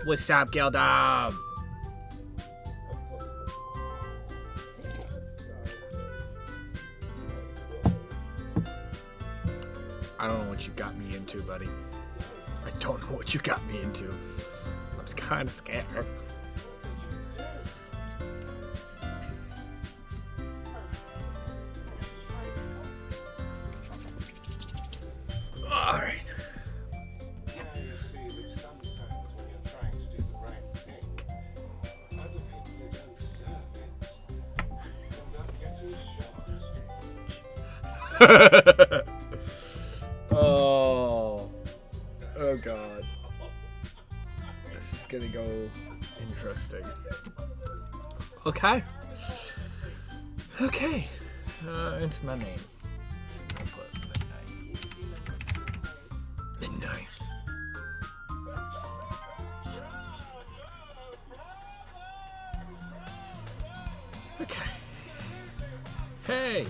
What's up, Gildam? I don't know what you got me into, buddy. I don't know what you got me into. I'm kind of scared. Alright. Oh god. This is gonna go interesting. Okay. Into my name. I'll put midnight. Okay. Hey!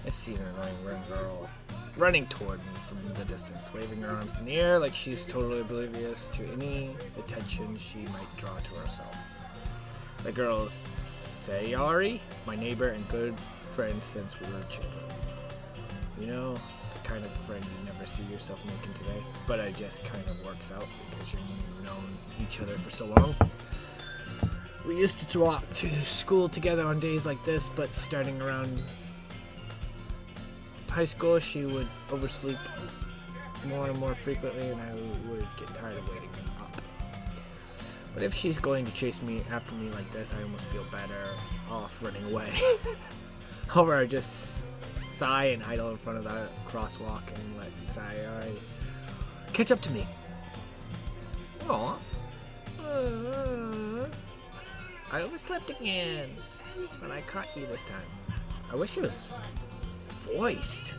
I see an annoying girl running toward me from the distance, waving her arms in the air like she's totally oblivious to any attention she might draw to herself. The girl is Sayari, my neighbor and good friend since we were children. You know, the kind of friend you never see yourself making today, but it just kind of works out because you've known each other for so long. We used to walk to school together on days like this, but starting around high school, she would oversleep more and more frequently, and I would get tired of waiting up. But if she's going to chase me after me like this, I almost feel better off running away. However, I just sigh and idle in front of the crosswalk and let Sayari catch up to me. Aww. I overslept again, but I caught you this time. I wish it was voiced.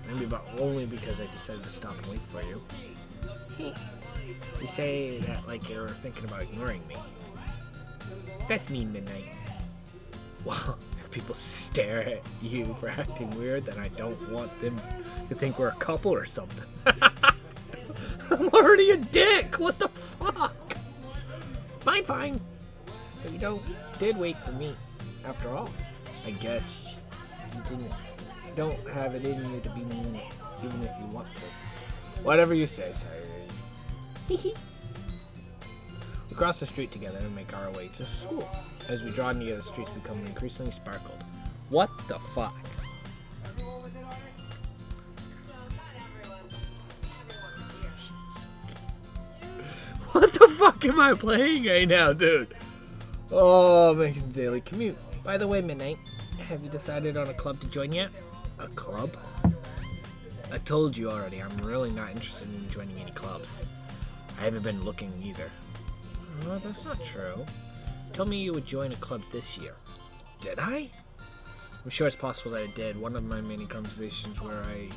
Maybe but only because I decided to stop and wait for you. You say that like you're thinking about ignoring me. That's mean, Midnight. Well, if people stare at you for acting weird, then I don't want them to think we're a couple or something. I'm already a dick. What the fuck? Fine. But you did wait for me, after all. I guess you don't have it in you to be mean, even if you want to. Whatever you say, Sayuri. We cross the street together and make our way to school. As we draw near, the streets become increasingly sparkled. What the fuck? What the fuck am I playing right now, dude? Oh, making the daily commute. By the way, Midnight, have you decided on a club to join yet? A club? I told you already, I'm really not interested in joining any clubs. I haven't been looking either. Oh, that's not true. Tell me you would join a club this year. Did I? I'm sure it's possible that I did. One of my many conversations where I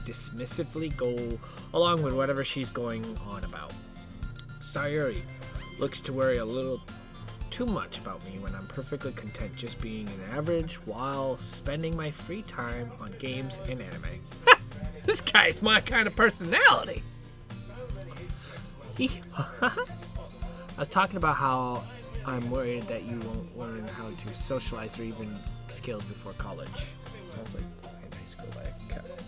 dismissively go along with whatever she's going on about. Sayuri looks to worry a little too much about me when I'm perfectly content just being an average while spending my free time on games and anime. This guy's my kind of personality. I was talking about how I'm worried that you won't learn how to socialize or even skills before college. Sounds like in high school I kept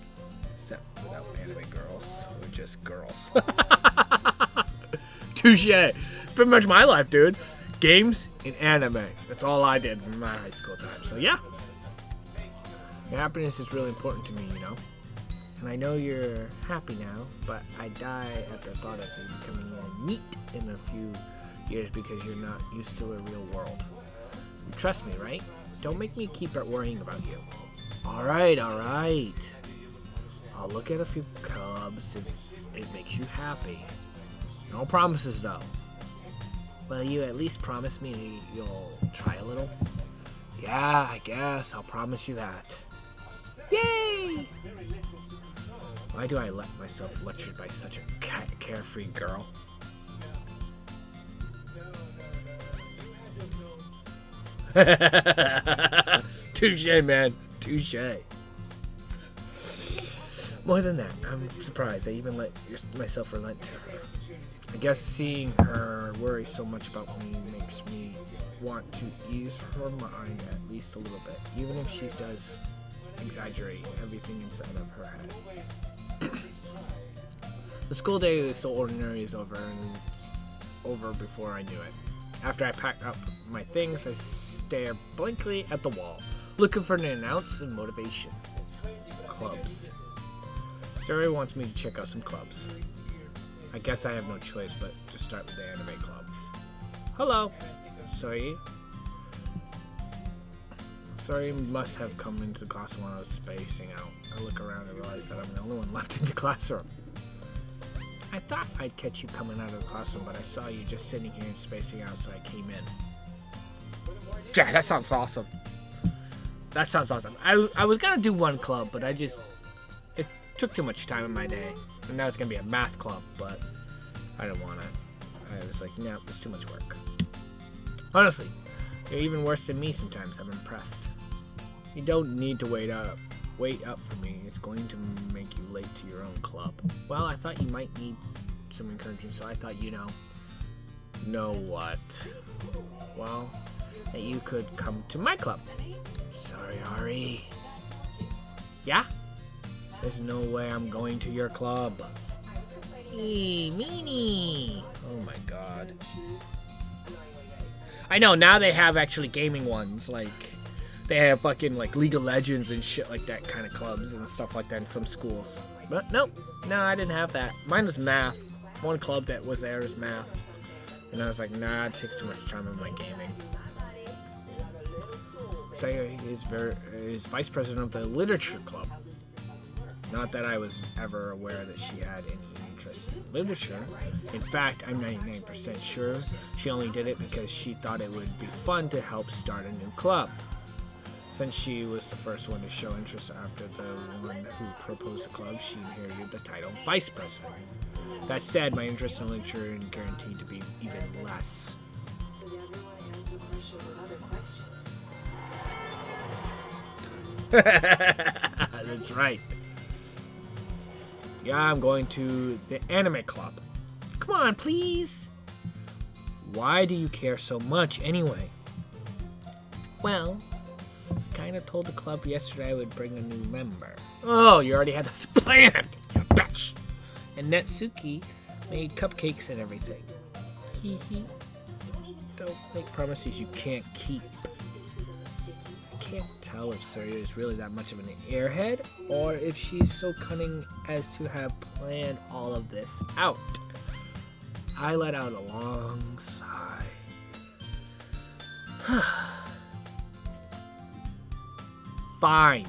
set without anime girls or just girls. Touche. It's pretty much my life, dude. Games and anime. That's all I did in my high school time. So yeah. Your happiness is really important to me, you know. And I know you're happy now, but I die at the thought of you becoming a NEET in a few years because you're not used to a real world. You trust me, right? Don't make me keep worrying about you. Alright. I'll look at a few clubs if it makes you happy. No promises, though. Will you at least promise me you'll try a little? Yeah, I guess. I'll promise you that. Yay! Why do I let myself lectured by such a carefree girl? Touche, man. Touche. More than that, I'm surprised I even let myself relent to her. I guess seeing her worry so much about me makes me want to ease her mind at least a little bit, even if she does exaggerate everything inside of her head. The school day was so ordinary is over, and it's over before I knew it. After I pack up my things, I stare blankly at the wall, looking for an announce and motivation. Clubs. Sari wants me to check out some clubs. I guess I have no choice but to start with the anime club. Hello. Sorry must have come into the class when I was spacing out. I look around and realize that I'm the only one left in the classroom. I thought I'd catch you coming out of the classroom, but I saw you just sitting here and spacing out, so I came in. Yeah, that sounds awesome. That sounds awesome. I was gonna do one club, but it took too much time in my day. And now it's gonna be a math club, but I didn't want it. I was like, no, it's too much work. Honestly, you're even worse than me sometimes. I'm impressed. You don't need to wait up for me. It's going to make you late to your own club. Well, I thought you might need some encouragement, so I thought, know what? Well, that you could come to my club. Sorry, Ari. Yeah? There's no way I'm going to your club. Meanie. Oh my god. I know, now they have actually gaming ones, like, they have fucking, like, League of Legends and shit like that kind of clubs and stuff like that in some schools. But, nope, no, I didn't have that. Mine was math. One club that was there is math. And I was like, nah, it takes too much time in my gaming. Sayori is vice president of the literature club. Not that I was ever aware that she had any interest in literature. In fact, I'm 99% sure she only did it because she thought it would be fun to help start a new club. Since she was the first one to show interest after the one who proposed the club, she inherited the title vice president. That said, my interest in literature is guaranteed to be even less. That's right. Yeah, I'm going to the anime club. Come on, please. Why do you care so much anyway? Well, I kind of told the club yesterday I would bring a new member. Oh, you already had this planned, you bitch. And Netsuki made cupcakes and everything. Hee hee. Don't make promises you can't keep. Can't tell if Surya is really that much of an airhead or if she's so cunning as to have planned all of this out. I let out a long sigh. Fine.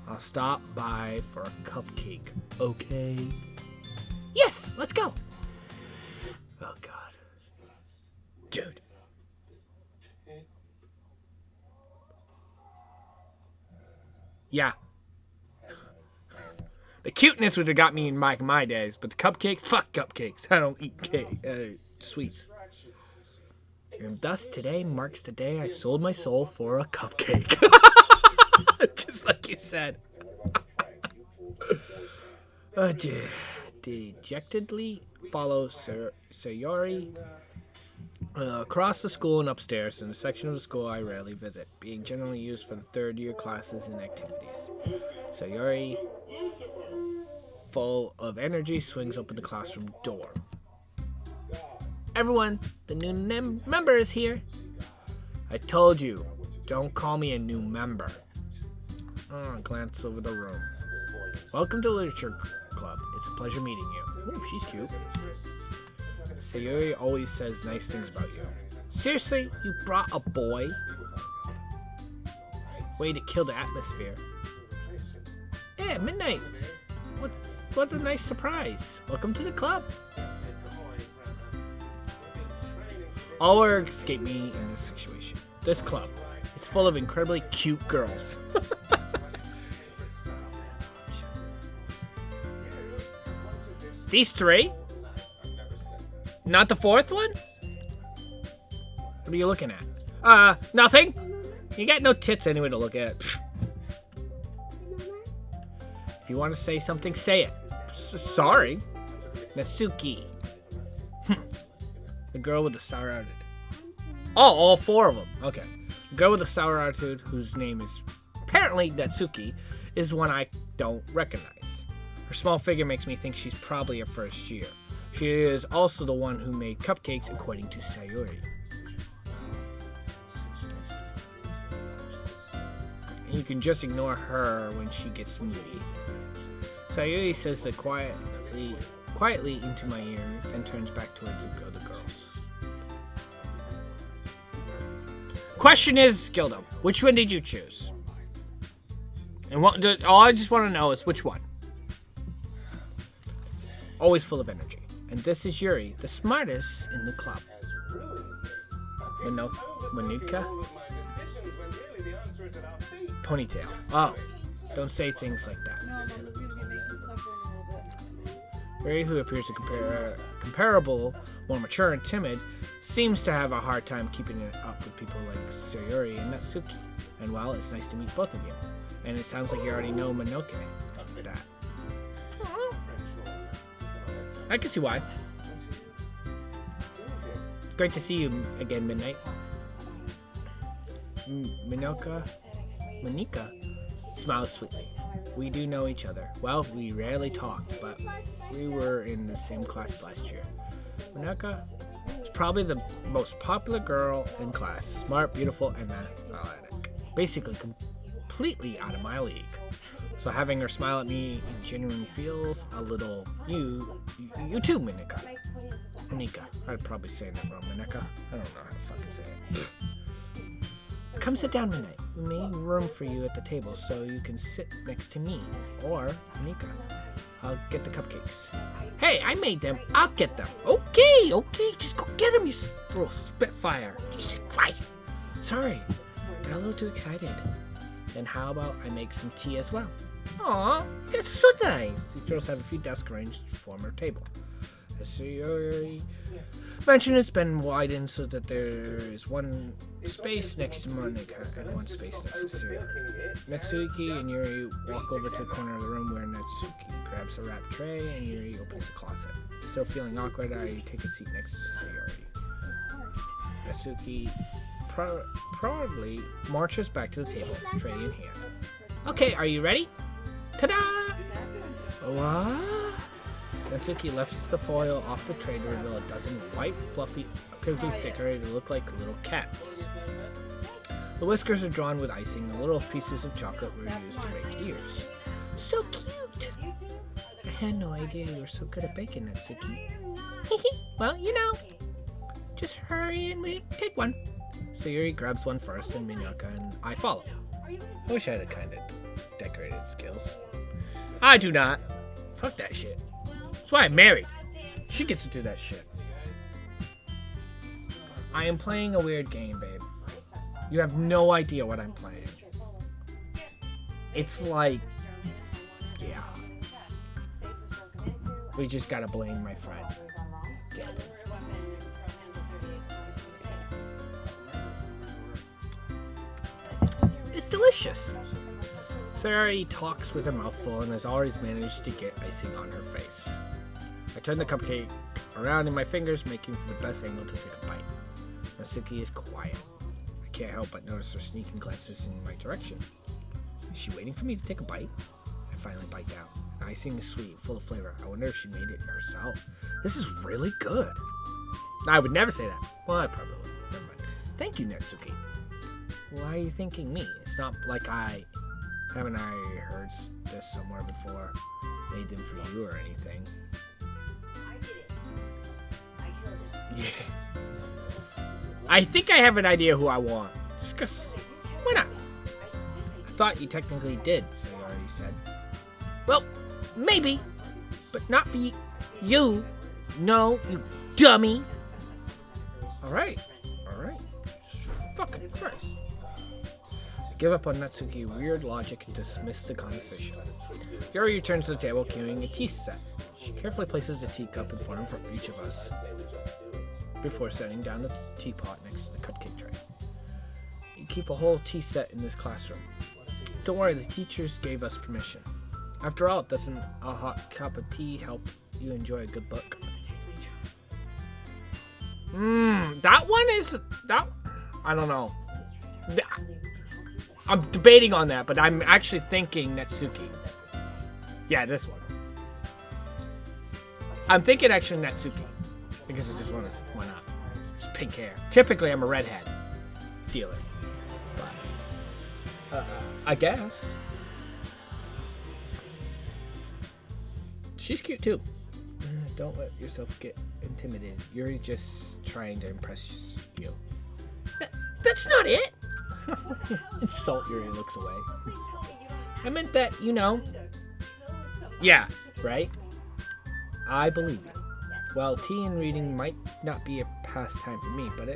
I'll stop by for a cupcake, okay? Yes, let's go. Oh god. Dude. Yeah. The cuteness would have got me in my days, but the cupcake, fuck cupcakes. I don't eat sweets. And thus today marks the day I sold my soul for a cupcake. Just like you said. Dejectedly follow Sayori across the school and upstairs in a section of the school I rarely visit, being generally used for the third-year classes and activities. Sayori, full of energy, swings open the classroom door. Everyone, the new member is here. I told you, don't call me a new member. Glance over the room. Welcome to Literature Club. It's a pleasure meeting you. Ooh, she's cute. Sayori always says nice things about you. Seriously? You brought a boy? Way to kill the atmosphere. Yeah, midnight. What a nice surprise. Welcome to the club. All words escape me in this situation. This club. It's full of incredibly cute girls. These three? Not the fourth one? What are you looking at? Nothing. You got no tits anyway to look at. If you want to say something, say it. Sorry. Natsuki. The girl with the sour attitude. Oh, all 4 of them. Okay. The girl with the sour attitude, whose name is apparently Natsuki, is one I don't recognize. Her small figure makes me think she's probably a first year. She is also the one who made cupcakes, according to Sayuri. And you can just ignore her when she gets moody. Sayuri says that quietly into my ear, then turns back towards the other girls. Question is, Gildo, which one did you choose? And all I just want to know is which one. Always full of energy. And this is Yuri, the smartest in the club. Manuka? Ponytail. Oh, don't say things like that. No, Mom was going to be making supper in a little bit. Yuri, who appears to comparable, more mature and timid, seems to have a hard time keeping it up with people like Sayuri and Natsuki. And well, it's nice to meet both of you. And it sounds like you already know Minoke. That. I can see why. Great to see you again, Midnight. Monika smiles sweetly. We do know each other. Well, we rarely talked, but we were in the same class last year. Monika is probably the most popular girl in class. Smart, beautiful, and athletic. Basically, completely out of my league. So having her smile at me genuinely feels a little you too, Monika. I'd probably say that wrong, Monika. I don't know how to fucking say it. Come sit down tonight. We made room for you at the table so you can sit next to me or Monika. I'll get the cupcakes. Hey, I made them. I'll get them. Okay, just go get them, you little spitfire. Jesus Christ. Sorry, got a little too excited. Then how about I make some tea as well? Aw, that's so nice. The girls have a few desks arranged to form our table. As Sayuri mentioned, it's been widened so that there is one space next to Monika and one space next to Sayuri. Natsuki and Yuri walk over to the corner of the room where Natsuki grabs a wrapped tray and Yuri opens the closet. Still feeling awkward, I take a seat next to Sayuri. Natsuki proudly marches back to the table, tray in hand. Okay, are you ready? Ta-da! What? Natsuki lifts the foil off the tray to reveal a dozen white, fluffy cookies decorated to look like little cats. The whiskers are drawn with icing, and little pieces of chocolate were used to make ears. So cute! I had no idea you were so good at baking, Natsuki. Well, just hurry and take one. Sayuri grabs one first, and Minoka and I follow. I wish I had a kind of decorated skills. I do not. Fuck that shit. That's why I'm married. She gets to do that shit. I am playing a weird game, babe. You have no idea what I'm playing. It's like, yeah. We just gotta blame my friend. Yeah. It's delicious. Sayuri talks with her mouth full and has always managed to get icing on her face. I turn the cupcake around in my fingers, making for the best angle to take a bite. Natsuki is quiet. I can't help but notice her sneaking glances in my direction. Is she waiting for me to take a bite? I finally bite down. The icing is sweet, full of flavor. I wonder if she made it herself. This is really good. I would never say that. Well, I probably would. Never mind. Thank you, Natsuki. Why are you thanking me? It's not like haven't I heard this somewhere before? Made them for you or anything. I did it. I killed him. Yeah. I think I have an idea who I want. Just cause, why not? I thought you technically did, Sayuri said. Well, maybe, but not for you. No, you dummy. Alright. Fucking Christ. I give up on Natsuki's weird logic and dismiss the conversation. Yuri returns to the table carrying a tea set. She carefully places a teacup in front of each of us before setting down the teapot next to the cupcake tray. You keep a whole tea set in this classroom. Don't worry, the teachers gave us permission. After all, doesn't a hot cup of tea help you enjoy a good book? That one is that. I don't know. I'm debating on that, but I'm actually thinking Natsuki. Yeah, this one. I'm thinking actually Natsuki because I just want to. Why not? Just pink hair. Typically, I'm a redhead dealer, but I guess she's cute too. Don't let yourself get intimidated. You're just trying to impress you. That's not it. Insult Yuri looks away. I meant that, you know. Yeah, right? I believe you. Well, tea and reading might not be a pastime for me, but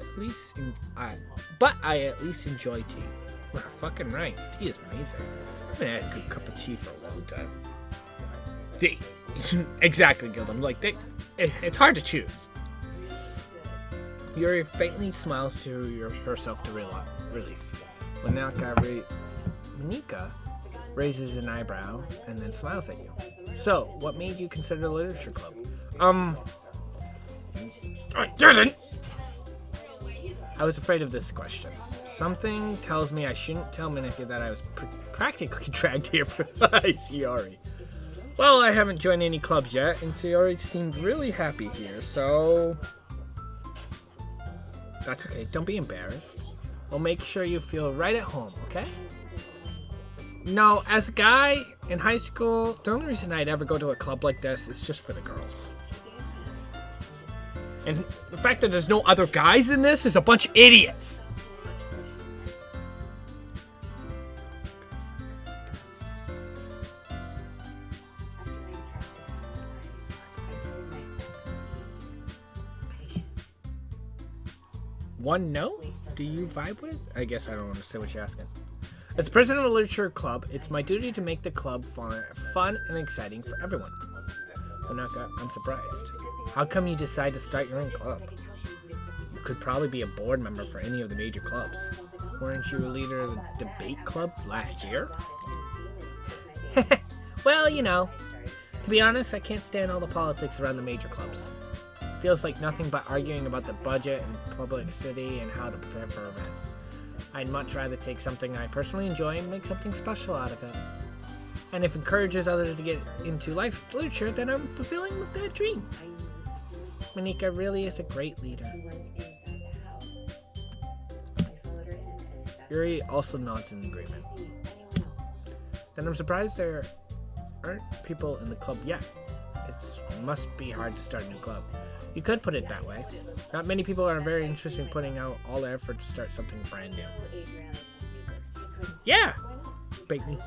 I at least enjoy tea. Well, fucking right. Tea is amazing. I haven't had a good cup of tea for a long time. Tea. Exactly, Gildem. Like, it's hard to choose. Yuri faintly smiles to herself to relief. Monika raises an eyebrow and then smiles at you. So, what made you consider the literature club? I didn't! I was afraid of this question. Something tells me I shouldn't tell Monika that I was practically dragged here by Sayori. Well, I haven't joined any clubs yet, and Sayori seemed really happy here, so... That's okay, don't be embarrassed. I'll make sure you feel right at home, okay? No, as a guy in high school, the only reason I'd ever go to a club like this is just for the girls. And the fact that there's no other guys in this is a bunch of idiots. One no? Do you vibe with? I guess I don't understand what you're asking. As president of the literature club, it's my duty to make the club fun and exciting for everyone. Onaka, I'm surprised. How come you decide to start your own club? You could probably be a board member for any of the major clubs. Weren't you a leader of the debate club last year? Well, you know, to be honest, I can't stand all the politics around the major clubs. It feels like nothing but arguing about the budget and publicity and how to prepare for events. I'd much rather take something I personally enjoy and make something special out of it. And if it encourages others to get into literature, then I'm fulfilling that dream. Monika really is a great leader. Yuri also nods in agreement. Then I'm surprised there aren't people in the club yet. It must be hard to start a new club. You could put it that way. Not many people are very interested in putting out all their effort to start something brand new. Yeah! Bait me.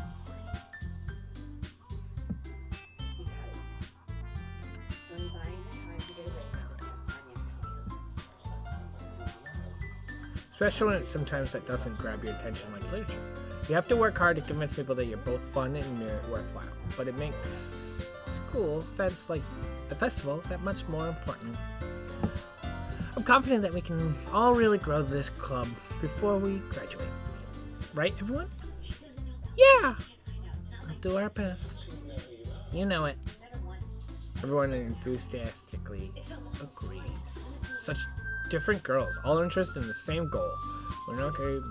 Especially when it's sometimes that doesn't grab your attention like literature. You have to work hard to convince people that you're both fun and worthwhile. But it makes school events like the festival that much more important. I'm confident that we can all really grow this club before we graduate. Right, everyone? Yeah! We'll do our best. You know it. Everyone enthusiastically agrees. Such different girls, all interested in the same goal. Onoke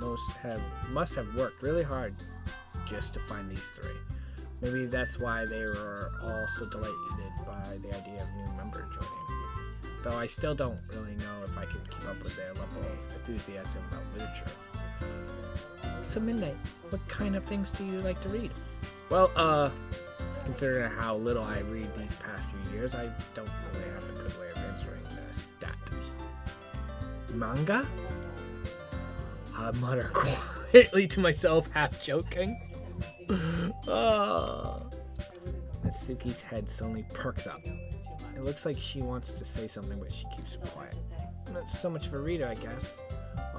must have worked really hard just to find these three. Maybe that's why they were all so delighted by the idea of a new member joining. Though I still don't really know if I can keep up with their level of enthusiasm about literature. So Midnight, what kind of things do you like to read? Well, considering how little I read these past few years, I don't really have a good way of answering that. Manga? I mutter quietly to myself, half joking. Natsuki's head suddenly perks up. It looks like she wants to say something, but she keeps quiet. Not so much of a reader, I guess.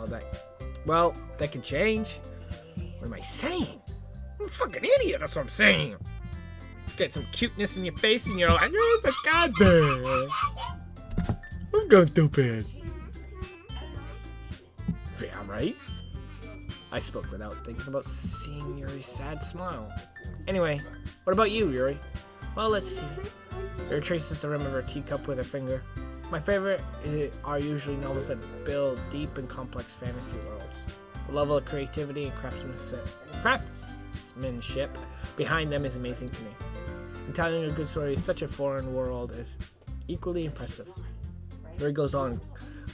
That could change. What am I saying? I'm a fucking idiot, that's what I'm saying. Get some cuteness in your face and you're like, oh my god, man. I'm going stupid. Yeah, right? I spoke without thinking about seeing Yuri's sad smile. Anyway, what about you, Yuri? Well, let's see. Yuri traces the rim of her teacup with her finger. My favorite are usually novels that build deep and complex fantasy worlds. The level of creativity and craftsmanship behind them is amazing to me. And telling a good story in such a foreign world is equally impressive. Yuri goes on,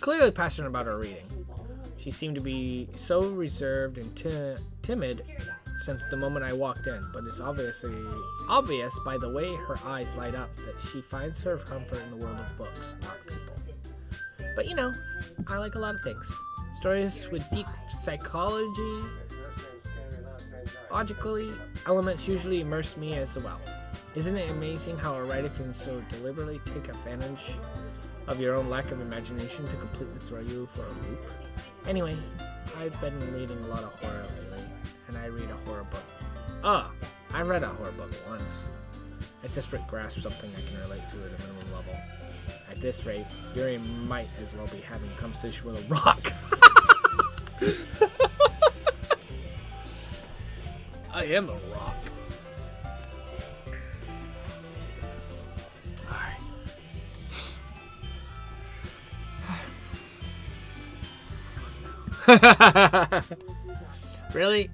clearly passionate about her reading. She seemed to be so reserved and timid since the moment I walked in, but it's obvious by the way her eyes light up that she finds her comfort in the world of books, not people. But you know, I like a lot of things. Stories with deep psychology, logically elements usually immerse me as well. Isn't it amazing how a writer can so deliberately take advantage of your own lack of imagination to completely throw you for a loop? Anyway, I've been reading a lot of horror lately, and I read a horror book. I read a horror book once. I desperately grasp something I can relate to at a minimum level. At this rate, Yuri might as well be having a conversation with a rock. I am a rock. Really?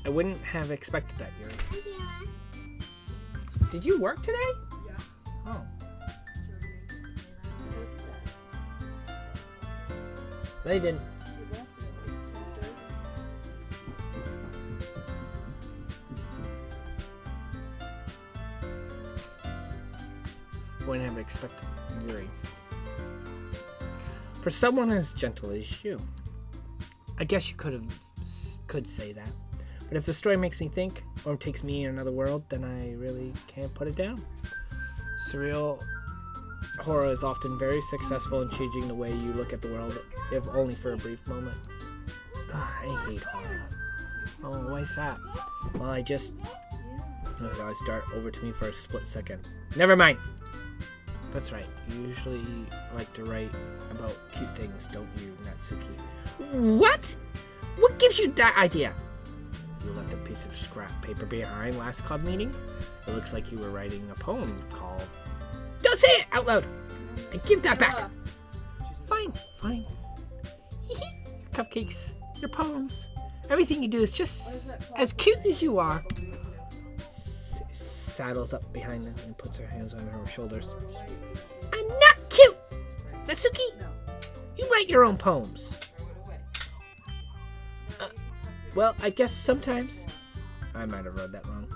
I wouldn't have expected that, Yuri. Did you work today? Yeah. Oh. They didn't. Wouldn't have expected Yuri. For someone as gentle as you, I guess you could say that. But if the story makes me think or takes me in another world, then I really can't put it down. Surreal horror is often very successful in changing the way you look at the world, if only for a brief moment. I hate horror. Oh, why is that? Well, oh my God, start over to me for a split second. Never mind. That's right. You usually like to write about cute things, don't you, Natsuki? What? What gives you that idea? You left a piece of scrap paper behind last club meeting? It looks like you were writing a poem called... Don't say it out loud! And give that back! Fine. Your cupcakes, your poems, everything you do is just as cute as you are. Saddles up behind her and puts her hands on her shoulders. I'm not cute! Natsuki, you write your own poems. Well, I guess sometimes. I might have read that wrong.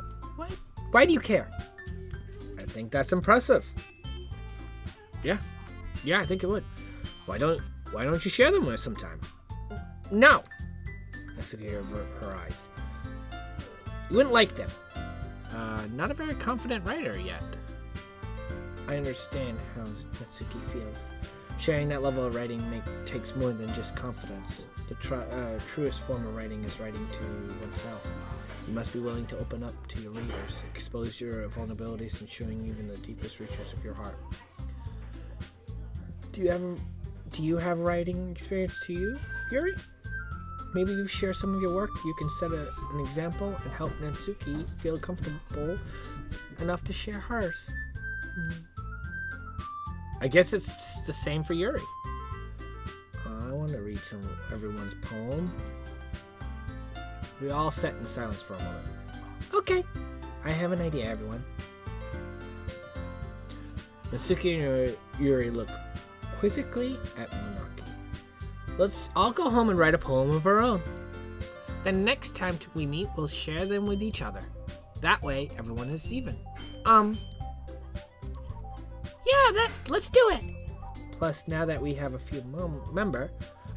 Why do you care? I think that's impressive. Yeah, I think it would. Why don't you share them with us sometime? No. Natsuki averted her eyes. You wouldn't like them. Not a very confident writer yet. I understand how Natsuki feels. Sharing that level of writing takes more than just confidence. The truest form of writing is writing to oneself. You must be willing to open up to your readers, expose your vulnerabilities, and showing even the deepest reaches of your heart. Do you have writing experience to you, Yuri? Maybe you share some of your work. You can set an example and help Natsuki feel comfortable enough to share hers. I guess it's the same for Yuri. I want to read everyone's poem. We all sat in silence for a moment. Okay, I have an idea, everyone. Natsuki and Yuri look quizzically at Monarchy. Let's all go home and write a poem of our own. Then next time we meet, we'll share them with each other. That way, everyone is even. Yeah, let's do it. Plus, now that we have a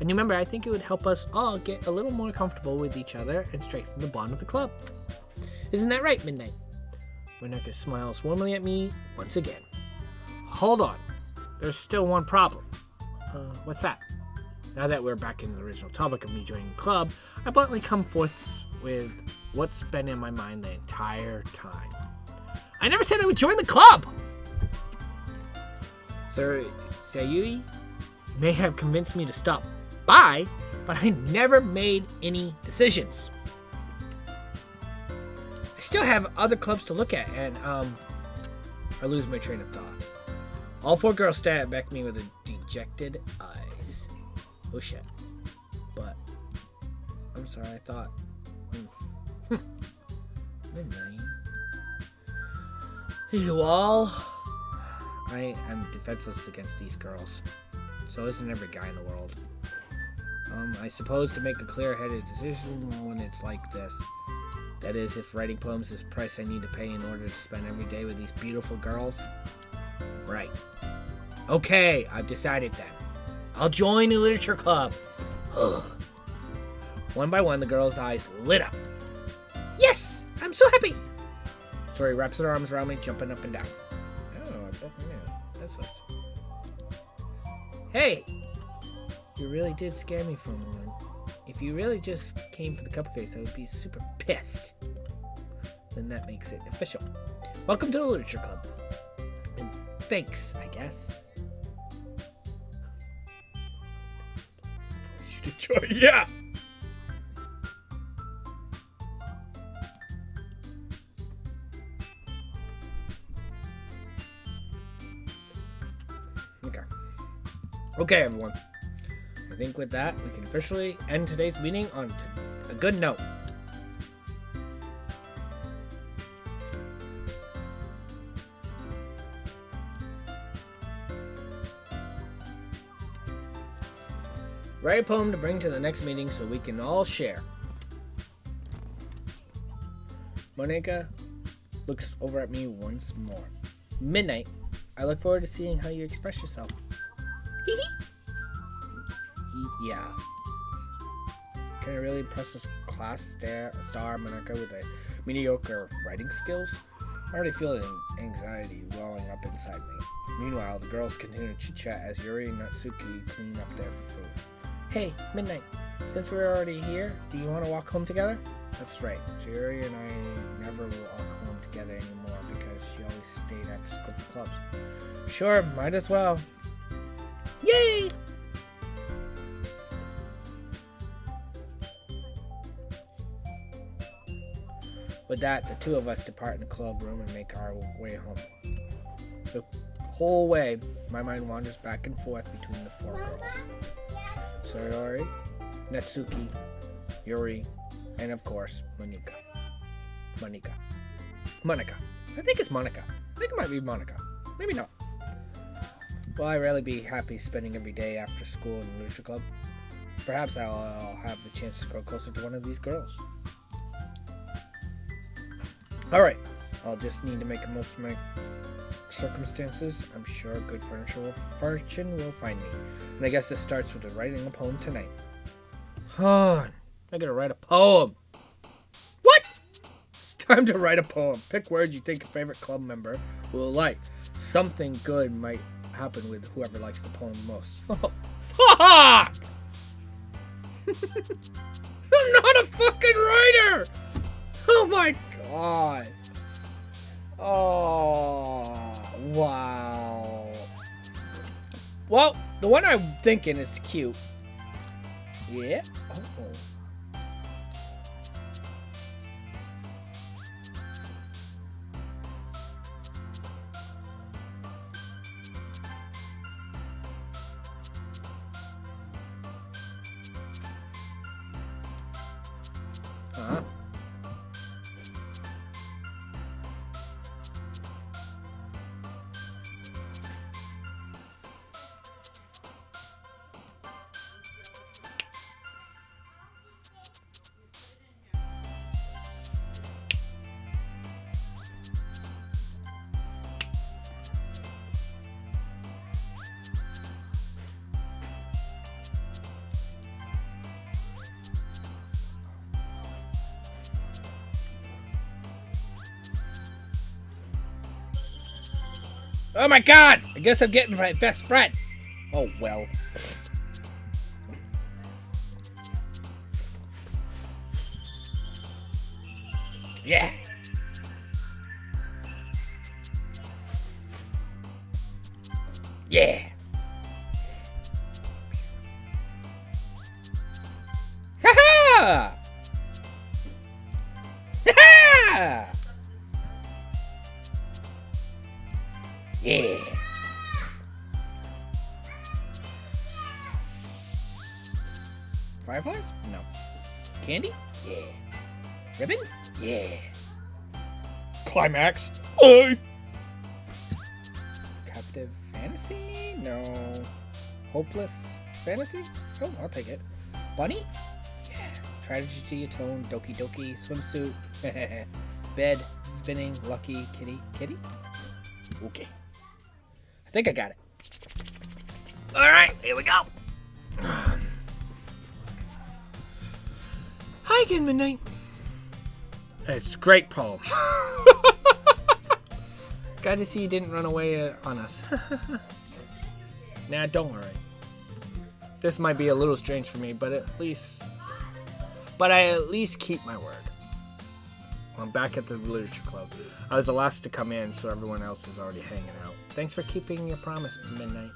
new member, I think it would help us all get a little more comfortable with each other and strengthen the bond of the club. Isn't that right, Midnight? Monarchy smiles warmly at me once again. Hold on. There's still one problem. What's that? Now that we're back in the original topic of me joining the club, I bluntly come forth with what's been in my mind the entire time. I never said I would join the club! Sayuri may have convinced me to stop by, but I never made any decisions. I still have other clubs to look at, and I lose my train of thought. All 4 girls stare back at me with dejected eyes. Oh shit. But I'm sorry, I thought. Midnight. You all. I am defenseless against these girls. So isn't every guy in the world. I suppose to make a clear-headed decision when it's like this. That is, if writing poems is the price I need to pay in order to spend every day with these beautiful girls. Right. Okay, I've decided then. I'll join the literature club. One by one, the girl's eyes lit up. Yes! I'm so happy! Sori wraps her arms around me, jumping up and down. Oh, I broke my nail. That sucks. Hey! You really did scare me for a moment. If you really just came for the cupcakes, I would be super pissed. Then that makes it official. Welcome to the Literature Club. And thanks, I guess. You should enjoy, yeah! Okay. Okay, everyone. I think with that, we can officially end today's meeting on a good note. Write a poem to bring to the next meeting so we can all share. Monica looks over at me once more. Midnight. I look forward to seeing how you express yourself. Hee hee. Yeah. Can I really impress this class star Monica with a mediocre writing skills? I already feel anxiety welling up inside me. Meanwhile, the girls continue to chit-chat as Yuri and Natsuki clean up their food. Hey, Midnight, since we're already here, do you want to walk home together? That's right. So Yuri and I never will walk home together anymore because she always stayed after school for clubs. Sure, might as well. Yay! With that, the two of us depart in the club room and make our way home. The whole way, my mind wanders back and forth between the 4 girls. Sayori, Natsuki, Yuri, and of course, Monica. I think it's Monica. I think it might be Monica. Maybe not. Will I really be happy spending every day after school in the literature club? Perhaps I'll have the chance to grow closer to one of these girls. Alright, I'll just need to make the most of my circumstances. I'm sure a good fortune will find me. And I guess this starts with writing a poem tonight. I gotta write a poem. What? It's time to write a poem. Pick words you think a favorite club member will like. Something good might happen with whoever likes the poem most. Oh, fuck! I'm not a fucking writer! Oh my god. Oh, wow. Well, the one I'm thinking is cute. Yeah. Oh. Huh? Oh my god! I guess I'm getting my best friend. Oh well. Yeah. Yeah. Ha ha! Ha ha! Yeah. Fireflies? No. Candy? Yeah. Ribbon? Yeah. Climax? Aye. Captive fantasy? No. Hopeless fantasy? Oh, I'll take it. Bunny? Yes. Tragedy atone, Doki Doki, swimsuit, bed, spinning, lucky, kitty. Kitty? Okay. I think I got it. Alright, here we go. Hi again, Midnight. It's a great poem. Glad to see you didn't run away on us. Nah, don't worry. This might be a little strange for me, but I at least keep my word. I'm back at the literature club. I was the last to come in, so everyone else is already hanging out. Thanks for keeping your promise, Midnight.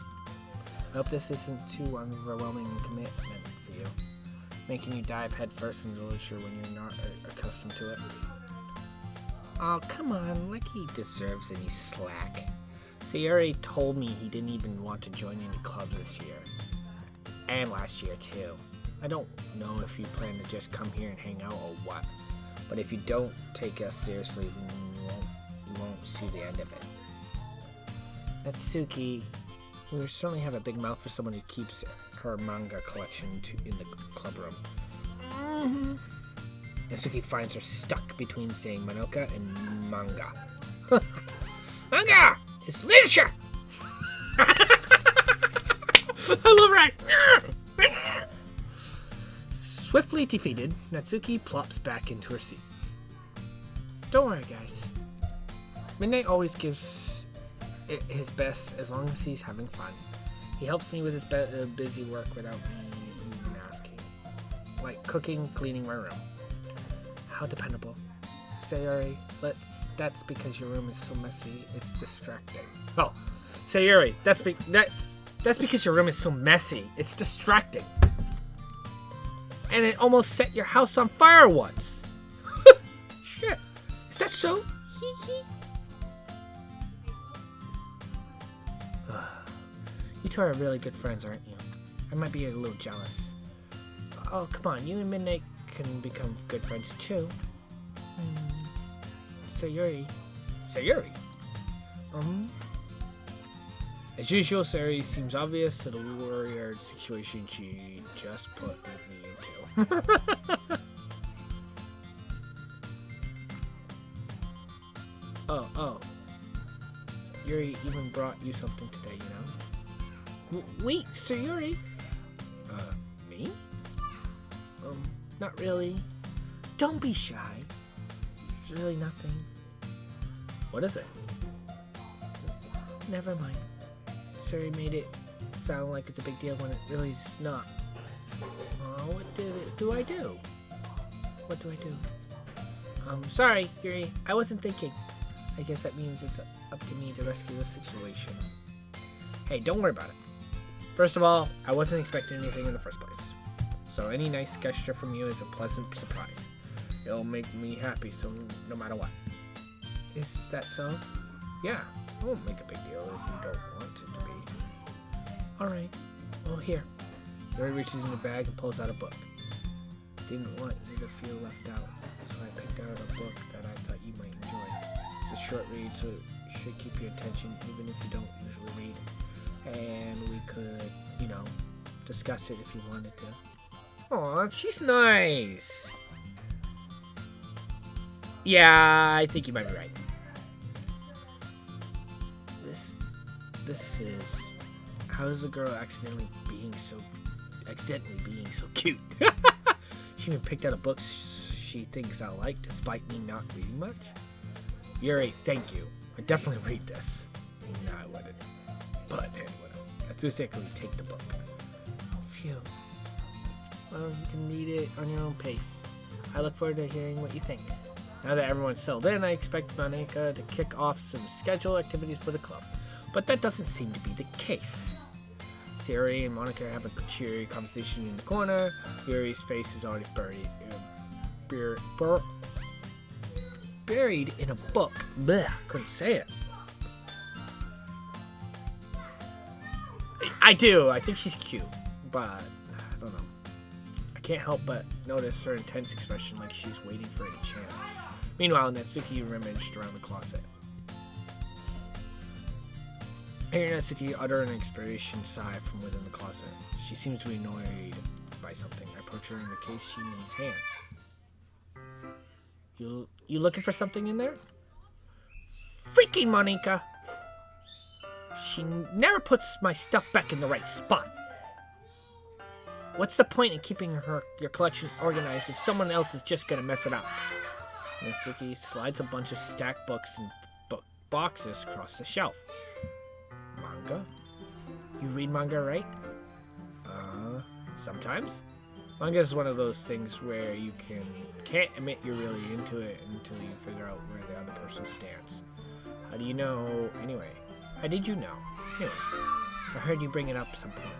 I hope this isn't too overwhelming a commitment for you, making you dive headfirst into literature when you're not accustomed to it. Oh, come on, like he deserves any slack. Sayuri told me he didn't even want to join any clubs this year. And last year, too. I don't know if you plan to just come here and hang out or what, but if you don't take us seriously, then you won't see the end of it. Natsuki, we certainly have a big mouth for someone who keeps her manga collection in the club room. Mm-hmm. Natsuki finds her stuck between saying Manoka and manga. Manga is literature! I love rice! Swiftly defeated, Natsuki plops back into her seat. Don't worry, guys. Midnight always gives it his best as long as he's having fun. He helps me with his busy work without me even asking. Like cooking, cleaning my room. How dependable. Sayuri, that's because your room is so messy, it's distracting. Oh, Sayuri, that's because your room is so messy, it's distracting. And it almost set your house on fire once. Shit. Is that so? You two are really good friends, aren't you? I might be a little jealous. Oh, come on. You and Midnight can become good friends, too. Sayuri. As usual, Sayuri seems obvious to the warrior situation she just put me into. Oh. Yuri even brought you something today, you know? Wait, Sayuri? Me? Not really. Don't be shy. It's really nothing. What is it? Never mind. Sayuri made it sound like it's a big deal when it really is not. What do I do? What do I do? Sorry, Yuri. I wasn't thinking. I guess that means it's up to me to rescue the situation. Hey, don't worry about it. First of all, I wasn't expecting anything in the first place. So any nice gesture from you is a pleasant surprise. It'll make me happy, so no matter what. Is that so? Yeah, I won't make a big deal if you don't want it to be. Alright, well here. Yuri reaches in the bag and pulls out a book. Didn't want you to feel left out, so I picked out a book that I thought you might enjoy. It's a short read, so it should keep your attention even if you don't usually read. And we could, discuss it if you wanted to. Aw, she's nice. Yeah, I think you might be right. This is... How is the girl accidentally being so cute? She even picked out a book she thinks I'll like, despite me not reading much. Yuri, thank you. I definitely read this. No, I wouldn't. But anyway, enthusiastically take the book. Phew. Well, you can read it on your own pace. I look forward to hearing what you think. Now that everyone's settled in, I expect Monica to kick off some scheduled activities for the club. But that doesn't seem to be the case. Sayuri and Monica have a cheery conversation in the corner. Yuri's face is already buried in a book. Blech, couldn't say it. I do. I think she's cute, but I don't know. I can't help but notice her intense expression like she's waiting for a chance. Meanwhile, Natsuki rummaged around the closet. I hear Natsuki utter an expiration sigh from within the closet. She seems to be annoyed by something. I approach her in the case she needs hand. You looking for something in there? Freaking Monika! She never puts my stuff back in the right spot. What's the point in keeping your collection organized if someone else is just gonna mess it up? Natsuki slides a bunch of stacked books and boxes across the shelf. Manga? You read manga, right? Sometimes. Manga is one of those things where you can't admit you're really into it until you figure out where the other person stands. How do you know? Anyway, how did you know? Anyway, I heard you bring it up at some point.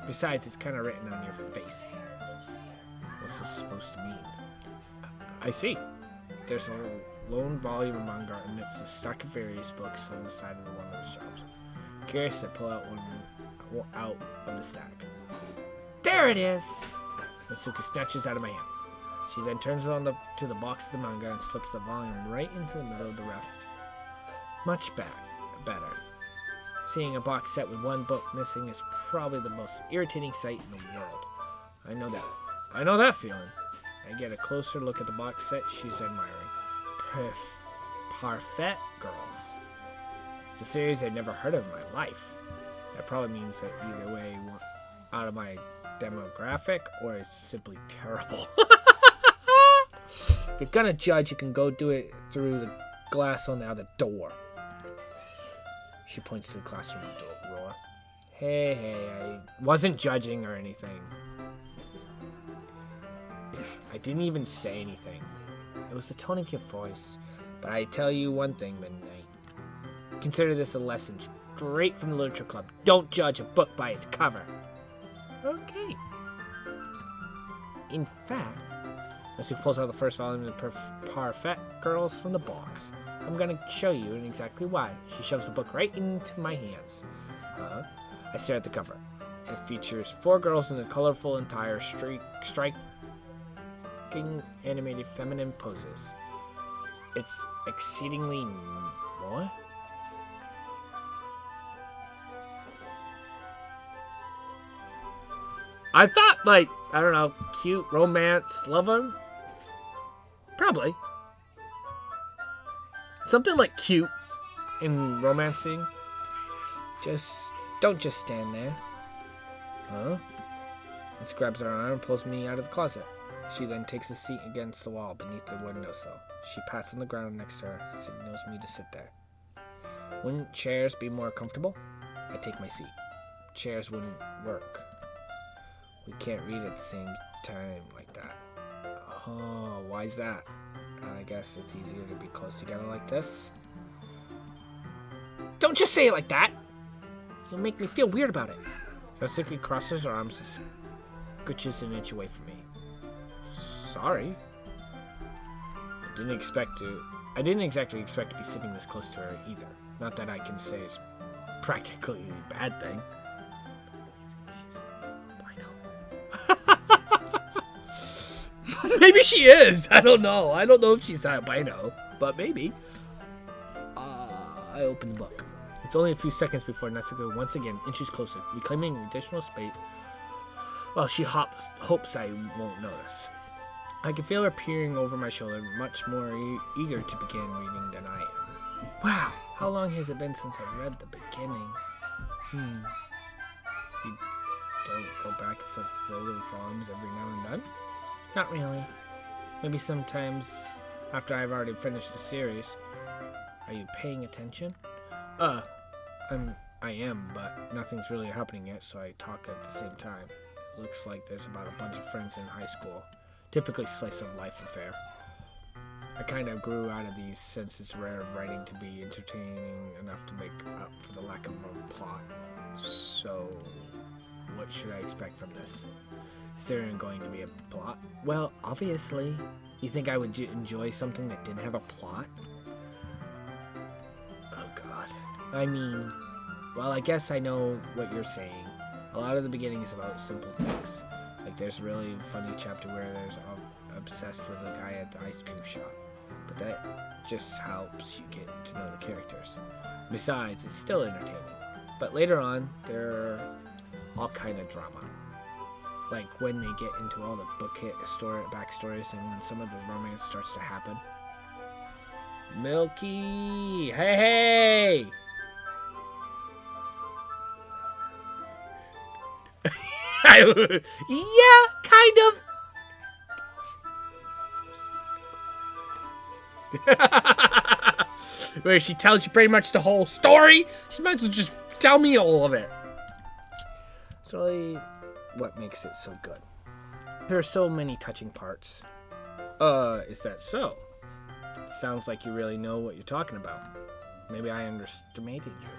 Besides, it's kind of written on your face. What's this supposed to mean? I see. There's a lone volume of manga and it's a stack of various books on the side of one of the shelves. Curious to pull out one out of the stack. There it is! Natsuki snatches out of my hand. She then turns it to the box of the manga and slips the volume right into the middle of the rest. Much better. Seeing a box set with one book missing is probably the most irritating sight in the world. I know that feeling. I get a closer look at the box set she's admiring. Parfait Girls. It's a series I'd never heard of in my life. That probably means that either way, out of my demographic, or it's simply terrible. If you're gonna judge, you can go do it through the glass on the other door. She points to the classroom door. Hey, I wasn't judging or anything. I didn't even say anything. It was the tone of your voice. But I tell you one thing, Midnight. Consider this a lesson straight from the Literature Club. Don't judge a book by its cover. Okay. In fact, Natsuki pulls out the first volume of the Parfait Girls from the box. I'm gonna show you exactly why. She shoves the book right into my hands. I stare at the cover. It features 4 girls in a colorful attire, striking animated feminine poses. It's exceedingly what? I thought, like, I don't know, cute, romance, lover? Probably. Something like cute and romancing. Don't just stand there. Huh? She grabs her arm and pulls me out of the closet. She then takes a seat against the wall beneath the windowsill. She pats on the ground next to her, signals me to sit there. Wouldn't chairs be more comfortable? I take my seat. Chairs wouldn't work. We can't read at the same time like that. Oh, why's that? I guess it's easier to be close together like this. Don't just say it like that! You'll make me feel weird about it. Natsuki crosses her arms and scooches an inch away from me. Sorry. I didn't exactly expect to be sitting this close to her either. Not that I can say it's practically a bad thing. Maybe she is. I don't know. I don't know if she's albino, but maybe. I open the book. It's only a few seconds before Natsuko once again inches closer, reclaiming additional space. Well, she hopes I won't notice. I can feel her peering over my shoulder, much more eager to begin reading than I am. Wow, how long has it been since I read the beginning? You don't go back and flip through the volumes every now and then? Not really. Maybe sometimes after I've already finished the series. Are you paying attention? I am, but nothing's really happening yet, so I talk at the same time. It looks like there's about a bunch of friends in high school. Typically slice of life affair. I kind of grew out of these since it's rare of writing to be entertaining enough to make up for the lack of a plot. So, what should I expect from this? Is there going to be a plot? Well, obviously. You think I would enjoy something that didn't have a plot? Oh god. I mean, well, I guess I know what you're saying. A lot of the beginning is about simple things. Like, there's a really funny chapter where there's obsessed with a guy at the ice cream shop. But that just helps you get to know the characters. Besides, it's still entertaining. But later on, there are all kind of drama. Like when they get into all the backstories and when some of the romance starts to happen. Milky! Hey! Yeah, kind of. Where she tells you pretty much the whole story. She might as well just tell me all of it. It's really what makes it so good. There are so many touching parts. Is that so? Sounds like you really know what you're talking about. Maybe I underestimated you.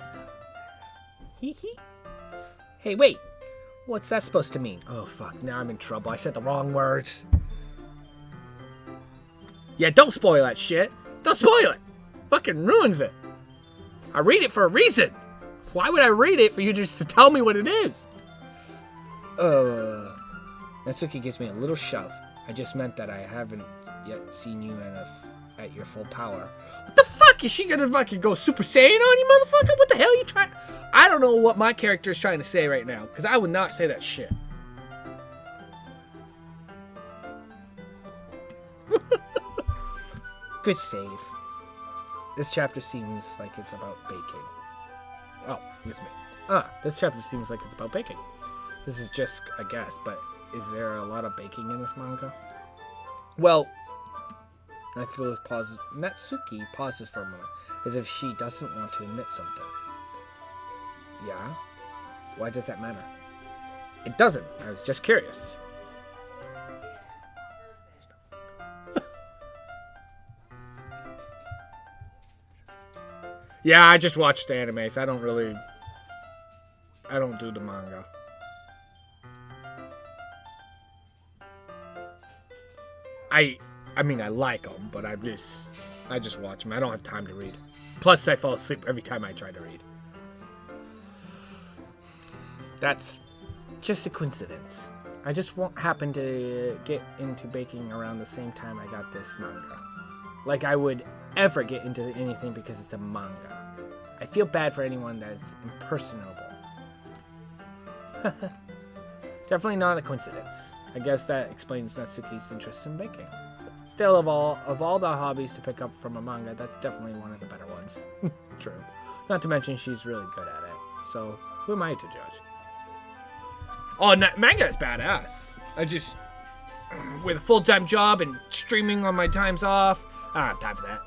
Hee hee. Hey, wait. What's that supposed to mean? Oh, fuck. Now I'm in trouble. I said the wrong words. Yeah, don't spoil that shit. Don't spoil it. Fucking ruins it. I read it for a reason. Why would I read it for you just to tell me what it is? Natsuki gives me a little shove. I just meant that I haven't yet seen you at your full power. What the fuck? Is she gonna fucking go Super Saiyan on you, motherfucker? What the hell are you trying? I don't know what my character is trying to say right now, because I would not say that shit. Good save. This chapter seems like it's about baking. Oh, it's me. This chapter seems like it's about baking. This is just a guess, but is there a lot of baking in this manga? Well, Natsuki pauses for a moment, as if she doesn't want to admit something. Yeah? Why does that matter? It doesn't. I was just curious. Yeah, I just watch the animes. I don't do the manga. I mean, I like them, but I just watch them. I don't have time to read. Plus, I fall asleep every time I try to read. That's just a coincidence. I just happen to get into baking around the same time I got this manga. Like I would ever get into anything because it's a manga. I feel bad for anyone that's impersonable. Definitely not a coincidence. I guess that explains Natsuki's interest in baking. Still, of all the hobbies to pick up from a manga, that's definitely one of the better ones. True. Not to mention she's really good at it. So, who am I to judge? Oh, manga is badass. I just, with a full-time job and streaming on my times off, I don't have time for that.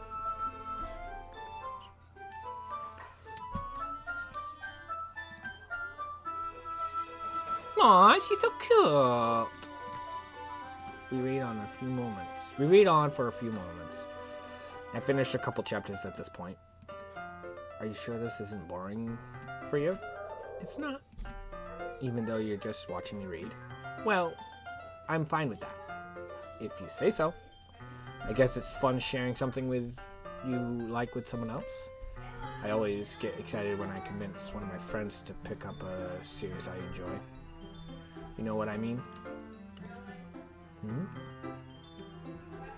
Aw, she's so cute. We read on for a few moments. I finished a couple chapters at this point. Are you sure this isn't boring for you? It's not. Even though you're just watching me read? Well, I'm fine with that. If you say so. I guess it's fun sharing something with someone else. I always get excited when I convince one of my friends to pick up a series I enjoy. You know what I mean?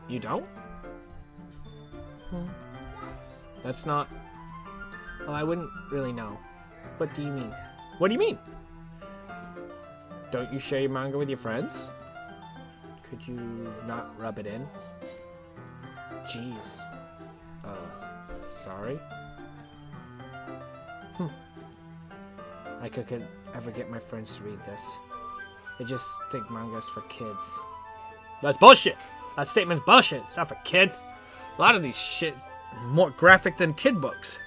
You don't? That's not... Well, I wouldn't really know. What do you mean? What do you mean? Don't you share your manga with your friends? Could you not rub it in? Jeez. Sorry? I could ever get my friends to read this. They just think manga's for kids. That's bullshit! That statement's bullshit. It's not for kids. A lot of these shit more graphic than kid books.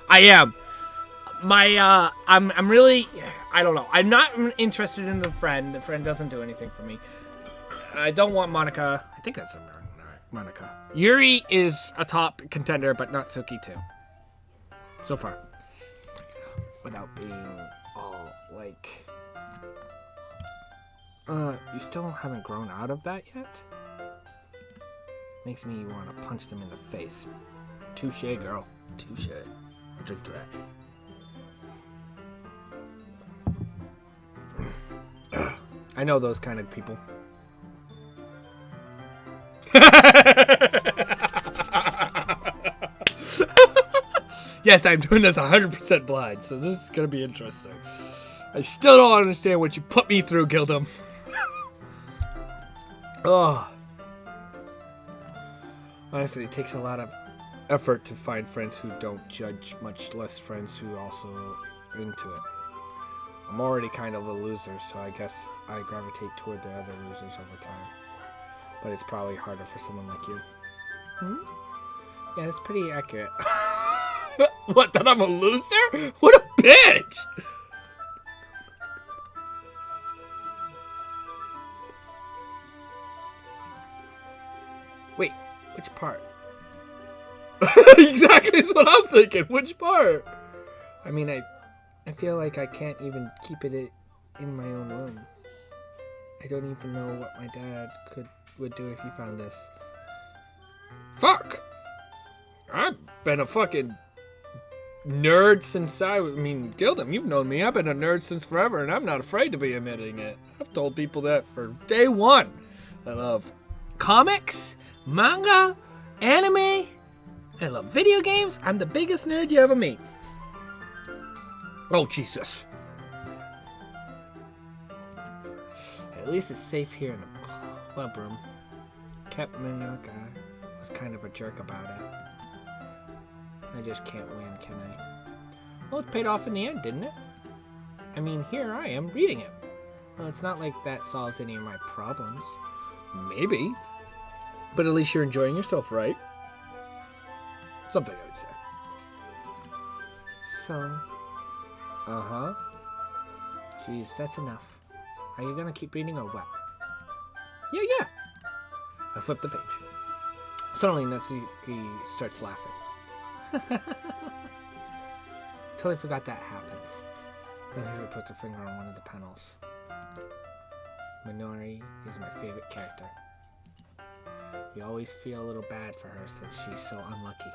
I am. I'm really, I don't know. I'm not interested in the friend. The friend doesn't do anything for me. I don't want Monica. I think that's Monica. Yuri is a top contender, but not Natsuki too. So far. Without being all like... you still haven't grown out of that yet? Makes me want to punch them in the face. Touche, girl. Touche. I'll drink to that. I know those kind of people. Yes, I'm doing this 100% blind, so this is going to be interesting. I still don't understand what you put me through, Gildum. Ugh. Honestly, it takes a lot of effort to find friends who don't judge, much less friends who also are into it. I'm already kind of a loser, so I guess I gravitate toward the other losers over time. But it's probably harder for someone like you. Yeah, that's pretty accurate. What, that I'm a loser? What a bitch! Wait, which part? Exactly, is what I'm thinking. Which part? I mean, I feel like I can't even keep it in my own room. I don't even know what my dad would do if he found this. Fuck! I've been a fucking nerd since Gildum, you've known me. I've been a nerd since forever, and I'm not afraid to be admitting it. I've told people that for day one. I love comics, manga, anime. I love video games. I'm the biggest nerd you ever meet. Oh, Jesus. At least it's safe here in the club room. Captain Minaka was kind of a jerk about it. I just can't win, can I? Well, it's paid off in the end, didn't it? I mean, here I am reading it. Well, it's not like that solves any of my problems. Maybe. But at least you're enjoying yourself, right? Something I would say. So, Jeez, that's enough. Are you gonna keep reading or what? Yeah. I flip the page. Suddenly, Natsuki starts laughing. Totally forgot that happens. He puts a finger on one of the panels. Minori is my favorite character. You always feel a little bad for her since she's so unlucky.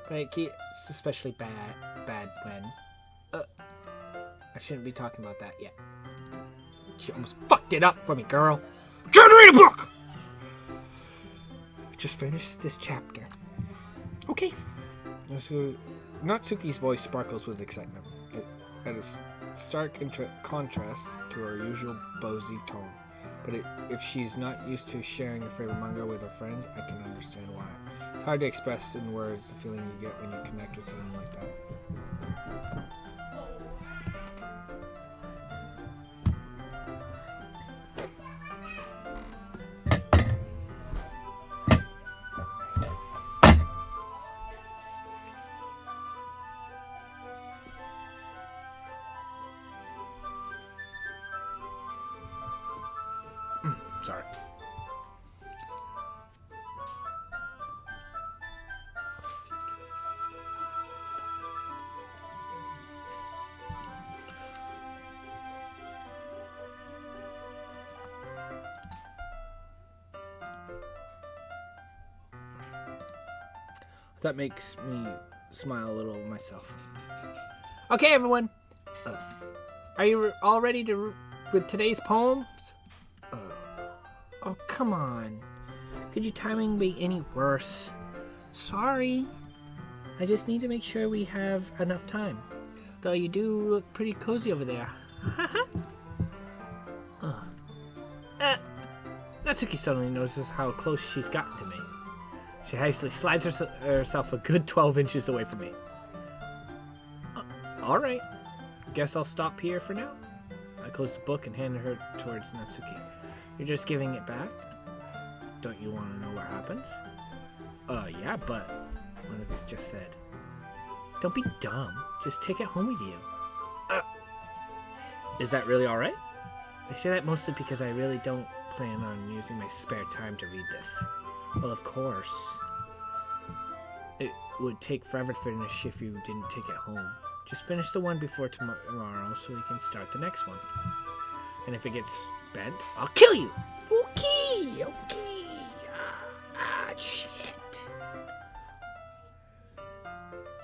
But it's especially bad when... I shouldn't be talking about that yet. She almost fucked it up for me, girl. I'm trying to read a book! Just finish this chapter. Okay. Natsuki's voice sparkles with excitement. At a stark contrast to her usual bosy tone. But if she's not used to sharing a favorite manga with her friends, I can understand why. It's hard to express in words the feeling you get when you connect with someone like that. Sorry. That makes me smile a little myself. Okay, everyone. Are you all ready with today's poems? Oh, come on. Could your timing be any worse? Sorry. I just need to make sure we have enough time. Though you do look pretty cozy over there. Natsuki suddenly notices how close she's gotten to me. She hastily slides herself a good 12 inches away from me. Alright. Guess I'll stop here for now. I close the book and hand her towards Natsuki. You're just giving it back? Don't you want to know what happens? Yeah, but... Monoga's just said. Don't be dumb. Just take it home with you. Is that really alright? I say that mostly because I really don't plan on using my spare time to read this. Well, of course. It would take forever to finish if you didn't take it home. Just finish the one before tomorrow so we can start the next one. And if it gets bent, I'll kill you! Okay. Shit.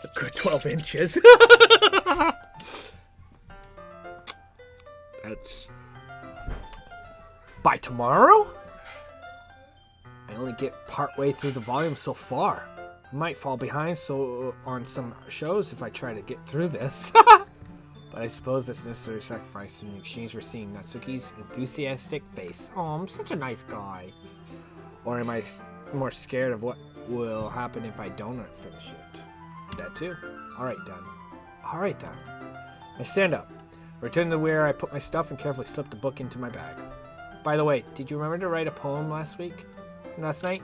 A good 12 inches. That's... By tomorrow? I only get partway through the volume so far. I might fall behind on some shows if I try to get through this. But I suppose that's necessary sacrifice in exchange for seeing Natsuki's enthusiastic face. Oh, I'm such a nice guy. Or am I more scared of what will happen if I don't finish it? That too. Alright then. I stand up, return to where I put my stuff, and carefully slip the book into my bag. By the way, did you remember to write a poem last night?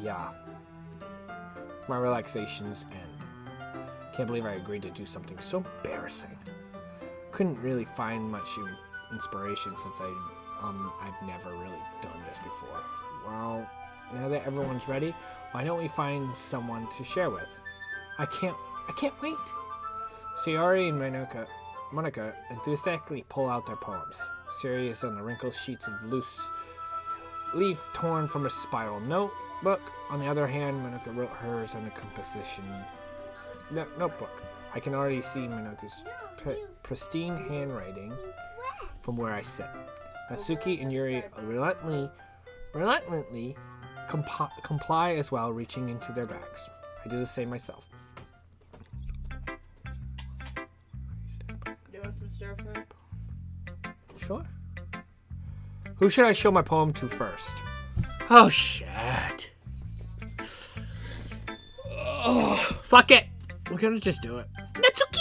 Yeah. My relaxations end. Can't believe I agreed to do something so embarrassing. Couldn't really find much inspiration since I've never really done this before. Well, now that everyone's ready, why don't we find someone to share with? I can't wait. Sayori and Monica enthusiastically pull out their poems, serious on the wrinkled sheets of loose leaf torn from a spiral notebook. On the other hand, Monica wrote hers on a composition notebook. I can already see Monika's pristine handwriting from where I sit. Natsuki and Yuri reluctantly comply as well, reaching into their bags. I do the same myself. You want some stir fry? Sure. Who should I show my poem to first? Oh, shit. Oh, fuck it. We're gonna just do it. Natsuki!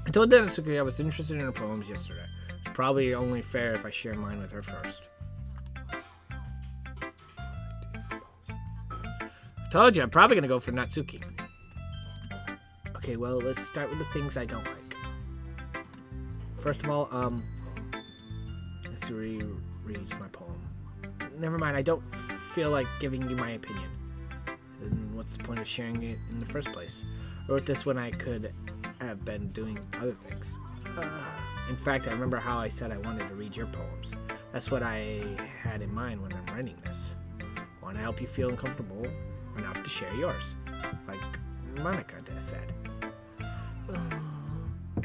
I told Natsuki I was interested in her poems yesterday. It's probably only fair if I share mine with her first. I told you, I'm probably gonna go for Natsuki. Okay, well, let's start with the things I don't like. First of all, let's reread my poem. Never mind, I don't feel like giving you my opinion. Then what's the point of sharing it in the first place? I wrote this when I could have been doing other things. In fact, I remember how I said I wanted to read your poems. That's what I had in mind when I'm writing this. I want to help you feel uncomfortable enough to share yours, like Monica said.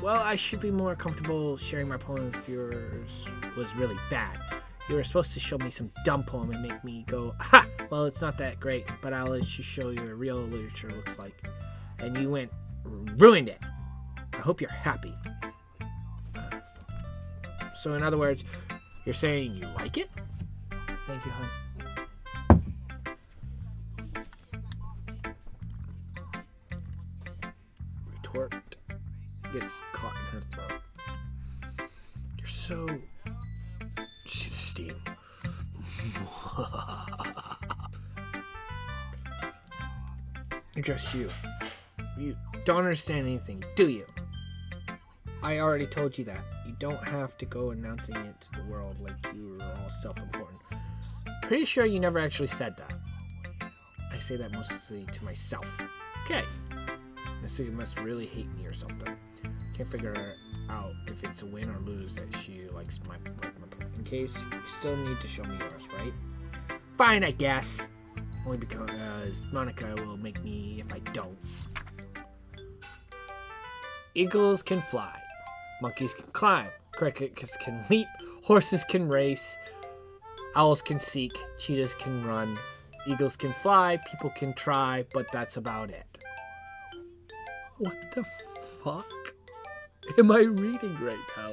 Well, I should be more comfortable sharing my poem if yours was really bad. You were supposed to show me some dumb poem and make me go, ha! Well, it's not that great, but I'll let you show you what real literature looks like. And you ruined it. I hope you're happy. So in other words, you're saying you like it? Thank you, hon. Retort gets caught in her throat. You're so... See the steam. Just you. You don't understand anything, do you? I already told you that. You don't have to go announcing it to the world like you were all self-important. Pretty sure you never actually said that. I say that mostly to myself. Okay. Natsuki must really hate me or something. Can't figure out if it's a win or lose that she likes my in case, you still need to show me yours, right? Fine, I guess. Only because Monica will make me if I don't. Eagles can fly. Monkeys can climb. Crickets can leap. Horses can race. Owls can seek. Cheetahs can run. Eagles can fly. People can try, but that's about it. What the fuck am I reading right now?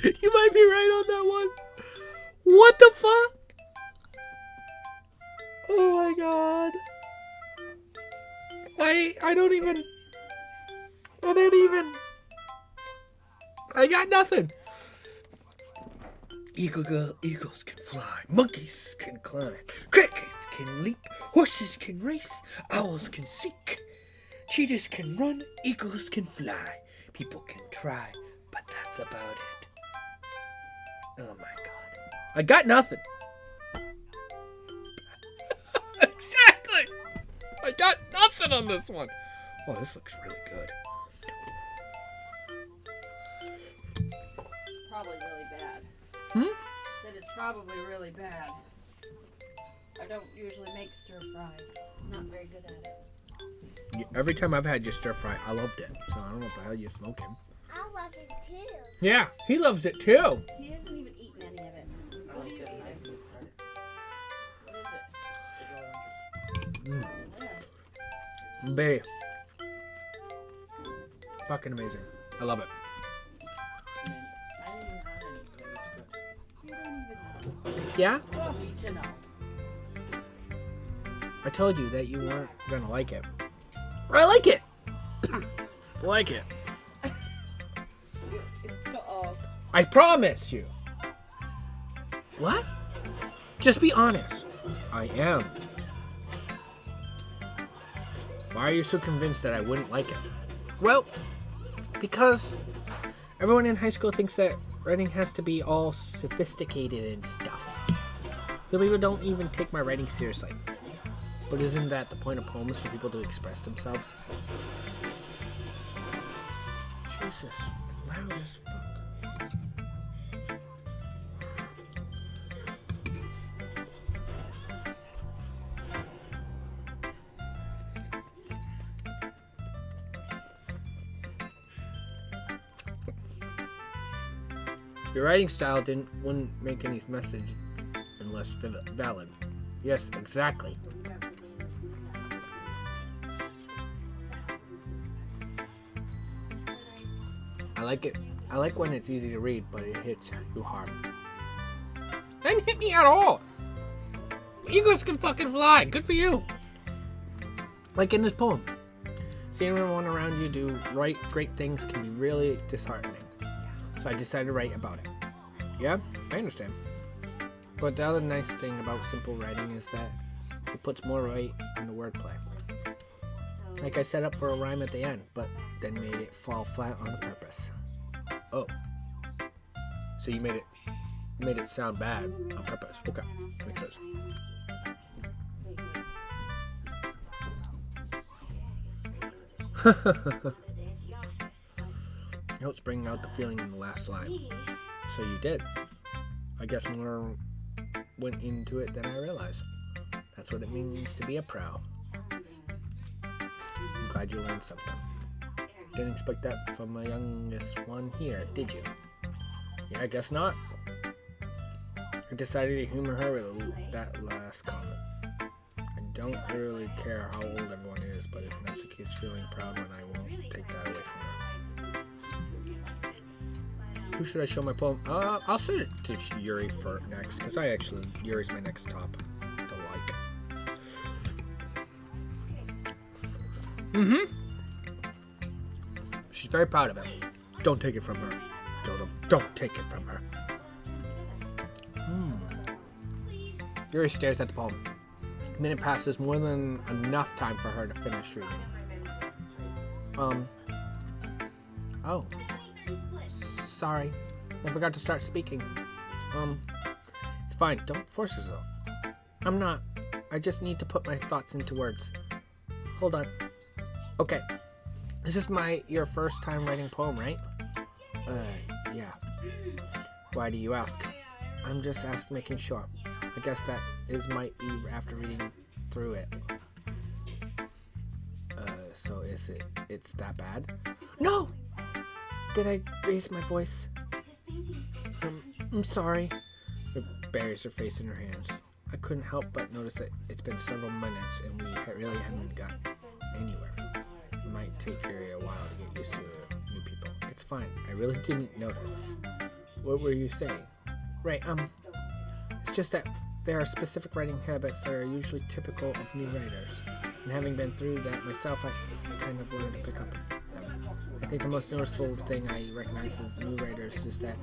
You might be right on that one. What the fuck? Oh my god. I got nothing. Eagles can fly. Monkeys can climb. Crickets can leap. Horses can race. Owls can seek. Cheetahs can run. Eagles can fly. People can try, but that's about it. Oh my god. I got nothing. Exactly. I got nothing on this one. Oh, this looks really good. Probably really bad. Hmm? it's probably really bad. I don't usually make stir fry. I'm not very good at it. Every time I've had your stir fry, I loved it. So I don't know what the hell you're smoking. I love it too. Yeah, he loves it too. He hasn't even eaten any of it. What do you eat? What is it? Yeah. Bae. Fucking amazing. I love it. I didn't even have any flavors, but You don't even know. Yeah? well, need to know. I told you that you weren't gonna like it. I like it. Like it. Uh-oh. I promise you. What? Just be honest. I am. Why are you so convinced that I wouldn't like it? Well, because everyone in high school thinks that writing has to be all sophisticated and stuff. So people don't even take my writing seriously. But isn't that the point of poems, for people to express themselves? Jesus, loud as fuck. Your writing style wouldn't make any message unless valid. Yes, exactly. I like it. I like when it's easy to read, but it hits you hard. Didn't hit me at all. Eagles can fucking fly. Good for you. Like in this poem. Seeing everyone around you do great things can be really disheartening. So I decided to write about it. Yeah, I understand. But the other nice thing about simple writing is that it puts more weight in the wordplay. Like I set up for a rhyme at the end, but then made it fall flat on the purpose. Oh. So you made it sound bad on purpose. Okay, makes sense. It helps bring out the feeling in the last line. So you did. I guess more went into it than I realized. That's what it means to be a pro. I'm glad you learned something. Didn't expect that from my youngest one here, did you? Yeah, I guess not. I decided to humor her with that last comment. I don't really care how old everyone is, but if Natsuki's feeling proud when I won't take that away from her. Who should I show my poem? I'll send it to Yuri for next, because Yuri's my next top to like. Mm-hmm. She's very proud of it. Don't take it from her. Don't take it from her. Yuri stares at the poem. A minute passes, more than enough time for her to finish reading. Oh. Sorry. I forgot to start speaking. It's fine. Don't force yourself. I'm not. I just need to put my thoughts into words. Hold on. Okay. This is your first time writing a poem, right? Yeah. Why do you ask? I'm just making sure. I guess that might be after reading through it. So it's that bad? No! Did I raise my voice? I'm sorry. She buries her face in her hands. I couldn't help but notice that it's been several minutes and we really haven't got anywhere. It might take Yuri a while to get used to new people. It's fine. I really didn't notice. What were you saying? Right, it's just that there are specific writing habits that are usually typical of new writers. And having been through that myself, I've kind of learned to pick up them. I think the most noticeable thing I recognize as new writers is that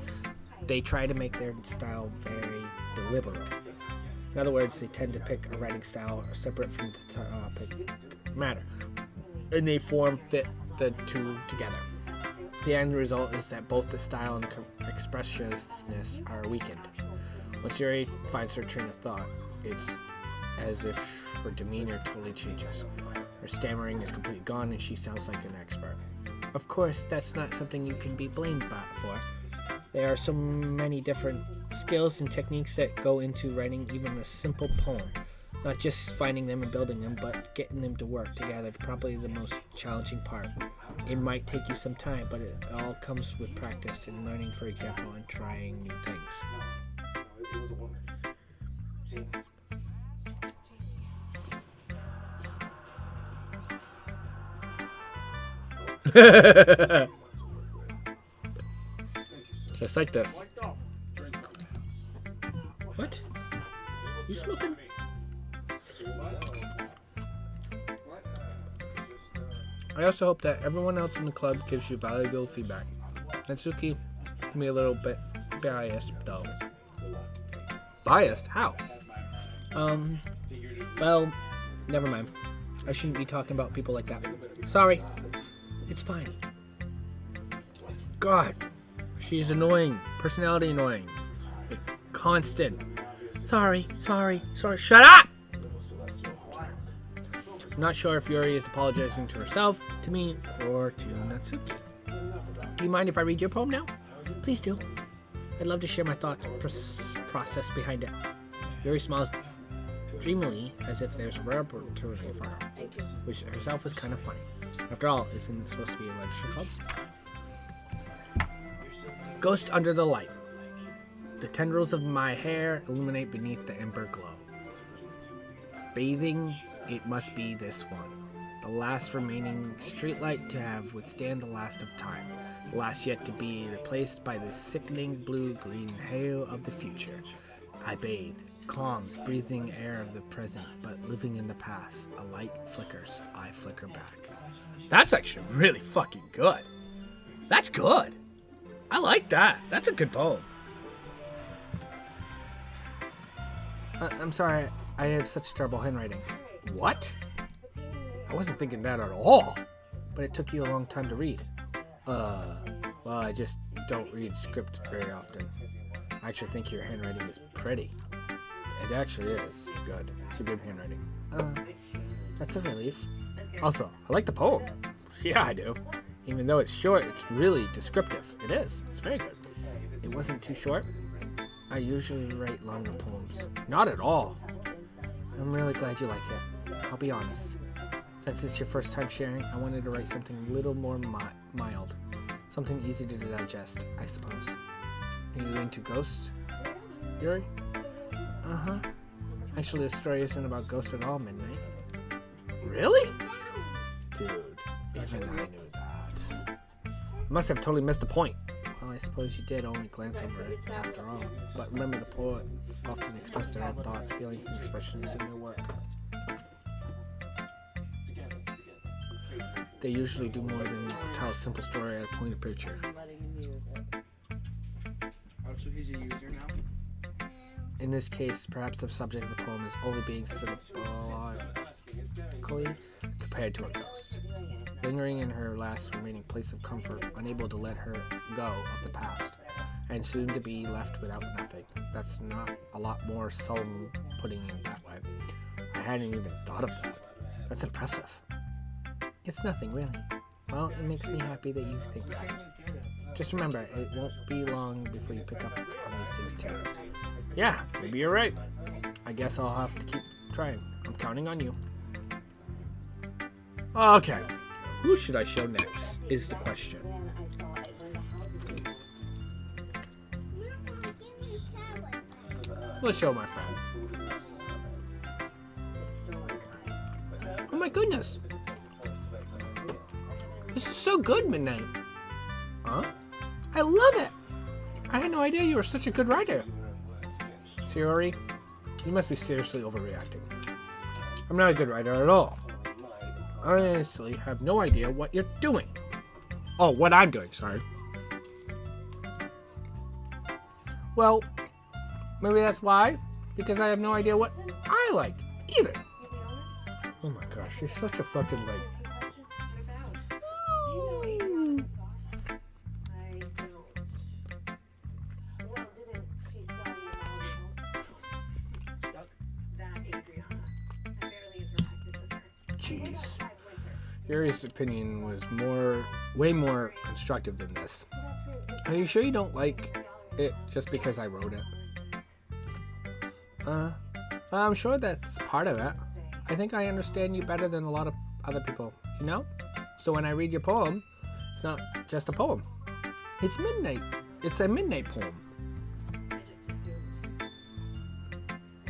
they try to make their style very deliberate. In other words, they tend to pick a writing style separate from the topic matter, and they fit the two together. The end result is that both the style and the expressiveness are weakened. Once Yuri finds her train of thought, it's as if her demeanor totally changes. Her stammering is completely gone and she sounds like an expert. Of course, that's not something you can be blamed for. There are so many different skills and techniques that go into writing even a simple poem. Not just finding them and building them, but getting them to work together is probably the most challenging part. It might take you some time, but it all comes with practice and learning, for example, and trying new things. It was a woman. Jamie. Just like this. What? You smoking? I also hope that everyone else in the club gives you valuable feedback. Natsuki can be a little bit biased, though. Biased? How? Well, never mind. I shouldn't be talking about people like that. Sorry. It's fine. God. She's annoying. Personality annoying. Like, constant. Sorry. Shut up! I'm not sure if Yuri is apologizing to herself, to me, or to Natsuki. Do you mind if I read your poem now? Please do. I'd love to share my thought process behind it. Yuri smiles dreamily as if there's a rare opportunity for her, which herself is kind of funny. After all, isn't it supposed to be a literature club? Ghost under the light. The tendrils of my hair illuminate beneath the ember glow. Bathing, it must be this one. The last remaining streetlight to have withstand the last of time. The last yet to be replaced by the sickening blue-green hail of the future. I bathe, calms, breathing air of the present, but living in the past. A light flickers, I flicker back. That's actually really fucking good. That's good. I like that. That's a good poem. I'm sorry, I have such terrible handwriting. What? I wasn't thinking that at all. But it took you a long time to read. Well, I just don't read script very often. I actually think your handwriting is pretty. It actually is good. It's a good handwriting. That's a relief. Also, I like the poem. Yeah, I do. Even though it's short, it's really descriptive. It is. It's very good. It wasn't too short. I usually write longer poems. Not at all. I'm really glad you like it. I'll be honest. Since it's your first time sharing, I wanted to write something a little more mild. Something easy to digest, I suppose. Are you into ghosts, Yuri? Uh-huh. Actually, the story isn't about ghosts at all, Midnight. Really? Dude, even I knew that. Must have totally missed the point. Well, I suppose you did only glance over it after all. But remember, the poets often express their own thoughts, feelings, and expressions in their work. They usually do more than tell a simple story at a point of picture. So he's a user now? In this case, perhaps the subject of the poem is only being symbolically compared to a ghost. Lingering in her last remaining place of comfort, unable to let her go of the past, and soon to be left without nothing. That's not a lot more solemn putting it that way. I hadn't even thought of that. That's impressive. It's nothing, really. Well, it makes me happy that you think that. Just remember, it won't be long before you pick up on these things too. Yeah, maybe you're right. I guess I'll have to keep trying. I'm counting on you. Okay. Who should I show next is the question. Let's show my friend. Oh my goodness. This is so good, Midnight. Huh? I love it. I had no idea you were such a good writer. Shiori, you must be seriously overreacting. I'm not a good writer at all. I honestly have no idea what you're doing. Oh, what I'm doing, sorry. Well, maybe that's why. Because I have no idea what I like either. Oh my gosh, she's such a fucking like. Jeez. Yuri's opinion was way more constructive than this. Are you sure you don't like it just because I wrote it. I'm sure that's part of it. I think I understand you better than a lot of other people, you know? So when I read your poem, it's not just a poem. It's midnight. It's a midnight poem. I just assumed.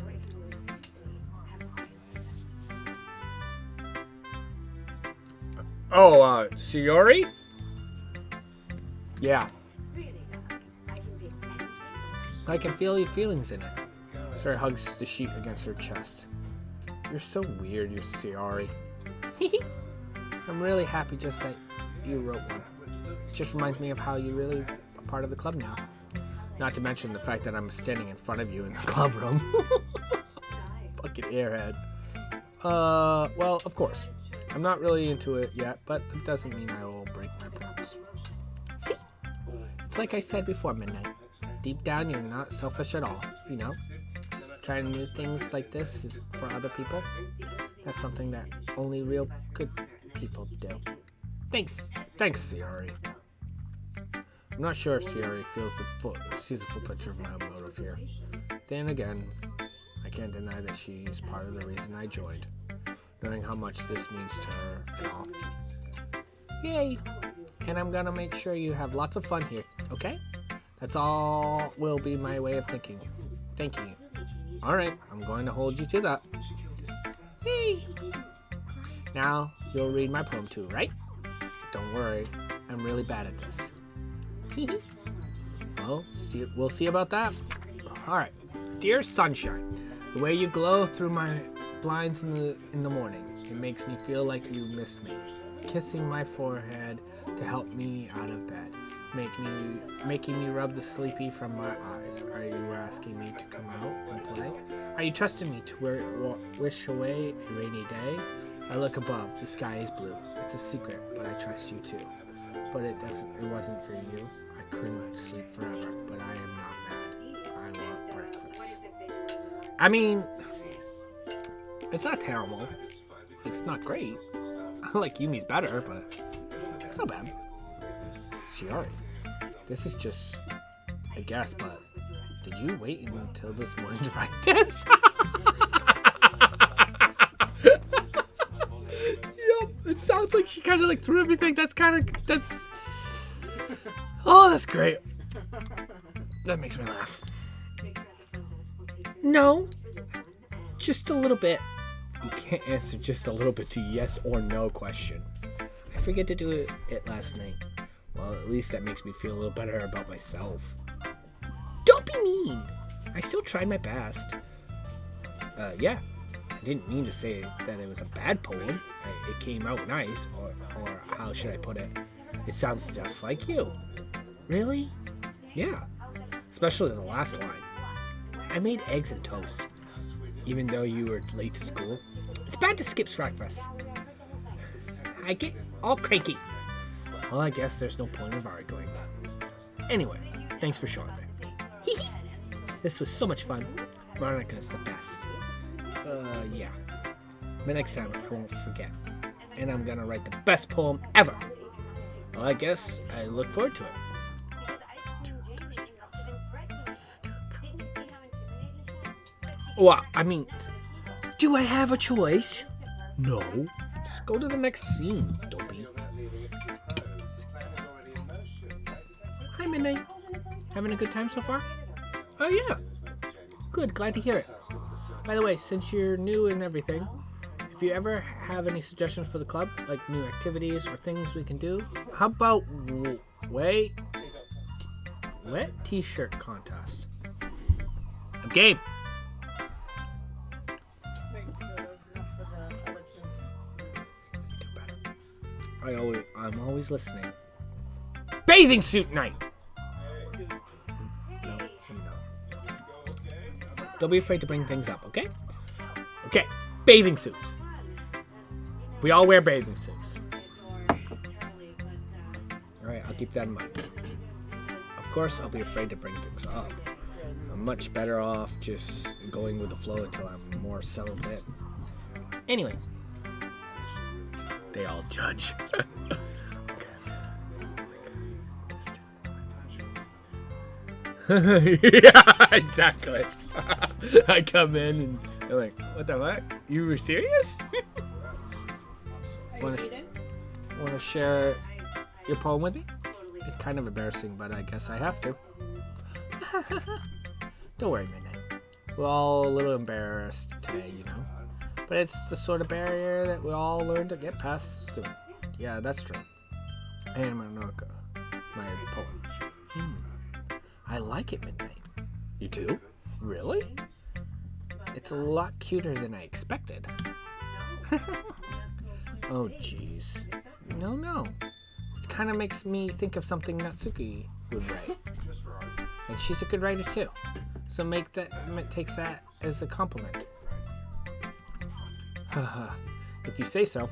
What if you were listening to have clients in touch? Oh, Sayori? Yeah. Really, darling, I can be anything. I can feel your feelings in it. Sarah hugs the sheet against her chest. You're so weird, you Sayori. I'm really happy just that you wrote one. It just reminds me of how you're really a part of the club now. Not to mention the fact that I'm standing in front of you in the club room. Fucking airhead. Well, of course. I'm not really into it yet, but it doesn't mean I will break my promise. See? It's like I said before, Midnight. Deep down, you're not selfish at all, you know? Trying new things like this is for other people. That's something that only real good people do. Thanks, Sayori. I'm not sure if Sayori sees the full picture of my motive here. Then again, I can't deny that she's part of the reason I joined, knowing how much this means to her and all. Yay! And I'm gonna make sure you have lots of fun here, okay? That's all will be my way of thanking you. Alright, I'm going to hold you to that. Yay! Now, you'll read my poem too, right? Don't worry, I'm really bad at this. Well, we'll see about that. Alright. Dear Sunshine, the way you glow through my blinds in the morning, it makes me feel like you missed me. Kissing my forehead to help me out of bed. Making me rub the sleepy from my eyes. Are you asking me to come out and play? Are you trusting me to wish away a rainy day? I look above. The sky is blue. It's a secret, but I trust you too. But it wasn't for you. I couldn't sleep forever, but I am not mad. I want breakfast. I mean, it's not terrible. It's not great. I like Yumi's better, but it's not bad. Sayori, this is just a guess, but did you wait until this morning to write this? Yep, it sounds like she kind of like threw everything. That's oh, that's great. That makes me laugh. No, just a little bit. You can't answer just a little bit to yes or no question. I forget to do it last night. Well, at least that makes me feel a little better about myself. Don't be mean. I still tried my best. Yeah. I didn't mean to say that it was a bad poem. It came out nice, or how should I put it? It sounds just like you. Really? Yeah. Especially the last line. I made eggs and toast, even though you were late to school. It's bad to skip breakfast. I get all cranky. Well, I guess there's no point of arguing. Anyway, thanks for showing me. This was so much fun. Monica's the best. Yeah. But next time I won't forget. And I'm gonna write the best poem ever. Well, I guess I look forward to it. Well, I mean, do I have a choice? No. Just go to the next scene, dopey. Hi, Midnight. Having a good time so far? Oh, yeah. Good, glad to hear it. By the way, since you're new and everything, if you ever have any suggestions for the club, like new activities or things we can do, how about wet t-shirt contest? I'm game. I'm always listening. Bathing suit night. No. Don't be afraid to bring things up, okay? Okay, bathing suits. We all wear bathing suits. Alright, I'll keep that in mind. Of course, I'll be afraid to bring things up. I'm much better off just going with the flow until I'm more settled in. Anyway. They all judge. Yeah, exactly. I come in and they're like, what the fuck? You were serious? Are you Wanna- reading? Want to share your poem with me? It's kind of embarrassing, but I guess I have to. Don't worry, Midnight. We're all a little embarrassed today, you know. But it's the sort of barrier that we all learn to get past soon. Yeah, that's true. And my poem. I like it, Midnight. You do? Really? It's a lot cuter than I expected. Oh, jeez. No. It kind of makes me think of something Natsuki would write. And she's a good writer, too. So takes that as a compliment. If you say so.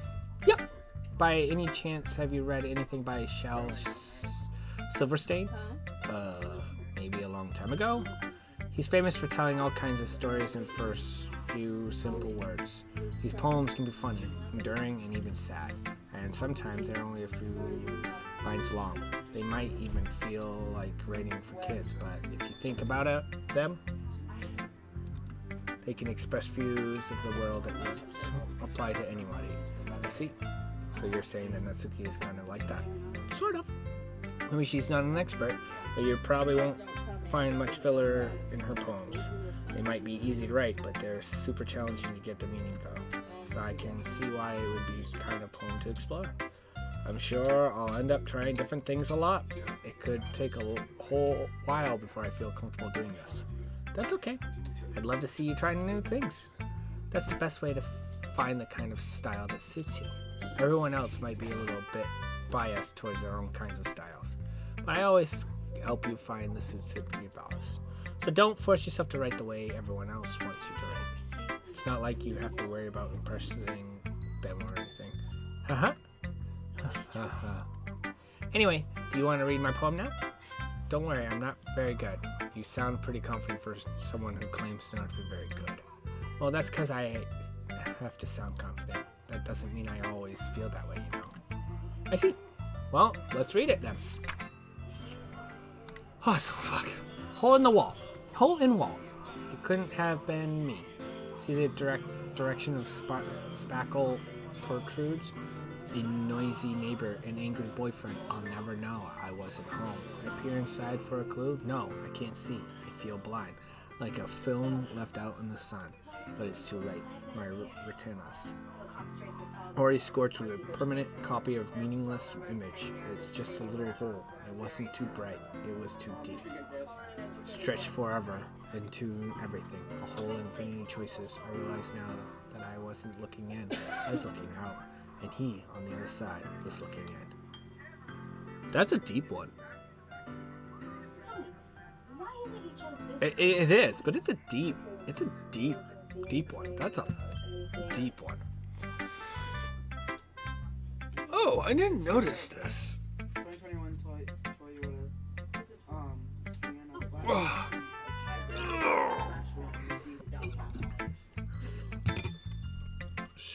Yep. By any chance, have you read anything by Shal Silverstein? Maybe a long time ago? He's famous for telling all kinds of stories in first few simple words. These poems can be funny, enduring, and even sad. And sometimes they're only a few lines long. They might even feel like writing for kids, but if you think about them, they can express views of the world that would apply to anybody. I see. So you're saying that Natsuki is kind of like that? Sort of. Maybe she's not an expert, but you probably won't find much filler in her poems. They might be easy to write, but they're super challenging to get the meaning though. So I can see why it would be kind of poem to explore. I'm sure I'll end up trying different things a lot. It could take a whole while before I feel comfortable doing this. That's okay. I'd love to see you trying new things. That's the best way to find the kind of style that suits you. Everyone else might be a little bit biased towards their own kinds of styles, but I always help you find the suits that your best. So don't force yourself to write the way everyone else wants you to write. It's not like you have to worry about impressing them or anything. Haha. Anyway, do you want to read my poem now? Don't worry, I'm not very good. You sound pretty confident for someone who claims not to be very good. Well, that's because I have to sound confident. That doesn't mean I always feel that way, you know. I see. Well, let's read it then. Oh, so fuck. Hole in the wall. Hole in wall. It couldn't have been me. See the direction of spackle protrudes? A noisy neighbor, an angry boyfriend. I'll never know. I wasn't home. I peer inside for a clue? No, I can't see. I feel blind. Like a film left out in the sun. But it's too late. My retinas. Already scorched with a permanent copy of meaningless image. It's just a little hole. It wasn't too bright. It was too deep. Stretched forever into everything. A whole infinity choices. I realize now that I wasn't looking in. I was looking out. And he, on the other side, is looking in. That's a deep one. Why is it you chose this? It is, but it's a deep one. That's a deep one. Oh, I didn't notice this. 2021 Toyota. This is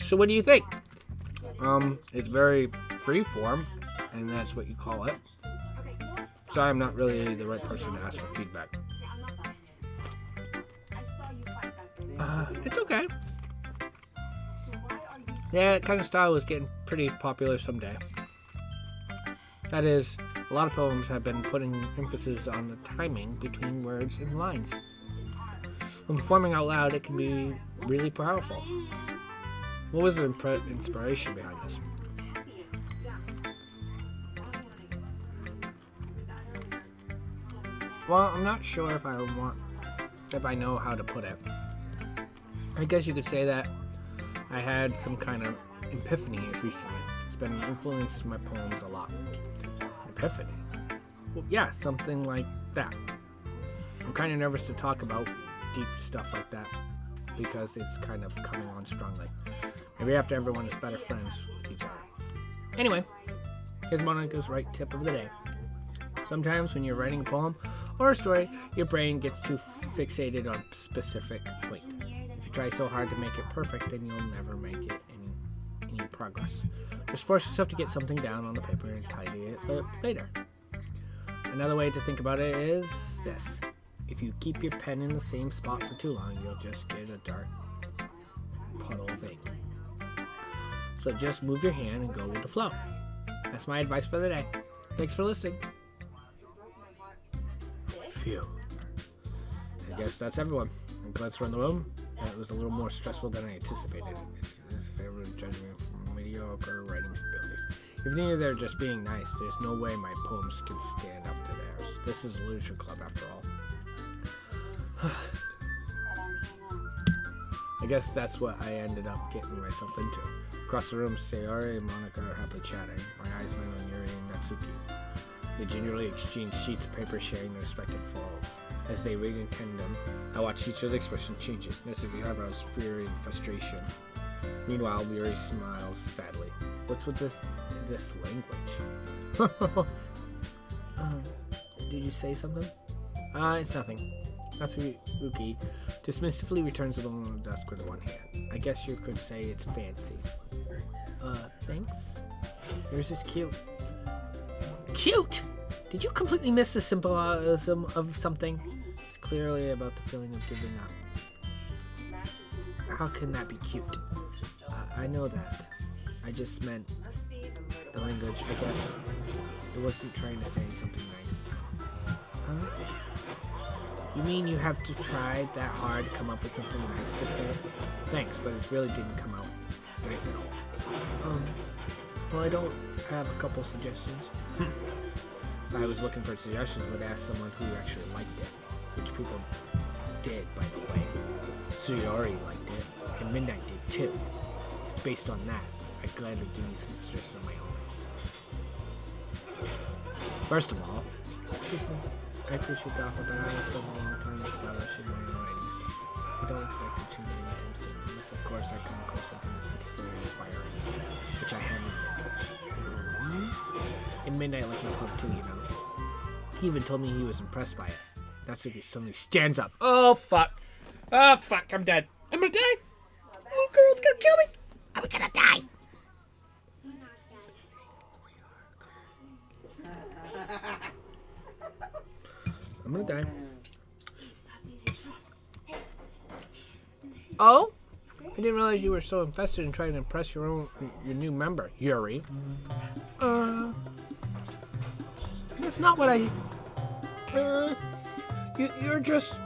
So what do you think? It's very freeform, and that's what you call it. Sorry, I'm not really the right person to ask for feedback. It's okay. Yeah, that kind of style is getting pretty popular someday. That is, a lot of poems have been putting emphasis on the timing between words and lines. When performing out loud, it can be really powerful. What was the inspiration behind this? Well, I'm not sure if I know how to put it. I guess you could say that I had some kind of epiphany recently. It's been influenced my poems a lot. Epiphany? Well, yeah, something like that. I'm kind of nervous to talk about deep stuff like that because it's kind of coming on strongly. Maybe after everyone is better friends with each other. Anyway, here's Monica's right tip of the day. Sometimes when you're writing a poem or a story, your brain gets too fixated on a specific point. If you try so hard to make it perfect, then you'll never make it any progress. Just force yourself to get something down on the paper and tidy it up later. Another way to think about it is this. If you keep your pen in the same spot for too long, you'll just get a dark puddle of ink. So just move your hand and go with the flow. That's my advice for the day. Thanks for listening. Phew. I guess that's everyone. I'm glad to run the room. It was a little more stressful than I anticipated. It's his favorite judgment from mediocre writing abilities. If neither they're just being nice, there's no way my poems can stand up to theirs. This is a literature club after all. I guess that's what I ended up getting myself into. Across the room, Sayori and Monica are happily chatting. My eyes land on Yuri and Natsuki. They gingerly exchange sheets of paper, sharing their respective folds. As they read in tandem, I watch each of the expression changes. Natsuki eyebrows, fear and frustration. Meanwhile, Yuri smiles sadly. What's with this language? Did you say something? It's nothing. Natsuki dismissively returns it on the desk with one hand. I guess you could say it's fancy. Thanks? Yours is cute. Cute! Did you completely miss the symbolism of something? It's clearly about the feeling of giving up. How can that be cute? I know that. I just meant the language. I guess it wasn't trying to say something nice. Huh? You mean you have to try that hard to come up with something nice to say? Thanks, but it really didn't come out nice at all. Well, I don't have a couple suggestions. If I was looking for suggestions, I would ask someone who actually liked it, which people did, by the way. Sayori liked it, and Midnight did too. It's based on that. I'd gladly give you some suggestions of my own. First of all, excuse me, I appreciate the offer, but I was spending a long time establishing my own writing stuff. I don't expect to change anytime soon, unless of course I come across something particularly inspiring, which I haven't yet. And Midnight liked my poem too, you know. He even told me he was impressed by it. Natsuki suddenly stands up. Oh fuck. Oh fuck, I'm dead. I'm gonna die. Oh girl, it's gonna kill me. I'm gonna die. I'm gonna die. Oh? I didn't realize you were so invested in trying to impress your new member, Yuri. That's not what I... You're just...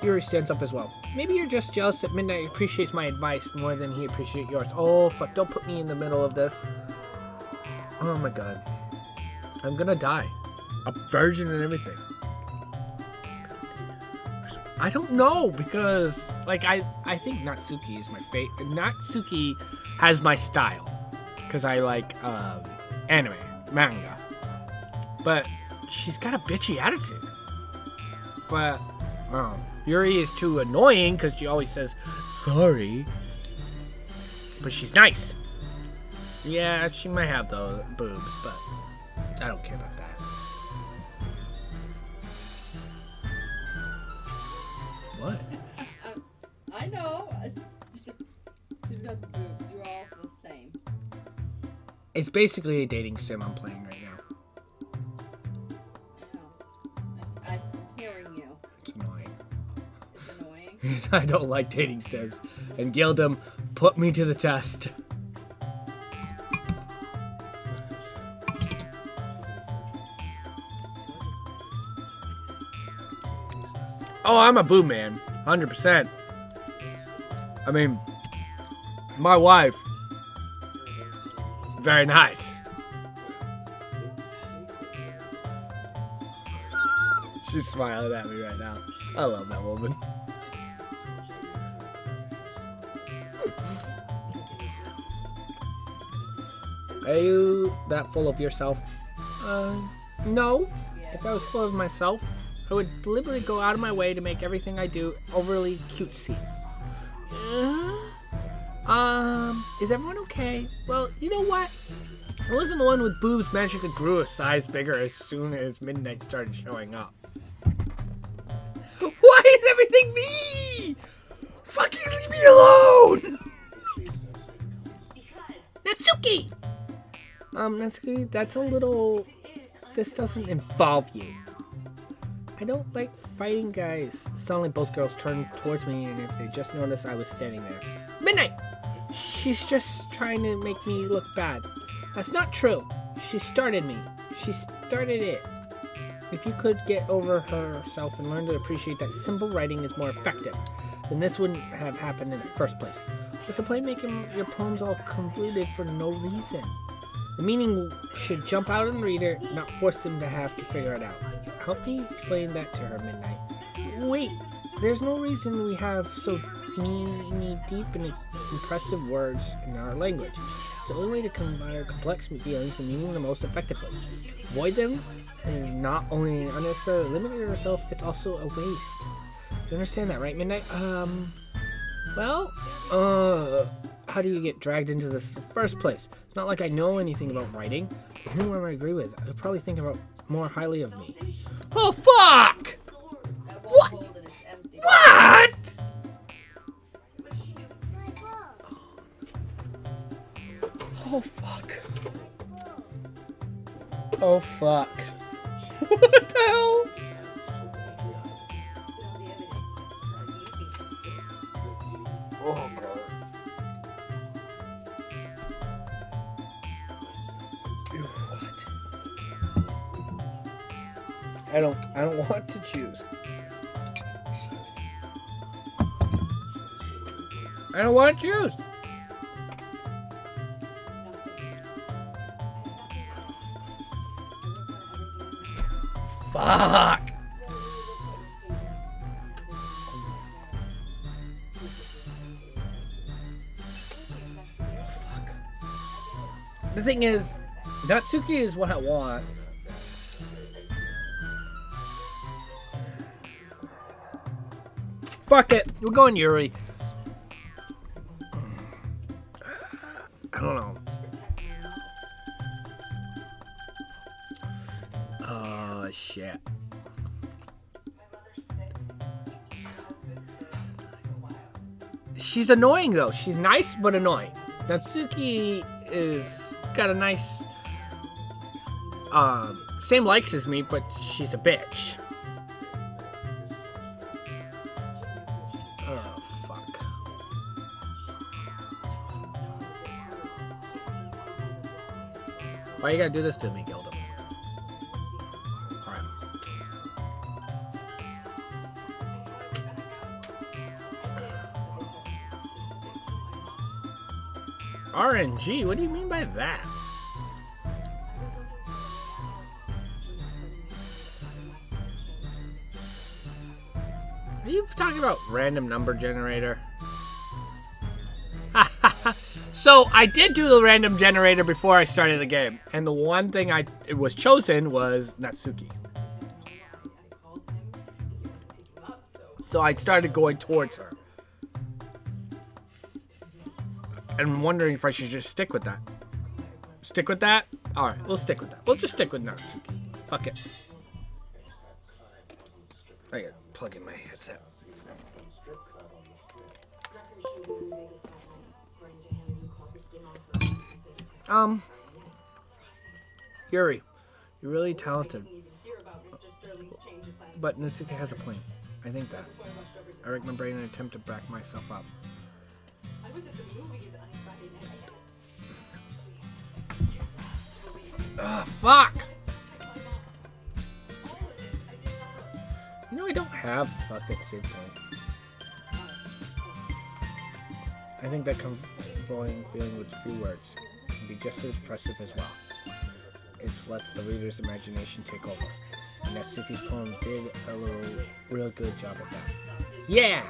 Yuri stands up as well. Maybe you're just jealous that Midnight appreciates my advice more than he appreciates yours. Oh, fuck. Don't put me in the middle of this. Oh, my God. I'm gonna die. A virgin and everything. I don't know, because, like, I think Natsuki is my favorite. Natsuki has my style, because I like anime, manga. But she's got a bitchy attitude. But Yuri is too annoying, because she always says, sorry. But she's nice. Yeah, she might have those boobs, but I don't care about that. What? I know. She's got the boobs. You're all the same. It's basically a dating sim I'm playing right now. No. I'm hearing you. It's annoying. It's annoying. I don't like dating sims. And Gildem put me to the test. Oh, I'm a boo man. 100%. I mean, my wife, very nice. She's smiling at me right now. I love that woman. Are you that full of yourself? No. If I was full of myself, I would deliberately go out of my way to make everything I do overly cutesy. Is everyone okay? Well, you know what? I wasn't the one with boobs magically grew a size bigger as soon as Midnight started showing up. Why is everything me? Fucking leave me alone! Natsuki! Natsuki, that's a little... This doesn't involve you. I don't like fighting guys. Suddenly both girls turned towards me, and if they just noticed I was standing there. Midnight! She's just trying to make me look bad. That's not true. She started me. She started it. If you could get over herself and learn to appreciate that simple writing is more effective, then this wouldn't have happened in the first place. What's the point making your poems all convoluted for no reason? The meaning should jump out in the reader, not force them to have to figure it out. Help me explain that to her, Midnight. Wait, there's no reason we have so many deep and impressive words in our language. It's the only way to combine complex feelings and meaning the most effectively. Avoid them is not only unnecessary limiting yourself, it's also a waste. You understand that, right, Midnight? How do you get dragged into this in the first place? It's not like I know anything about writing. But who am I agree with? I'd probably think about more highly of me. Oh, fuck! What? What? Oh, fuck. Oh, fuck. What the hell? Oh, God. I don't want to choose. I don't want to choose. Fuck. The thing is, Natsuki is what I want. Fuck it. We're going Yuri. I don't know. Oh, shit. She's annoying, though. She's nice, but annoying. Natsuki is got a nice... same likes as me, but she's a bitch. Oh, fuck. Why you gotta do this to me, Gilda? Alright. RNG? What do you mean by that? Are you talking about random number generator? So I did do the random generator before I started the game, and the one thing it was chosen was Natsuki. So I started going towards her. And I'm wondering if I should just stick with that. Stick with that? Alright, we'll stick with that. We'll just stick with Natsuki. Fuck it. I gotta plug in my headset. Yuri, you're really talented. But Natsuki has a point. I think that. I racked my brain in an attempt to back myself up. Ugh, fuck! You know, I don't have fuck at the same point. I think that conveying feeling with few words can be just as impressive as well. It lets the reader's imagination take over. And Natsuki's poem did a real good job at that. Yeah!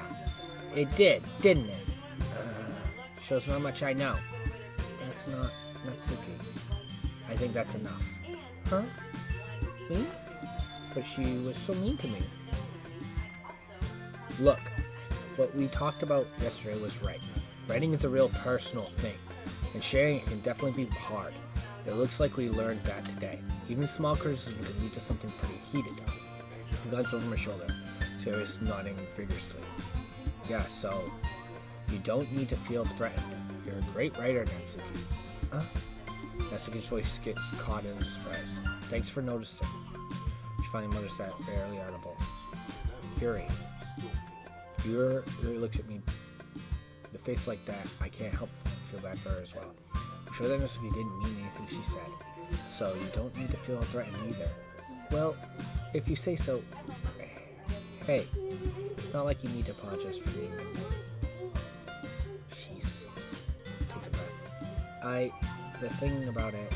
It did, didn't it? Shows how much I know. That's not Natsuki. I think that's enough. Huh? Me? But she was so mean to me. Look, what we talked about yesterday was right. Writing is a real personal thing, and sharing it can definitely be hard. It looks like we learned that today. Even small criticism can lead to something pretty heated. He glanced over my shoulder. She was nodding vigorously. Yeah, so you don't need to feel threatened. You're a great writer, Natsuki. Huh? Natsuki's voice gets caught in surprise. Thanks for noticing. She finally mutters that barely audible. Yuri. Yuri looks at me. The face like that, I can't help feel bad for her as well. I'm sure that Natsuki didn't mean anything she said, so you don't need to feel threatened either. Well, if you say so. Hey, it's not like you need to apologize for being mean. Jeez. Takes a breath. The thing about it.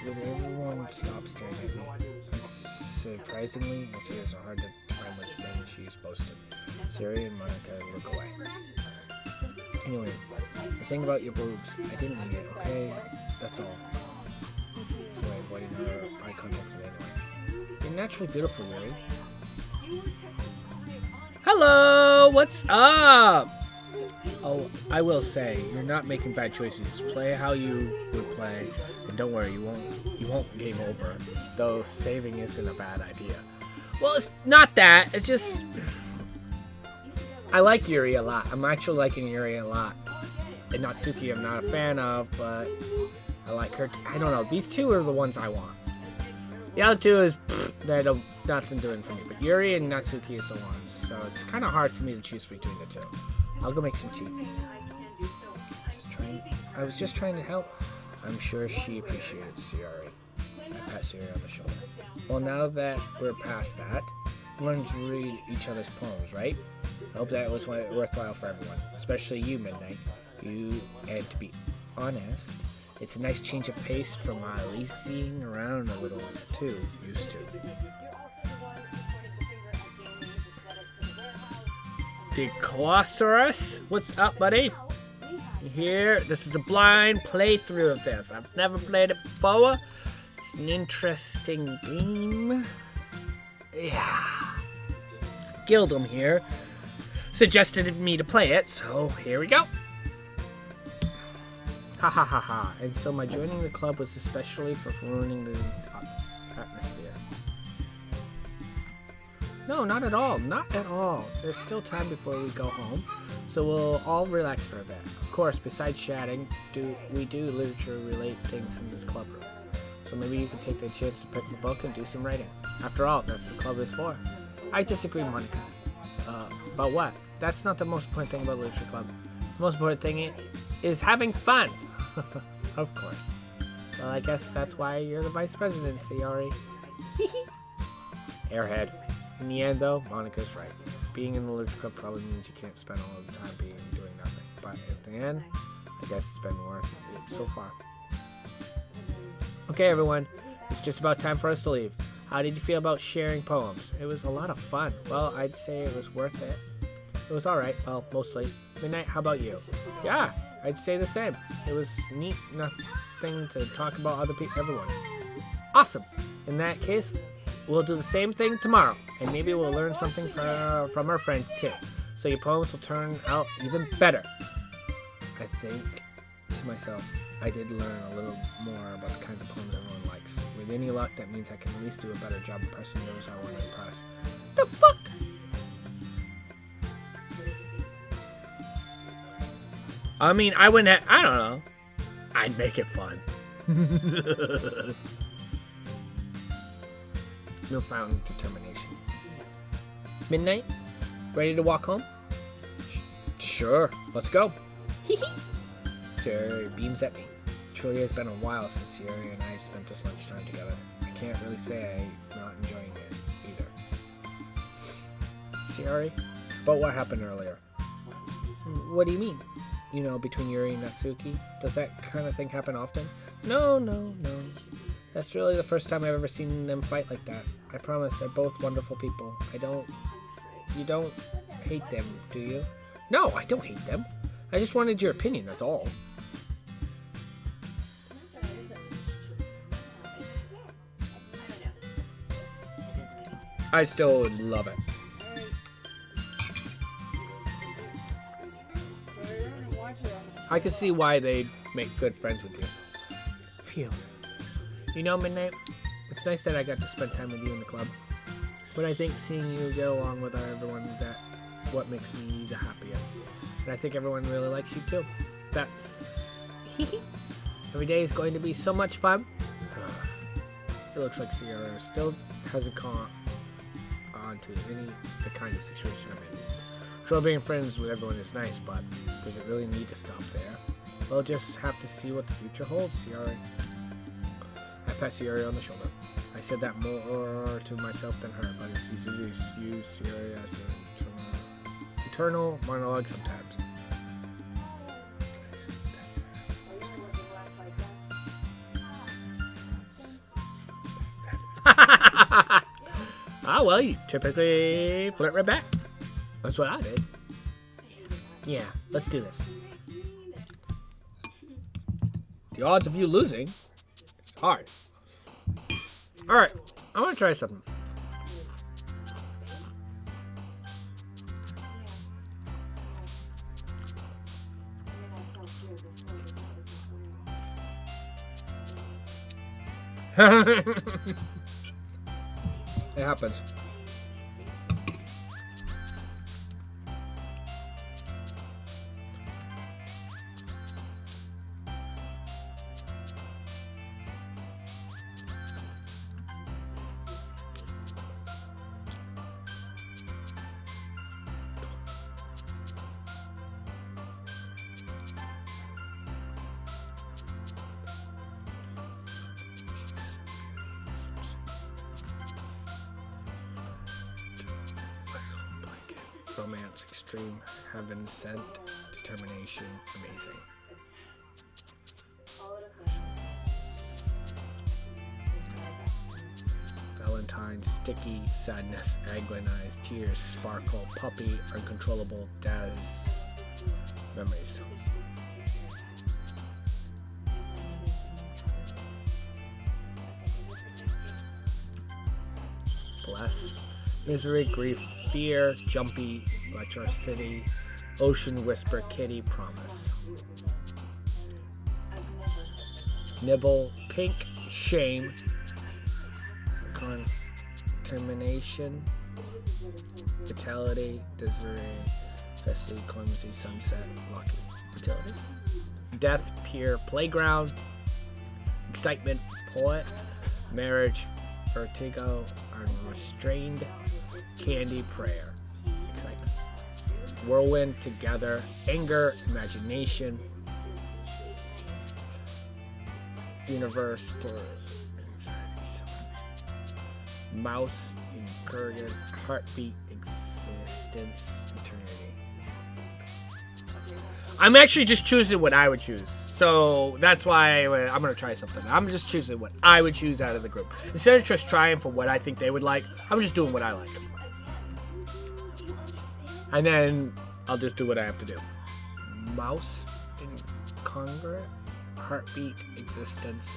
Would everyone stop staring at me? And surprisingly, Natsuki has a hard time with things she's boasted. Siri and Monica look away. Anyway, the thing about your boobs, I didn't mean it, okay? That's all. So I avoided her eye contact with anyone. You're naturally beautiful, Yuri. Hello! What's up? Oh, I will say, you're not making bad choices. Play how you would play, and don't worry, you won't game over. Though saving isn't a bad idea. Well, it's not that. It's just I like Yuri a lot. I'm actually liking Yuri a lot. And Natsuki I'm not a fan of, but I like her. I don't know. These two are the ones I want. The other two is they don't nothing doing for me. But Yuri and Natsuki is the ones. So it's kind of hard for me to choose between the two. I'll go make some tea. I was just trying to help. I'm sure she appreciates Yuri. I pat Yuri on the shoulder. Well, now that we're past that, we wanted to read each other's poems, right? I hope that was worthwhile for everyone, especially you, Midnight. And to be honest, it's a nice change of pace from lazing around a little too used to. Declosaurus, what's up, buddy? You here? This is a blind playthrough of this. I've never played it before. It's an interesting game. Yeah. Gildum here suggested me to play it, so here we go. Ha ha ha ha. And so my joining the club was especially for ruining the atmosphere. No, not at all. Not at all. There's still time before we go home, so we'll all relax for a bit. Of course, besides chatting, we do literature-relate things in the club room. So maybe you can take the chance to pick up a book and do some writing. After all, that's what the club is for. I disagree, Monica. About what? That's not the most important thing about Literature Club. The most important thing is having fun. Of course. Well, I guess that's why you're the vice president, Sayori. Airhead. In the end, though, Monica's right. Being in the Literature Club probably means you can't spend all the time doing nothing. But at the end, I guess it's been worth it so far. Okay, everyone. It's just about time for us to leave. How did you feel about sharing poems? It was a lot of fun. Well, I'd say it was worth it. It was alright. Well, mostly. Midnight, how about you? Yeah, I'd say the same. It was neat, nothing to talk about everyone. Awesome. In that case, we'll do the same thing tomorrow. And maybe we'll learn something from our friends too. So your poems will turn out even better. I think to myself, I did learn a little more about the kinds of poems everyone likes. With any luck, that means I can at least do a better job impressing those I want to impress. The fuck? I mean, I wouldn't have, I don't know. I'd make it fun. Newfound determination. Midnight? Ready to walk home? Sure, let's go. Sarah beams at me. It truly has been a while since Yuri and I spent this much time together. I can't really say I'm not enjoying it either. Sayori, but what happened earlier? What do you mean? You know, between Yuri and Natsuki? Does that kind of thing happen often? No. That's really the first time I've ever seen them fight like that. I promise they're both wonderful people. You don't hate them, do you? No, I don't hate them. I just wanted your opinion, that's all. I still would love it. I can see why they'd make good friends with you. Phew. You know, Midnight, it's nice that I got to spend time with you in the club. But I think seeing you get along with everyone, that's what makes me the happiest. And I think everyone really likes you too. That's... Every day is going to be so much fun. It looks like Sierra still hasn't caught on to the kind of situation I'm in. Sure, being friends with everyone is nice, but does it really need to stop there? We'll just have to see what the future holds, Sierra. I pat Sierra on the shoulder. I said that more to myself than her, but it's easy to use Sierra as an eternal monologue sometimes. Ah, well, you typically flirt right back. That's what I did. Yeah, let's do this. The odds of you losing is hard. Alright, I want to try something. It happens. Romance, extreme, heaven sent, determination, amazing. Valentine, sticky, sadness, agonized, tears, sparkle, puppy, uncontrollable, Daz, memories. Bless, misery, grief, fear, jumpy, electricity, ocean whisper, kitty, promise. Nibble, pink, shame, contamination, vitality, desiree, festy, clumsy, sunset, lucky, fertility. Death, peer, playground, excitement, poet, marriage, vertigo, unrestrained, candy, prayer, excitement. Whirlwind, together, anger, imagination, universe, mouse, incursion, heartbeat, existence, eternity. I'm actually just choosing what I would choose. So that's why I'm going to try something. I'm just choosing what I would choose out of the group. Instead of just trying for what I think they would like, I'm just doing what I like. And then I'll just do what I have to do. Mouse, incongruent, heartbeat, existence,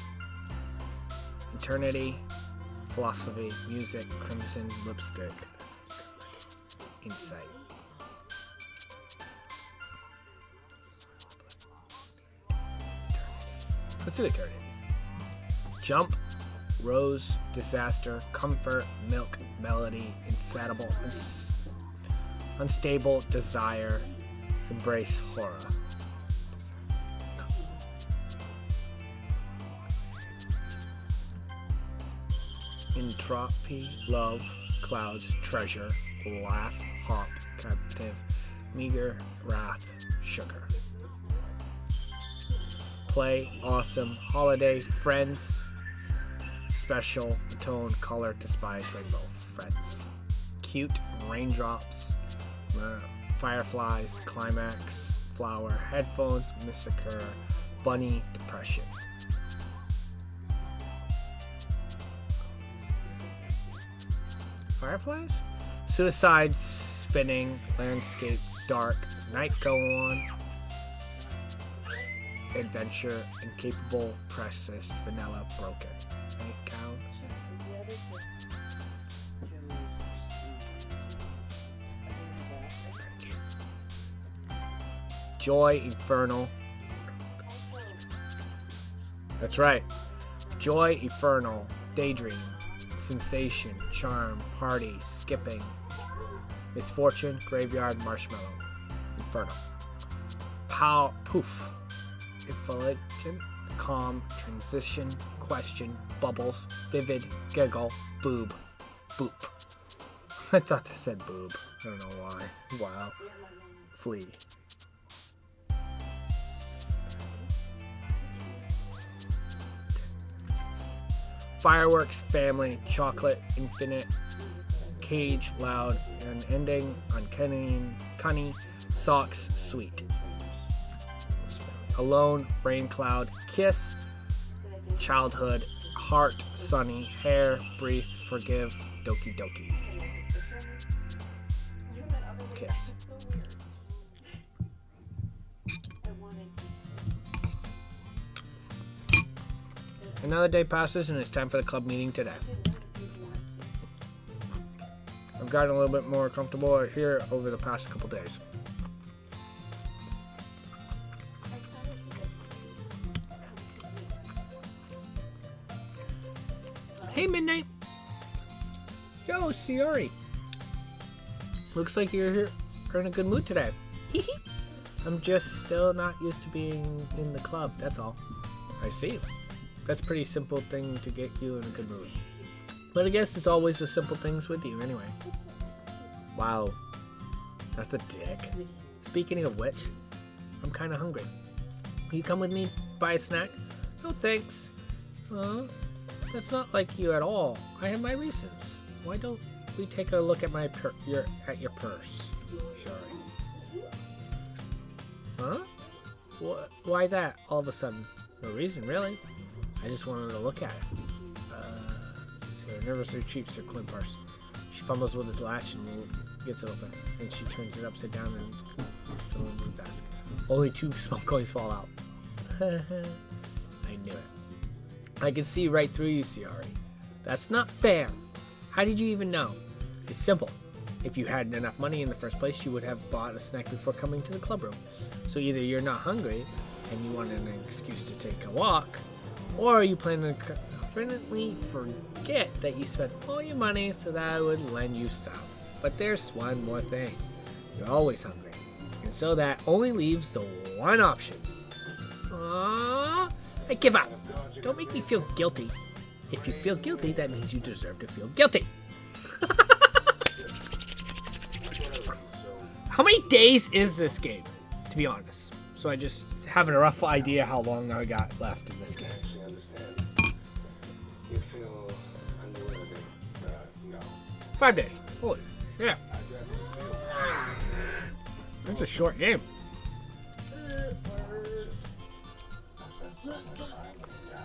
eternity, philosophy, music, crimson, lipstick, insight. Let's do eternity. Jump, rose, disaster, comfort, milk, melody, insatiable, unstable, desire, embrace, horror. Entropy, love, clouds, treasure, laugh, hop, captive, meager, wrath, sugar. Play, awesome, holiday, friends, special, tone, color, despise, rainbow, friends. Cute, raindrops, fireflies, climax, flower, headphones, massacre, bunny, depression. Fireflies? Suicide, spinning, landscape, dark, night go on, adventure, incapable, precious, vanilla, broken. Night gown. Joy, infernal. That's right. Joy, infernal, daydream, sensation, charm, party, skipping, misfortune, graveyard, marshmallow, infernal. Pow, poof, effulgent, calm, transition, question, bubbles, vivid, giggle, boob, boop. I thought they said boob. I don't know why. Wow. Flee. Fireworks, family, chocolate, infinite, cage, loud, and ending, uncanny, cunny, socks, sweet. Alone, rain cloud, kiss, childhood, heart, sunny, hair, breathe, forgive, Doki Doki. Kiss. Another day passes and it's time for the club meeting today. I've gotten a little bit more comfortable here over the past couple days. Hey, Midnight. Yo, Siori. Looks like you're in a good mood today. I'm just still not used to being in the club, that's all. I see. That's a pretty simple thing to get you in a good mood. But I guess it's always the simple things with you anyway. Wow. That's a dick. Speaking of which, I'm kind of hungry. Will you come with me, buy a snack? No thanks. That's not like you at all. I have my reasons. Why don't we take a look at your purse? Sorry. Huh? Why that all of a sudden? No reason, really. I just wanted to look at it. Sarah nervously retrieves her clean purse. She fumbles with his latch and gets it open. Then she turns it upside down and goes on the desk. Only 2 small coins fall out. I knew it. I can see right through you, Siari. That's not fair. How did you even know? It's simple. If you had enough money in the first place, you would have bought a snack before coming to the clubroom. So either you're not hungry and you want an excuse to take a walk, or you plan to confidently forget that you spent all your money so that I would lend you some. But there's one more thing. You're always hungry. And so that only leaves the one option. Aww, I give up. Don't make me feel guilty. If you feel guilty, that means you deserve to feel guilty. How many days is this game, to be honest? So I just have a rough idea how long I got left in this game. You feel unworthy. No. 5 days. Holy, yeah. That's a short game.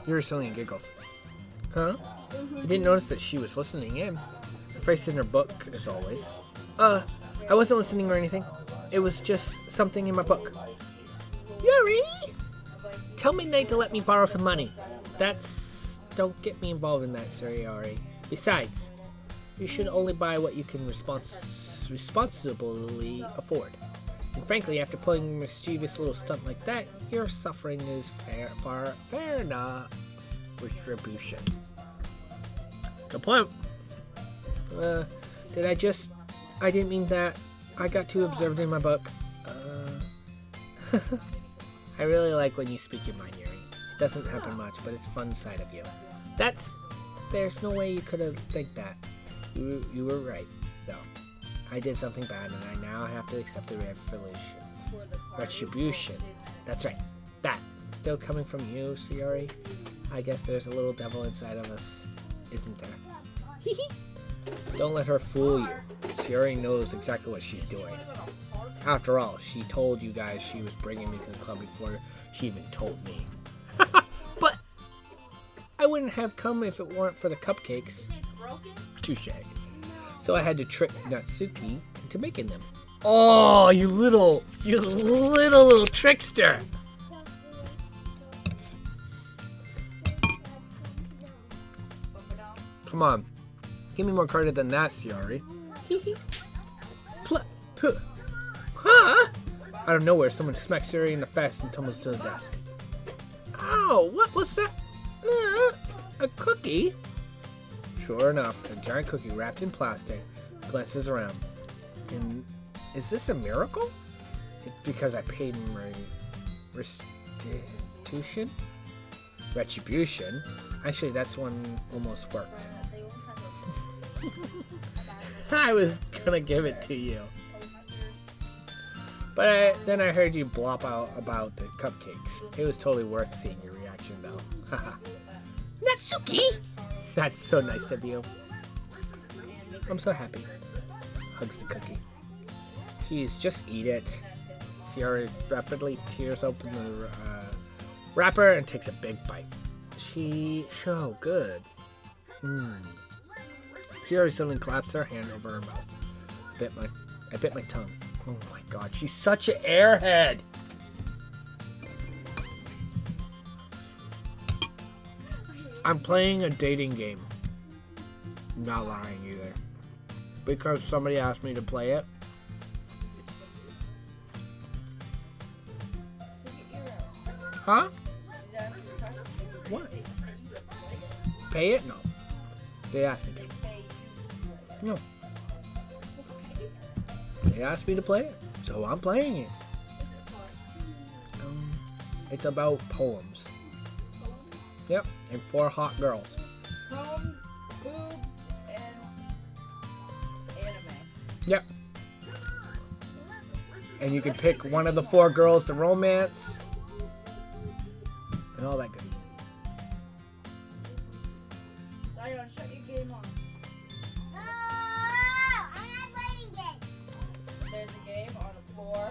You were silly and giggles. Huh? I didn't notice that she was listening in. Her face in her book, as always. I wasn't listening or anything. It was just something in my book. Yuri! Tell Midnight to let me borrow some money. Don't get me involved in that, Suriari. Besides, you should only buy what you can responsibly afford. And frankly, after pulling a mischievous little stunt like that, your suffering is fair enough. Retribution. Good point. I didn't mean that. I got too observed in my book. I really like when you speak your mind, Yuri. It doesn't happen much, but it's a fun side of you. There's no way you could have think that. You were right, though. I did something bad, and I now have to accept the retribution. That's right. That. Still coming from you, Siori. I guess there's a little devil inside of us, isn't there? Don't let her fool you. She already knows exactly what she's doing. After all, she told you guys she was bringing me to the club before she even told me. But I wouldn't have come if it weren't for the cupcakes. Touche. So I had to trick Natsuki into making them. Oh, you little trickster. Come on. Give me more credit than that, Siari. Huh? Out of nowhere, someone smacks Siari in the face and tumbles to the desk. Oh, what was that? A cookie? Sure enough, a giant cookie wrapped in plastic glances around. And is this a miracle? It's because I paid my restitution? Retribution? Actually, that's one almost worked. I was gonna give it to you. But then I heard you blop out about the cupcakes. It was totally worth seeing your reaction, though. Haha. Natsuki! That's so nice of you. I'm so happy. Hugs the cookie. Please, just eat it. Sierra rapidly tears open the wrapper and takes a big bite. So good. Sierra suddenly claps her hand over her mouth. I bit my tongue. Oh my god, she's such an airhead! I'm playing a dating game. I'm not lying either. Because somebody asked me to play it. Huh? What? Pay it? No. They asked me to. No. They asked me to play it, so I'm playing it. It's about poems. Yep, and 4 hot girls. Poems, boobs, and anime. Yep. And you can pick one of the 4 girls to romance. And all that goodies. Zion, shut your game on. No, I'm not playing games. There's a game on the floor.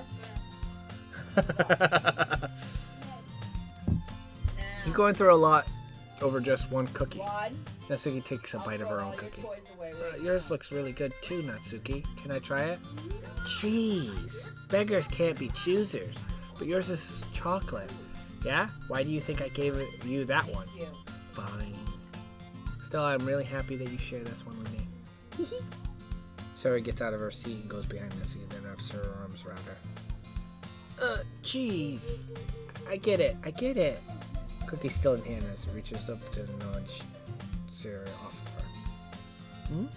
You're going through a lot over just one cookie. One. Natsuki takes a I'll bite of throw her all own your cookie. toys away right Yours looks really good too, Natsuki. Can I try it? Jeez, beggars can't be choosers. But yours is chocolate. Yeah? Why do you think I gave you that one? Thank you. Fine. Still, I'm really happy that you share this one with me. Sarah gets out of her seat and goes behind Natsuki, then wraps her arms around her. Jeez. I get it. Cookie's still in hand as it reaches up to nudge Sarah off of her.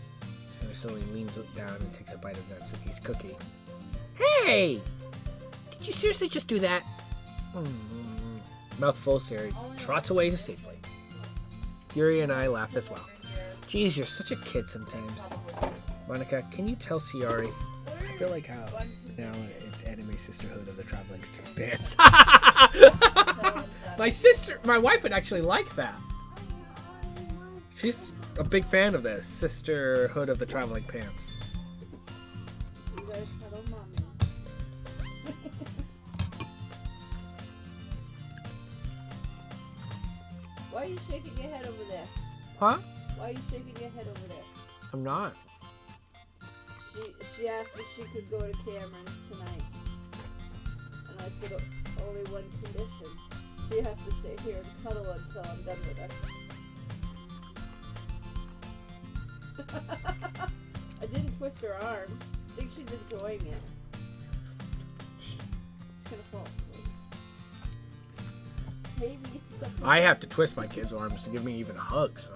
Sarah slowly leans down and takes a bite of Natsuki's cookie. Hey! Did you seriously just do that? Mouthful, Sarah trots away to safely. Yuri and I laugh as well. Geez, you're such a kid sometimes. Monica, can you tell Siari? I feel like how now it's Anime Sisterhood of the Traveling Pants. My wife would actually like that. She's a big fan of this Sisterhood of the Traveling Pants. You guys cuddle mommy. Why are you shaking your head over there? Huh? Why are you shaking your head over there? I'm not. She asked if she could go to Cameron's tonight. And I said only one condition. She has to sit here and cuddle until I'm done with her. I didn't twist her arm. I think she's enjoying it. She's gonna fall asleep. Maybe. I have to twist my kids' arms to give me even a hug, so.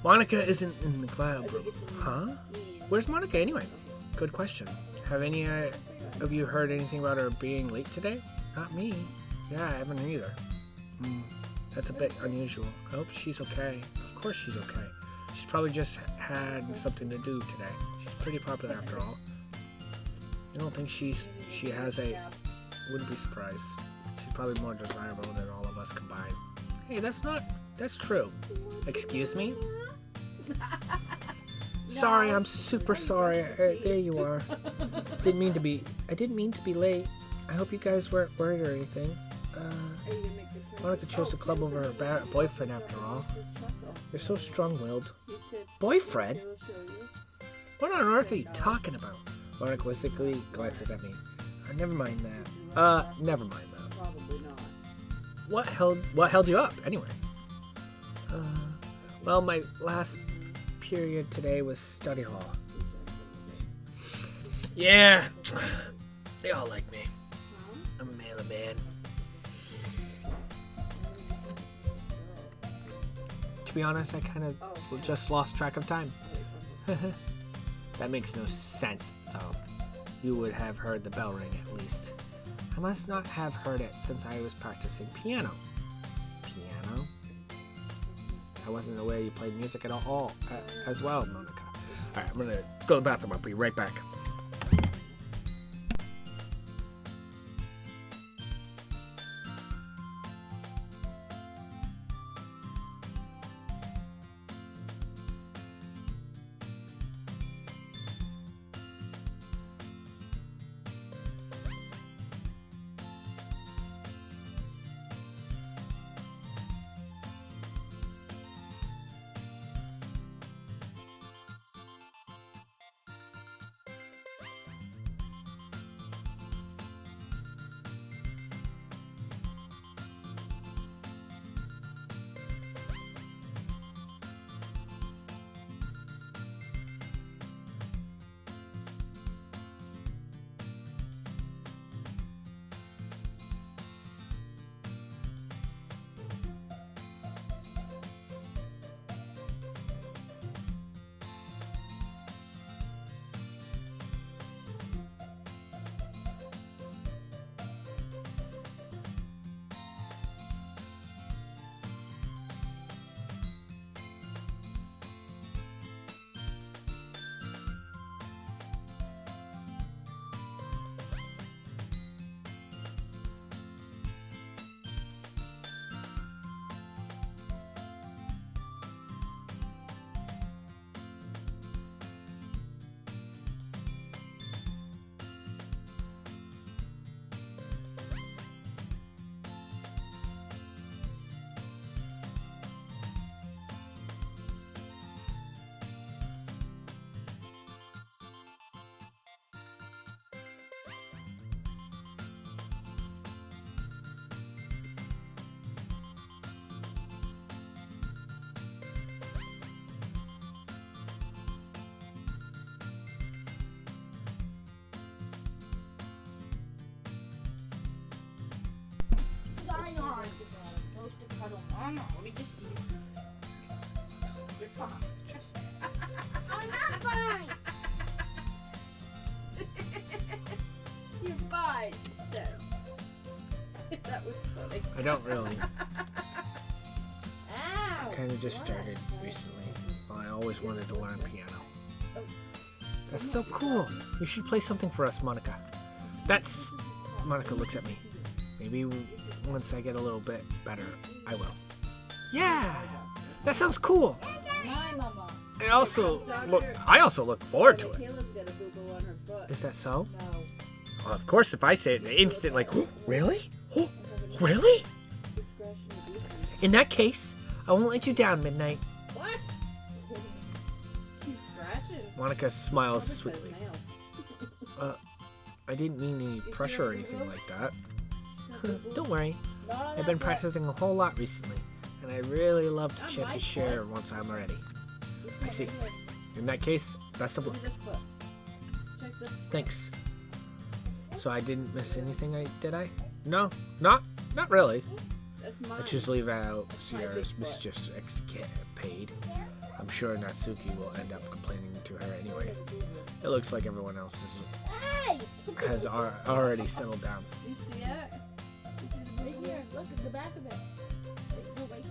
Monica isn't in the club. Huh? Where's Monica anyway? Good question. Have any of you heard anything about her being late today? Not me. Yeah, I haven't either. That's a bit unusual. I hope she's okay. Of course she's okay. She's probably just had something to do today. She's pretty popular after all. I don't think she has a... Wouldn't be surprised. She's probably more desirable than all of us combined. Hey, that's true. Excuse me? Sorry, I'm super sorry. There you are. I didn't mean to be late. I hope you guys weren't worried or anything. Monica chose the club over her boyfriend after all. You're so strong-willed. Boyfriend? What on earth are you talking about? Monica quizzically glances at me. Never mind that. Never mind that. Probably not. What held you up, anyway? Well, my last period today was study hall. Yeah, they all like me. I'm a manly man. To be honest, I kind of just lost track of time. That makes no sense, though. You would have heard the bell ring, at least. I must not have heard it since I was practicing piano. Piano? I wasn't aware you played music at all as well, Monica. Alright, I'm gonna go to the bathroom. I'll be right back. Zion goes to cuddle Mama. Let me just see. You're fine. Just... I'm not fine. You're fine, she says. That was funny. I don't really. Ow! I kind of just started recently. Well, I always wanted to learn piano. That's so cool. You should play something for us, Monica. That's... Monica looks at me. Maybe once I get a little bit better, I will. Yeah! That sounds cool. My mama. And also, I also look forward to it. Kayla's got a boo-boo on her foot. Is that so? No. Well, of course, if I say it, the instant, like, oh, really? Oh, really? She's scratching the beak. In that case, I won't let you down, Midnight. What? She's scratching. Monica smiles Robert has sweetly. nails. I didn't mean any pressure or anything like that. Don't worry. Not on I've that been foot. practicing a whole lot recently, and I really love the On chance my to share foot. once I'm ready. This I one see. right here. In that case, best of Look luck. at this foot. Check this. Thanks. So I didn't miss anything, did I? No, not really. That's mine. I just leave out Sierra's Bigfoot. mischiefs escapade. I'm sure Natsuki will end up complaining to her anyway. It looks like everyone else Hey! has already settled down. You see it? You see the big here? Look at the back of it. Wait, go right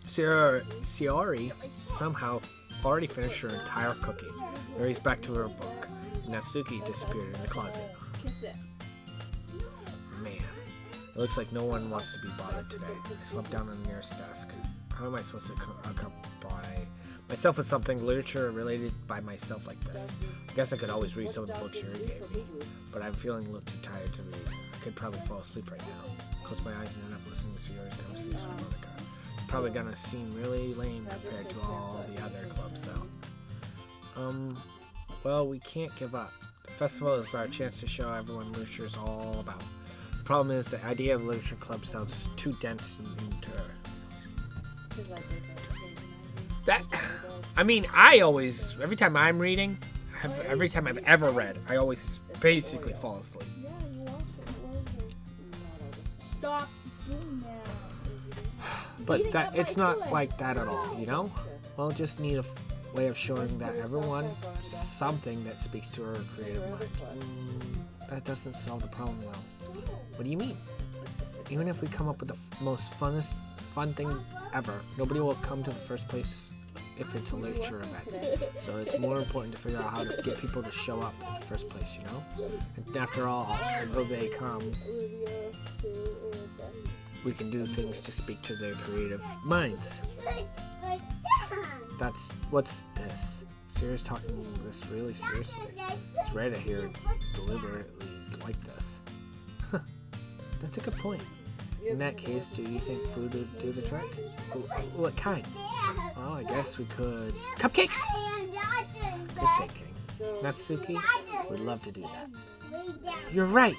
here. Siori somehow already finished her entire cookie. Mary's back to her book. Natsuki disappeared in the closet. Kiss it. Man, it looks like no one wants to be bothered today. I slumped down on the nearest desk. How am I supposed to accompany myself with something literature related by myself like this? I guess I could always read some of the books Yuri gave me, but I'm feeling a little too tired to read. I could probably fall asleep right now. Close my eyes and end up listening to Yuri's conversation with Monica. Probably gonna seem really lame compared to all the other clubs though. Well, we can't give up. The festival is our chance to show everyone literature is all about. The problem is the idea of literature club sounds too dense and that. I mean, I always, every time I'm reading, every time I've ever read, I always basically fall asleep. Yeah, you watch it. Stop doing that. But that it's not like that at all, you know? Well, just need way of showing that everyone something that speaks to her creative mind. That doesn't solve the problem though. What do you mean? Even if we come up with the most fun thing ever, nobody will come to the first place if it's a literature event. So it's more important to figure out how to get people to show up in the first place, you know? And after all, although they come, we can do things to speak to their creative minds. What's this? Sierra's talking this really seriously. It's rare to hear her deliberately like this. That's a good point. In that case, do you think food would do the trick? What kind? Well, I guess we could... Cupcakes! Good thinking. Natsuki would love to do that. You're right!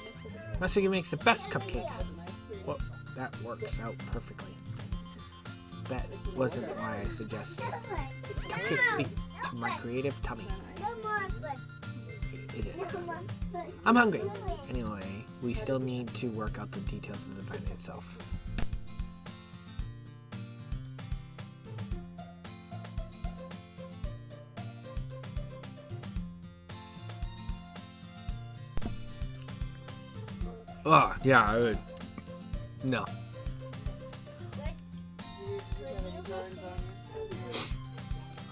Natsuki makes the best cupcakes. Well, that works out perfectly. That wasn't why I suggested it. Cupcakes speak to my creative tummy. It is. I'm hungry. Anyway, we still need to work out the details of the event itself. Oh, yeah, I would. No.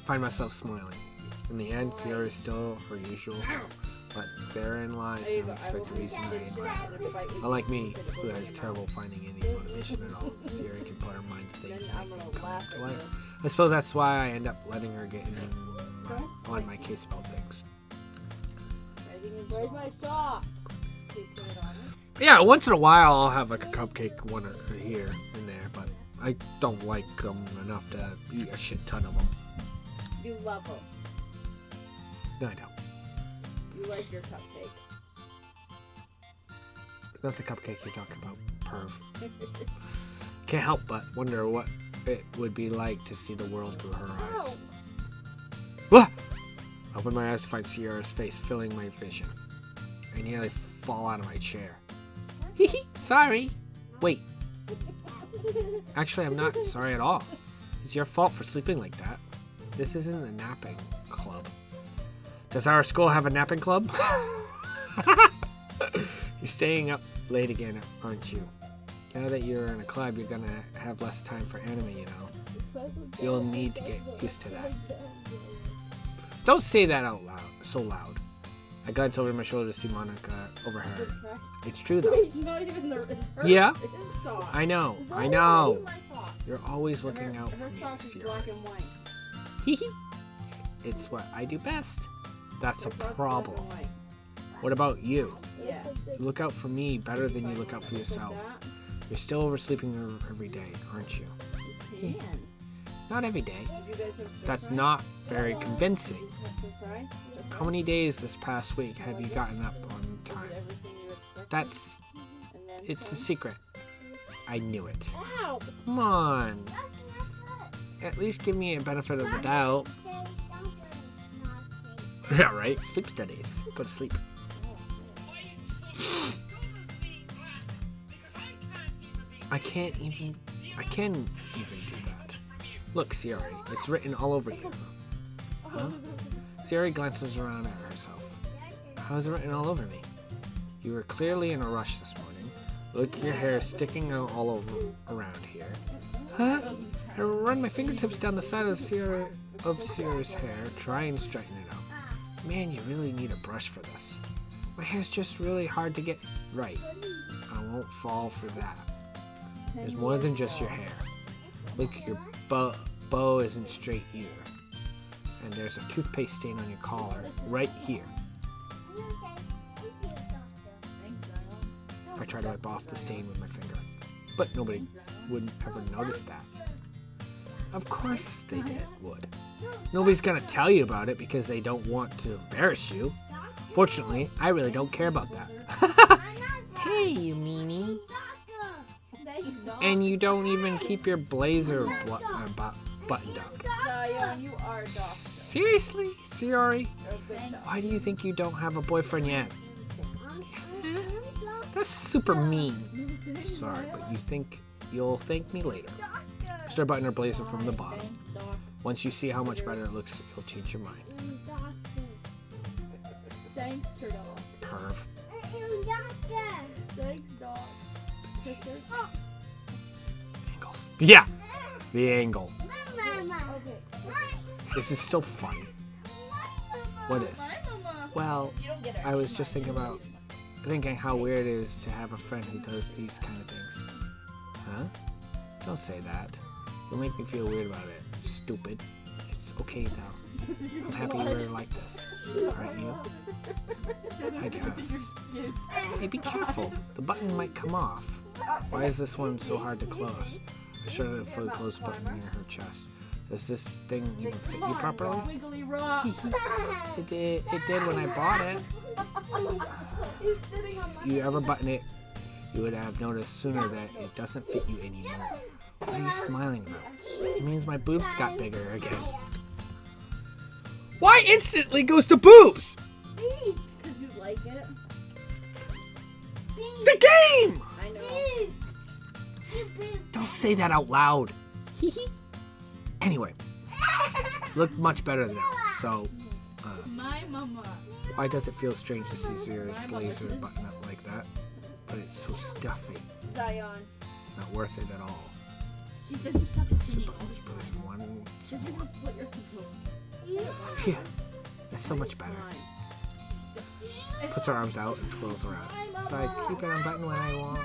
I find myself smiling. In the end, Sierra is still her usual self, but therein lies the unexpected reason I admire. Unlike me, who has trouble finding any motivation at all, Sierra can put her mind to things and make them come to life. I suppose that's why I end up letting her get on my case about things. Where's my sock? Yeah, once in a while I'll have like a cupcake one here and there, but I don't like them enough to eat a shit ton of them. You love them. No, I don't. You like your cupcake. Not the cupcake you're talking about, perv. Can't help but wonder what it would be like to see the world through her eyes. What? I open my eyes to find Sierra's face filling my vision. I nearly fall out of my chair. Sorry. Wait. Actually, I'm not sorry at all. It's your fault for sleeping like that. This isn't a napping club. Does our school have a napping club? You're staying up late again, aren't you? Now that you're in a club, you're gonna have less time for anime, you know. You'll need to get used to that. Don't say that out loud, so loud. I glance over my shoulder to see Monica overheard. It's true though. It's not even his Yeah? It's sock. I know. My sock. You're always looking out Her for me, sock is Sierra. black and white. It's what I do best. That's a Her sock's problem. black and white. What about you? Yeah. You look out for me better than you look out for yourself. You're still oversleeping every day, aren't you? You can. Not every day. You guys have stir That's fry? not very convincing. Have some fry? Stir fry? How many days this past week have you gotten up on Is time? it everything you expected? That's... And then It's a some? secret. I knew it. Ow! Come on. At least give me a benefit of the doubt. Yeah, right? Sleep studies. Go to sleep. I can even do that. Look, Sierra, it's written all over you. Huh? Sierra glances around at herself. How is it written all over me? You were clearly in a rush this morning. Look at your hair sticking out all over around here. Huh? I run my fingertips down the side of Sierra's hair, try and straighten it out. Man, you really need a brush for this. My hair's just really hard to get right. I won't fall for that. There's more than just your hair. Look, your bow isn't straight either. And there's a toothpaste stain on your collar, right here. I try to wipe off the stain with my finger, but nobody would ever notice that. Of course they would. Nobody's gonna tell you about it because they don't want to embarrass you. Fortunately, I really don't care about that. Hey, you meanie. And you don't even keep your blazer buttoned up. Zion, you are a doctor. Seriously, Siori? You're a good doctor. Why do you think you don't have a boyfriend yet? That's super mean. Sorry, but you'll thank me later. Start buttoning her blazer from the bottom. Thanks, Doc. Once you see how much better it looks, you'll change your mind. Thanks, Turtle. Perv. Thanks, dog. Picture? Angles. Yeah, the angle. Okay. This is so funny. What is? Well, You don't get it. I was just thinking how weird it is to have a friend who does these kind of things. Huh? Don't say that. You'll make me feel weird about it. Stupid. It's okay though. I'm happy you're like this. Aren't you? I guess. Hey, be careful. The button might come off. Why is this one so hard to close? I should have a fully closed button near her chest. Does this thing even fit you properly? Wiggly rock. It did when I bought it. He's sitting on my You ever button it, you would have noticed sooner that it doesn't fit you anymore. What are you smiling about? It means my boobs got bigger again. Why instantly goes to boobs? Because you like it. The game! I know. Don't say that out loud. Anyway, look much better now. So, My mama. why does it feel strange to see Zira's blazer button up like that? But it's so stuffy. Zion. Not worth it at all. She says you suck at singing. Suppose one. She says you're gonna slit your throat. Phew, that's so much better. Puts her arms out and twirls around. So I keep it unbuttoned when I want.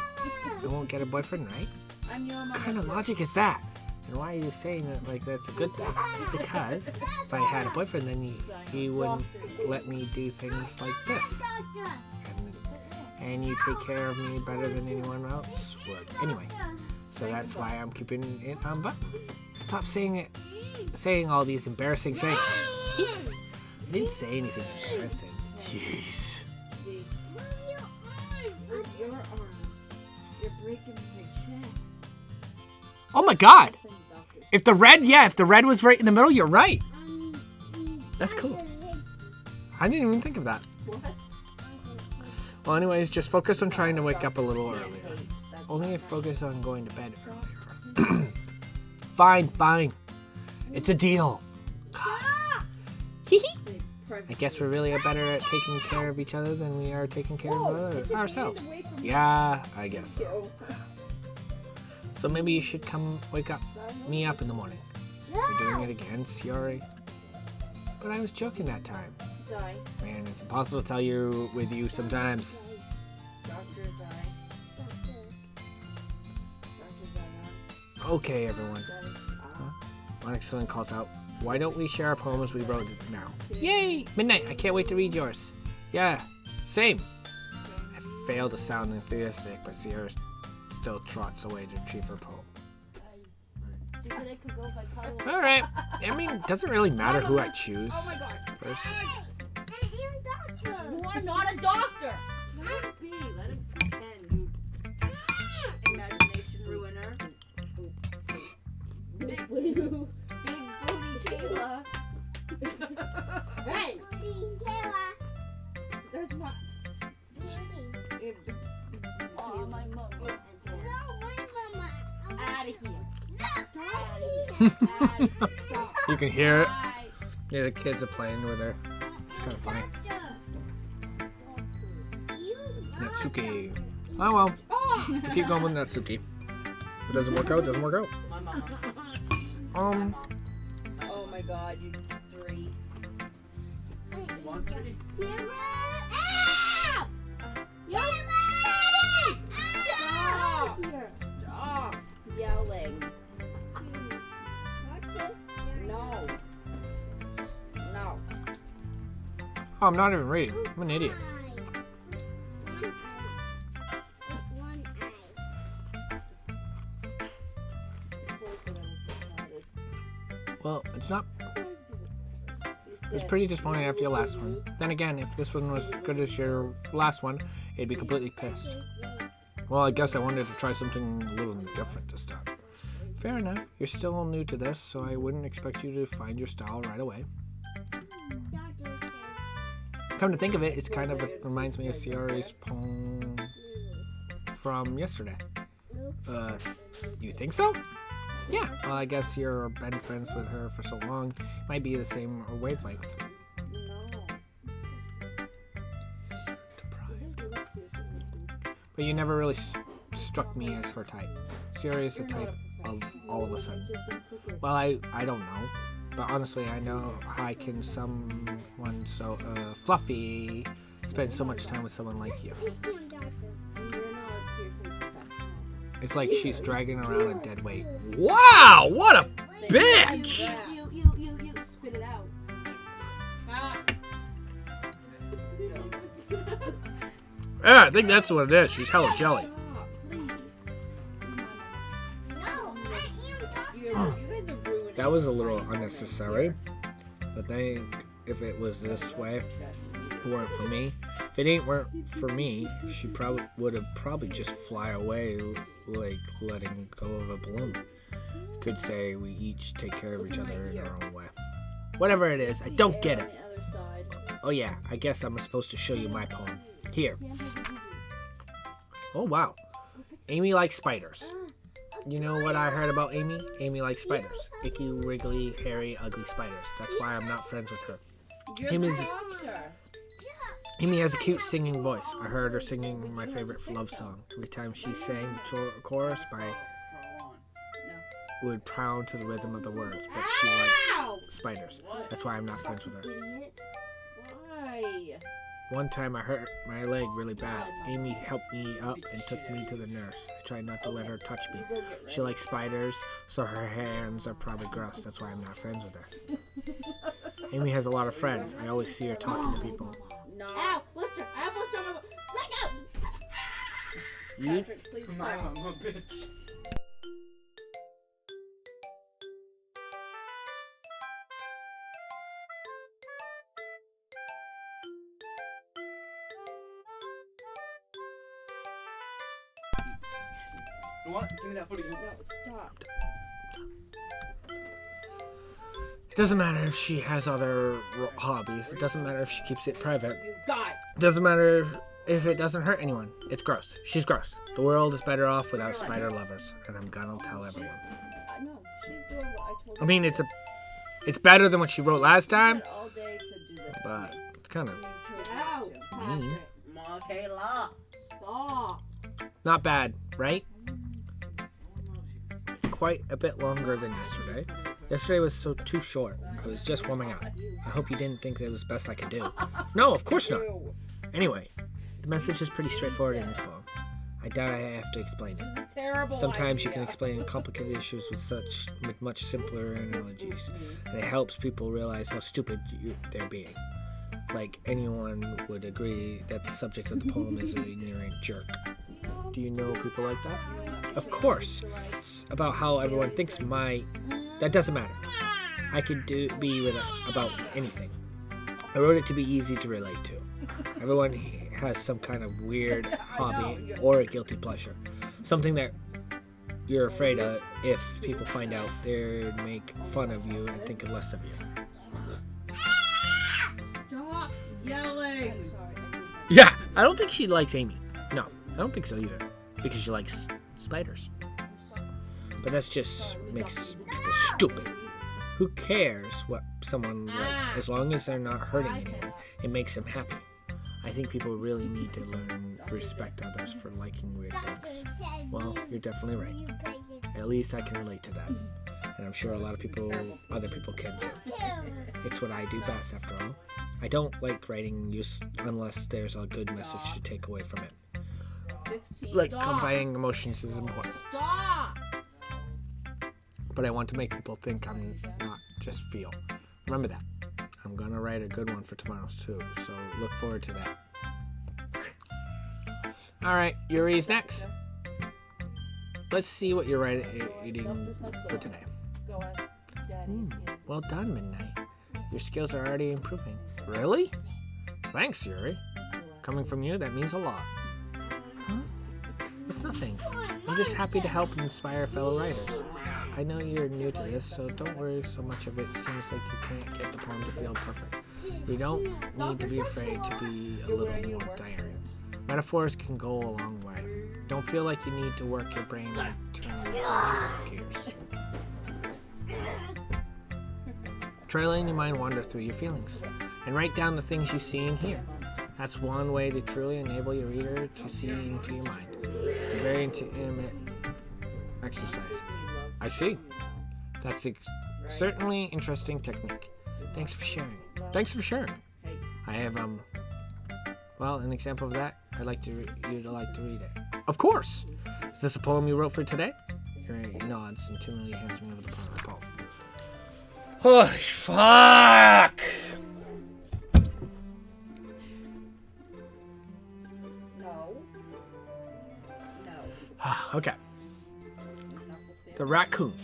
I won't get a boyfriend, right? I'm your mama. What kind of logic is that? And why are you saying that like that's a good thing? Because if I had a boyfriend, then he wouldn't let me do things like this. And you take care of me better than anyone else would. Anyway, so that's why I'm keeping it unbuttoned. Stop saying all these embarrassing things. I didn't say anything embarrassing. Jeez. Where's your arm? You're breaking my chest. Oh my God! If the red was right in the middle, you're right. That's cool. I didn't even think of that. What? Well, anyways, just focus on trying to wake up a little earlier. Only focus on going to bed earlier. Fine. It's a deal. I guess we're really better at taking care of each other than we are taking care of ourselves. Yeah, I guess so. So maybe you should come wake me up in the morning. You're doing it again, Siori. But I was joking that time. Zai. Man, it's impossible to tell you with you sometimes. Dr. Zai. Dr. Zai. Okay, everyone. Excellent calls out. Why don't we share our poems we wrote now? Yay! Midnight, I can't wait to read yours. Yeah, same. I failed to sound enthusiastic, but Sierra still trots away to retrieve her poem. She said it could go by color. Alright. I mean, it doesn't really matter who I choose Oh my God. first. You are not a doctor. Let it be. Let him pretend, you imagination ruiner. Big booty Kayla. Hey, that's my. Oh, my mom. Out of here. Stop. You can hear it. Bye. Yeah, the kids are playing with her. It's kind of funny. Natsuki. Oh well. We keep going with Natsuki. If it doesn't work out, My mama. Oh my God, you three. Want three? Stop! Stop yelling. No. Oh, I'm not even reading. I'm an idiot. Well, it's not. It's pretty disappointing after your last one. Then again, if this one was as good as your last one, it'd be completely pissed. Well, I guess I wanted to try something a little different this time. Fair enough. You're still new to this, so I wouldn't expect you to find your style right away. Come to think of it, it's kind of reminds me of Ciara's poem from yesterday. You think so? Yeah, well, I guess you're been friends with her for so long. Might be the same wavelength. No. But you never really struck me as her type. Serious the type of all of a sudden. Well, I don't know. But honestly, I know how can someone so fluffy spend so much time with someone like you. You're not a piercing professional. It's like she's dragging around a dead weight. Wow, what a bitch! You spit it out. Yeah, I think that's what it is. She's hella jelly. Stop, please. No, I am talking. You guys are ruining That was a little unnecessary. But I think if it was this way, it weren't for me. If it ain't weren't for me, she probably would have just fly away like letting go of a balloon. Could say we each take care of each other in our own way. Whatever it is, I don't get it. On the other side. Oh yeah, I guess I'm supposed to show you my poem. Here. Oh wow. Amy likes spiders. You know what I heard about Amy? Amy likes spiders. Icky, wriggly, hairy, ugly spiders. That's why I'm not friends with her. You're Him the is- doctor. Amy has a cute singing voice. I heard her singing my favorite love song. Every time she sang the chorus, my would pound to the rhythm of the words. But she likes spiders. That's why I'm not friends with her. Idiot. Why? One time I hurt my leg really bad. Amy helped me up and took me to the nurse. I tried not to let her touch me. You go get She likes spiders, so her hands are probably gross. That's why I'm not friends with her. Amy has a lot of friends. I always see her talking to people. No. Ow, blister. I have blister on my butt. Let go. You, Patrick, please I'm stop. a bitch. You know what? Give me that foot again. No, stop. it doesn't matter if she has other hobbies. It doesn't matter if she keeps it private. You got it. It doesn't matter if it doesn't hurt anyone. It's gross. She's gross. The world is better off without spider lovers, and I'm gonna tell everyone. No, she's doing what I told her. I mean, it's better than what she wrote last time, all day to do this. but it's kind of You chose Ow, not to. mean. Kayla. Stop. Not bad, right? It's quite a bit longer than yesterday. Yesterday was too short. I was just warming up. I hope you didn't think that was the best I could do. No, of course not. Anyway, the message is pretty straightforward in this poem. I doubt I have to explain it. It's a terrible Sometimes you idea. can explain complicated issues with much simpler analogies, and it helps people realize how stupid they're being. Like anyone would agree that the subject of the poem is an ignorant jerk. Do you know people like that? Of course. It's about how everyone thinks that doesn't matter. I could be with about anything. I wrote it to be easy to relate to. Everyone has some kind of weird hobby or a guilty pleasure. Something that you're afraid of if people find out they'd make fun of you and think less of you. Stop yelling. Yeah, I don't think she likes Amy. No, I don't think so either. Because she likes spiders. But that's just makes people stupid. Who cares what someone likes as long as they're not hurting anyone? It makes them happy. I think people really need to learn to respect others for liking weird things. Well, you're definitely right. At least I can relate to that. And I'm sure a lot of other people can too. It's what I do best after all. I don't like writing unless there's a good message to take away from it. 15. Like conveying emotions is important. Stop. But I want to make people think I'm not just feel. Remember that. I'm gonna write a good one for tomorrow's too, so look forward to that. Alright, Yuri's next. Let's see what you're writing for today. Go ahead. Daddy is- Well done, Midnight. Your skills are already improving. Really? Thanks, Yuri. Coming from you, that means a lot. Huh? It's nothing. I'm just happy to help and inspire fellow writers. I know you're new to this, so don't worry so much of it. Seems like you can't get the poem to feel perfect. You don't need to be afraid to be a little more daring. Metaphors can go a long way. Don't feel like you need to work your brain and turn your gears. Try letting your mind wander through your feelings and write down the things you see and hear. That's one way to truly enable your reader to see into your mind. It's a very intimate exercise. I see. That's certainly interesting technique. Thanks for sharing. I have well, an example of that. I'd like you to read it. Of course. Is this a poem you wrote for today? He nods and timidly hands me over the poem. Oh, fuck! No. Okay. The raccoon.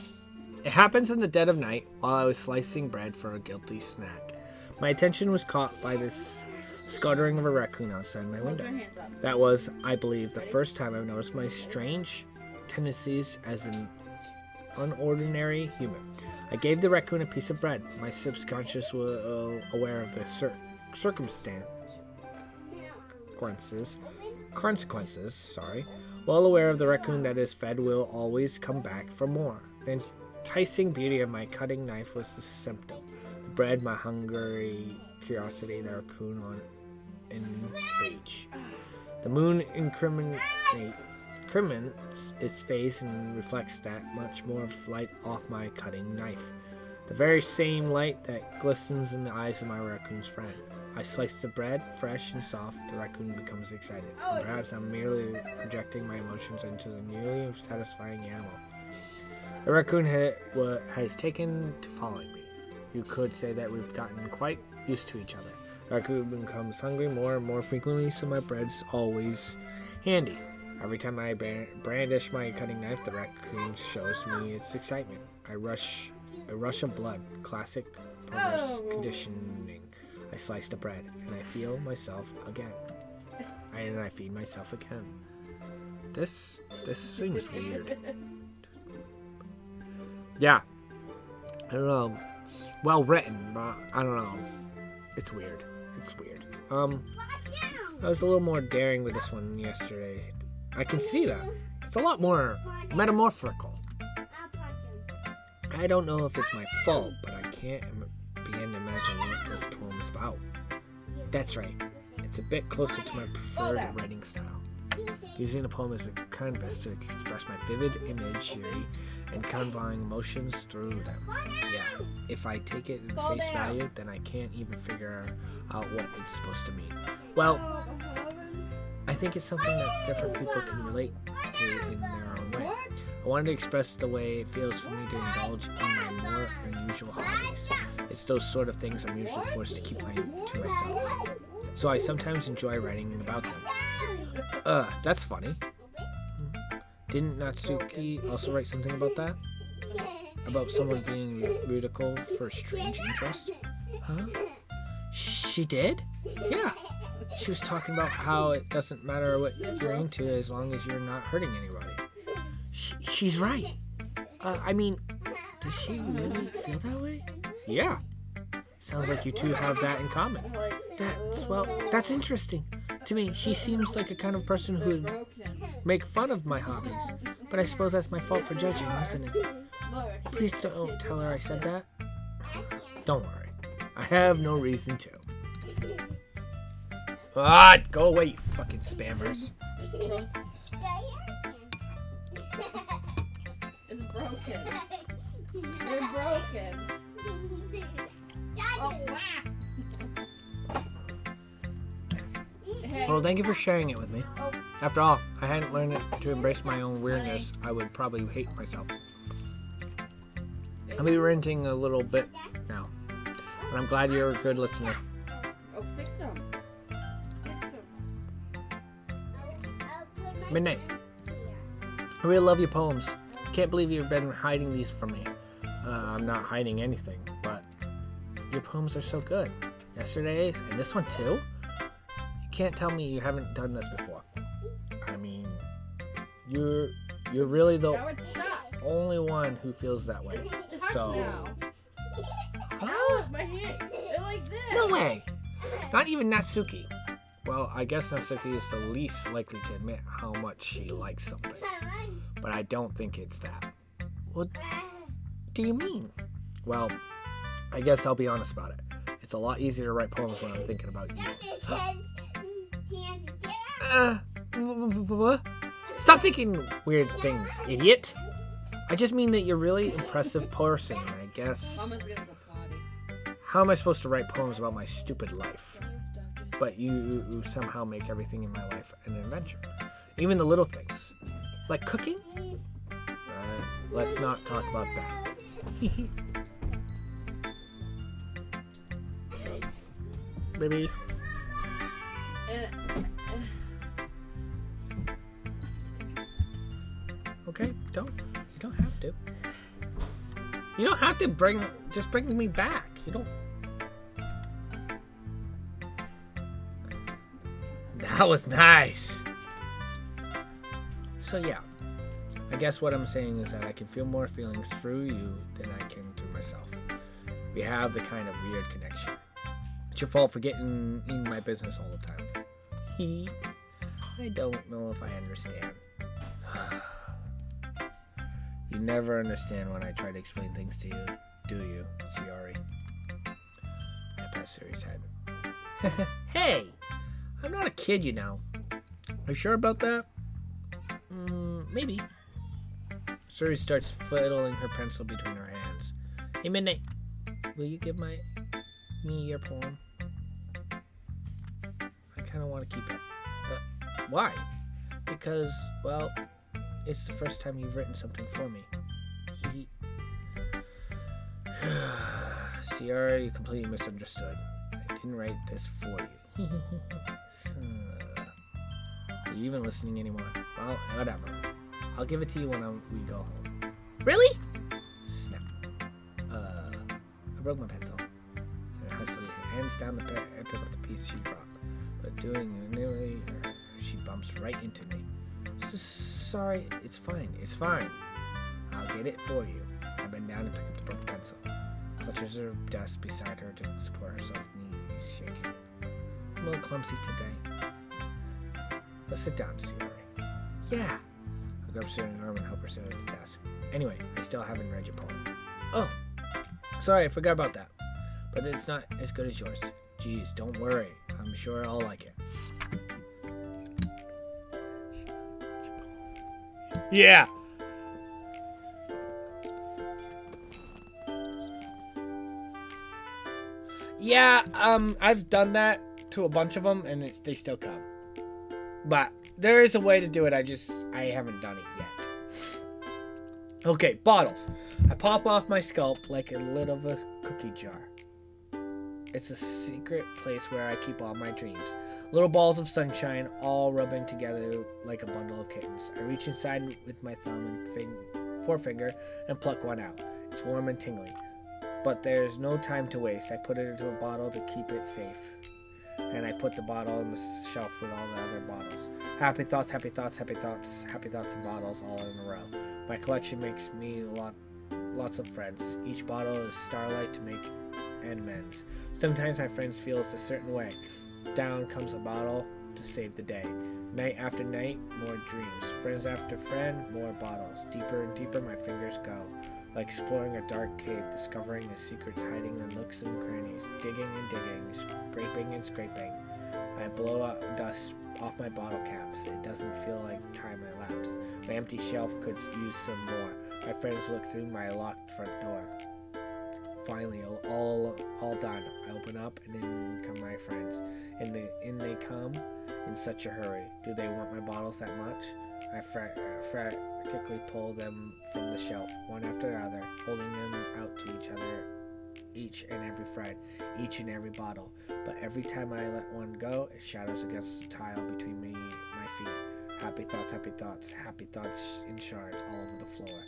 It happens in the dead of night while I was slicing bread for a guilty snack. My attention was caught by this scuttering of a raccoon outside my Hold window. your hands up. That was, I believe, the first time I've noticed my strange tendencies as an unordinary human. I gave the raccoon a piece of bread. My subconscious was aware of the consequences, well aware of the raccoon that is fed will always come back for more. The enticing beauty of my cutting knife was the symptom. The bread, my hungry curiosity, the raccoon on in rage. The moon increments its face and reflects that much more of light off my cutting knife. The very same light that glistens in the eyes of my raccoon's friend. I slice the bread, fresh and soft. The raccoon becomes excited. And perhaps I'm merely projecting my emotions into the nearly satisfying animal. The raccoon has taken to following me. You could say that we've gotten quite used to each other. The raccoon becomes hungry more and more frequently, so my bread's always handy. Every time I brandish my cutting knife, the raccoon shows me its excitement. A rush of blood, classic progress conditioning. I slice the bread, and I feel myself again. And I feed myself again. This seems weird. Yeah. I don't know. It's well written, but I don't know. It's weird. I was a little more daring with this one yesterday. I can see that. It's a lot more metamorphical. I don't know if it's my fault, but I can't begin to imagine what this poem is about. That's right. It's a bit closer to my preferred writing style. Using the poem as a canvas to express my vivid imagery and conveying emotions through them. Yeah, if I take it at face value, then I can't even figure out what it's supposed to mean. Well, I think it's something that different people can relate to in their own way. I wanted to express the way it feels for me to indulge in my more unusual hobbies. It's those sort of things I'm usually forced to keep to myself. So I sometimes enjoy writing about them. That's funny. Didn't Natsuki also write something about that? About someone being ridicule for a strange interest? Huh? She did? Yeah. She was talking about how it doesn't matter what you're into as long as you're not hurting anybody. She's right. I mean, does she really feel that way? Yeah. Sounds like you two have that in common. That's interesting. To me, she seems like a kind of person who would make fun of my hobbies. But I suppose that's my fault for judging, isn't it? Please don't tell her I said that. Don't worry. I have no reason to. Go away, you fucking spammers. It's broken. You're broken. Oh, wow. Hey. Well, thank you for sharing it with me. After all, I hadn't learned to embrace my own weirdness, I would probably hate myself. I'll be ranting a little bit now, but I'm glad you're a good listener. Oh, fix them. Midnight. I really love your poems. Can't believe you've been hiding these from me. I'm not hiding anything, but your poems are so good. Yesterday's and this one too. You can't tell me you haven't done this before. I mean, you're really the Now it's stuck. only one who feels that way. So, Now. huh? Oh, my hand. They're like this. No way. Not even Natsuki. Well, I guess Natsuki is the least likely to admit how much she likes something. But I don't think it's that. What do you mean? Well, I guess I'll be honest about it. It's a lot easier to write poems when I'm thinking about you. What? Stop thinking weird things, idiot. I just mean that you're a really impressive person, I guess. Mama's gonna go potty. How am I supposed to write poems about my stupid life? But you somehow make everything in my life an adventure. Even the little things. Like cooking? Let's not talk about that. Baby. Okay, you don't have to. You don't have to just bring me back. You don't. That was nice. So yeah, I guess what I'm saying is that I can feel more feelings through you than I can through myself. We have the kind of weird connection. It's your fault for getting in my business all the time. I don't know if I understand. You never understand when I try to explain things to you, do you, Shiori? I pat Suri's head. Hey! I'm not a kid, you know. Are you sure about that? Maybe. Suri starts fiddling her pencil between her hands. Hey, Midnight, will you give me your poem? I kind of want to keep it. Why? Because, well, it's the first time you've written something for me. Sierra, you completely misunderstood. I didn't write this for you. So, are you even listening anymore? Well, whatever. I'll give it to you when we go home. Really? Snap. I broke my pencil. Sarah hastily hands down the pen and pick up the piece she dropped. But doing nearly, she bumps right into me. Sorry, it's fine. I'll get it for you. I bend down and pick up the broken pencil. Clutches her desk beside her to support herself, knees shaking. I'm a little clumsy today. Let's sit down, Sierra. Yeah. I'll grab Sarah's arm and help her sit at the desk. Anyway, I still haven't read your poem. Oh, sorry, I forgot about that. But it's not as good as yours. Jeez, don't worry. I'm sure I'll like it. Yeah. Yeah, I've done that to a bunch of them, and they still come. But there is a way to do it. I haven't done it yet. Okay, bottles. I pop off my scalp like a lid of a cookie jar. It's a secret place where I keep all my dreams. Little balls of sunshine, all rubbing together like a bundle of kittens. I reach inside with my thumb and forefinger and pluck one out. It's warm and tingly. But there's no time to waste. I put it into a bottle to keep it safe. And I put the bottle on the shelf with all the other bottles. Happy thoughts, happy thoughts, happy thoughts, happy thoughts and bottles all in a row. My collection makes me lots of friends. Each bottle is starlight to make amends. Sometimes my friends feel a certain way. Down comes a bottle to save the day. Night after night, more dreams. Friends after friend, more bottles. Deeper and deeper my fingers go. Like exploring a dark cave, discovering the secrets hiding in nooks and crannies. Digging and digging, scraping and scraping. I blow out dust off my bottle caps. It doesn't feel like time elapsed. My empty shelf could use some more. My friends look through my locked front door. Finally, all done. I open up, and in come my friends. And in they come in such a hurry. Do they want my bottles that much? I frantically pull them from the shelf, one after another, holding them out to each other, each and every friend, each and every bottle. But every time I let one go, it shatters against the tile between my feet. Happy thoughts, happy thoughts, happy thoughts in shards all over the floor.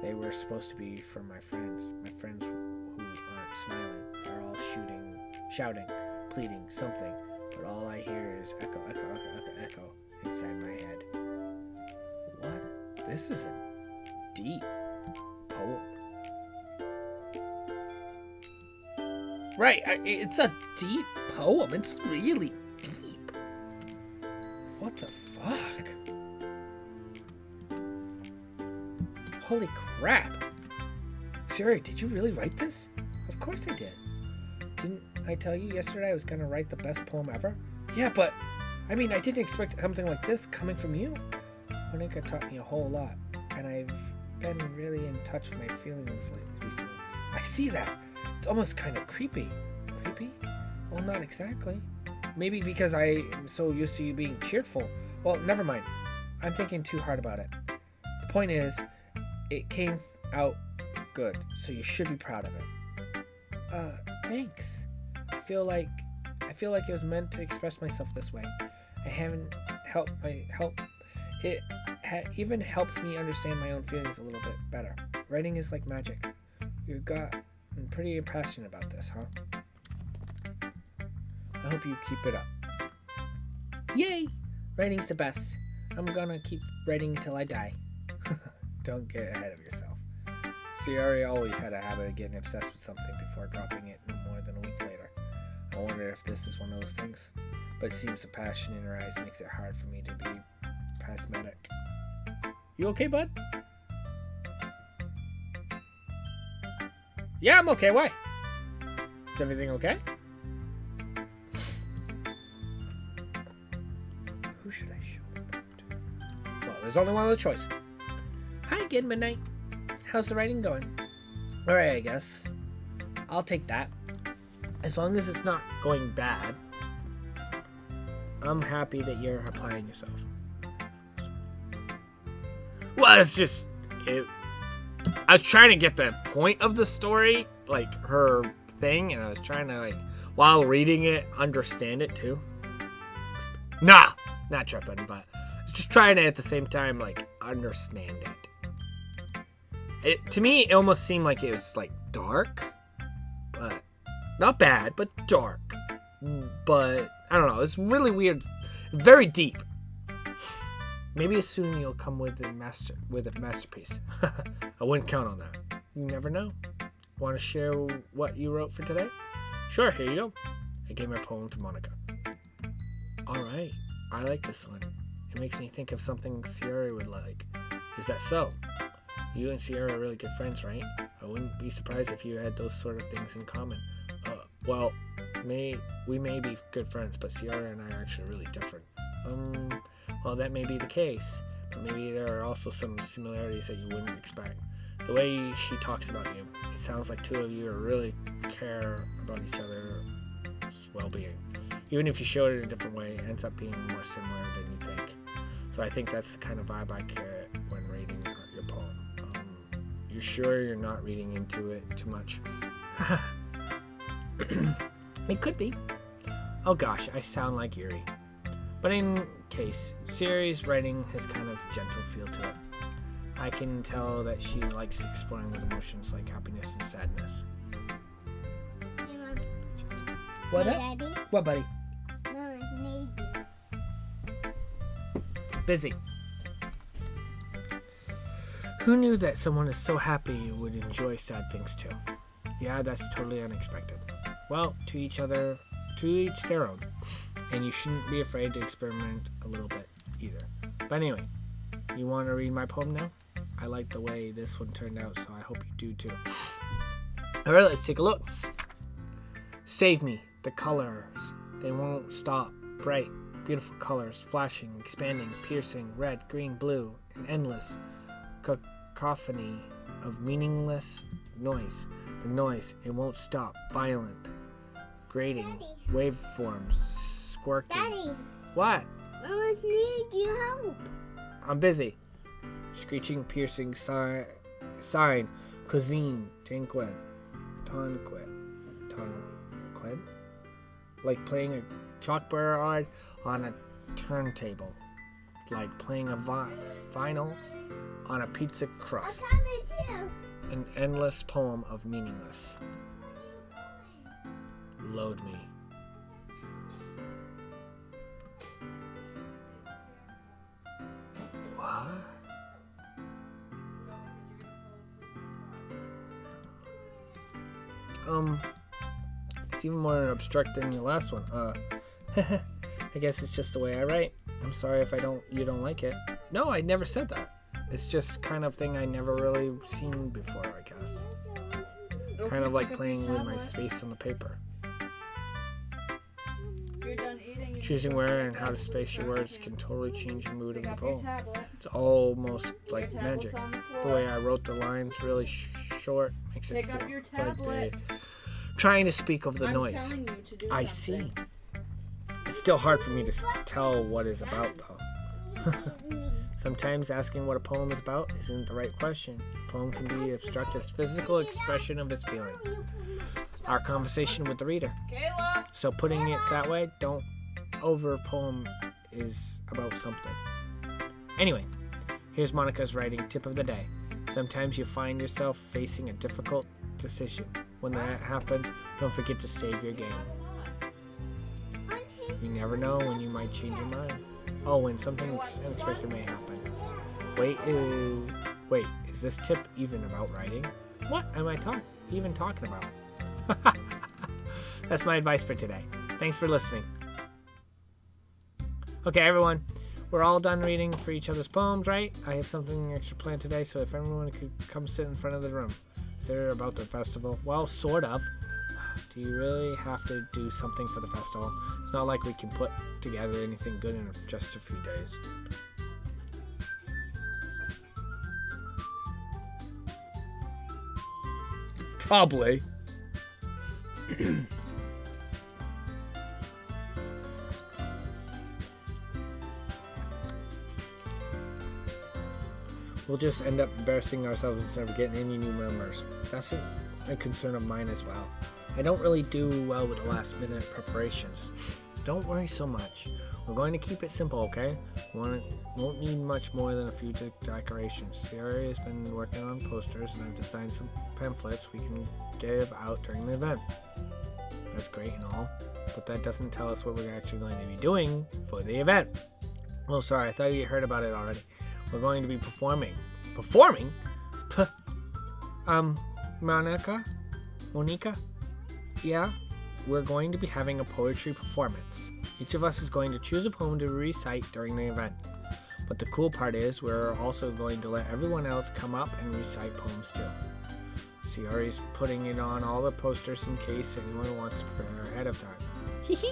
They were supposed to be for my friends who aren't smiling. They're all shouting, pleading, something. But all I hear is echo, echo, echo, echo, echo inside my head. What? This is a deep poem. Right, it's a deep poem. It's really deep. What the fuck? Holy crap. Siri, did you really write this? Of course I did. Didn't I tell you yesterday I was gonna write the best poem ever? Yeah, but I mean, I didn't expect something like this coming from you. Monica taught me a whole lot, and I've been really in touch with my feelings recently. I see that. It's almost kind of creepy. Creepy? Well, not exactly. Maybe because I am so used to you being cheerful. Well, never mind. I'm thinking too hard about it. The point is, it came out good, so you should be proud of it. Thanks. I feel like it was meant to express myself this way. I haven't even helps me understand my own feelings a little bit better. Writing is like magic. I'm pretty passionate about this, huh? I hope you keep it up. Yay! Writing's the best. I'm gonna keep writing till I die. Don't get ahead of yourself. Sierra always had a habit of getting obsessed with something before dropping it no more than a week later. I wonder if this is one of those things. But it seems the passion in her eyes makes it hard for me to be pasmatic. You okay, bud? Yeah, I'm okay. Why? Is everything okay? Who should I show my poem to? Well, there's only one other choice. Hi again, Midnight. How's the writing going? Alright, I guess. I'll take that. As long as it's not going bad, I'm happy that you're applying yourself. Well, it's just... I was trying to get the point of the story, like her thing, and I was trying to, like, while reading it, understand it too. Nah, not tripping, but I was just trying to at the same time, like, understand it. To me, it almost seemed like it was, like, dark, but not bad, but dark. But I don't know, it's really weird, very deep. Maybe soon you'll come with a masterpiece. I wouldn't count on that. You never know. Want to share what you wrote for today? Sure, here you go. I gave my poem to Monica. Alright, I like this one. It makes me think of something Sierra would like. Is that so? You and Sierra are really good friends, right? I wouldn't be surprised if you had those sort of things in common. Well, we may be good friends, but Sierra and I are actually really different. Well, that may be the case, but maybe there are also some similarities that you wouldn't expect. The way she talks about you, it sounds like two of you really care about each other's well-being. Even if you show it in a different way, it ends up being more similar than you think. So I think that's the kind of vibe I get when reading your poem. You're sure you're not reading into it too much? It could be. Oh gosh, I sound like Yuri. But in case, Siri's writing has kind of gentle feel to it. I can tell that she likes exploring with emotions like happiness and sadness. Hey, Mom. What? Hey, Daddy. What, buddy? No, maybe. Busy. Who knew that someone is so happy would enjoy sad things too? Yeah, that's totally unexpected. Well, to each their own. And you shouldn't be afraid to experiment a little bit either. But anyway, you want to read my poem now? I like the way this one turned out, so I hope you do too. Alright, let's take a look. Save me, the colors. They won't stop. Bright, beautiful colors, flashing, expanding, piercing, red, green, blue, an endless cacophony of meaningless noise. The noise, it won't stop. Violent, grating, waveforms, squirking. Daddy, What? Mama need you help. I'm busy. Screeching, piercing, sign, cuisine, tonquin. Like playing a chalkboard on a turntable. Like playing a vinyl on a pizza crust. I'm coming too. An endless poem of meaningless. Load me. What? It's even more abstract than your last one. I guess it's just the way I write. I'm sorry if you don't like it. No, I never said that. It's just kind of thing I never really seen before, I guess. Kind of like playing with my space on the paper. You're done eating. Choosing where and how to space your words can totally change the mood of Pick the up your poem. tablet. It's almost like Your tablet's magic. on the The floor. way I wrote the lines really short makes it Pick feel up your like tablet. they're trying to speak over the I'm noise. telling you to do I something. see. It's still hard for me to tell what it's about, though. Sometimes asking what a poem is about isn't the right question. A poem can be abstract as physical expression of its feeling. Our conversation with the reader. Kayla! So putting it that way, don't over poem is about something. Anyway, here's Monica's writing tip of the day. Sometimes you find yourself facing a difficult decision. When that happens, don't forget to save your game. You never know when you might change your mind. Oh, when something unexpected may happen. Wait, is this tip even about writing? What am I even talking about? That's my advice for today. Thanks for listening. Okay, everyone. We're all done reading for each other's poems, right? I have something extra planned today, so if everyone could come sit in front of the room. They're about the festival. Well, sort of. Do you really have to do something for the festival? It's not like we can put together anything good in just a few days. Probably. We'll just end up embarrassing ourselves instead of getting any new members. That's a concern of mine as well. I don't really do well with the last minute preparations. Don't worry so much. We're going to keep it simple, okay? Won't need much more than a few decorations. Sierra has been working on posters and I've designed some pamphlets we can give out during the event. That's great and all, but that doesn't tell us what we're actually going to be doing for the event. Oh, sorry, I thought you heard about it already. We're going to be performing. Performing? Monica? Yeah, we're going to be having a poetry performance. Each of us is going to choose a poem to recite during the event. But the cool part is we're also going to let everyone else come up and recite poems too. Sierra's putting it on all the posters in case anyone wants to prepare ahead of time. Hee.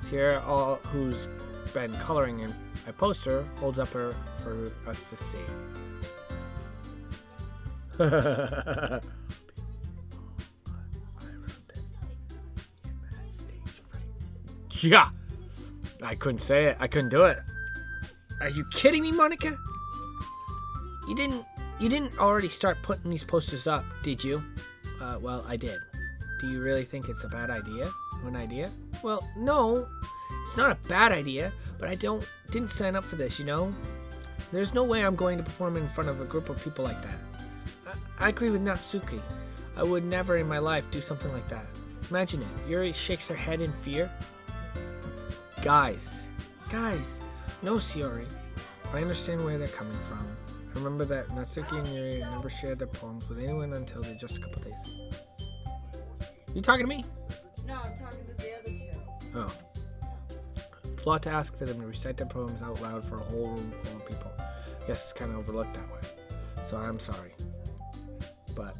Sierra, who's been coloring in a poster, holds up for us to see. Yeah, I couldn't say it. I couldn't do it. Are you kidding me, Monica? You didn't already start putting these posters up, did you? Well, I did. Do you really think it's a bad idea? An idea? Well, no, it's not a bad idea, but I didn't sign up for this, you know? There's no way I'm going to perform in front of a group of people like that. I agree with Natsuki. I would never in my life do something like that. Imagine it. Yuri shakes her head in fear. Guys, no, Shiori. I understand where they're coming from. I remember that Natsuki and Yuri never shared their poems with anyone until just a couple days. You talking to me? No, I'm talking to the other two. Oh. It's a lot to ask for them to recite their poems out loud for a whole room full of people. I guess it's kind of overlooked that way. So I'm sorry. But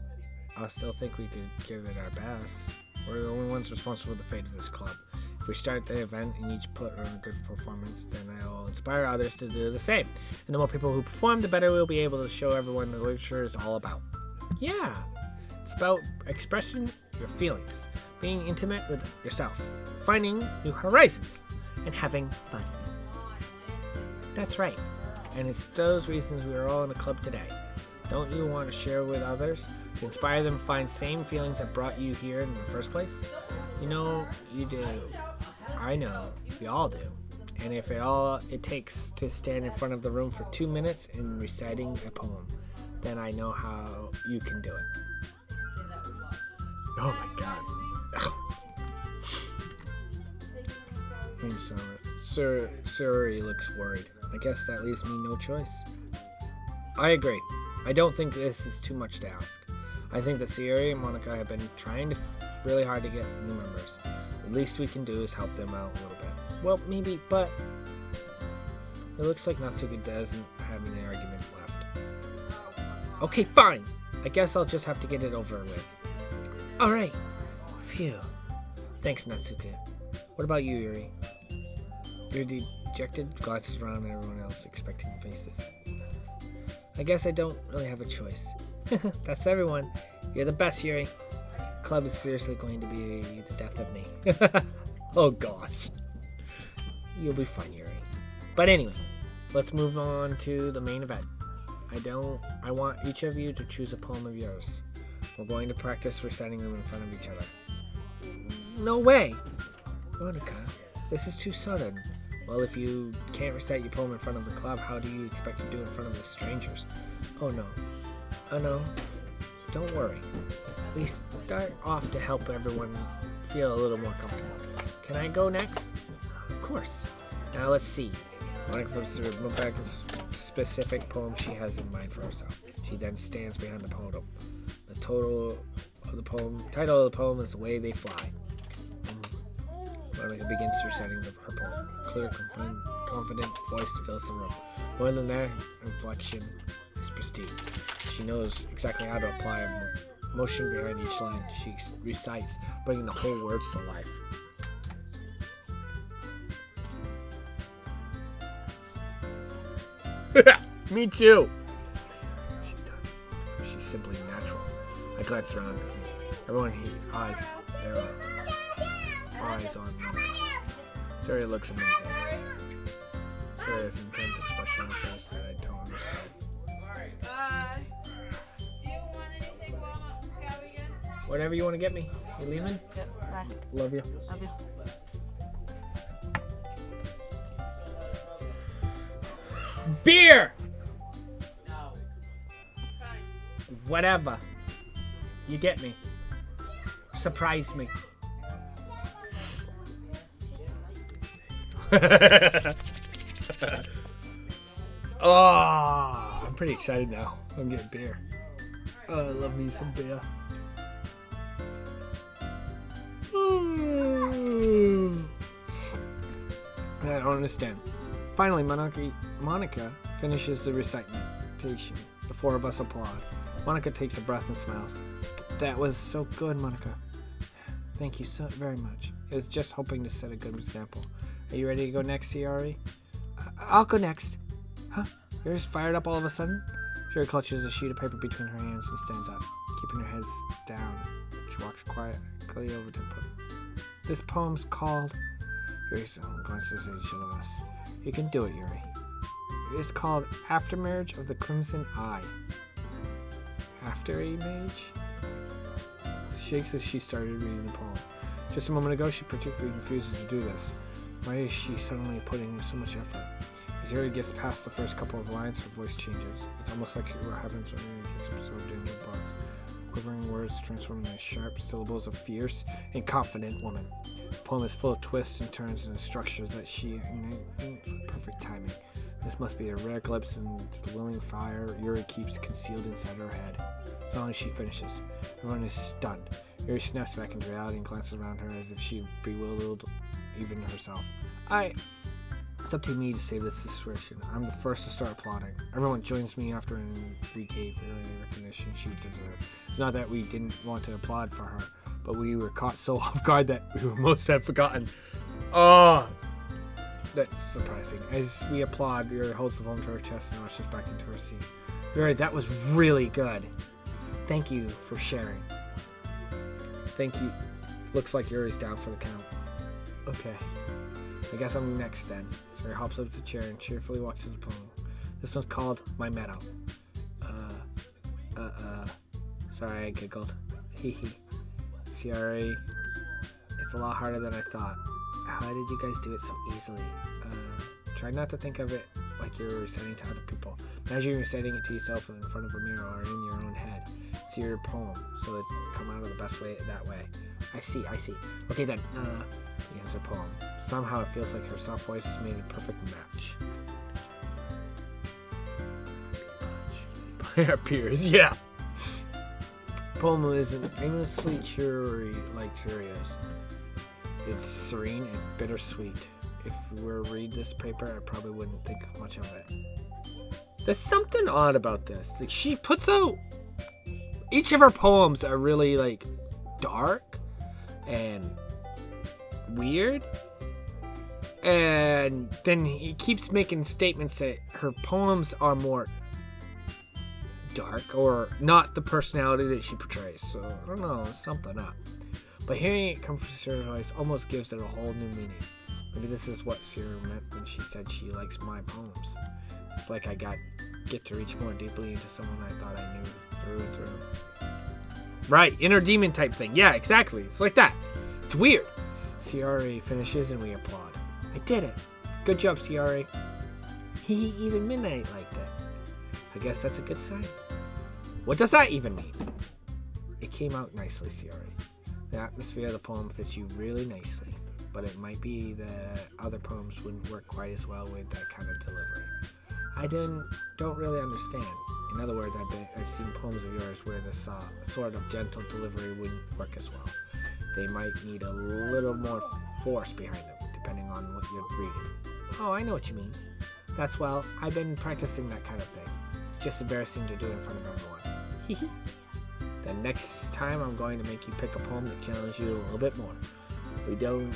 I still think we could give it our best. We're the only ones responsible for the fate of this club. If we start the event and each put on a good performance, then I'll inspire others to do the same. And the more people who perform, the better we'll be able to show everyone the literature is all about. Yeah, it's about expressing your feelings, being intimate with yourself, finding new horizons, and having fun. That's right. And it's those reasons we are all in the club today. Don't you want to share with others to inspire them to find same feelings that brought you here in the first place? You know, you do. I know, we all do. And if it takes to stand in front of the room for 2 minutes and reciting a poem, then I know how you can do it. Oh my god. Suri looks worried. I guess that leaves me no choice. I agree. I don't think this is too much to ask. I think that Sierra and Monica have been trying really hard to get new members. The least we can do is help them out a little bit. Well, maybe, but it looks like Natsuki doesn't have any argument left. Okay, fine. I guess I'll just have to get it over with. All right. Phew. Thanks, Natsuke. What about you, Yuri? You're dejected, glances around at everyone else, expecting to face this. I guess I don't really have a choice. That's everyone. You're the best, Yuri. Club is seriously going to be the death of me. Oh gosh. You'll be fine, Yuri. But anyway, let's move on to the main event. I want each of you to choose a poem of yours. We're going to practice reciting them in front of each other. No way! Monica, this is too sudden. Well, if you can't recite your poem in front of the club, how do you expect to do it in front of the strangers? Oh no. Oh no. Don't worry. We start off to help everyone feel a little more comfortable. Can I go next? Of course. Now let's see. Monica flips through Rebecca's specific poem she has in mind for herself. She then stands behind the podium. The title of the poem is The Way They Fly. Monica begins reciting her poem. Clear, confident voice fills the room. More than that, inflection is prestige. She knows exactly how to apply emotion behind each line. She recites, bringing the whole words to life. Me too. She's done. She's simply natural. I glance around. Everyone eyes. There are eyes on me. Sarah looks amazing. Sarah has an intense expression on her face that I don't understand. Do you want anything while I'm scavenging? Whatever you want to get me. You leaving? Yep, bye. Love you. Love you. Beer! No. Fine. Whatever. You get me. Surprise me. Oh, I'm pretty excited now. I'm getting beer. Oh, I love me some beer. I don't understand. Finally, Monica finishes the recitation. The four of us applaud. Monica takes a breath and smiles. That was so good, Monica. Thank you so very much. I was just hoping to set a good example. Are you ready to go next, Yuri? I'll go next. Huh? You're just fired up all of a sudden? Yuri clutches a sheet of paper between her hands and stands up, keeping her head down. She walks quietly over to the podium. This poem's called... Yuri glances at each of us. You can do it, Yuri. It's called Aftermarriage of the Crimson Eye. After a mage? She shakes as she started reading the poem. Just a moment ago, she particularly refuses to do this. Why is she suddenly putting in so much effort? As Yuri gets past the first couple of lines, her voice changes. It's almost like what happens when Yuri gets absorbed into a box. Quivering words transform into sharp syllables of fierce and confident woman. The poem is full of twists and turns and structures that she perfect timing. This must be a rare glimpse into the willing fire Yuri keeps concealed inside her head. As long as she finishes, everyone is stunned. Yuri snaps back into reality and glances around her as if she bewildered even herself. It's up to me to save this situation. I'm the first to start applauding. Everyone joins me after and we gave Yuri the recognition she deserved. It's not that we didn't want to applaud for her, but we were caught so off guard that we almost had forgotten. Oh, that's surprising. As we applaud, Yuri holds the phone to her chest and rushes back into her seat. Yuri, that was really good. Thank you for sharing. Thank you. Looks like Yuri's down for the count. Okay. I guess I'm next then. Sarah hops up to the chair and cheerfully walks to the poem. This one's called My Meadow. Sorry, I giggled. Hee. Sorry. It's a lot harder than I thought. How did you guys do it so easily? Try not to think of it like you're reciting to other people. Imagine you're reciting it to yourself in front of a mirror or in your own head. It's your poem, so it's come out of the best way that way. I see. Okay then, begins her poem. Somehow it feels like her soft voice has made a perfect match. By our peers, yeah. Poem isn't aimlessly cheery like Cheerios. It's serene and bittersweet. If we were to read this paper, I probably wouldn't think much of it. There's something odd about this. Like, she puts out... Each of her poems are really, like, dark and weird. And then he keeps making statements that her poems are more dark or not the personality that she portrays. So I don't know, something up. But hearing it come from her voice almost gives it a whole new meaning. Maybe this is what Sierra meant when she said she likes my poems. It's like I get to reach more deeply into someone I thought I knew through and through. Right, inner demon type thing. Yeah, exactly. It's like that. It's weird. Sierra finishes and we applaud. I did it. Good job, Sierra. Even Midnight liked it. I guess that's a good sign. What does that even mean? It came out nicely, Sierra. The atmosphere of the poem fits you really nicely, but it might be that other poems wouldn't work quite as well with that kind of delivery. I don't really understand. In other words, I've seen poems of yours where the sort of gentle delivery wouldn't work as well. They might need a little more force behind them, depending on what you're reading. Oh, I know what you mean. I've been practicing that kind of thing. It's just embarrassing to do in front of everyone. Then next time I'm going to make you pick a poem that challenges you a little bit more. We don't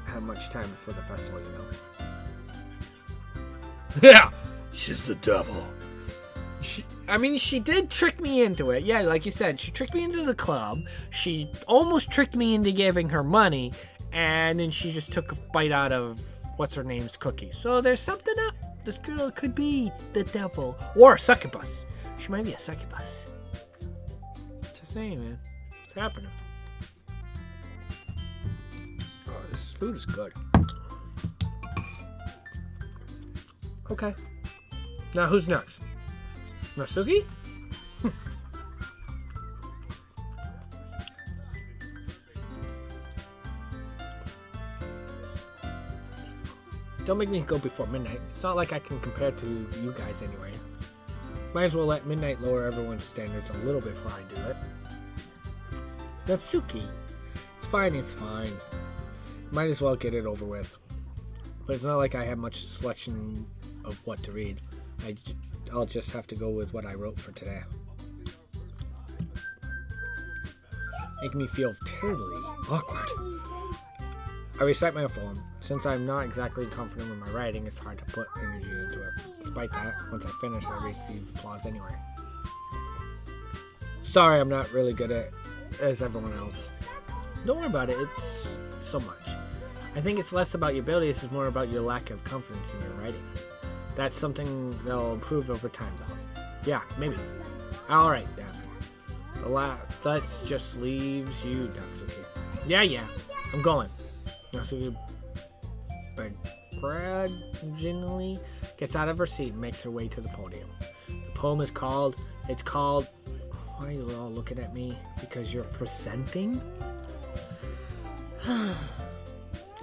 have much time before the festival, you know. Yeah, she's the devil. She did trick me into it. Yeah, like you said, she tricked me into the club. She almost tricked me into giving her money, and then she just took a bite out of what's-her-name's cookie. So there's something up. This girl could be the devil. Or a succubus. She might be a succubus. Just saying, man. What's happening? Oh, this food is good. Okay. Now who's next? Natsuki? Don't make me go before midnight. It's not like I can compare to you guys anyway. Might as well let midnight lower everyone's standards a little bit before I do it. Natsuki. It's fine. Might as well get it over with. But it's not like I have much selection of what to read. I'll just have to go with what I wrote for today. Make me feel terribly awkward. I recite my poem. Since I'm not exactly confident with my writing, it's hard to put energy into it. Despite that, once I finish, I receive applause anyway. Sorry, I'm not really good at as everyone else. Don't worry about it. It's so much. I think it's less about your abilities, it's more about your lack of confidence in your writing. That's something that'll improve over time, though. Yeah, maybe. Alright, then. That just leaves you, Natsuki. Yeah. I'm going. Natsuki begrudgingly gets out of her seat and makes her way to the podium. The poem is called... Why are you all looking at me? Because you're presenting?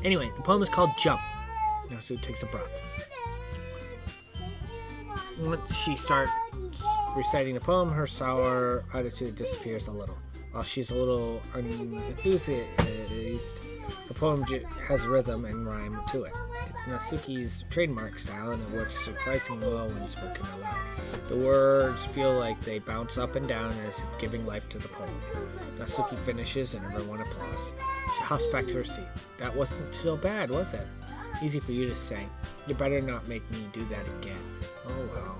Anyway, the poem is called Jump. Natsuki takes a breath. Once she starts reciting the poem, her sour attitude disappears a little. While she's a little unenthusiastic, the poem has rhythm and rhyme to it. It's Natsuki's trademark style, and it works surprisingly well when spoken aloud. The words feel like they bounce up and down as if giving life to the poem. Natsuki finishes, and everyone applauds. She hops back to her seat. That wasn't so bad, was it? Easy for you to say. You better not make me do that again. Oh well.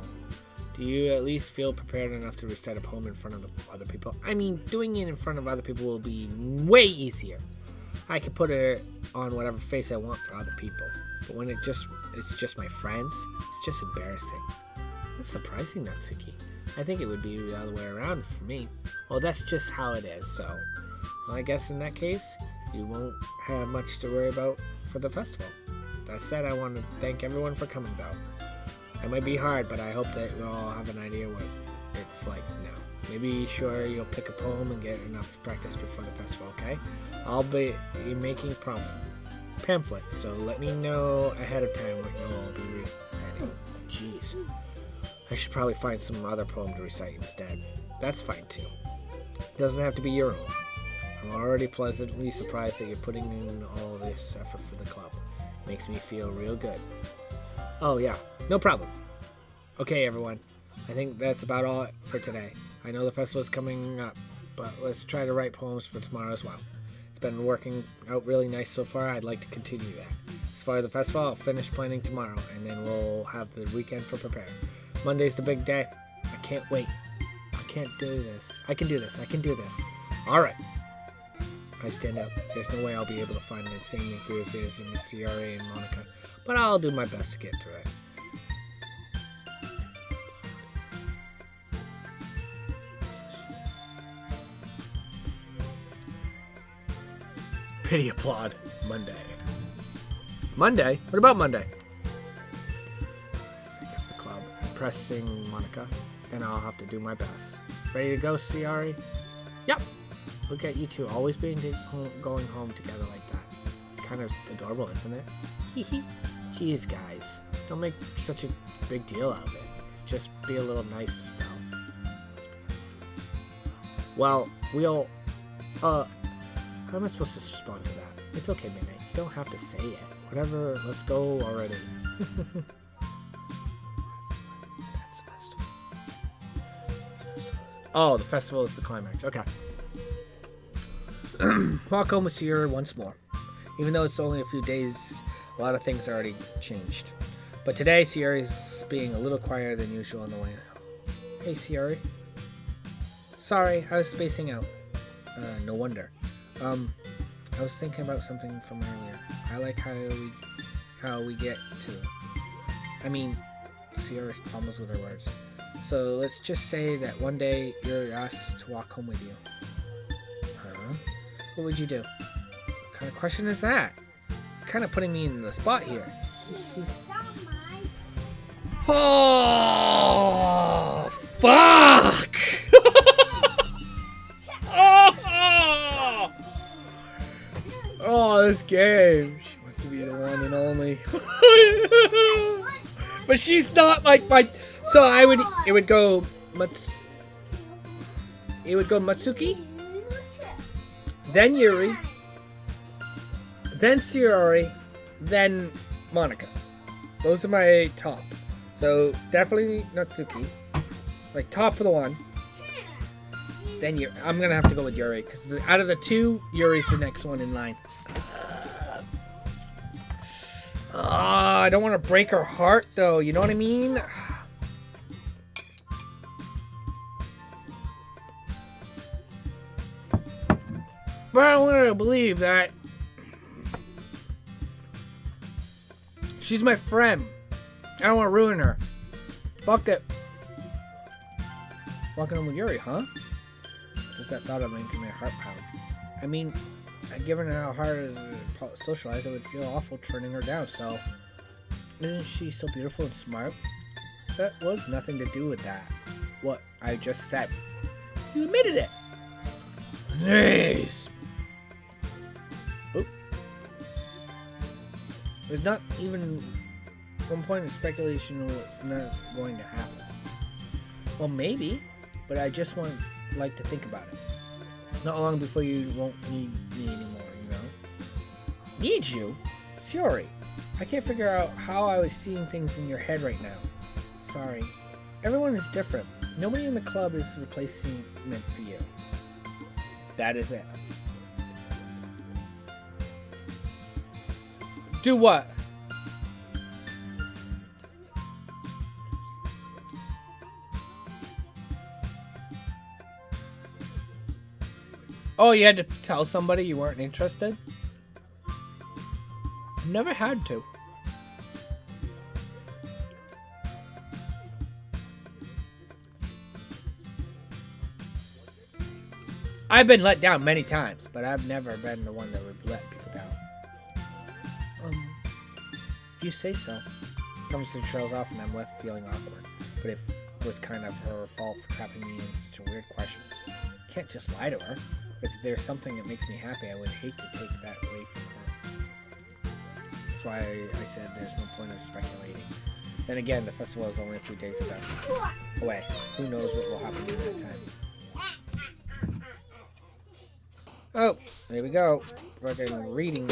Do you at least feel prepared enough to recite a poem in front of other people? I mean, doing it in front of other people will be way easier. I can put it on whatever face I want for other people. But when it's just my friends, it's just embarrassing. That's surprising, Natsuki. I think it would be the other way around for me. Well, that's just how it is, so... Well, I guess in that case, you won't have much to worry about for the festival. That said, I want to thank everyone for coming, though. It might be hard, but I hope that we all have an idea what it's like now. Maybe sure you'll pick a poem and get enough practice before the festival, okay? I'll be making pamphlets, so let me know ahead of time what you'll be reciting. Jeez. I should probably find some other poem to recite instead. That's fine, too. It doesn't have to be your own. I'm already pleasantly surprised that you're putting in all this effort for the club. Makes me feel real good. Oh, yeah. No problem. Okay, everyone. I think that's about all for today. I know the festival's coming up, but let's try to write poems for tomorrow as well. It's been working out really nice so far. I'd like to continue that. As far as the festival, I'll finish planning tomorrow, and then we'll have the weekend for prepare. Monday's the big day. I can't wait. I can't do this. I can do this. I can do this. All right. I stand up. There's no way I'll be able to find the same enthusiasm as Ciara and Monica, but I'll do my best to get through it. Pity applaud. Monday. Monday? What about Monday? Sick of the club. Impressing Monica. Then I'll have to do my best. Ready to go, Ciara? Yep. Look at you two, always being going home together like that. It's kind of adorable, isn't it? Hee. Jeez, guys. Don't make such a big deal out of it. It's just be a little nice spell. Well, we'll... How am I supposed to respond to that? It's okay, Midnight. You don't have to say it. Whatever, let's go already. That's the festival. Oh, the festival is the climax. Okay. Walk home with Ciara once more. Even though it's only a few days, a lot of things already changed. But today, Ciara is being a little quieter than usual on the way. Hey, Ciara. Sorry, I was spacing out. No wonder. I was thinking about something from earlier. I like how we get to it. I mean, Ciara fumbles with her words. So let's just say that one day you're asked to walk home with you. Huh? What would you do? What kind of question is that? Kind of putting me in the spot here. Oh, fuck! Oh, this game. She wants to be the one and only. But she's not like my... So it would go Matsuki, then Yuri, then Ciara, then Monica. Those are my top. So definitely Natsuki. Like top of the one. Then Yuri. I'm gonna have to go with Yuri because out of the two, Yuri's the next one in line. I don't want to break her heart though. You know what I mean? But I don't want to believe that she's my friend. I don't want to ruin her. Fuck it. Walking home with Yuri, huh? Just that thought of making my heart pound. I mean, given how hard it is to socialize, I would feel awful turning her down, so... Isn't she so beautiful and smart? That was nothing to do with that. What I just said. You admitted it! Nice! Oh. There's not even one point of speculation of what's not going to happen. Well, maybe, but I just like to think about it. Not long before you won't need me anymore, you know? Need you? Ciara, I can't figure out how I was seeing things in your head right now. Sorry. Everyone is different. Nobody in the club is replacement for you. That is it. Do what? Oh, you had to tell somebody you weren't interested? Never had to. I've been let down many times, but I've never been the one that would let people down. If you say so. Conversation trails off and I'm left feeling awkward. But it was kind of her fault for trapping me in such a weird question. Can't just lie to her. If there's something that makes me happy, I would hate to take that away from her. That's why I said there's no point of speculating. Then again, the festival is only a few days away. Who knows what will happen during that time. Oh, there we go. Fucking writing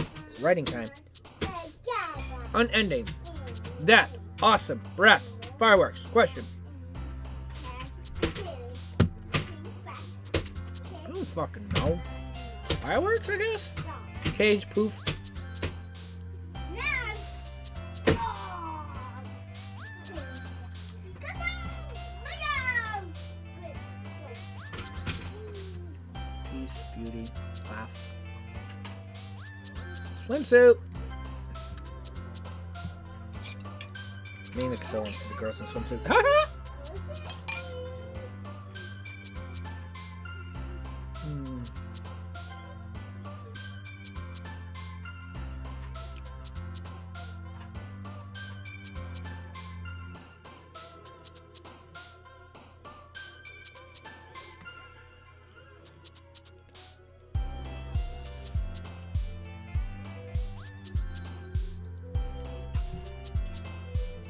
time. Unending. That. Awesome. Breath. Fireworks. Question. Oh, fucking know. Fireworks, I guess? Cage, poof. Peace, beauty, laugh. Swimsuit. Me and the consultants, the girls in swimsuit.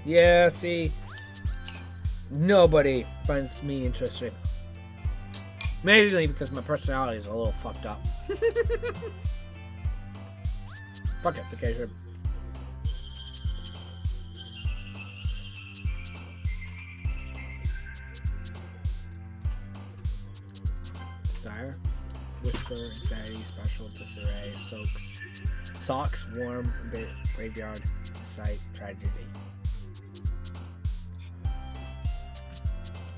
Yeah, see, nobody finds me interesting. Mainly because my personality is a little fucked up. Fuck it, okay, sure. Desire, whisper, anxiety, special, disarray, socks, warm, graveyard, sight, tragedy.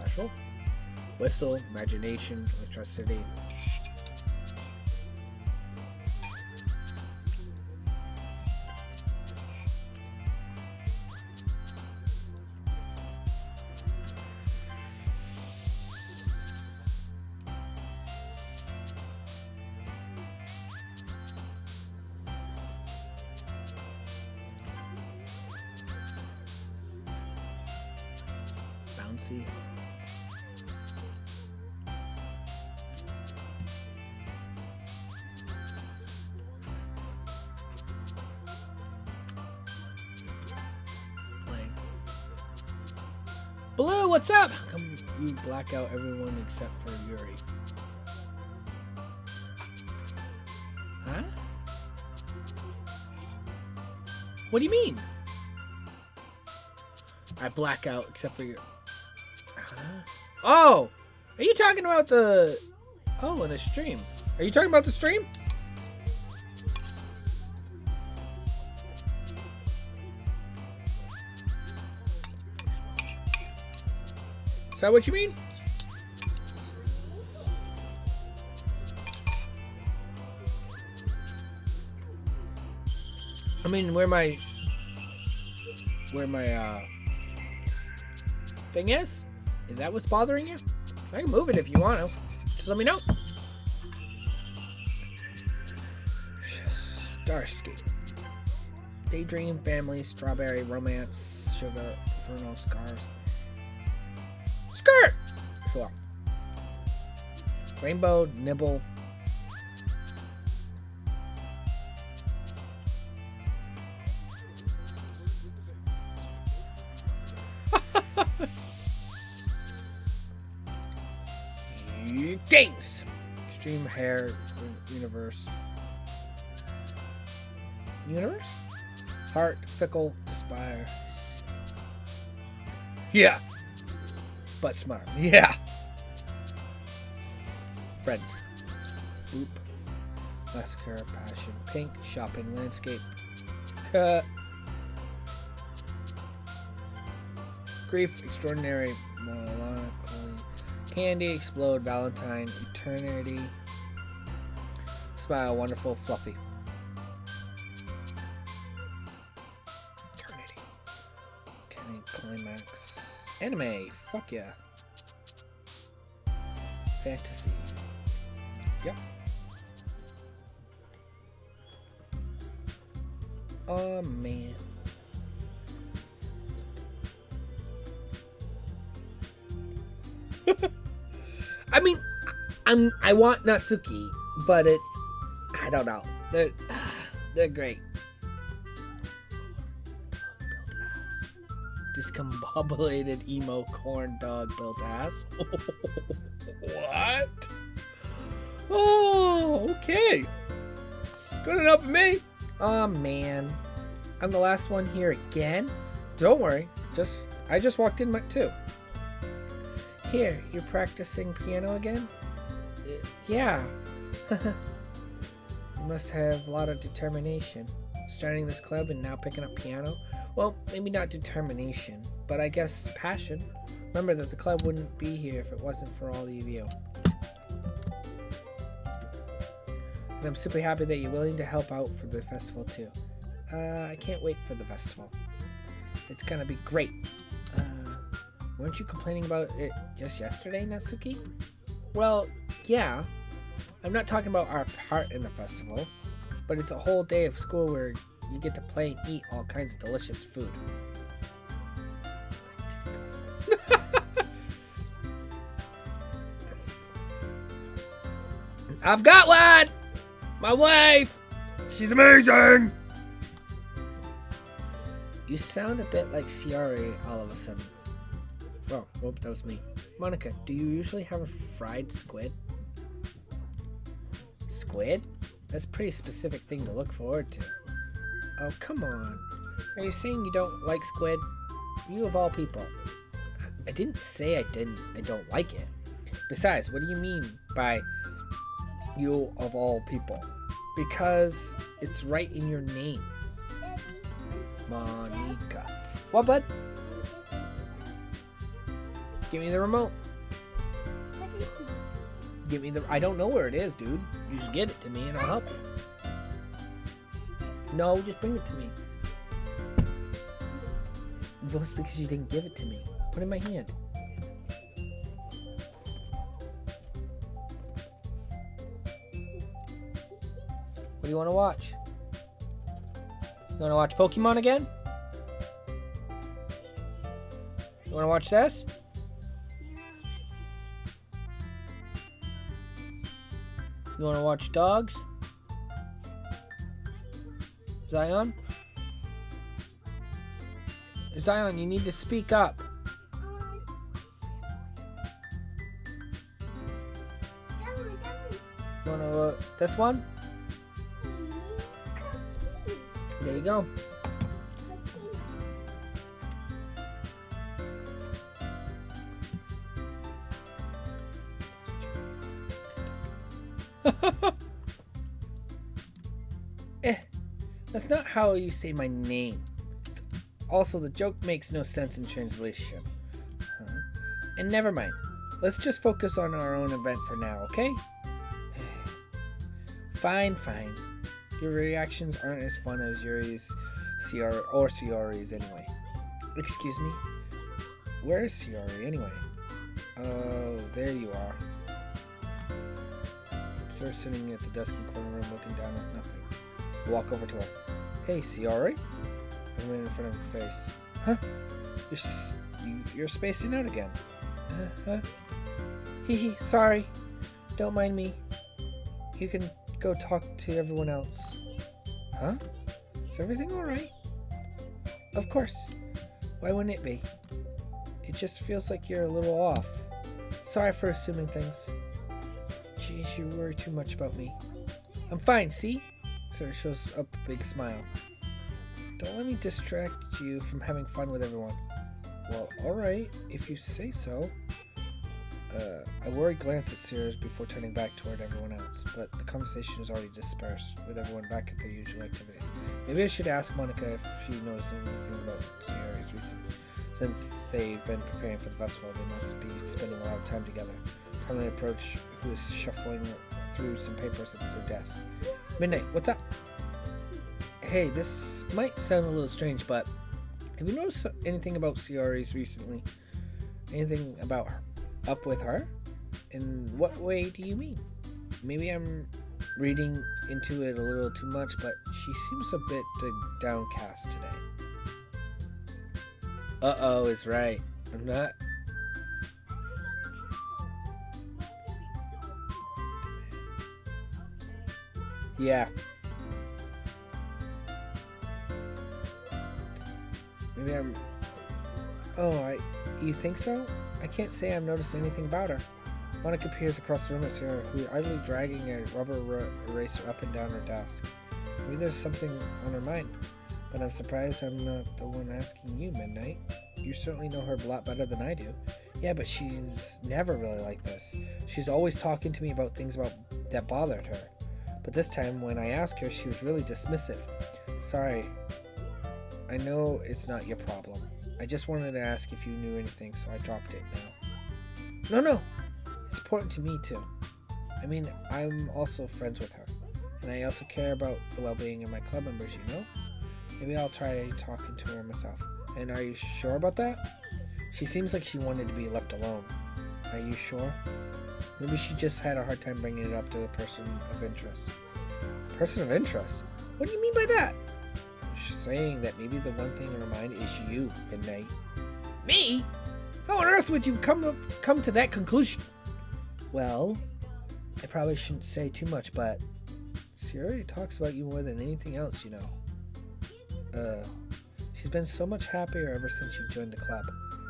Special, whistle, imagination, electricity. Bouncy. Playing. Blue, what's up? How come you black out everyone except for Yuri? Huh? What do you mean? I black out except for Yuri. Huh? Oh! Are you talking about the... Oh, in the stream. Are you talking about the stream? Is that what you mean? I mean, where my thing is? Is that what's bothering you? I can move it if you want to. Just let me know. Starscape. Daydream, family, strawberry, romance, sugar, inferno, scars. Skirt! Cool. Rainbow, nibble. Games! Extreme hair, universe. Universe? Heart, fickle, aspire. Yeah! But smart. Yeah! Friends. Boop. Massacre, passion, pink, shopping, landscape. Grief, extraordinary, melancholy. Candy, explode, Valentine, eternity. Smile, wonderful, fluffy. Eternity. Candy, climax. Anime, fuck yeah. Fantasy. Yep. Oh man. I mean, I want Natsuki, but it's, I don't know. They're great. Discombobulated emo corn dog built ass. What? Oh, okay. Good enough for me. Oh man, I'm the last one here again. Don't worry. I just walked in too. Here, you're practicing piano again? Yeah. You must have a lot of determination. Starting this club and now picking up piano. Well, maybe not determination, but I guess passion. Remember that the club wouldn't be here if it wasn't for all of you. And I'm super happy that you're willing to help out for the festival too. I can't wait for the festival. It's gonna be great. Weren't you complaining about it just yesterday, Natsuki? Well, yeah. I'm not talking about our part in the festival, but it's a whole day of school where you get to play and eat all kinds of delicious food. I've got one! My wife! She's amazing! You sound a bit like Ciara all of a sudden. Oh, whoop, that was me. Monica, do you usually have a fried squid? Squid? That's a pretty specific thing to look forward to. Oh, come on. Are you saying you don't like squid? You of all people. I didn't say I don't like it. Besides, what do you mean by you of all people? Because it's right in your name. Monica. What, bud? Give me the remote. Give me the... I don't know where it is, dude. You just get it to me and I'll help you. No, just bring it to me. Just because you didn't give it to me. Put it in my hand. What do you want to watch? You want to watch Pokemon again? You want to watch this? You want to watch dogs? Zion? Zion, you need to speak up. You want to, this one? There you go. That's not how you say my name. Also, the joke makes no sense in translation. And never mind. Let's just focus on our own event for now, okay? Fine. Your reactions aren't as fun as Yuri's, Ciara's anyway. Excuse me? Where is Ciara anyway? Oh, there you are. Ciara sitting at the desk in the corner room looking down at nothing. I walk over to her. Hey, Ciara? I'm right in front of her face. Huh? You're spacing out again. Huh? Hee, sorry. Don't mind me. You can go talk to everyone else. Huh? Is everything alright? Of course. Why wouldn't it be? It just feels like you're a little off. Sorry for assuming things. Jeez, you worry too much about me. I'm fine, see? Sarah shows up a big smile. Don't let me distract you from having fun with everyone. Well, alright, if you say so. I worried glance at Sarah's before turning back toward everyone else, but the conversation was already dispersed, with everyone back at their usual activity. Maybe I should ask Monica if she noticed anything about Sarah's recent. Since they've been preparing for the festival, they must be spending a lot of time together. Finally approach who is shuffling through some papers at their desk. Midnight, what's up? Hey, this might sound a little strange, but have you noticed anything about Ciara's recently? Anything about her? Up with her? In what way do you mean? Maybe I'm reading into it a little too much, but she seems a bit downcast today. Uh-oh is right. I'm not... Yeah. Maybe I'm... Oh, you think so? I can't say I've noticed anything about her. Monica peers across the room at Sarah, who is idly dragging a rubber eraser up and down her desk. Maybe there's something on her mind. But I'm surprised I'm not the one asking you, Midnight. You certainly know her a lot better than I do. Yeah, but she's never really like this. She's always talking to me about things that bothered her. But this time, when I asked her, she was really dismissive. Sorry. I know it's not your problem. I just wanted to ask if you knew anything, so I dropped it now. No. It's important to me, too. I mean, I'm also friends with her. And I also care about the well-being of my club members, you know? Maybe I'll try talking to her myself. And are you sure about that? She seems like she wanted to be left alone. Are you sure? Maybe she just had a hard time bringing it up to a person of interest. Person of interest? What do you mean by that? I'm saying that maybe the one thing in her mind is you, Midnight. Me? How on earth would you come to that conclusion? Well, I probably shouldn't say too much, but she already talks about you more than anything else, you know. She's been so much happier ever since you joined the club.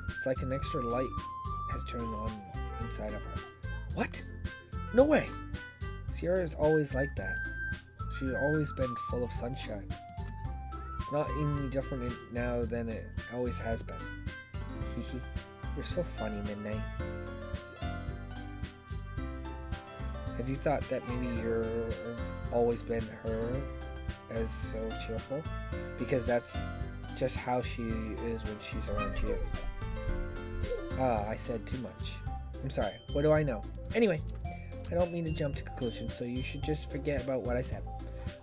It's like an extra light has turned on inside of her. What? No way. Sierra's always like that. She's always been full of sunshine. It's not any different now than it always has been. Hehe. You're so funny, Midnight. Have you thought that maybe you've always been her as so cheerful? Because that's just how she is when she's around you. I said too much. I'm sorry. What do I know? Anyway, I don't mean to jump to conclusions, so you should just forget about what I said.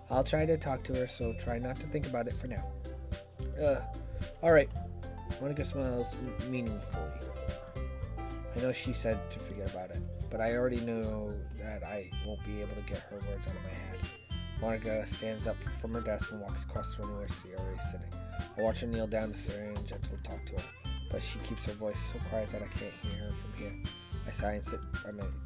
I'll try to talk to her, so try not to think about it for now. Alright. Monica smiles meaningfully. I know she said to forget about it, but I already know that I won't be able to get her words out of my head. Monica stands up from her desk and walks across the room where Sierra is sitting. I watch her kneel down to Sierra and gently talk to her, but she keeps her voice so quiet that I can't hear her from here. I sigh and sit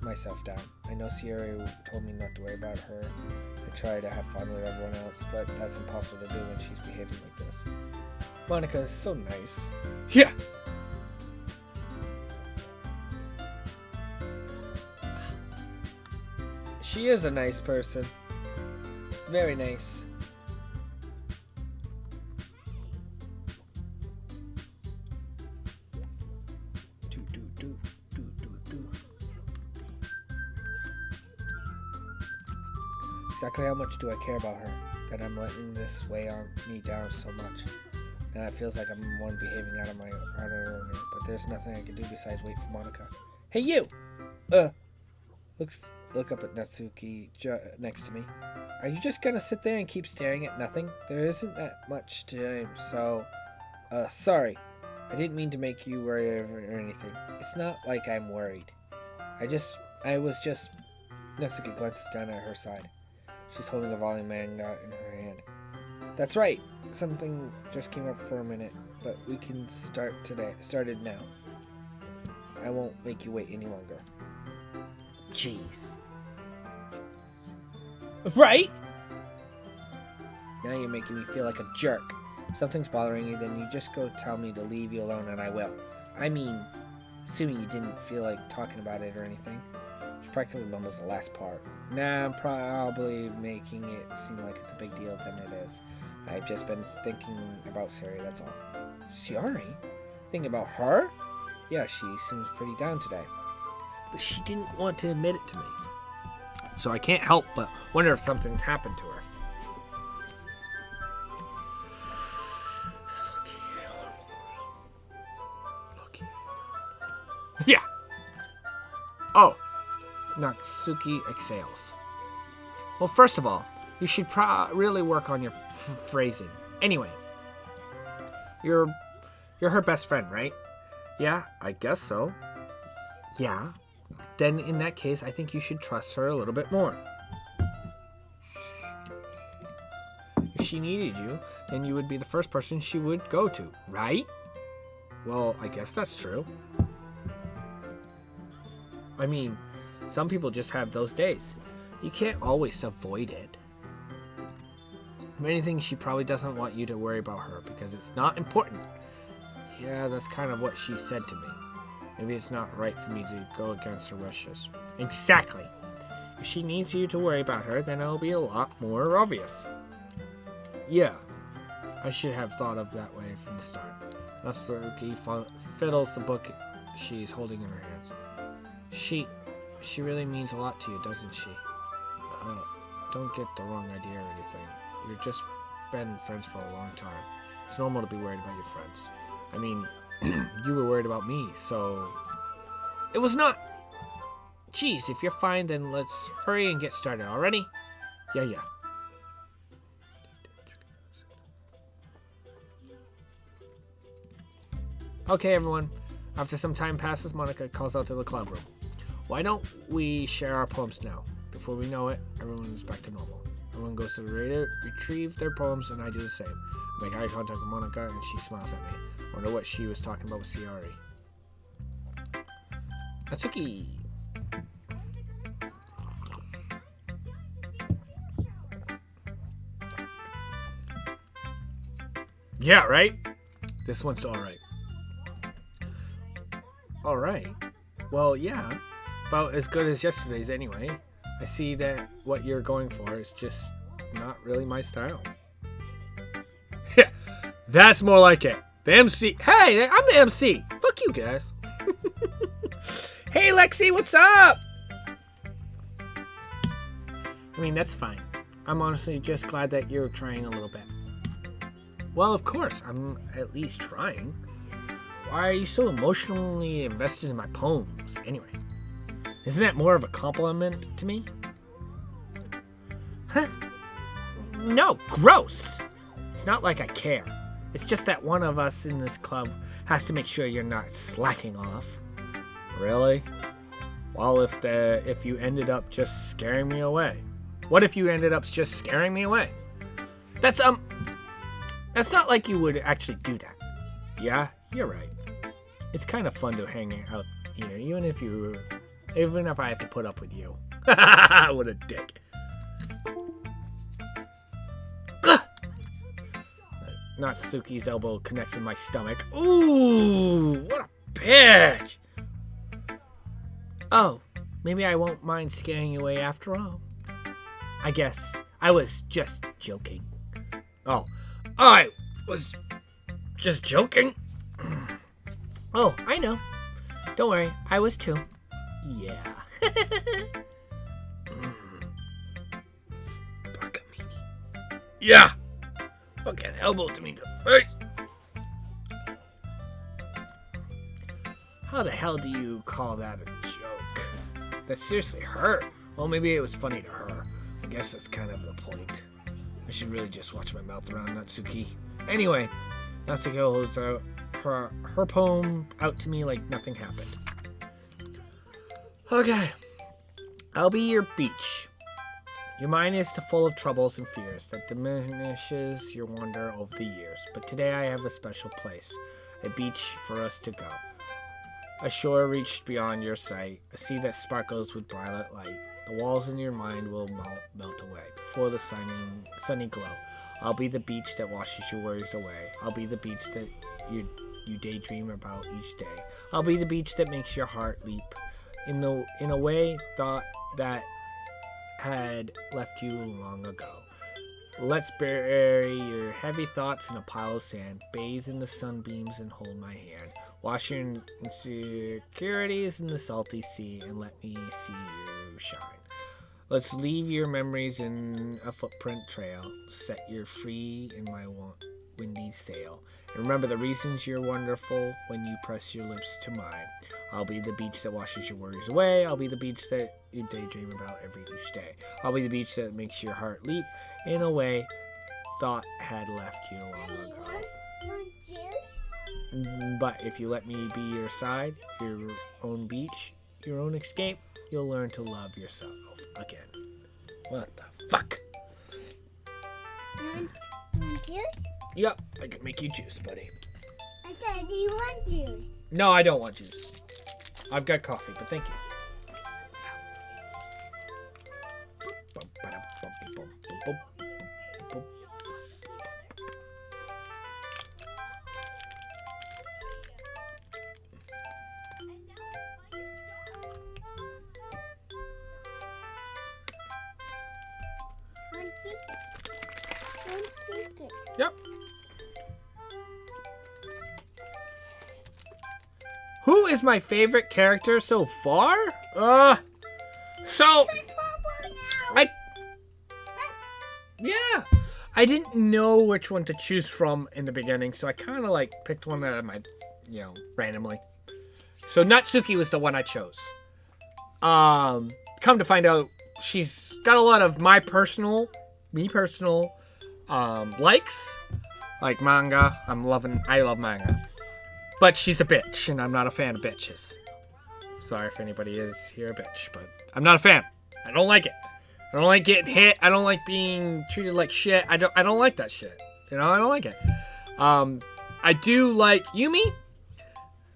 myself down. I know Sierra told me not to worry about her and try to have fun with everyone else, but that's impossible to do when she's behaving like this. Monica is so nice. Yeah! She is a nice person. Very nice. Exactly how much do I care about her that I'm letting this weigh on me down so much? Now it feels like I'm the one behaving out of order, but there's nothing I can do besides wait for Monica. Hey, you! Look up at Natsuki next to me. Are you just gonna sit there and keep staring at nothing? There isn't that much time, so... sorry. I didn't mean to make you worry or anything. It's not like I'm worried. I was just... Natsuki glances down at her side. She's holding a volume manga in her hand. That's right. Something just came up for a minute, but we can started now. I won't make you wait any longer. Jeez. Right? Now you're making me feel like a jerk. If something's bothering you, then you just go tell me to leave you alone and I will. I mean, assuming you didn't feel like talking about it or anything. She practically mumbles the last part. Nah, I'm probably making it seem like it's a big deal than it is. I've just been thinking about Sari, that's all. Sari? Thinking about her? Yeah, she seems pretty down today. But she didn't want to admit it to me. So I can't help but wonder if something's happened to her. Look. Yeah. Oh. Natsuki exhales. Well, first of all, you should really work on your phrasing. Anyway, you're her best friend, right? Yeah, I guess so. Yeah. Then in that case, I think you should trust her a little bit more. If she needed you, then you would be the first person she would go to, right? Well, I guess that's true. I mean, some people just have those days. You can't always avoid it. If anything, she probably doesn't want you to worry about her because it's not important. Yeah, that's kind of what she said to me. Maybe it's not right for me to go against her wishes. Exactly. If she needs you to worry about her, then it'll be a lot more obvious. Yeah, I should have thought of that way from the start. Natsuki fiddles the book she's holding in her hands. She really means a lot to you, doesn't she? Don't get the wrong idea or anything. You've just been friends for a long time. It's normal to be worried about your friends. I mean, you were worried about me, so... It was not... Jeez, if you're fine, then let's hurry and get started. Already? Yeah. Okay, everyone. After some time passes, Monica calls out to the club room. Why don't we share our poems now? Before we know it, everyone is back to normal. Everyone goes to the radio, retrieve their poems, and I do the same. I make eye contact with Monica, and she smiles at me. I wonder what she was talking about with Ciari. Natsuki! Yeah, right? This one's alright. Alright. Well, yeah. About as good as yesterday's anyway. I see that what you're going for is just not really my style. That's more like it. The MC. Hey, I'm the MC. Fuck you guys. Hey, Lexi, what's up? I mean, that's fine. I'm honestly just glad that you're trying a little bit. Well, of course, I'm at least trying. Why are you so emotionally invested in my poems, anyway? Isn't that more of a compliment to me? Huh? No, gross! It's not like I care. It's just that one of us in this club has to make sure you're not slacking off. Really? Well, if you ended up just scaring me away. What if you ended up just scaring me away? That's not like you would actually do that. Yeah, you're right. It's kind of fun to hang out, even if I have to put up with you. What a dick. Gah! Natsuki's elbow connects with my stomach. Ooh, what a bitch! Oh, maybe I won't mind scaring you away after all. I guess I was just joking. Oh, I was just joking? Oh, I know. Don't worry, I was too. Yeah. Bakamini. Yeah! Fucking elbow to me in the face. How the hell do you call that a joke? That seriously hurt. Well, maybe it was funny to her. I guess that's kind of the point. I should really just watch my mouth around Natsuki. Anyway, Natsuki holds out her poem out to me like nothing happened. Okay. I'll be your beach. Your mind is full of troubles and fears that diminishes your wonder over the years. But today I have a special place, a beach for us to go. A shore reached beyond your sight, a sea that sparkles with violet light. The walls in your mind will melt away before the sunny glow. I'll be the beach that washes your worries away. I'll be the beach that you daydream about each day. I'll be the beach that makes your heart leap in a way thought that had left you long ago. Let's bury your heavy thoughts in a pile of sand, bathe in the sunbeams and hold my hand. Wash your insecurities in the salty sea and let me see you shine. Let's leave your memories in a footprint trail, set you free in my windy sail. And remember the reasons you're wonderful when you press your lips to mine. I'll be the beach that washes your worries away. I'll be the beach that you daydream about each day. I'll be the beach that makes your heart leap in a way thought had left you long ago. Want juice? But if you let me be your side, your own beach, your own escape, you'll learn to love yourself again. What the fuck? Want juice? Yep, I can make you juice, buddy. I said, do you want juice? No, I don't want juice. I've got coffee, but thank you. Want chicken? Want chicken? Yep. Who is my favorite character so far? So yeah, I didn't know which one to choose from in the beginning, so I kind of like picked one out of my, randomly. So Natsuki was the one I chose. Come to find out, she's got a lot of me personal, likes, like manga. I love manga, but she's a bitch, and I'm not a fan of bitches. Sorry if anybody is here a bitch, but I'm not a fan. I don't like it. I don't like getting hit. I don't like being treated like shit. I don't like that shit. I don't like it. I do like Yumi.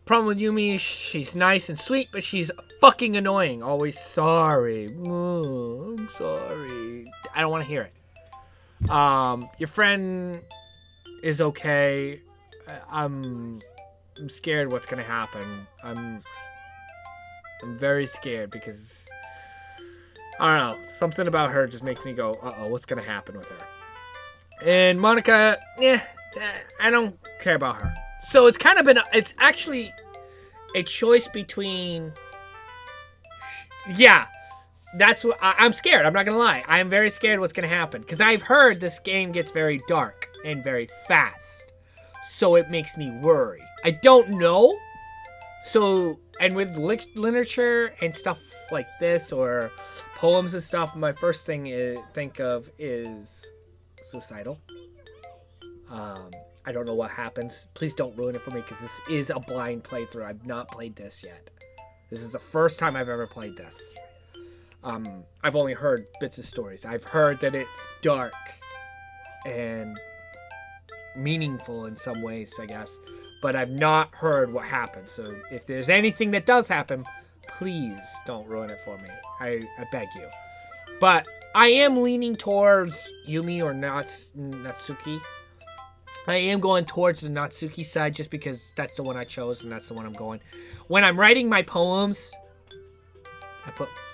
Problem with Yumi is she's nice and sweet, but she's fucking annoying. Always sorry. Oh, I'm sorry. I don't want to hear it. Your friend is okay. I'm scared what's gonna happen. I'm very scared because I don't know. Something about her just makes me go, uh-oh, what's going to happen with her? And Monica, I don't care about her. So it's kind of it's actually a choice between, that's what, I'm scared. I'm not going to lie. I'm very scared what's going to happen. Because I've heard this game gets very dark and very fast. So it makes me worry. I don't know. So, and with literature and stuff like this, or poems and stuff, my first thing to think of is suicidal. I don't know what happens. Please don't ruin it for me, because this is a blind playthrough. I've not played this yet. This is the first time I've ever played this. I've only heard bits of stories. I've heard that it's dark and meaningful in some ways, I guess. But I've not heard what happens. So if there's anything that does happen, please don't ruin it for me. I beg you. But I am leaning towards Yumi or Natsuki. I am going towards the Natsuki side just because that's the one I chose and that's the one I'm going. When I'm writing my poems,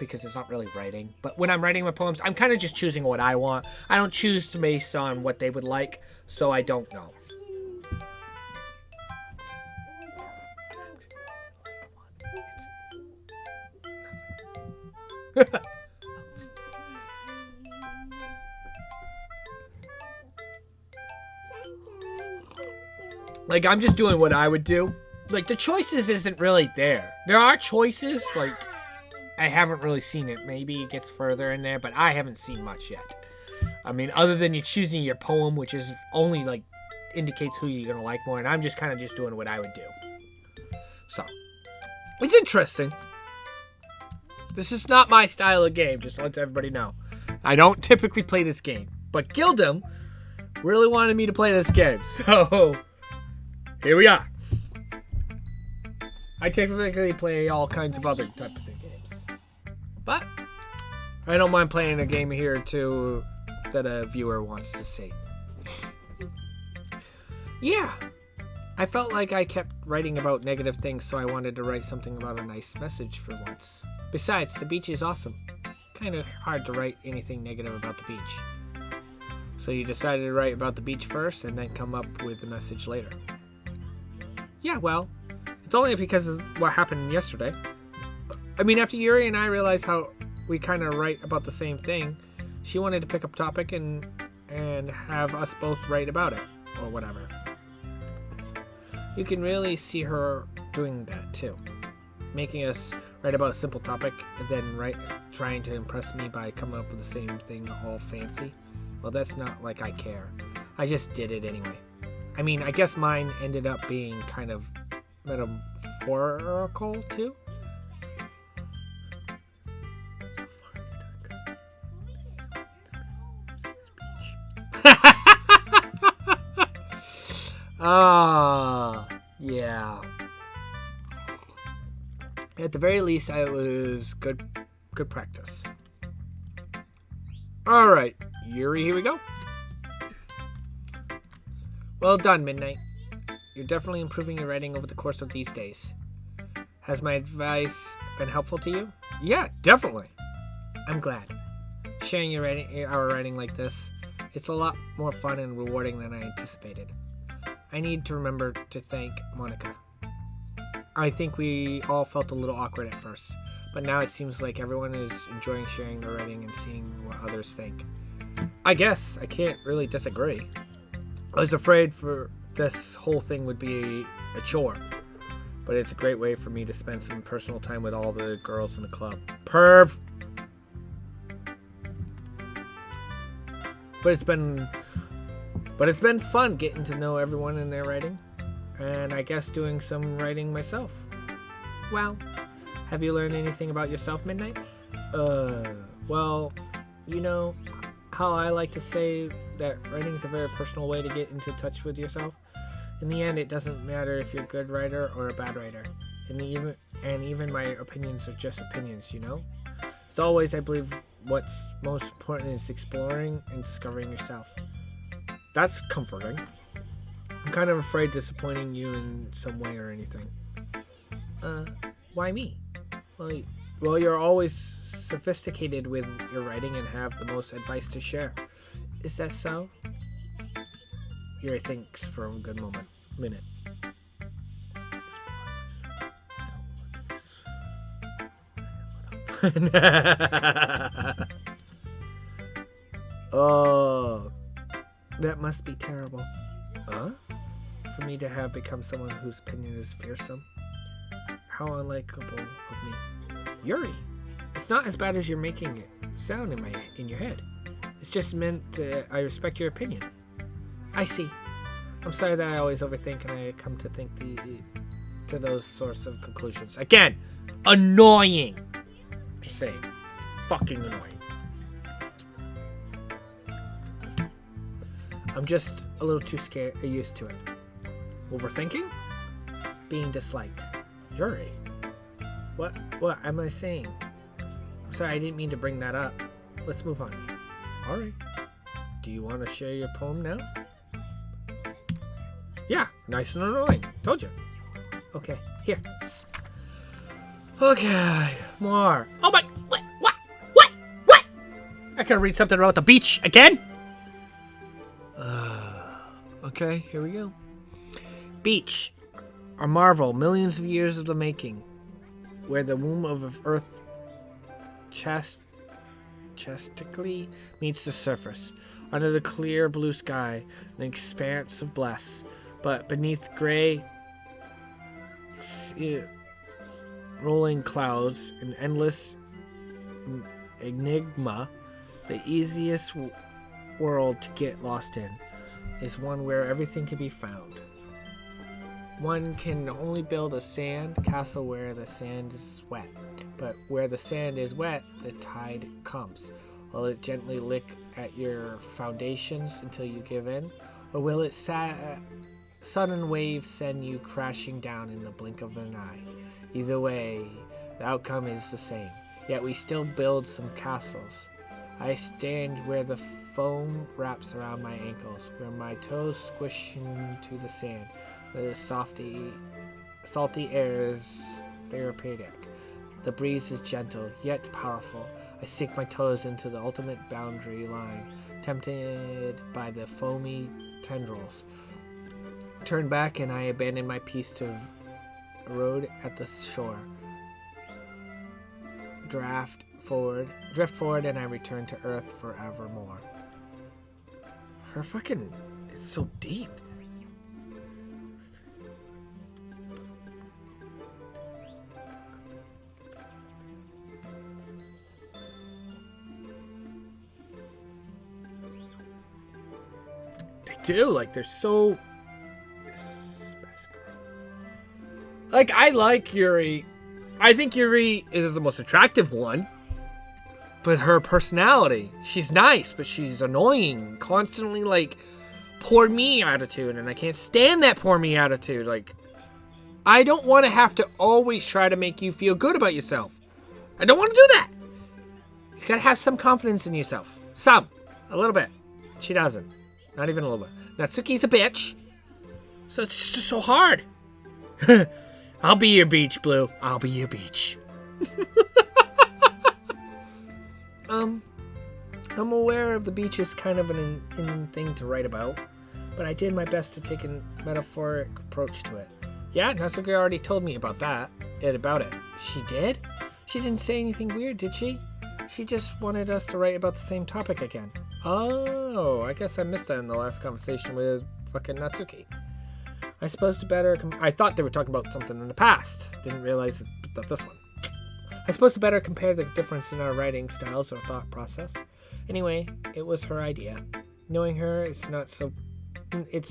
because it's not really writing, but when I'm writing my poems, I'm kind of just choosing what I want. I don't choose based on what they would like, so I don't know. Like, I'm just doing what I would do. Like, the choices isn't really there. There are choices, like, I haven't really seen it. Maybe it gets further in there, but I haven't seen much yet. I mean, other than you choosing your poem, which is only, like, indicates who you're gonna like more, and I'm just kind of just doing what I would do. So, it's interesting. This is not my style of game, just to let everybody know. I don't typically play this game, but Gildem really wanted me to play this game, so here we are. I typically play all kinds of other type of games, but I don't mind playing a game here or two that a viewer wants to see. Yeah, I felt like I kept writing about negative things, so I wanted to write something about a nice message for once. Besides, the beach is awesome. Kind of hard to write anything negative about the beach. So you decided to write about the beach first and then come up with the message later. Yeah, well, it's only because of what happened yesterday. I mean, after Yuri and I realized how we kind of write about the same thing, she wanted to pick up a topic and have us both write about it, or whatever. You can really see her doing that too. Making us write about a simple topic and then trying to impress me by coming up with the same thing all fancy. Well, that's not like I care. I just did it anyway. I mean, I guess mine ended up being kind of metaphorical too. Yeah. At the very least, it was good practice. All right, Yuri, here we go. Well done, Midnight. You're definitely improving your writing over the course of these days. Has my advice been helpful to you? Yeah, definitely. I'm glad. Sharing our writing like this, it's a lot more fun and rewarding than I anticipated. I need to remember to thank Monica. I think we all felt a little awkward at first, but now it seems like everyone is enjoying sharing their writing and seeing what others think. I guess I can't really disagree. I was afraid for this whole thing would be a chore, but it's a great way for me to spend some personal time with all the girls in the club. Perv! But it's been fun getting to know everyone in their writing, and I guess doing some writing myself. Well, have you learned anything about yourself, Midnight? Well, you know how I like to say that writing is a very personal way to get into touch with yourself? In the end, it doesn't matter if you're a good writer or a bad writer. And even my opinions are just opinions, you know? As always, I believe what's most important is exploring and discovering yourself. That's comforting. I'm kind of afraid disappointing you in some way or anything. Why me? Well, you're always sophisticated with your writing and have the most advice to share. Is that so? Yuri thinks for a good minute. Oh, that must be terrible. Huh? For me to have become someone whose opinion is fearsome. How unlikable of me. Yuri, it's not as bad as you're making it sound in your head. It's just meant I respect your opinion. I see. I'm sorry that I always overthink and I come to think to those sorts of conclusions. Again, annoying. Just saying. Fucking annoying. I'm just a little too used to it. Overthinking? Being disliked. Yuri. What am I saying? I'm sorry, I didn't mean to bring that up. Let's move on. Alright. Do you want to share your poem now? Yeah, nice and annoying. Told you. Okay, here. Okay, more. Oh my, what? I can read something about the beach again? Okay, here we go. Beach, a marvel, millions of years of the making, where the womb of Earth chastically meets the surface. Under the clear blue sky, an expanse of bliss, but beneath gray rolling clouds, an endless enigma. The easiest world to get lost in is one where everything can be found. One can only build a sand castle where the sand is wet, but where the sand is wet, the tide comes. Will it gently lick at your foundations until you give in, or will its sudden waves send you crashing down in the blink of an eye? Either way, the outcome is the same, yet we still build some castles. I stand where the foam wraps around my ankles, where my toes squish into the sand. The salty air is therapeutic. The breeze is gentle, yet powerful. I sink my toes into the ultimate boundary line, tempted by the foamy tendrils. Turn back and I abandon my piece to erode at the shore. Drift forward, and I return to Earth forevermore. Her fucking... It's so deep. They do, like, they're so... Like, I like Yuri. I think Yuri is the most attractive one. But her personality, she's nice, but she's annoying. Constantly, like, poor me attitude. And I can't stand that poor me attitude. Like, I don't want to have to always try to make you feel good about yourself. I don't want to do that. You gotta have some confidence in yourself. Some. A little bit. She doesn't. Not even a little bit. Natsuki's a bitch. So it's just so hard. I'll be your beach, Blue. I'll be your beach. I'm aware of the beach is kind of an in thing to write about, but I did my best to take a metaphoric approach to it. Yeah, Natsuki already told me about it. She did? She didn't say anything weird, did she? She just wanted us to write about the same topic again. Oh, I guess I missed that in the last conversation with fucking Natsuki. I suppose to better... I thought they were talking about something in the past. Didn't realize that this one. I suppose to better compare the difference in our writing styles or thought process. Anyway, it was her idea. Knowing her, it's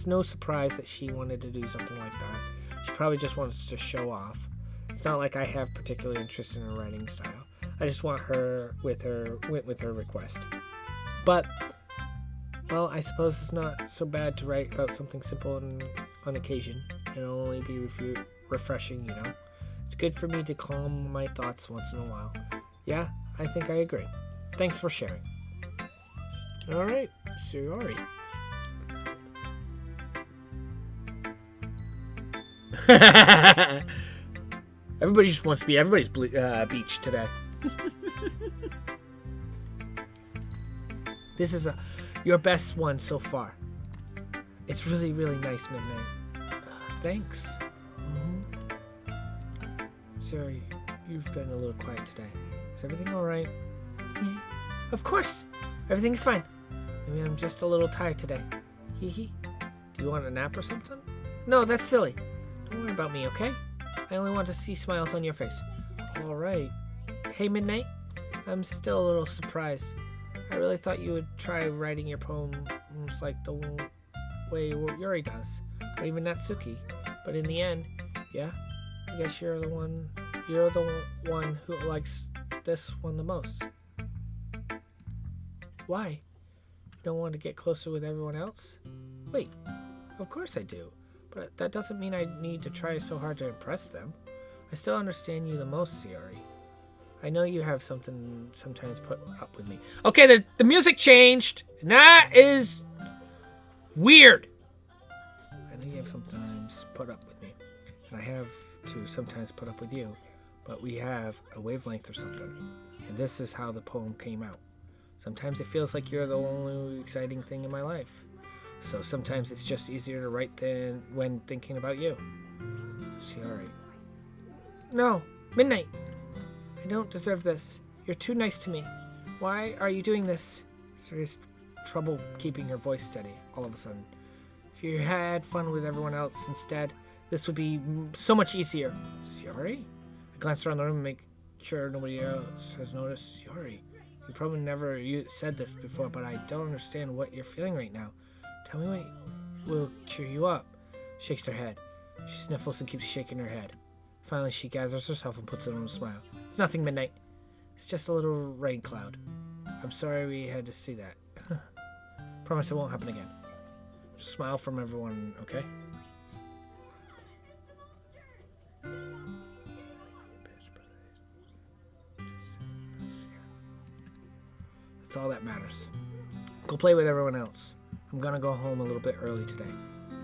no surprise that she wanted to do something like that. She probably just wants to show off. It's not like I have particular interest in her writing style. I just went with her request. But, well, I suppose it's not so bad to write about something simple and on occasion. It'll only be refreshing, you know. It's good for me to calm my thoughts once in a while. Yeah, I think I agree. Thanks for sharing. Alright, sorry. Everybody just wants to be everybody's beach today. This is your best one so far. It's really, really nice, Midnight. Thanks. Sorry, you've been a little quiet today. Is everything alright? Yeah, of course. Everything's fine. Maybe I'm just a little tired today. Hee hee. Do you want a nap or something? No, that's silly. Don't worry about me, okay? I only want to see smiles on your face. Alright. Hey, Midnight. I'm still a little surprised. I really thought you would try writing your poems like the way Yuri does, or even Natsuki. But in the end, yeah, I guess you're the one who likes this one the most. Why? You don't want to get closer with everyone else? Wait, of course I do. But that doesn't mean I need to try so hard to impress them. I still understand you the most, Sayori. I know you have something sometimes put up with me. Okay, the music changed. And that is weird. I know you have sometimes put up with me. And I have to sometimes put up with you. But we have a wavelength or something. And this is how the poem came out. Sometimes it feels like you're the only exciting thing in my life. So sometimes it's just easier to write than when thinking about you. Sayori. No, Midnight. I don't deserve this. You're too nice to me. Why are you doing this? Sayori's trouble keeping her voice steady all of a sudden. If you had fun with everyone else instead, this would be so much easier. Sayori? I glanced around the room to make sure nobody else has noticed. Sayori, you probably never said this before, but I don't understand what you're feeling right now. Tell me what will cheer you up. Shakes her head. She sniffles and keeps shaking her head. Finally, she gathers herself and puts on a smile. It's nothing, Midnight. It's just a little rain cloud. I'm sorry we had to see that. Promise it won't happen again. Just smile from everyone, okay? That's all that matters. Go play with everyone else. I'm gonna go home a little bit early today.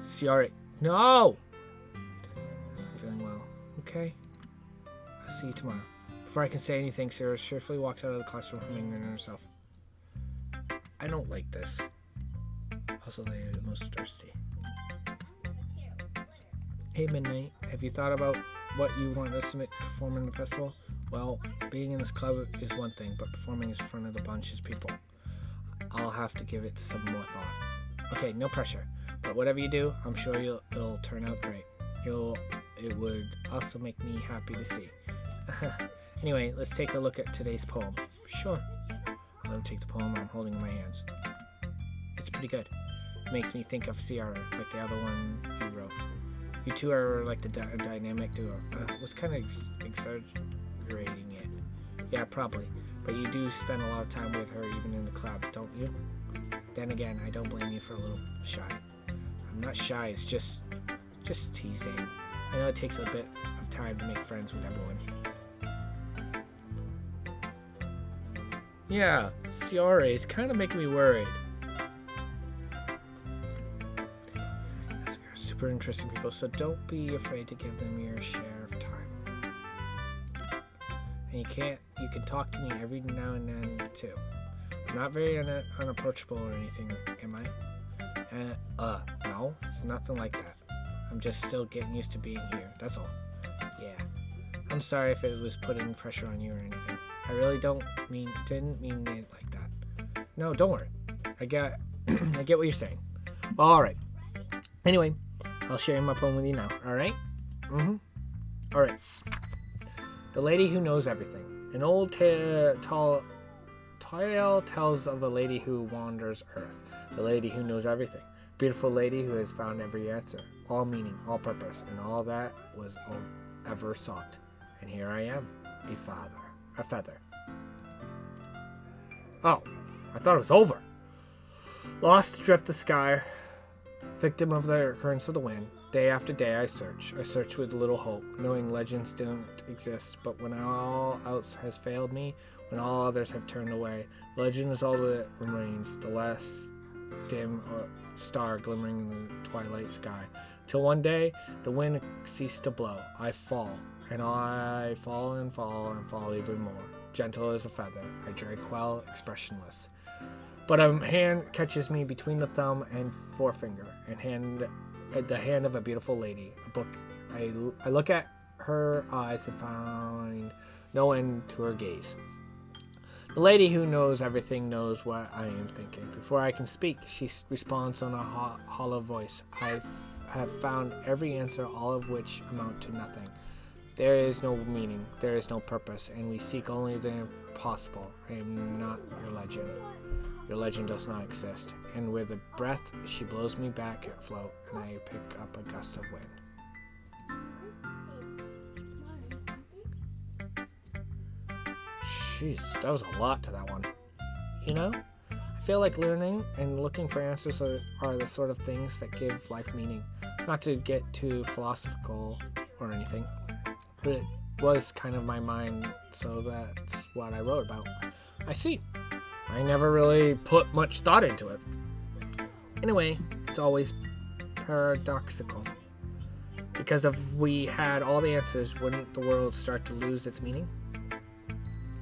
Sayori. No! I'm feeling well. Okay? I'll see you tomorrow. Before I can say anything, Sarah cheerfully walks out of the classroom humming to herself. I don't like this. Also, they are the most thirsty. Hey, Midnight. Have you thought about what you want us to perform in the festival? Well, being in this club is one thing, but performing in front of the bunch of people. I'll have to give it some more thought. Okay, no pressure. But whatever you do, I'm sure it'll turn out great. It would also make me happy to see. Anyway, let's take a look at today's poem. Sure. Let me take the poem I'm holding in my hands. It's pretty good. It makes me think of Ciara, like the other one you wrote. You two are like the dynamic duo. Was kind of exaggerating it. Yeah, probably. But you do spend a lot of time with her even in the club, don't you? Then again, I don't blame you for a little shy. I'm not shy, it's just teasing. I know it takes a bit of time to make friends with everyone. Yeah, Sayori is kind of making me worried. They're super interesting people, so don't be afraid to give them your share of time. And you can talk to me every now and then too. I'm not very unapproachable or anything, am I? No, it's nothing like that. I'm just still getting used to being here. That's all. Yeah. I'm sorry if it was putting pressure on you or anything. I really didn't mean it like that. No, don't worry. I get what you're saying. All right. Anyway, I'll share my poem with you now. All right? All right. The Lady Who Knows Everything. An old tale tells of a lady who wanders earth. The lady who knows everything. Beautiful lady who has found every answer, all meaning, all purpose, and all that was ever sought. And here I am, a feather. Oh, I thought it was over. Lost adrift the sky, victim of the currents of the wind. Day after day I search with little hope, knowing legends don't exist. But when all else has failed me, when all others have turned away, legend is all that remains, the last dim star glimmering in the twilight sky. Till one day the wind ceased to blow. I fall, and I fall and fall and fall even more. Gentle as a feather, I drag quell, expressionless. But a hand catches me between the thumb and forefinger, and the hand of a beautiful lady. A book. I look at her eyes and find no end to her gaze. The lady who knows everything knows what I am thinking. Before I can speak, she responds in a hollow voice. I have found every answer, all of which amount to nothing. There is no meaning, there is no purpose, and we seek only the impossible. I am not your legend. Your legend does not exist. And with a breath, she blows me back afloat, and I pick up a gust of wind. Jeez, that was a lot to that one. You know, I feel like learning and looking for answers are the sort of things that give life meaning. Not to get too philosophical or anything, but it was kind of my mind, so that's what I wrote about. I see. I never really put much thought into it. Anyway, it's always paradoxical. Because if we had all the answers, wouldn't the world start to lose its meaning?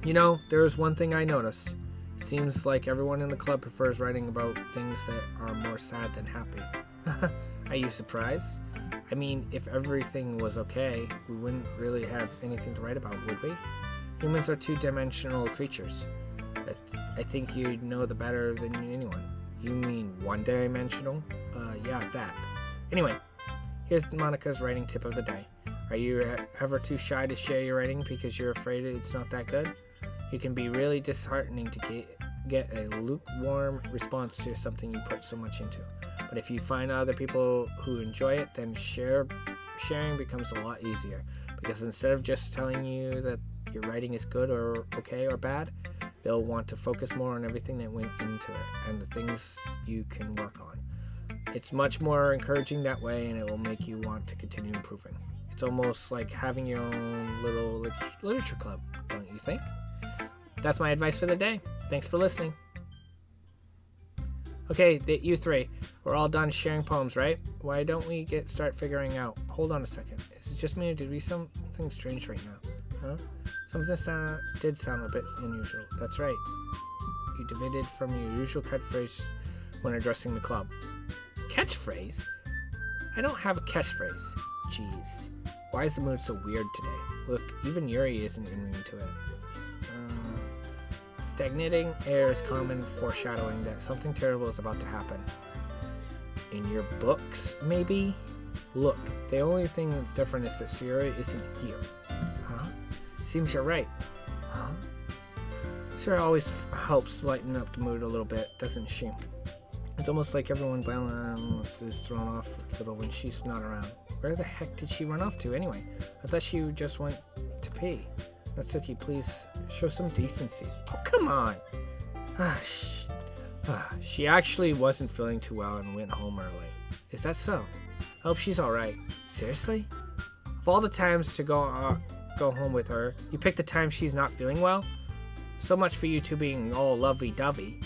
You know, there is one thing I noticed. It seems like everyone in the club prefers writing about things that are more sad than happy. Are you surprised? I mean, if everything was okay, we wouldn't really have anything to write about, would we? Humans are two-dimensional creatures. I think you'd know the better than anyone. You mean one-dimensional? Yeah, that. Anyway, here's Monica's writing tip of the day. Are you ever too shy to share your writing because you're afraid it's not that good? It can be really disheartening to get a lukewarm response to something you put so much into. But if you find other people who enjoy it, then sharing becomes a lot easier. Because instead of just telling you that your writing is good or okay or bad, they'll want to focus more on everything that went into it and the things you can work on. It's much more encouraging that way, and it will make you want to continue improving. It's almost like having your own little literature club, don't you think? That's my advice for the day. Thanks for listening. Okay, you three, we're all done sharing poems, right? Why don't we start figuring out? Hold on a second. Is it just me or did we something strange right now? Huh? Something did sound a bit unusual. That's right. You deviated from your usual catchphrase when addressing the club. Catchphrase? I don't have a catchphrase. Jeez. Why is the mood so weird today? Look, even Yuri isn't immune to it. Stagnating air is common foreshadowing that something terrible is about to happen. In your books, maybe? Look, the only thing that's different is that Sierra isn't here. Huh? Seems you're right. Huh? Sierra always helps lighten up the mood a little bit, doesn't she? It's almost like everyone balance is thrown off a little when she's not around. Where the heck did she run off to anyway? I thought she just went to pee. Natsuki, please show some decency. Oh, come on. She actually wasn't feeling too well and went home early. Is that so? I hope she's alright. Seriously? Of all the times to go home with her, you picked the time she's not feeling well? So much for you two being all lovey-dovey.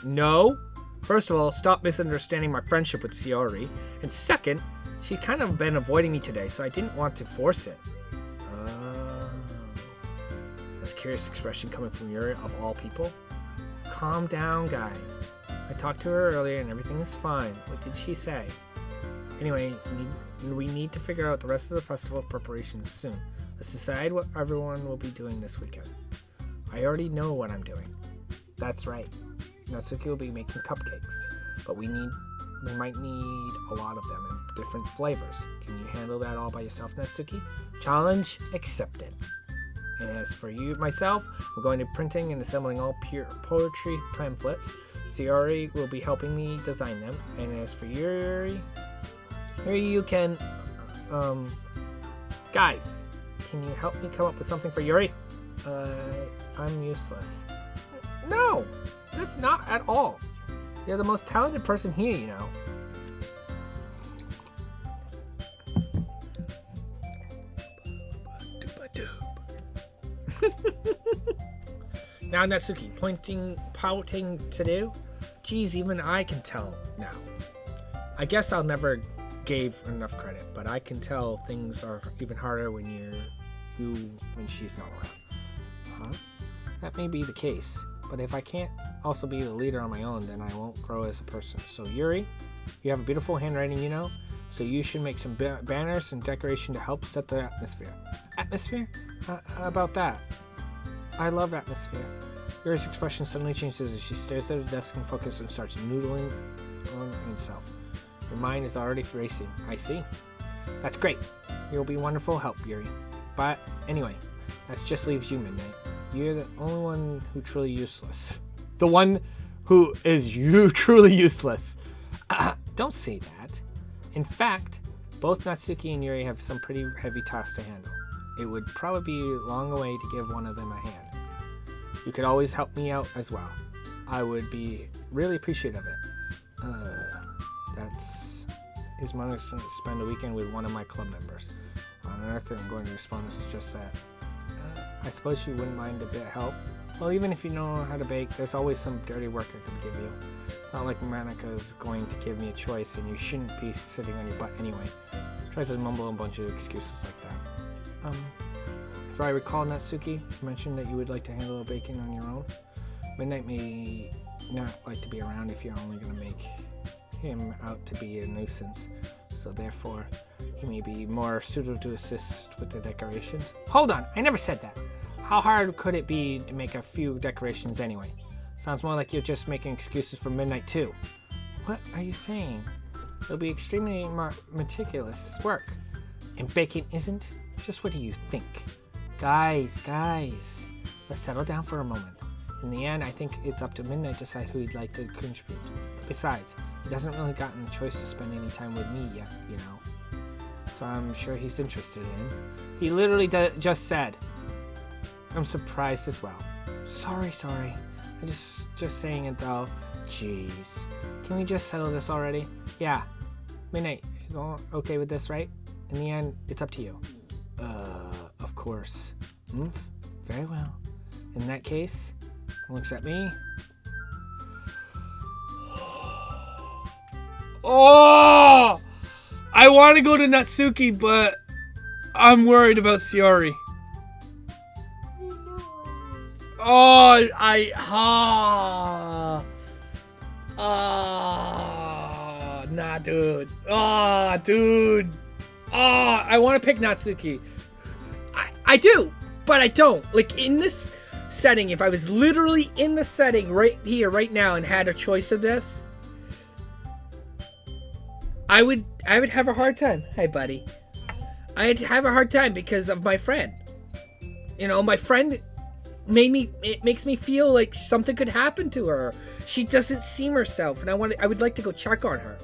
No. First of all, stop misunderstanding my friendship with Shiori. And second, she's kind of been avoiding me today, so I didn't want to force it. That's a curious expression coming from Yuri, of all people. Calm down, guys. I talked to her earlier and everything is fine. What did she say? Anyway, we need to figure out the rest of the festival preparations soon. Let's decide what everyone will be doing this weekend. I already know what I'm doing. That's right. Natsuki will be making cupcakes, but we might need a lot of them in different flavors. Can you handle that all by yourself, Natsuki? Challenge accepted. And as for myself, I'm going to printing and assembling all pure poetry pamphlets. Sayori will be helping me design them. And as for Yuri, you can, guys, can you help me come up with something for Yuri? I'm useless. No, that's not at all. You're the most talented person here, you know. Now Natsuki, pouting to do? Geez, even I can tell now. I guess I'll never gave enough credit, but I can tell things are even harder when when she's not around. Huh? That may be the case, but if I can't also be the leader on my own, then I won't grow as a person. So Yuri, you have a beautiful handwriting, you know, so you should make some banners and decoration to help set the atmosphere. Atmosphere? About that. I love atmosphere. Yuri's expression suddenly changes as she stares at her desk and focuses and starts noodling on himself. Your mind is already racing. I see. That's great. You'll be wonderful help, Yuri. But anyway, that just leaves you, Midnight. You're the only one who truly useless. The one who is truly useless. Don't say that. In fact, both Natsuki and Yuri have some pretty heavy tasks to handle. It would probably be long away to give one of them a hand. You could always help me out as well. I would be really appreciative of it. Is going to spend the weekend with one of my club members. On Earth, I'm going to respond to just that. I suppose you wouldn't mind a bit of help. Well, even if you know how to bake, there's always some dirty work I can give you. It's not like Manika's going to give me a choice, and you shouldn't be sitting on your butt anyway. Tries to mumble a bunch of excuses like that. If I recall, Natsuki, you mentioned that you would like to handle the baking on your own. Midnight may not like to be around if you're only going to make him out to be a nuisance, so therefore he may be more suited to assist with the decorations. Hold on, I never said that. How hard could it be to make a few decorations anyway? Sounds more like you're just making excuses for Midnight too. What are you saying? It'll be extremely meticulous work. And baking isn't? Just what do you think? Guys, let's settle down for a moment. In the end, I think it's up to Midnight to decide who he'd like to contribute. Besides, he doesn't really gotten a choice to spend any time with me yet, you know. So I'm sure he's interested in. He literally just said. I'm surprised as well. Sorry. I just saying it though. Jeez. Can we just settle this already? Yeah. Midnight, you okay with this, right? In the end, it's up to you. Of course. Very well. In that case, looks at me. Oh! I want to go to Natsuki, but I'm worried about Sayori. Nah, dude. Dude. I want to pick Natsuki. I do, but I don't. Like, in this setting, if I was literally in the setting right here, right now, and had a choice of this, I would have a hard time. Hey, buddy. I'd have a hard time because of my friend. You know, my friend it makes me feel like something could happen to her. She doesn't seem herself, and I would like to go check on her.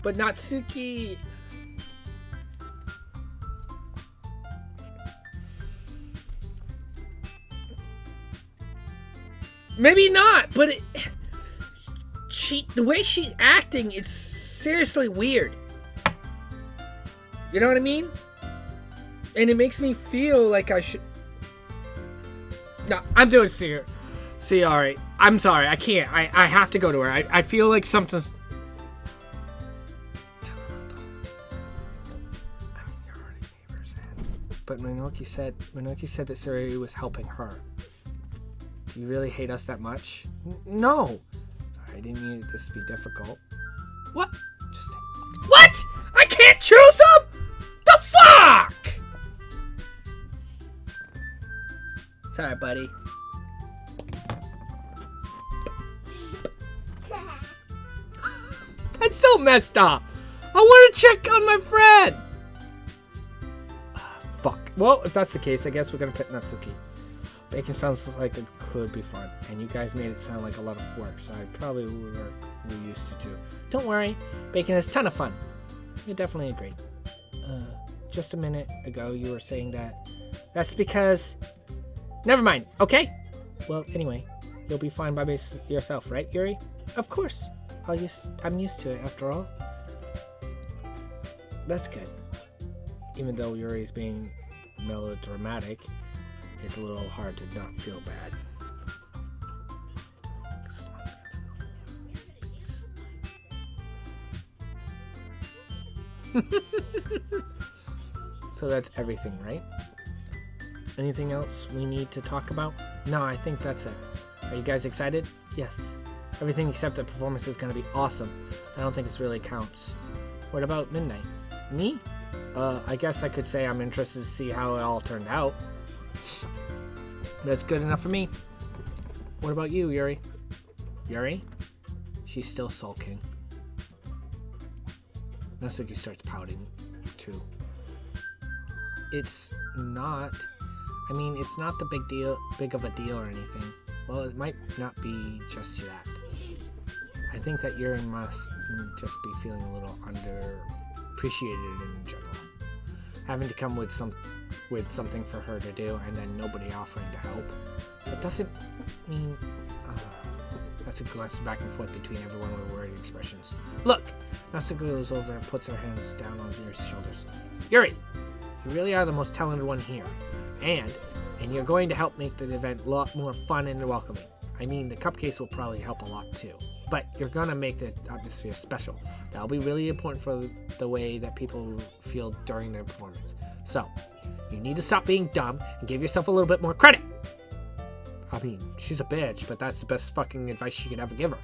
But Natsuki, maybe not, but the way she's acting, it's seriously weird. You know what I mean? And it makes me feel like I should. No, I'm doing Sayori. I'm sorry, I can't. I have to go to her. I feel like something's. You're already neighbors, but Minoki said that Sayori was helping her. Do you really hate us that much? No. Sorry, I didn't mean this to be difficult. What? What? I can't choose them? The fuck? Sorry, buddy. That's so messed up. I want to check on my friend. Fuck. Well, if that's the case, I guess we're gonna pick Natsuki. Bacon sounds like it could be fun, and you guys made it sound like a lot of work, so I probably were used to too. Don't worry, Bacon is a ton of fun. You definitely agree. Just a minute ago, you were saying that. That's because. Never mind. Okay. Well, anyway, you'll be fine by yourself, right, Yuri? Of course. I'm used to it, after all. That's good. Even though Yuri's being melodramatic, it's a little hard to not feel bad. So that's everything, right? Anything else we need to talk about? No, I think that's it. Are you guys excited? Yes. Everything except the performance is going to be awesome. I don't think it really counts. What about Midnight? Me? I guess I could say I'm interested to see how it all turned out. That's good enough for me. What about you, Yuri? Yuri? She's still sulking. Natsuki starts pouting, too. It's not the big of a deal or anything. Well, it might not be just that. I think that Yuri must just be feeling a little underappreciated in general. Having to come with something for her to do and then nobody offering to help. That doesn't mean... Natsuki glances back and forth between everyone with worried expressions. Look! Natsuki goes over and puts her hands down on Yuri's shoulders. Yuri! You really are the most talented one here. And you're going to help make the event a lot more fun and welcoming. I mean, the cupcakes will probably help a lot too. But you're going to make the atmosphere special. That'll be really important for the way that people feel during their performance. So, you need to stop being dumb and give yourself a little bit more credit. I mean, she's a bitch, but that's the best fucking advice she could ever give her.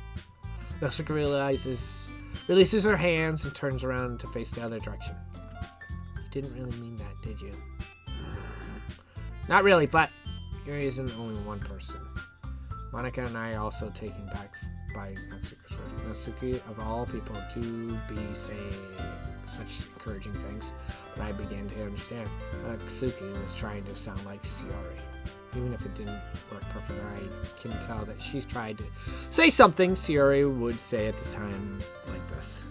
Natsuki releases her hands and turns around to face the other direction. You didn't really mean that, did you? Not really, but Yuri isn't only one person. Monica and I are also taken back by Natsuki's words. Natsuki, of all people, to be saying such encouraging things, but I began to understand. Natsuki was trying to sound like Shiori. Even if it didn't work perfectly, I can tell that she's tried to say something Shiori would say at this time like this.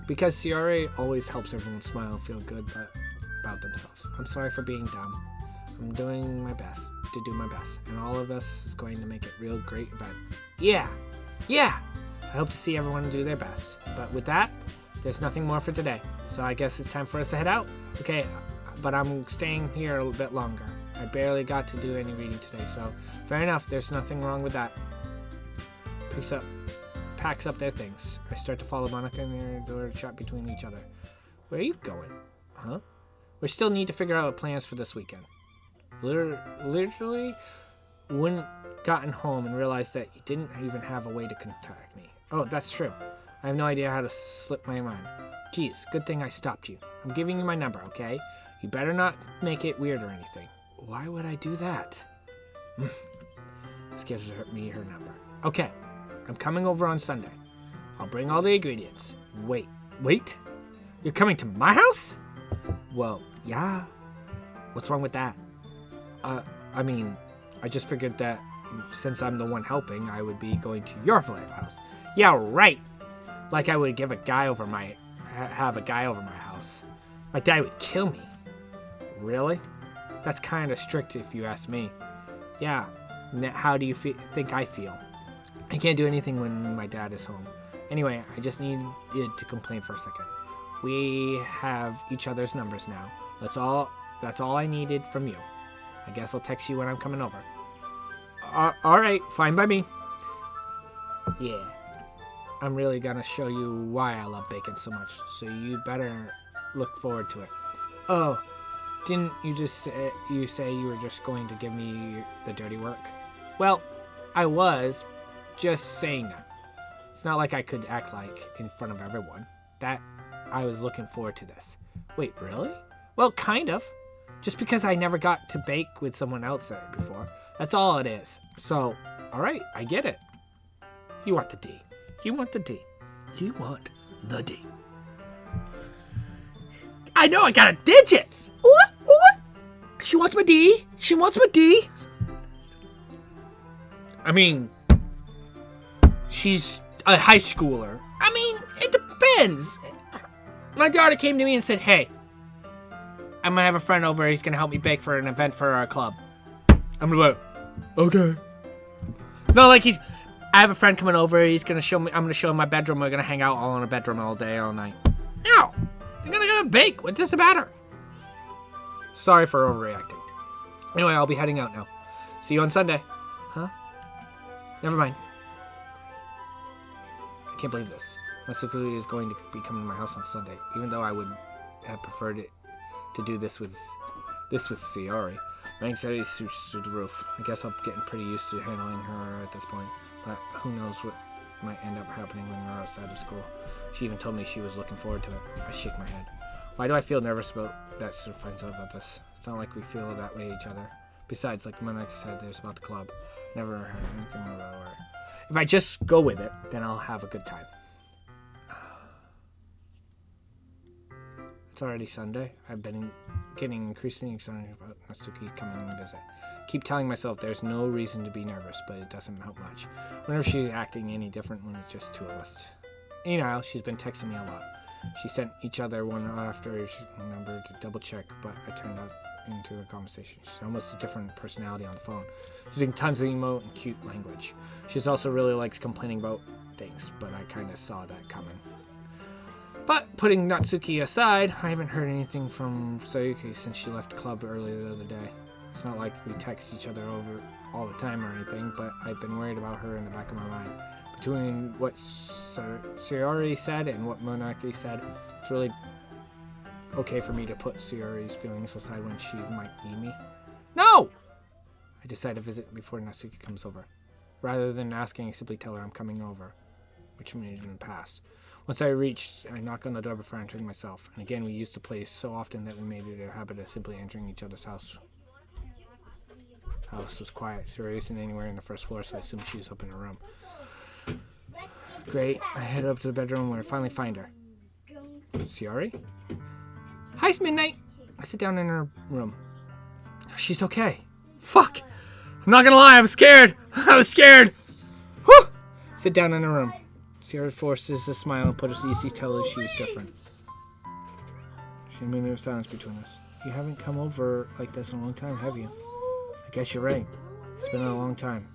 Because Shiori always helps everyone smile and feel good about themselves. I'm sorry for being dumb. I'm doing my best to do my best, and all of us is going to make it a real great event. Yeah! I hope to see everyone do their best. But with that, there's nothing more for today. So I guess it's time for us to head out. Okay, but I'm staying here a little bit longer. I barely got to do any reading today, so fair enough, there's nothing wrong with that. Packs up their things. I start to follow Monica and their door to chat between each other. Where are you going? Huh? We still need to figure out plans for this weekend. Literally wouldn't gotten home and realized that you didn't even have a way to contact me. Oh, that's true. I have no idea how to slip my mind. Geez, good thing I stopped you. I'm giving you my number, okay? You better not make it weird or anything. Why would I do that? This gives me her number. Okay, I'm coming over on Sunday. I'll bring all the ingredients. Wait? You're coming to my house? Well, yeah. What's wrong with that? I mean, I just figured that since I'm the one helping, I would be going to your house. Yeah, right. Like I would have a guy over my house. My dad would kill me. Really? That's kind of strict if you ask me. Yeah. How do you think I feel? I can't do anything when my dad is home. Anyway, I just needed to complain for a second. We have each other's numbers now. That's all I needed from you. I guess I'll text you when I'm coming over. Alright, fine by me. Yeah. I'm really gonna show you why I love bacon so much, so you better look forward to it. Oh, didn't you just say you were just going to give me the dirty work? Well, I was just saying that. It's not like I could act like in front of everyone that I was looking forward to this. Wait, really? Well, kind of. Just because I never got to bake with someone else before. That's all it is. So, alright, I get it. You want the D. You want the D. You want the D. I know, I got a digits! What? She wants my D. She wants my D. I mean, she's a high schooler. I mean, it depends. My daughter came to me and said, hey, I'm gonna have a friend over. He's gonna help me bake for an event for our club. I'm gonna be like, okay. No, like I have a friend coming over. He's gonna show me. I'm gonna show him my bedroom. We're gonna hang out all in a bedroom all day, all night. No, I'm gonna go bake. What's this matter? Sorry for overreacting. Anyway, I'll be heading out now. See you on Sunday. Huh? Never mind. I can't believe this. Natsuki is going to be coming to my house on Sunday, even though I would have preferred it to do this with Sayori. My anxiety shoots through the roof. I guess I'm getting pretty used to handling her at this point, but who knows what might end up happening when we're outside of school. She even told me she was looking forward to it. I shake my head. Why do I feel nervous about that she finds out about this? It's not like we feel that way each other. Besides, like Monica said, there's about the club. Never heard anything about her. If I just go with it, then I'll have a good time. It's already Sunday. I've been getting increasingly excited about Natsuki coming and visit. Keep telling myself there's no reason to be nervous, but it doesn't help much. I wonder if she's acting any different when it's just two of us. Meanwhile, she's been texting me a lot. She sent each other one after she remembered to double check, but I turned out into a conversation. She's almost a different personality on the phone, using tons of emote and cute language. She also really likes complaining about things, but I kind of saw that coming. But putting Natsuki aside, I haven't heard anything from Sayuki since she left the club earlier the other day. It's not like we text each other over all the time or anything, but I've been worried about her in the back of my mind. Between what Sayori said and what Monaki said, it's really okay for me to put Sayori's feelings aside when she might need me. No! I decide to visit before Natsuki comes over. Rather than asking, I simply tell her I'm coming over, which made it in the past. Once I reached, I knock on the door before entering myself. And again, we used to play so often that we made it a habit of simply entering each other's house. House was quiet. Sayori isn't anywhere in the first floor, so I assumed she was up in her room. Great. I head up to the bedroom where I finally find her. Sayori? Hi, it's midnight. I sit down in her room. She's okay. Fuck! I'm not gonna lie, I was scared. I was scared. Whew! Sit down in her room. Sayori forces a smile and puts easy to tell her she was different. She made a silence between us. You haven't come over like this in a long time, have you? I guess you're right. It's been a long time.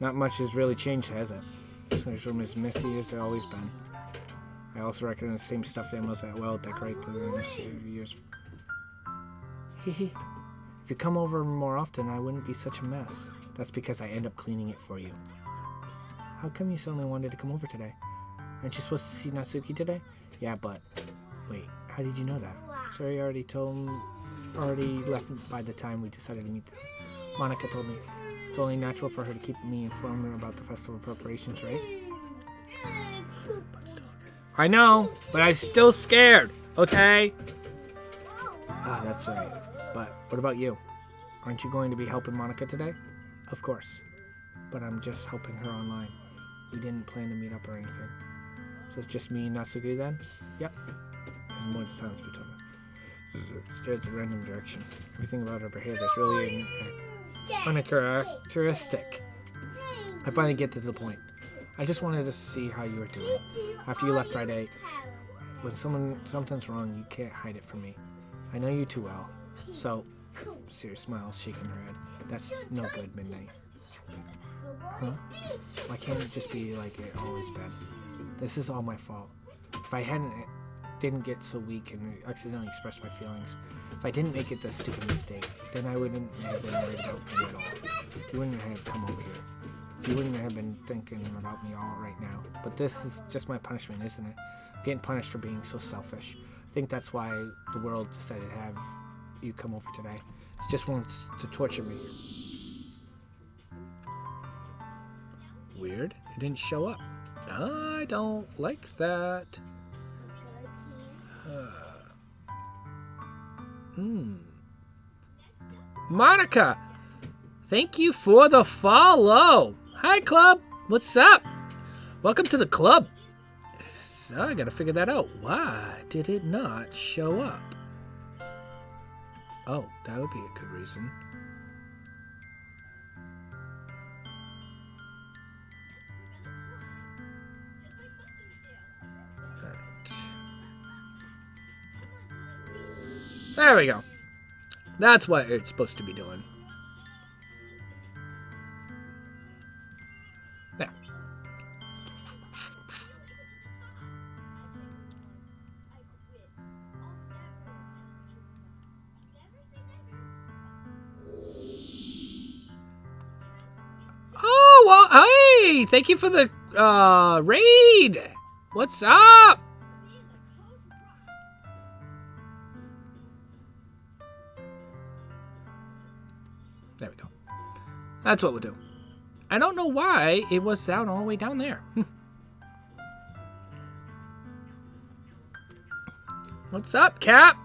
Not much has really changed, has it? This room is messy as it's always been. I also recognize the same stuffed animals that well decorate the room years. Hehe. If you come over more often, I wouldn't be such a mess. That's because I end up cleaning it for you. How come you suddenly wanted to come over today? Aren't you supposed to see Natsuki today? Yeah, but... Wait, how did you know that? Sorry, already left by the time we decided to meet. Monica told me. It's only natural for her to keep me informed about the festival preparations, right? I know, but I'm still scared, okay? Ah, that's right. But what about you? Aren't you going to be helping Monica today? Of course. But I'm just helping her online. We didn't plan to meet up or anything. So it's just me and Natsuki then? Yep. There's more silence between us. Stares in a random direction. Everything about her behavior is really uncharacteristic. I finally get to the point. I just wanted to see how you were doing. After you left Friday, when something's wrong, you can't hide it from me. I know you too well. So, serious smile, shaking her head. That's no good, Midnight. Huh? Why can't it just be like it always been? This is all my fault. If I didn't get so weak and accidentally express my feelings, if I didn't make it the stupid mistake, then I wouldn't have been worried about you at all. You wouldn't have come over here. You wouldn't have been thinking about me all right now. But this is just my punishment, isn't it? I'm getting punished for being so selfish. I think that's why the world decided to have you come over today. It just wants to torture me. Weird. It didn't show up. I don't like that. Monica! Thank you for the follow. Hi, club. What's up? Welcome to the club. So I gotta figure that out. Why did it not show up? Oh, that would be a good reason. Alright. There we go. That's what it's supposed to be doing. There. Oh, well, hey! Thank you for the raid! What's up? There we go. That's what we'll do. I don't know why it was down all the way down there. What's up, Cap?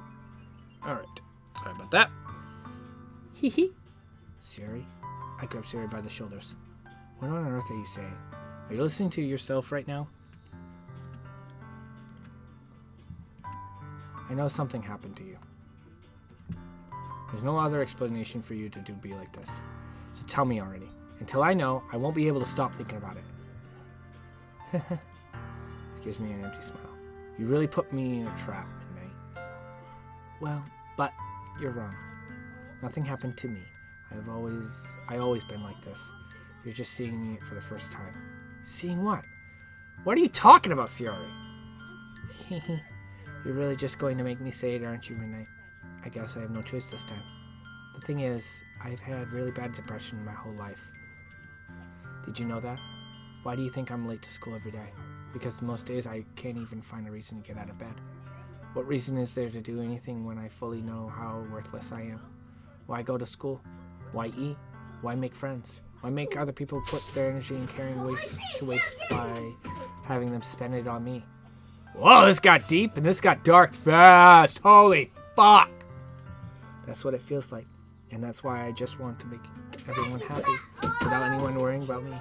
Alright. Sorry about that. Hee hee. Siri. I grabbed Siri by the shoulders. What on earth are you saying? Are you listening to yourself right now? I know something happened to you. There's no other explanation for you to be like this. So tell me already. Until I know, I won't be able to stop thinking about it. It gives me an empty smile. You really put me in a trap, Midnight. Well, but you're wrong. Nothing happened to me. I always been like this. You're just seeing it for the first time. Seeing what? What are you talking about, Ciari? You're really just going to make me say it, aren't you, Midnight? I guess I have no choice this time. The thing is, I've had really bad depression my whole life. Did you know that? Why do you think I'm late to school every day? Because most days I can't even find a reason to get out of bed. What reason is there to do anything when I fully know how worthless I am? Why go to school? Why eat? Why make friends? Why make other people put their energy and caring waste by having them spend it on me? Whoa, this got deep and this got dark fast. Holy fuck. That's what it feels like. And that's why I just want to make everyone happy without anyone worrying about me.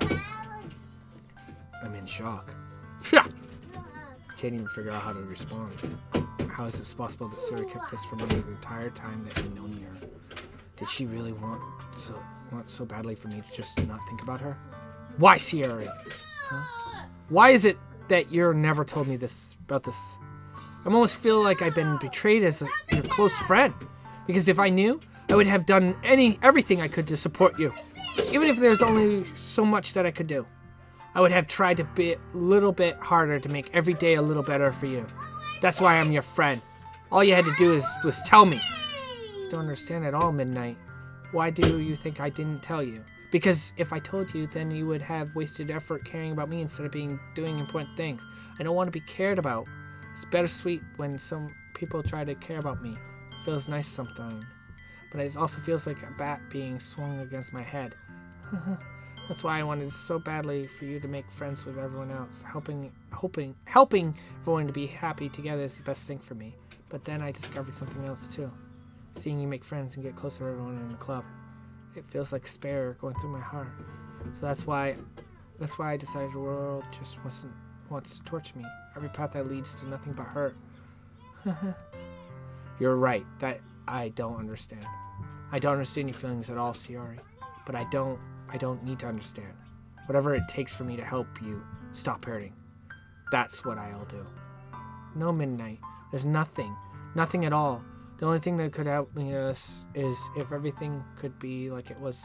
I'm in shock. Can't even figure out how to respond. How is it possible that Sarah kept this from me the entire time that we've known her? Did she really want so badly for me to just not think about her? Why, Sierra? Huh? Why is it that you're never told me about this? I almost feel like I've been betrayed as your close friend. Because if I knew, I would have done everything I could to support you. Even if there's only so much that I could do. I would have tried to be a little bit harder to make every day a little better for you. That's why I'm your friend. All you had to do was tell me. I don't understand at all, Midnight. Why do you think I didn't tell you? Because if I told you, then you would have wasted effort caring about me instead of doing important things. I don't want to be cared about. It's bittersweet when some people try to care about me. It feels nice sometimes. But it also feels like a bat being swung against my head. That's why I wanted so badly for you to make friends with everyone else. Helping everyone to be happy together is the best thing for me. But then I discovered something else too. Seeing you make friends and get closer to everyone in the club. It feels like despair going through my heart. So that's why I decided the world just wants to torture me. Every path that leads to nothing but hurt. You're right. That I don't understand. I don't understand your feelings at all, Ciari. But I don't need to understand. Whatever it takes for me to help you stop hurting. That's what I'll do. No, Midnight. There's nothing. Nothing at all. The only thing that could help me is if everything could be like it was.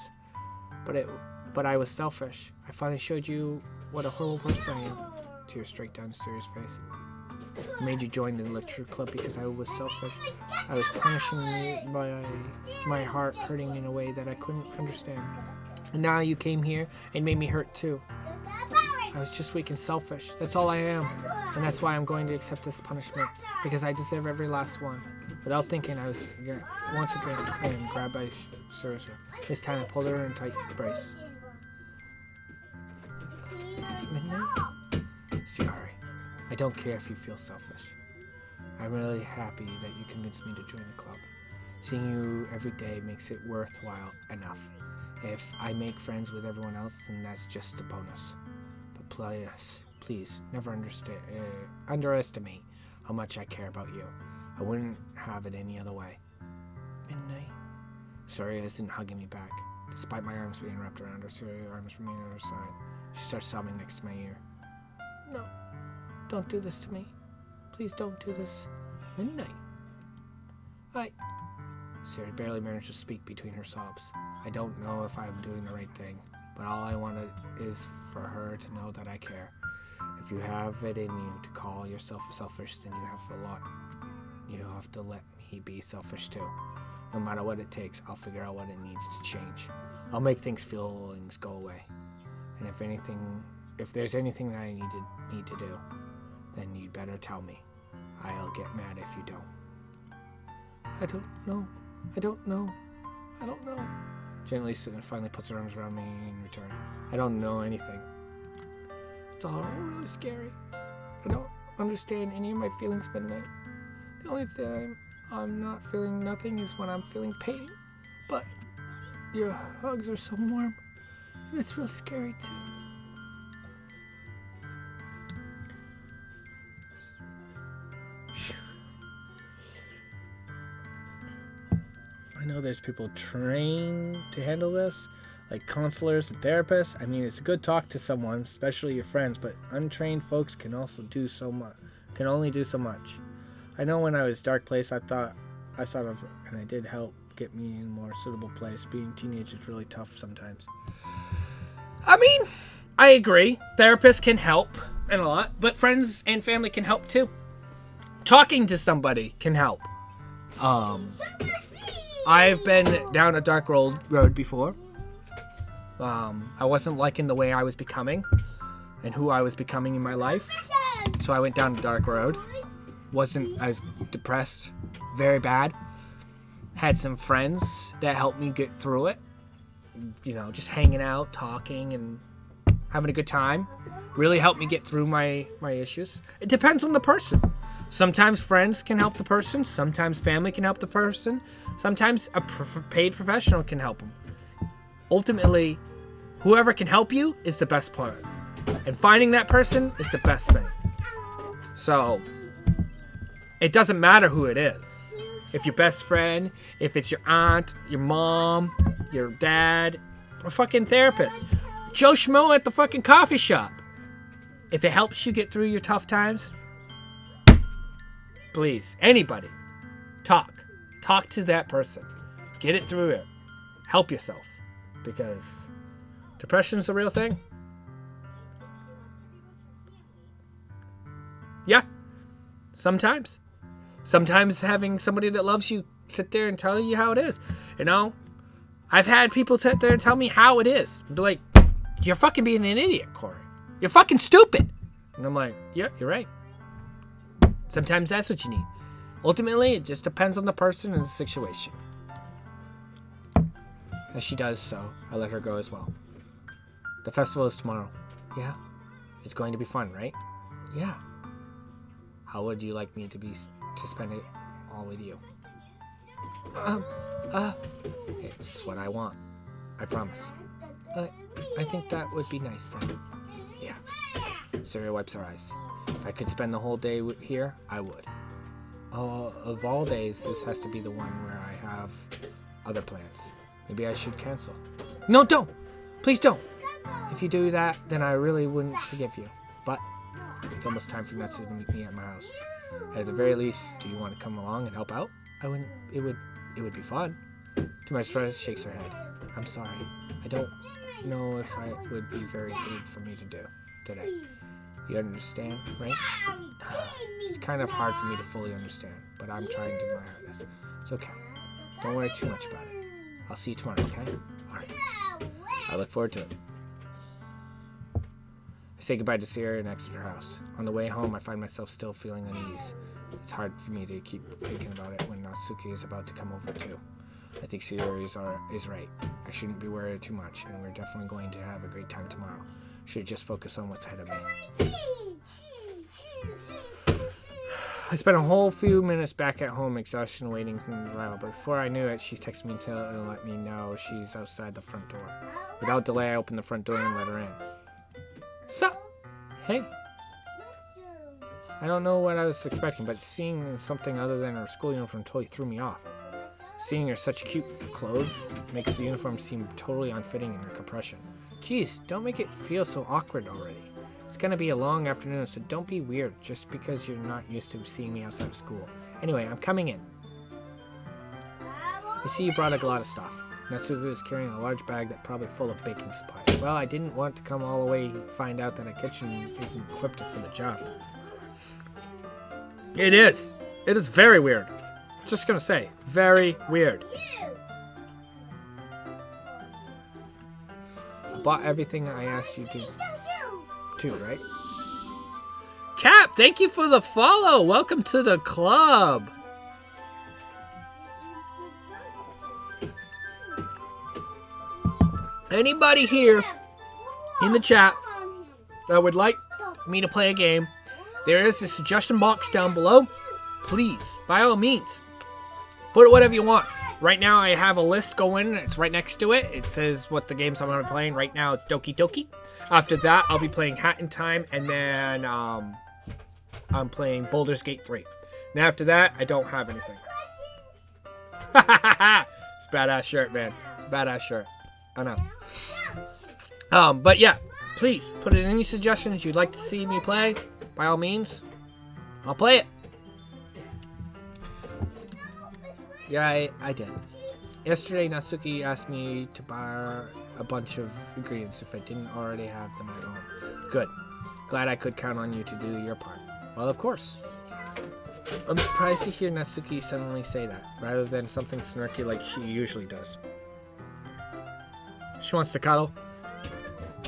But I was selfish. I finally showed you what a horrible person I am. Tears straight down Siri's face. I made you join the literature club because I was selfish. I was punishing you by my heart hurting in a way that I couldn't understand. And now you came here and made me hurt too. I was just weak and selfish. That's all I am. And that's why I'm going to accept this punishment. Because I deserve every last one. Without thinking, I was once again grabbed by Sarah. This time I pulled her in a tight embrace. Midnight? Sorry. I don't care if you feel selfish. I'm really happy that you convinced me to join the club. Seeing you every day makes it worthwhile enough. If I make friends with everyone else, then that's just a bonus. But please, never underestimate how much I care about you. I wouldn't have it any other way. Midnight? Sorry, isn't hugging me back. Despite my arms being wrapped around her, Saria's arms remain on her side. She starts sobbing next to my ear. No, don't do this to me. Please don't do this. Midnight. Sarah barely managed to speak between her sobs. I don't know if I'm doing the right thing, but all I want is for her to know that I care. If you have it in you to call yourself selfish, then you have a lot. You have to let me be selfish too. No matter what it takes, I'll figure out what it needs to change. I'll make feelings go away. And if there's anything that I need to do, then you better tell me. I'll get mad if you don't. I don't know. Gently finally puts her arms around me in return. I don't know anything. It's all really scary. I don't understand any of my feelings, Midnight. The only time I'm not feeling nothing is when I'm feeling pain. But your hugs are so warm, and it's real scary too. I know there's people trained to handle this, like counselors and therapists. I mean, it's a good talk to someone, especially your friends, but untrained folks can only do so much. I know when I was dark place, and I did help get me in a more suitable place. Being teenage is really tough sometimes. I mean, I agree. Therapists can help and a lot, but friends and family can help too. Talking to somebody can help. I've been down a dark road before. I wasn't liking the way I was becoming and who I was becoming in my life. So I went down the dark road. I was depressed, very bad. Had some friends that helped me get through it. You know, just hanging out, talking, and having a good time. Really helped me get through my issues. It depends on the person. Sometimes friends can help the person. Sometimes family can help the person. Sometimes a paid professional can help them. Ultimately, whoever can help you is the best part. And finding that person is the best thing. So, it doesn't matter who it is. If your best friend, if it's your aunt, your mom, your dad, a fucking therapist, Joe Schmo at the fucking coffee shop. If it helps you get through your tough times, please, anybody, talk to that person. Get it through it. Help yourself. Because depression's a real thing. Yeah. Sometimes having somebody that loves you sit there and tell you how it is. You know, I've had people sit there and tell me how it is. Be like, you're fucking being an idiot, Corey. You're fucking stupid. And I'm like, yeah, you're right. Sometimes that's what you need. Ultimately, it just depends on the person and the situation. As she does so, I let her go as well. The festival is tomorrow. Yeah. It's going to be fun, right? Yeah. How would you like me to spend it all with you? It's what I want. I promise. But I think that would be nice then. Yeah. Sarah wipes her eyes. If I could spend the whole day here, I would. Of all days, this has to be the one where I have other plans. Maybe I should cancel. No, don't! Please don't! If you do that, then I really wouldn't forgive you. But it's almost time for Natsu to meet me at my house. At the very least, do you want to come along and help out? I wouldn't. It would be fun. To my surprise, shakes her head. I'm sorry. I don't know if it would be very good for me to do today. You understand, right? It's kind of hard for me to fully understand, but I'm trying to do my hardest. It's okay. Don't worry too much about it. I'll see you tomorrow, okay? Alright. I look forward to it. I say goodbye to Sierra and exit her house. On the way home, I find myself still feeling uneasy. It's hard for me to keep thinking about it when Natsuki is about to come over too. I think Sierra is right. I shouldn't be worried too much, and we're definitely going to have a great time tomorrow. Should just focus on what's ahead of me. I spent a whole few minutes back at home, exhaustion waiting for the arrival, but before I knew it, she texted me and let me know she's outside the front door. Without delay, I opened the front door and let her in. Sup? Hey. I don't know what I was expecting, but seeing something other than her school uniform totally threw me off. Seeing her such cute clothes makes the uniform seem totally unfitting in her compression. Jeez, don't make it feel so awkward already. It's gonna be a long afternoon, so don't be weird just because you're not used to seeing me outside of school. Anyway, I'm coming in. I see you brought a lot of stuff. Natsuki is carrying a large bag that's probably full of baking supplies. Well, I didn't want to come all the way and find out that a kitchen isn't equipped for the job. It is. It is very weird. Just gonna say, very weird. I bought everything I asked you to, right? Cap, thank you for the follow. Welcome to the club. Anybody here in the chat that would like me to play a game, there is a suggestion box down below. Please, by all means, put whatever you want. Right now, I have a list going. It's right next to it. It says what the games I'm going to be playing. Right now, it's Doki Doki. After that, I'll be playing Hat in Time, and then I'm playing Baldur's Gate 3. And after that, I don't have anything. It's a badass shirt, man. It's a badass shirt. I know. But yeah, please put in any suggestions you'd like to see me play. By all means, I'll play it. Yeah, I did. Yesterday, Natsuki asked me to buy a bunch of ingredients if I didn't already have them at home. Good. Glad I could count on you to do your part. Well, of course. I'm surprised to hear Natsuki suddenly say that, rather than something snarky like she usually does. She wants to cuddle.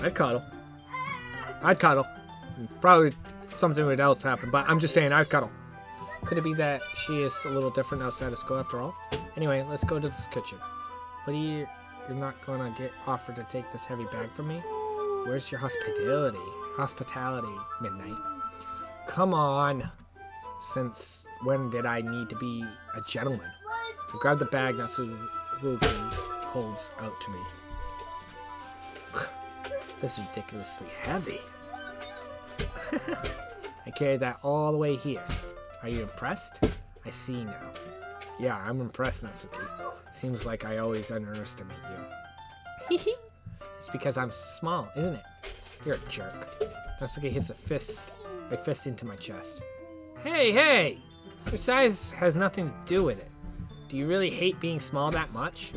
I'd cuddle. Probably something else happen, but I'm just saying I'd cuddle. Could it be that she is a little different outside of school after all? Anyway, let's go to this kitchen. What do you're not gonna get offered to take this heavy bag from me? Where's your hospitality, Midnight? Come on. Since when did I need to be a gentleman? I grab the bag Natsuki holds out to me. This is ridiculously heavy. I carried that all the way here. Are you impressed? I see now. Yeah, I'm impressed, Natsuki. Seems like I always underestimate you. It's because I'm small, isn't it? You're a jerk. Natsuki hits a fist into my chest. Hey! Your size has nothing to do with it. Do you really hate being small that much?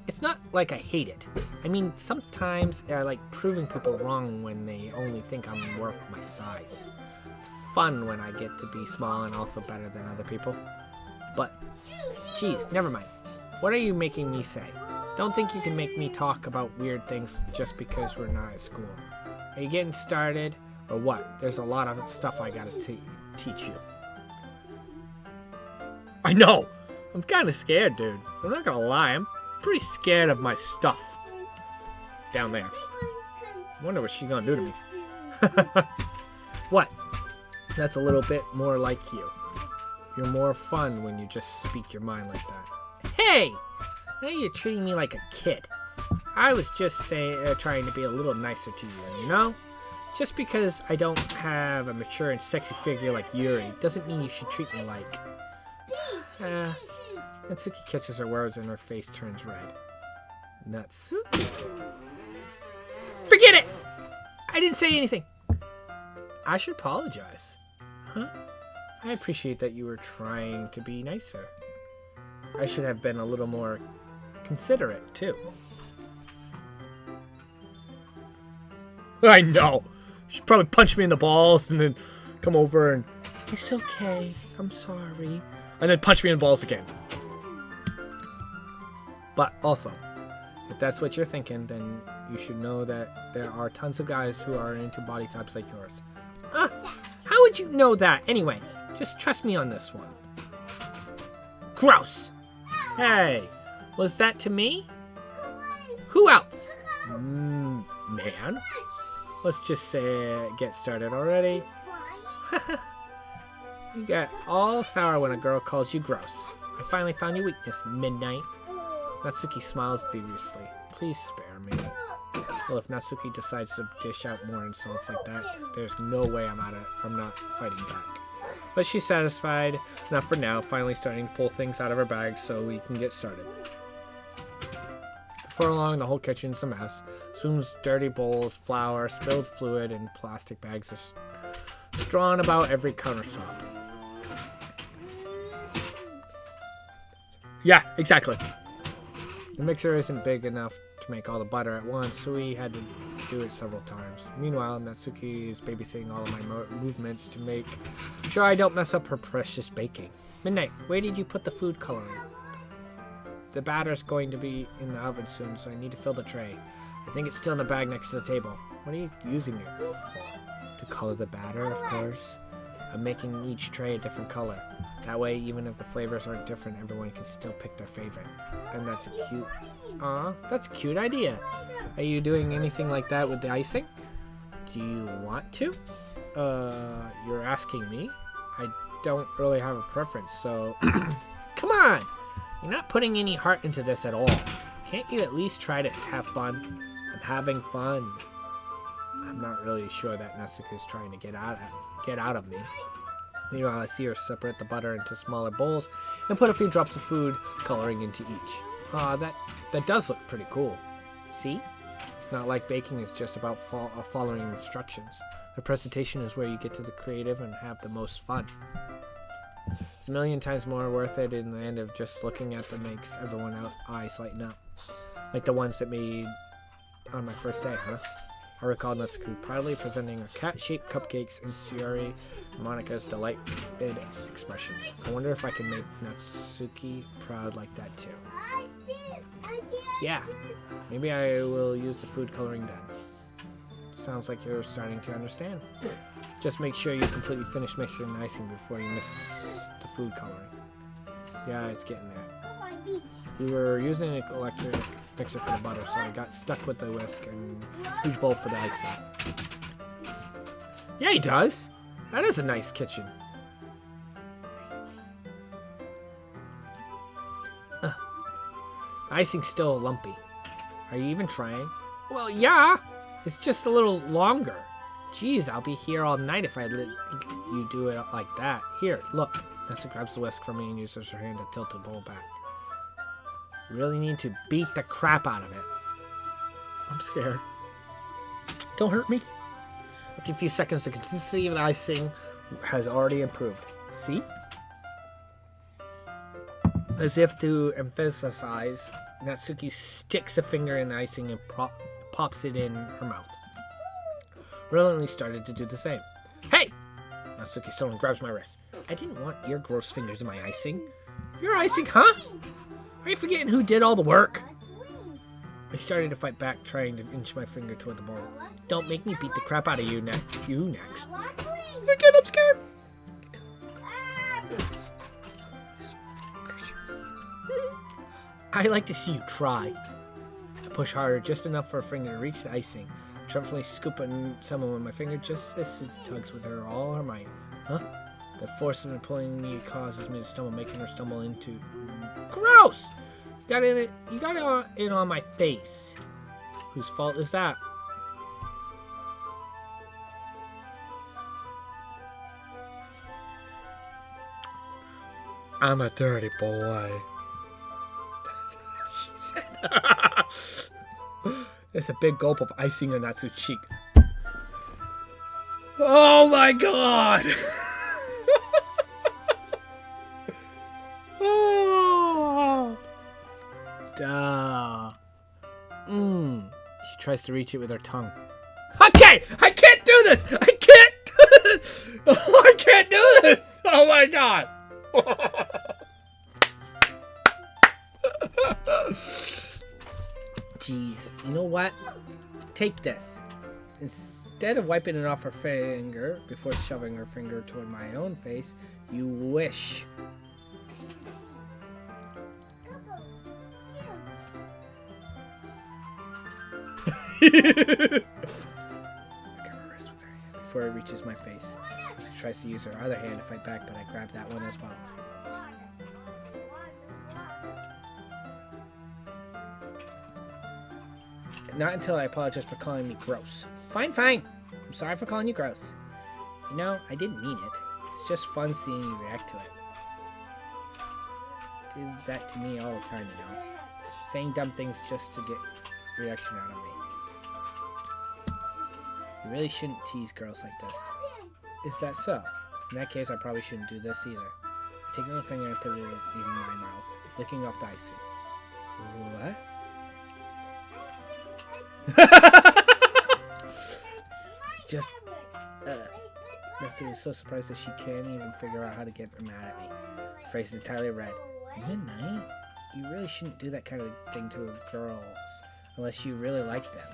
It's not like I hate it. I mean, sometimes I like proving people wrong when they only think I'm worth my size. It's fun when I get to be small and also better than other people. But, geez, never mind. What are you making me say? Don't think you can make me talk about weird things just because we're not at school. Are you getting started, or what? There's a lot of stuff I gotta teach you. I know! I'm kinda scared, dude. I'm not gonna lie, I'm pretty scared of my stuff. Down there. I wonder what she's gonna do to me. What? That's a little bit more like you. You're more fun when you just speak your mind like that. Hey! Now you're treating me like a kid. I was just trying to be a little nicer to you, you know? Just because I don't have a mature and sexy figure like Yuri doesn't mean you should treat me like... Natsuki catches her words and her face turns red. Natsuki? Forget it! I didn't say anything. I should apologize. Huh? I appreciate that you were trying to be nicer. I should have been a little more considerate, too. I know! She'd probably punch me in the balls and then come over and... It's okay, I'm sorry. And then punch me in the balls again. But also, If that's what you're thinking, then you should know that there are tons of guys who are into body types like yours. How would you know that? Anyway, just trust me on this one. Gross! Hey, was that to me? Who else? Man? Let's just say get started already. You get all sour when a girl calls you gross. I finally found your weakness, Midnight. Natsuki smiles deviously. Please spare me. Well, if Natsuki decides to dish out more insults like that, there's no way I'm not fighting back. But she's satisfied, not for now, finally starting to pull things out of her bag so we can get started. Before long, the whole kitchen's a mess. Spoons, dirty bowls, flour, spilled fluid, and plastic bags are strewn about every countertop. Yeah, exactly. The mixer isn't big enough to make all the butter at once, so we had to do it several times. Meanwhile, Natsuki is babysitting all of my movements to make sure I don't mess up her precious baking. Midnight, where did you put the food coloring? The batter's going to be in the oven soon, so I need to fill the tray. I think it's still in the bag next to the table. What are you using it for? To color the batter, of course. I'm making each tray a different color. That way, even if the flavors aren't different, everyone can still pick their favorite. And that's a cute idea. Are you doing anything like that with the icing? Do you want to? You're asking me? I don't really have a preference, so... Come on! You're not putting any heart into this at all. Can't you at least try to have fun? I'm having fun. I'm not really sure that Natsuki is trying to get out of me. Meanwhile, I see her separate the butter into smaller bowls and put a few drops of food coloring into each. That does look pretty cool. See? It's not like baking is just about following instructions. The presentation is where you get to the creative and have the most fun. It's a million times more worth it in the end of just looking at them makes everyone's eyes lighten up. Like the ones that made on my first day, huh? I recall Natsuki proudly presenting her cat-shaped cupcakes and Sayori and Monika's delighted expressions. I wonder if I can make Natsuki proud like that too. Yeah, maybe I will use the food coloring then. Sounds like you're starting to understand. Just make sure you completely finish mixing the icing before you miss the food coloring. Yeah, it's getting there. We were using an electric mixer for the butter, so I got stuck with the whisk and huge bowl for the icing. Yeah, he does. That is a nice kitchen. The icing's still lumpy. Are you even trying? Well, yeah. It's just a little longer. Jeez, I'll be here all night if I let you do it like that. Here, look. Nessa grabs the whisk from me and uses her hand to tilt the bowl back. You really need to beat the crap out of it. I'm scared. Don't hurt me. After a few seconds, the consistency of the icing has already improved. See? As if to emphasize, Natsuki sticks a finger in the icing and pops it in her mouth. Reluctantly started to do the same. Hey! Natsuki suddenly grabs my wrist. I didn't want your gross fingers in my icing. Your icing, huh? Are you forgetting who did all the work? I started to fight back, trying to inch my finger toward the bowl. Don't make me beat the crap out of you next. Again, I'm scared. I like to see you try. I push harder, just enough for a finger to reach the icing. Triumphantly scooping someone with my finger just as she tugs with her all her might. Huh? The force of it pulling me causes me to stumble, making her stumble into... Gross! You got it on my face. Whose fault is that? I'm a dirty boy. She said. There's a big gulp of icing on Natsu's cheek. Oh my god! Oh. Duh. She tries to reach it with her tongue. Okay! I can't do this! I can't do this! Oh, I can't do this! Oh my god! Jeez, you know what? Take this. Instead of wiping it off her finger before shoving her finger toward my own face, you wish. Before it reaches my face. She tries to use her other hand to fight back, but I grab that one as well. Not until I apologize for calling me gross. Fine, fine. I'm sorry for calling you gross. You know, I didn't mean it. It's just fun seeing you react to it. Do that to me all the time, you know. Saying dumb things just to get reaction out of me. You really shouldn't tease girls like this. Is that so? In that case, I probably shouldn't do this either. I take my finger and put it in my mouth, licking off the icing. What? Just, Nessie is so surprised that she can't even figure out how to get mad at me. Her face is entirely red. Midnight? You really shouldn't do that kind of thing to girls, unless you really like them.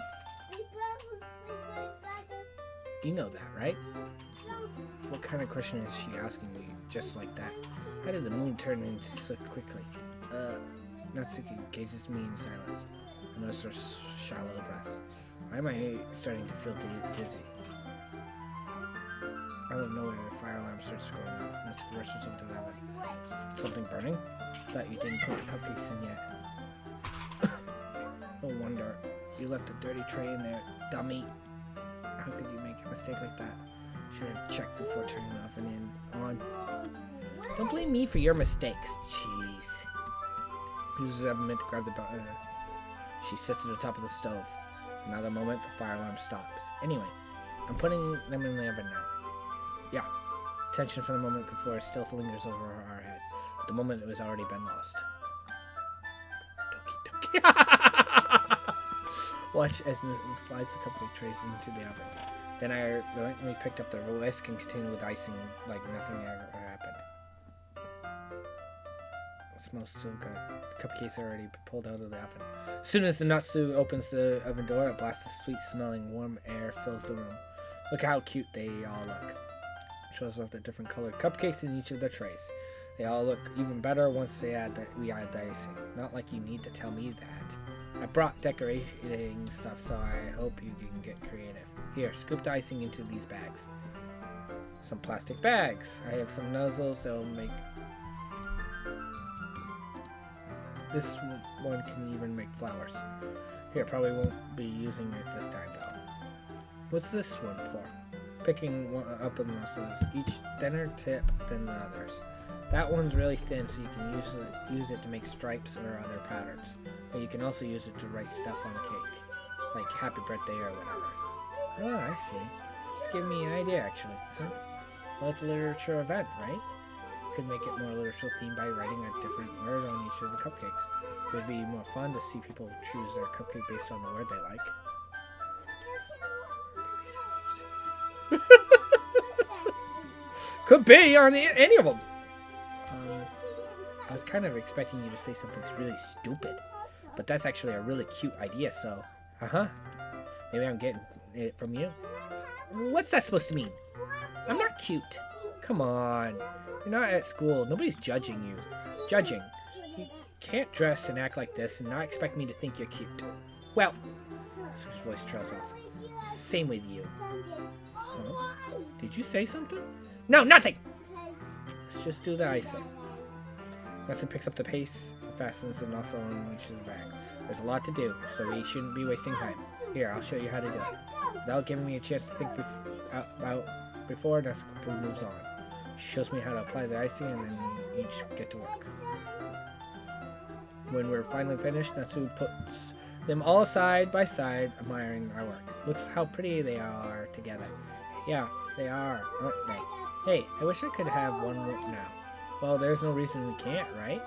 You know that, right? What kind of question is she asking me just like that? How did the moon turn into so quickly? Natsuki gazes at me in silence. I notice her shallow breaths. Why am I starting to feel dizzy? Out of nowhere, the fire alarm starts going off. Natsuki rushes into the oven. Something burning? Thought you didn't put the cupcakes in yet. No wonder. You left a dirty tray in there, dummy. How could you make a mistake like that? Should have checked before turning the oven on. Don't blame me for your mistakes. Jeez. Uses the oven mitt to grab the button. She sits at the top of the stove. Another moment, the fire alarm stops. Anyway, I'm putting them in the oven now. Yeah. Tension for the moment before it still lingers over our heads. But the moment it was already been lost. Doki Doki. Watch as Newton slides the cupcake trays into the oven. Then I reluctantly picked up the whisk and continued with icing like nothing ever happened. It smells so good. The cupcakes are already pulled out of the oven. As soon as the Natsu opens the oven door, a blast of sweet-smelling warm air fills the room. Look how cute they all look. It shows off the different colored cupcakes in each of the trays. They all look even better once we add the icing. Not like you need to tell me that. I brought decorating stuff, so I hope you can get creative. Here, scoop the icing into these bags. Some plastic bags. I have some nozzles that will make... This one can even make flowers. Here, probably won't be using it this time, though. What's this one for? Picking one up the nozzles, each thinner tip than the others. That one's really thin, so you can use it to make stripes or other patterns. But you can also use it to write stuff on a cake, like happy birthday or whatever. Oh, I see. It's giving me an idea, actually. Huh? Well, it's a literature event, right? Could make it more literature themed by writing a different word on each of the cupcakes. It would be more fun to see people choose their cupcake based on the word they like. Could be on any of them. I was kind of expecting you to say something really stupid, but that's actually a really cute idea, so, maybe I'm getting it from you. What's that supposed to mean? I'm not cute. Come on. You're not at school. Nobody's judging you. Judging. You can't dress and act like this and not expect me to think you're cute. Well, his voice trails off. Same with you. Huh? Did you say something? No, nothing! Let's just do the icing. Nessie picks up the paste and fastens the nozzle on each of the bags. There's a lot to do, so we shouldn't be wasting time. Here, I'll show you how to do it. Without giving me a chance to think before, Nessie quickly moves on. She shows me how to apply the icing, and then we each get to work. When we're finally finished, Natsu puts them all side by side, admiring our work. Looks how pretty they are together. Yeah, they are, aren't they? Hey, I wish I could have one now. Well, there's no reason we can't, right?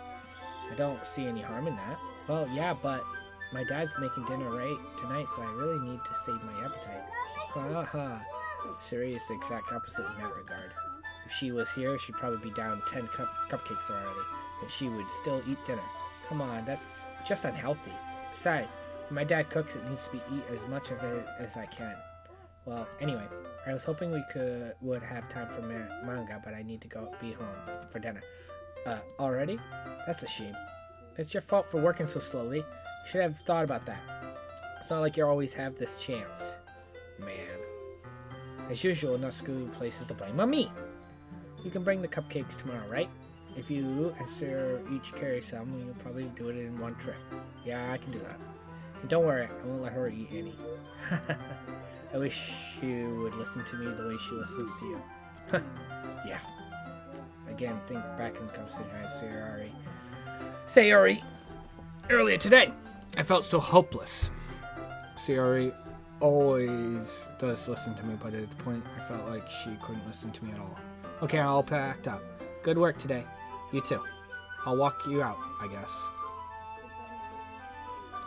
I don't see any harm in that. Well, yeah, but my dad's making dinner right tonight, so I really need to save my appetite. Haha. Suri is the exact opposite in that regard. If she was here, she'd probably be down 10 cupcakes already, and she would still eat dinner. Come on, that's just unhealthy. Besides, My dad cooks. It needs to be eat as much of it as I can. Well, anyway, I was hoping we would have time for manga, but I need to be home for dinner. Already? That's a shame. It's your fault for working so slowly. You should have thought about that. It's not like you always have this chance. Man. As usual, Natsuki places the blame on me. You can bring the cupcakes tomorrow, right? If you and Sir each carry some, we'll probably do it in one trip. Yeah, I can do that. And don't worry, I won't let her eat any. I wish you would listen to me the way she listens to you. Yeah. Again, think back and consider Sayori. Earlier today, I felt so hopeless. Sayori always does listen to me, but at the point I felt like she couldn't listen to me at all. Okay, I'll packed up. Good work today. You too. I'll walk you out, I guess.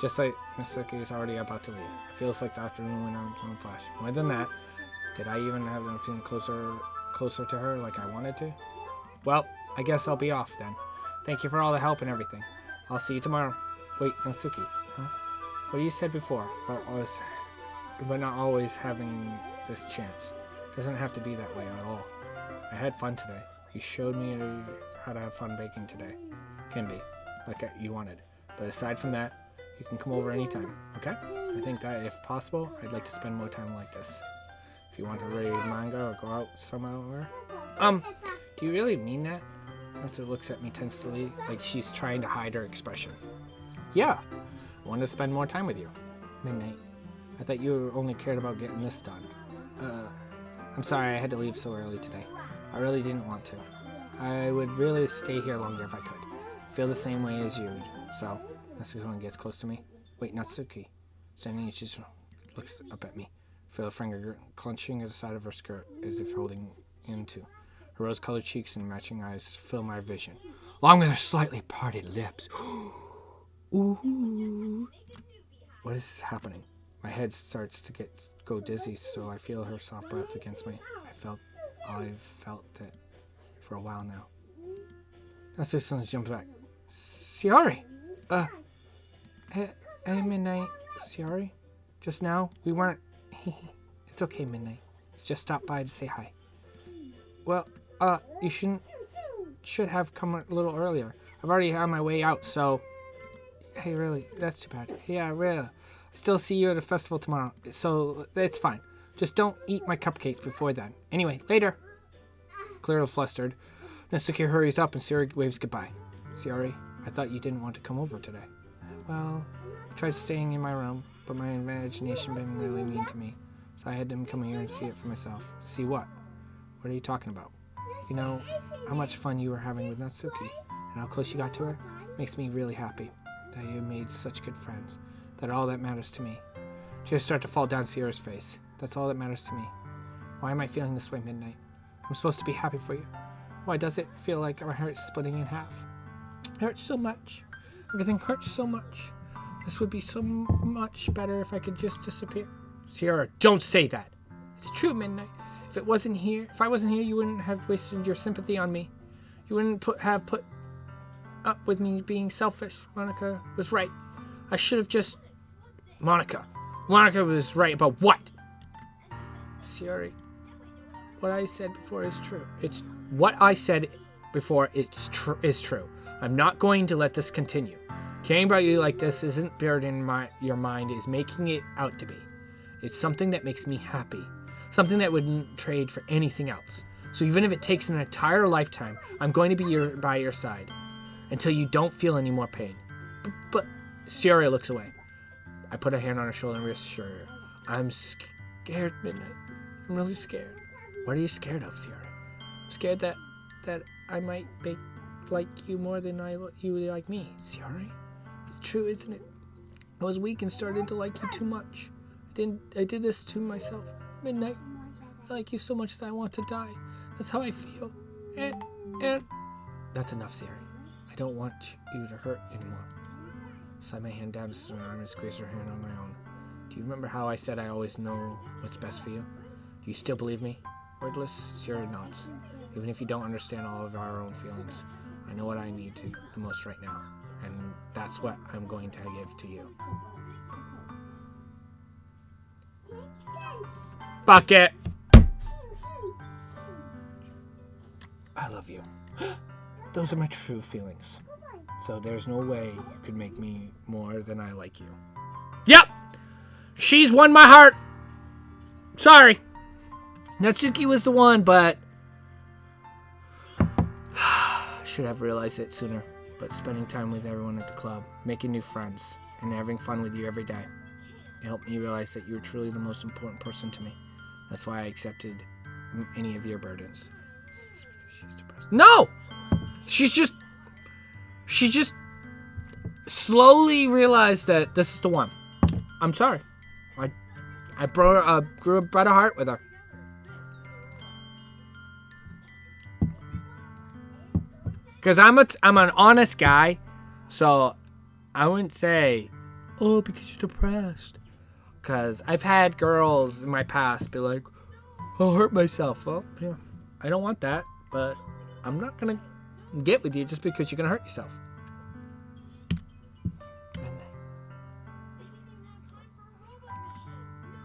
Just like Mitsuki is already about to leave. It feels like the afternoon went on in a flash. More than that, did I even have the opportunity closer to her like I wanted to? Well, I guess I'll be off then. Thank you for all the help and everything. I'll see you tomorrow. Wait, Natsuki, huh? What you said before about not always having this chance. Doesn't have to be that way at all. I had fun today. You showed me how to have fun baking today. Can be, like you wanted. But aside from that, you can come over anytime, okay? I think that if possible, I'd like to spend more time like this. If you want to read manga or go out somewhere. Do you really mean that? Matsu looks at me tensely, like she's trying to hide her expression. Yeah, I want to spend more time with you. Midnight. I thought you only cared about getting this done. I'm sorry I had to leave so early today. I really didn't want to. I would really stay here longer if I could. I feel the same way as you. So, Natsuki gets close to me. Wait, Natsuki. Suddenly she just looks up at me. I feel a finger clenching at the side of her skirt as if holding into. Her rose-colored cheeks and matching eyes fill my vision, along with her slightly parted lips. Ooh. What is happening? My head starts to go dizzy, so I feel her soft breaths against me. I've felt it for a while now. Natsuki suddenly jumps back. Sayori! Hey, Midnight. Sayori? Just now, we weren't... It's okay, Midnight. It's just stopped by to say hi. Well, you should have come a little earlier. I've already on my way out, so... Hey, really? That's too bad. Yeah, really. I still see you at a festival tomorrow, so it's fine. Just don't eat my cupcakes before then. Anyway, later. Clearly flustered, Natsuki hurries up and Sayori waves goodbye. Sayori, I thought you didn't want to come over today. Well, I tried staying in my room, but my imagination been really mean to me, so I had to come here and see it for myself. See what? What are you talking about? You know, how much fun you were having with Natsuki, and how close you got to her, makes me really happy that you made such good friends. That all that matters to me. Tears start to fall down Sayori's face. That's all that matters to me. Why am I feeling this way, Midnight? I'm supposed to be happy for you. Why does it feel like my heart's splitting in half? It hurts so much. Everything hurts so much. This would be so much better if I could just disappear. Sayori, don't say that. It's true, Midnight. If I wasn't here, you wouldn't have wasted your sympathy on me. You wouldn't have put up with me being selfish. Monica was right. I should have just... Monica was right about what? Sayori, what I said before is true. What I said before is true. I'm not going to let this continue. Caring about you like this isn't buried in your mind, is making it out to be. It's something that makes me happy. Something that wouldn't trade for anything else. So even if it takes an entire lifetime, I'm going to be by your side until you don't feel any more pain. But Sayori looks away. I put a hand on her shoulder and reassure her. I'm scared, Midnight. I'm really scared. What are you scared of, Sayori? I'm scared that I might like you more than you like me. Sayori? It's true, isn't it? I was weak and started to like you too much. I did this to myself. Midnight, I like you so much that I want to die. That's how I feel. And... That's enough, Sayori. I don't want you to hurt anymore. Slide my hand down to her arm and squeeze her hand on my own. Do you remember how I said I always know what's best for you? Do you still believe me? Wordless, Sayori nods. Even if you don't understand all of our own feelings, I know what I need to the most right now. And That's what I'm going to give to you. Fuck it. I love you. Those are my true feelings. So there's no way you could make me more than I like you. Yep! She's won my heart. Sorry. Natsuki was the one, but I should have realized it sooner. But spending time with everyone at the club, making new friends, and having fun with you every day, it helped me realize that you're truly the most important person to me. That's why I accepted any of your burdens. She's depressed. No! She just slowly realized that this is the one. I'm sorry. I grew a better heart with her. Because I'm an honest guy, so I wouldn't say, oh, because you're depressed. Because I've had girls in my past be like, I'll hurt myself. Well, yeah, I don't want that, but I'm not going to get with you just because you're going to hurt yourself.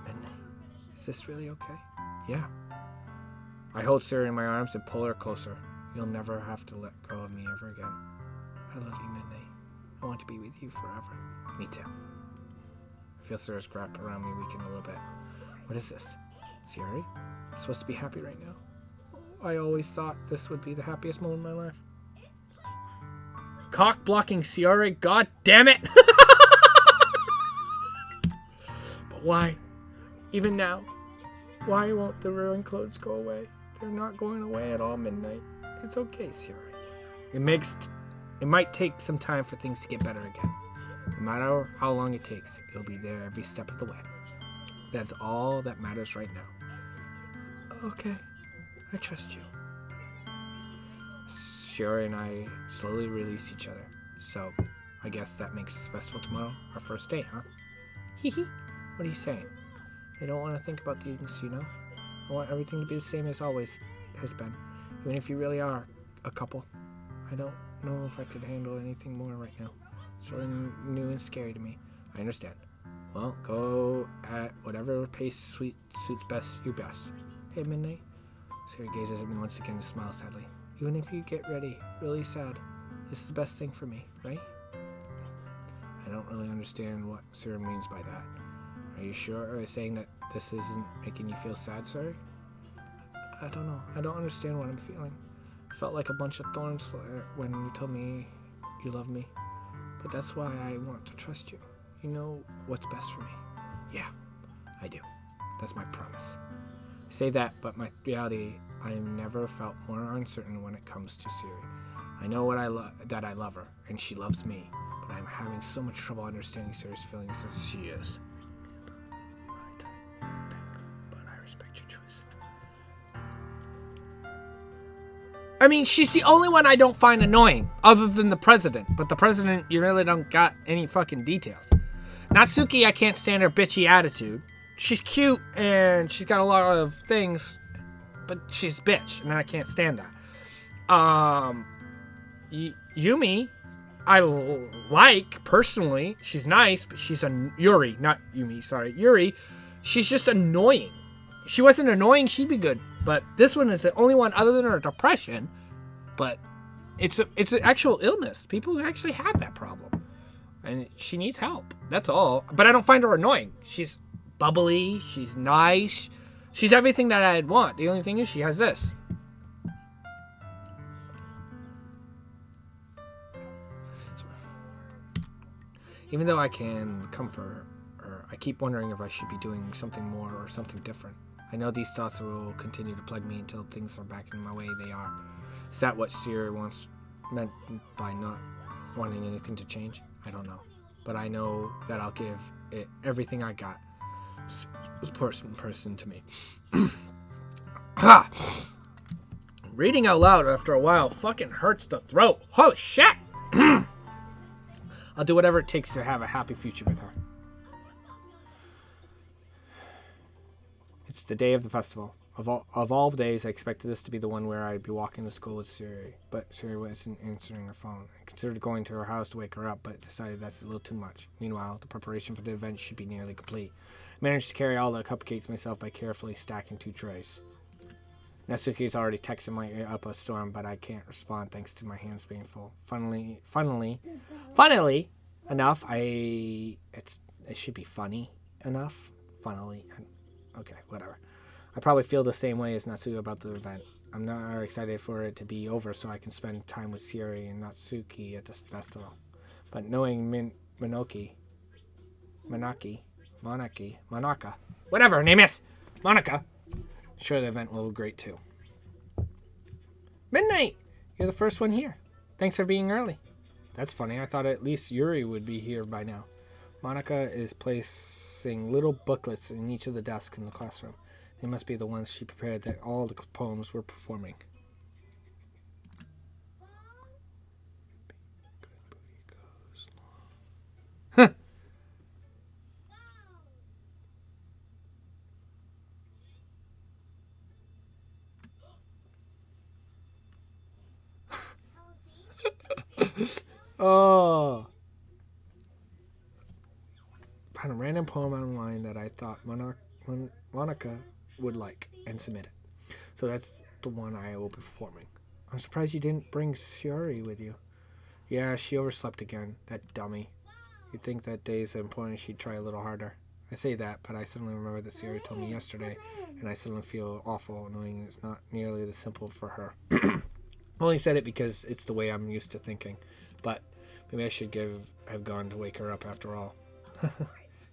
Midnight. Is this really okay? Yeah. I hold Sarah in my arms and pull her closer. You'll never have to let go of me ever again. I love you, Midnight. I want to be with you forever. Me too. I feel Sarah's grip around me weaken a little bit. What is this? Siri? I'm supposed to be happy right now. I always thought this would be the happiest moment of my life. Cock blocking Siri? God damn it! But why? Even now? Why won't the ruined clothes go away? They're not going away at all, Midnight. It's okay, Siri. It might take some time for things to get better again. No matter how long it takes, it'll be there every step of the way. That's all that matters right now. Okay, I trust you. Siri and I slowly release each other. So, I guess that makes this festival tomorrow our first date, huh? Hehe. What are you saying? I don't want to think about things, you know? I want everything to be the same as always has been. Even if you really are a couple. I don't know if I could handle anything more right now. It's really new and scary to me. I understand. Well, go at whatever pace suits best you best. Hey, Midnight. Sarah gazes at me once again and smiles sadly. Even if you get ready, really sad, this is the best thing for me, right? I don't really understand what Sarah means by that. Are you sure? Are you saying that this isn't making you feel sad, Sarah? I don't know. I don't understand what I'm feeling. I felt like a bunch of thorns when you told me you love me. But that's why I want to trust you. You know what's best for me. Yeah, I do. That's my promise. I say that, but my reality, I never felt more uncertain when it comes to Siri. I know that I love her, and she loves me, but I'm having so much trouble understanding Siri's feelings as she is. But I respect your choice. I mean, she's the only one I don't find annoying, other than the president. But the president, you really don't got any fucking details. Natsuki, I can't stand her bitchy attitude. She's cute, and she's got a lot of things, but she's a bitch, and I can't stand that. Yumi, I like, personally. She's nice, but she's Yuri, not Yumi, sorry. Yuri, she's just annoying. If she wasn't annoying, she'd be good. But this one is the only one other than her depression. But it's an actual illness. People actually have that problem. And she needs help. That's all. But I don't find her annoying. She's bubbly. She's nice. She's everything that I'd want. The only thing is she has this. Even though I can comfort her, I keep wondering if I should be doing something more or something different. I know these thoughts will continue to plague me until things are back in my way they are. Is that what Siri once meant by not wanting anything to change? I don't know. But I know that I'll give it everything I got. This person to me. Ha! Reading out loud after a while fucking hurts the throat. Holy shit! I'll do whatever it takes to have a happy future with her. It's the day of the festival. Of all days, I expected this to be the one where I'd be walking to school with Siri, but Siri wasn't answering her phone. I considered going to her house to wake her up, but decided that's a little too much. Meanwhile, the preparation for the event should be nearly complete. I managed to carry all the cupcakes myself by carefully stacking 2 trays. Natsuki's already texting me up a storm, but I can't respond thanks to my hands being full. Funnily enough, it should be funny enough. Okay, whatever. I probably feel the same way as Natsuki about the event. I'm not excited for it to be over so I can spend time with Siri and Natsuki at this festival. But knowing Manaka, whatever her name is, Monica, sure the event will be great too. Midnight! You're the first one here. Thanks for being early. That's funny. I thought at least Yuri would be here by now. Monica is placing little booklets in each of the desks in the classroom. They must be the ones she prepared that all the poems were performing. Huh. Oh. Found a random poem online that I thought Monica would like and submit it. So that's the one I will be performing. I'm surprised you didn't bring Siri with you. Yeah, she overslept again. That dummy. You'd think that day's important she'd try a little harder. I say that, but I suddenly remember that Siri told me yesterday, and I suddenly feel awful knowing it's not nearly as simple for her. I only said it because it's the way I'm used to thinking, but maybe I should have gone to wake her up after all.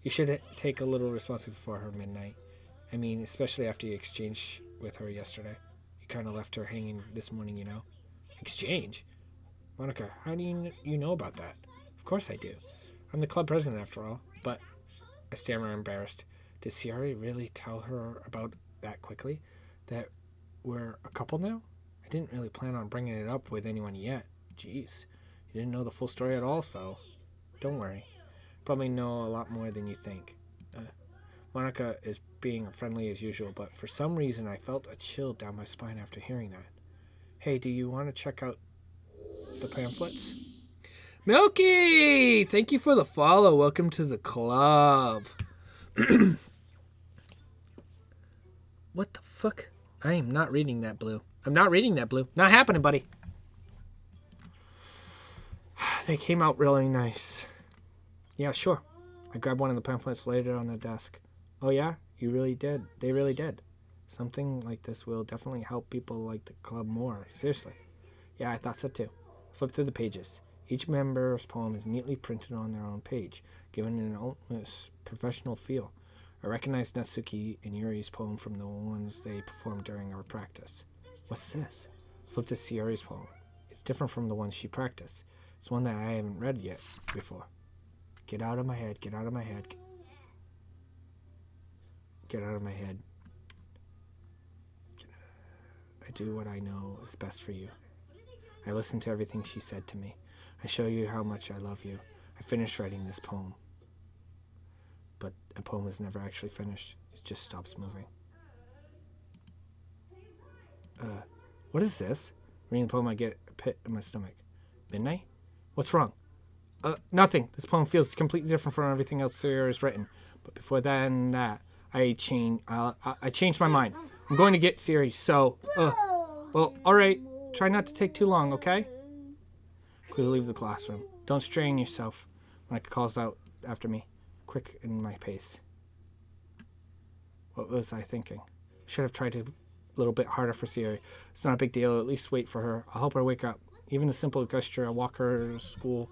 You should take a little responsibility for her, Midnight. I mean, especially after you exchanged with her yesterday. You kind of left her hanging this morning, you know. Exchange? Monica, how do you know about that? Of course I do. I'm the club president after all, but I stammer embarrassed. Did Siri really tell her about that quickly? That we're a couple now? I didn't really plan on bringing it up with anyone yet. Jeez. You didn't know the full story at all, so don't worry. Probably know a lot more than you think. Monica is being friendly as usual, but for some reason I felt a chill down my spine after hearing that. Hey, do you want to check out the pamphlets? Milky! Thank you for the follow. Welcome to the club. What the fuck? I am not reading that, Blue. I'm not reading that, Blue. Not happening, buddy. They came out really nice. Yeah, sure. I grabbed one of the pamphlets, laid it on the desk. Oh yeah? You really did. They really did. Something like this will definitely help people like the club more. Seriously. Yeah, I thought so too. Flip through the pages. Each member's poem is neatly printed on their own page, given an almost professional feel. I recognized Natsuki and Yuri's poem from the ones they performed during our practice. What's this? Flip to Yuri's poem. It's different from the ones she practiced. It's one that I haven't read yet before. Get out of my head, get out of my head. Get out of my head. I do what I know is best for you. I listened to everything she said to me. I show you how much I love you. I finished writing this poem. But a poem is never actually finished. It just stops moving. What is this? Reading the poem, I get a pit in my stomach. Midnight? What's wrong? Nothing. This poem feels completely different from everything else Siri has written. But before that, I changed my mind. I'm going to get Siri, so... Well, alright. Try not to take too long, okay? Quickly leave the classroom. Don't strain yourself. Monica calls out after me, quick in my pace. What was I thinking? Should have tried a little bit harder for Siri. It's not a big deal. At least wait for her. I'll help her wake up. Even a simple gesture, I'll walk her to school,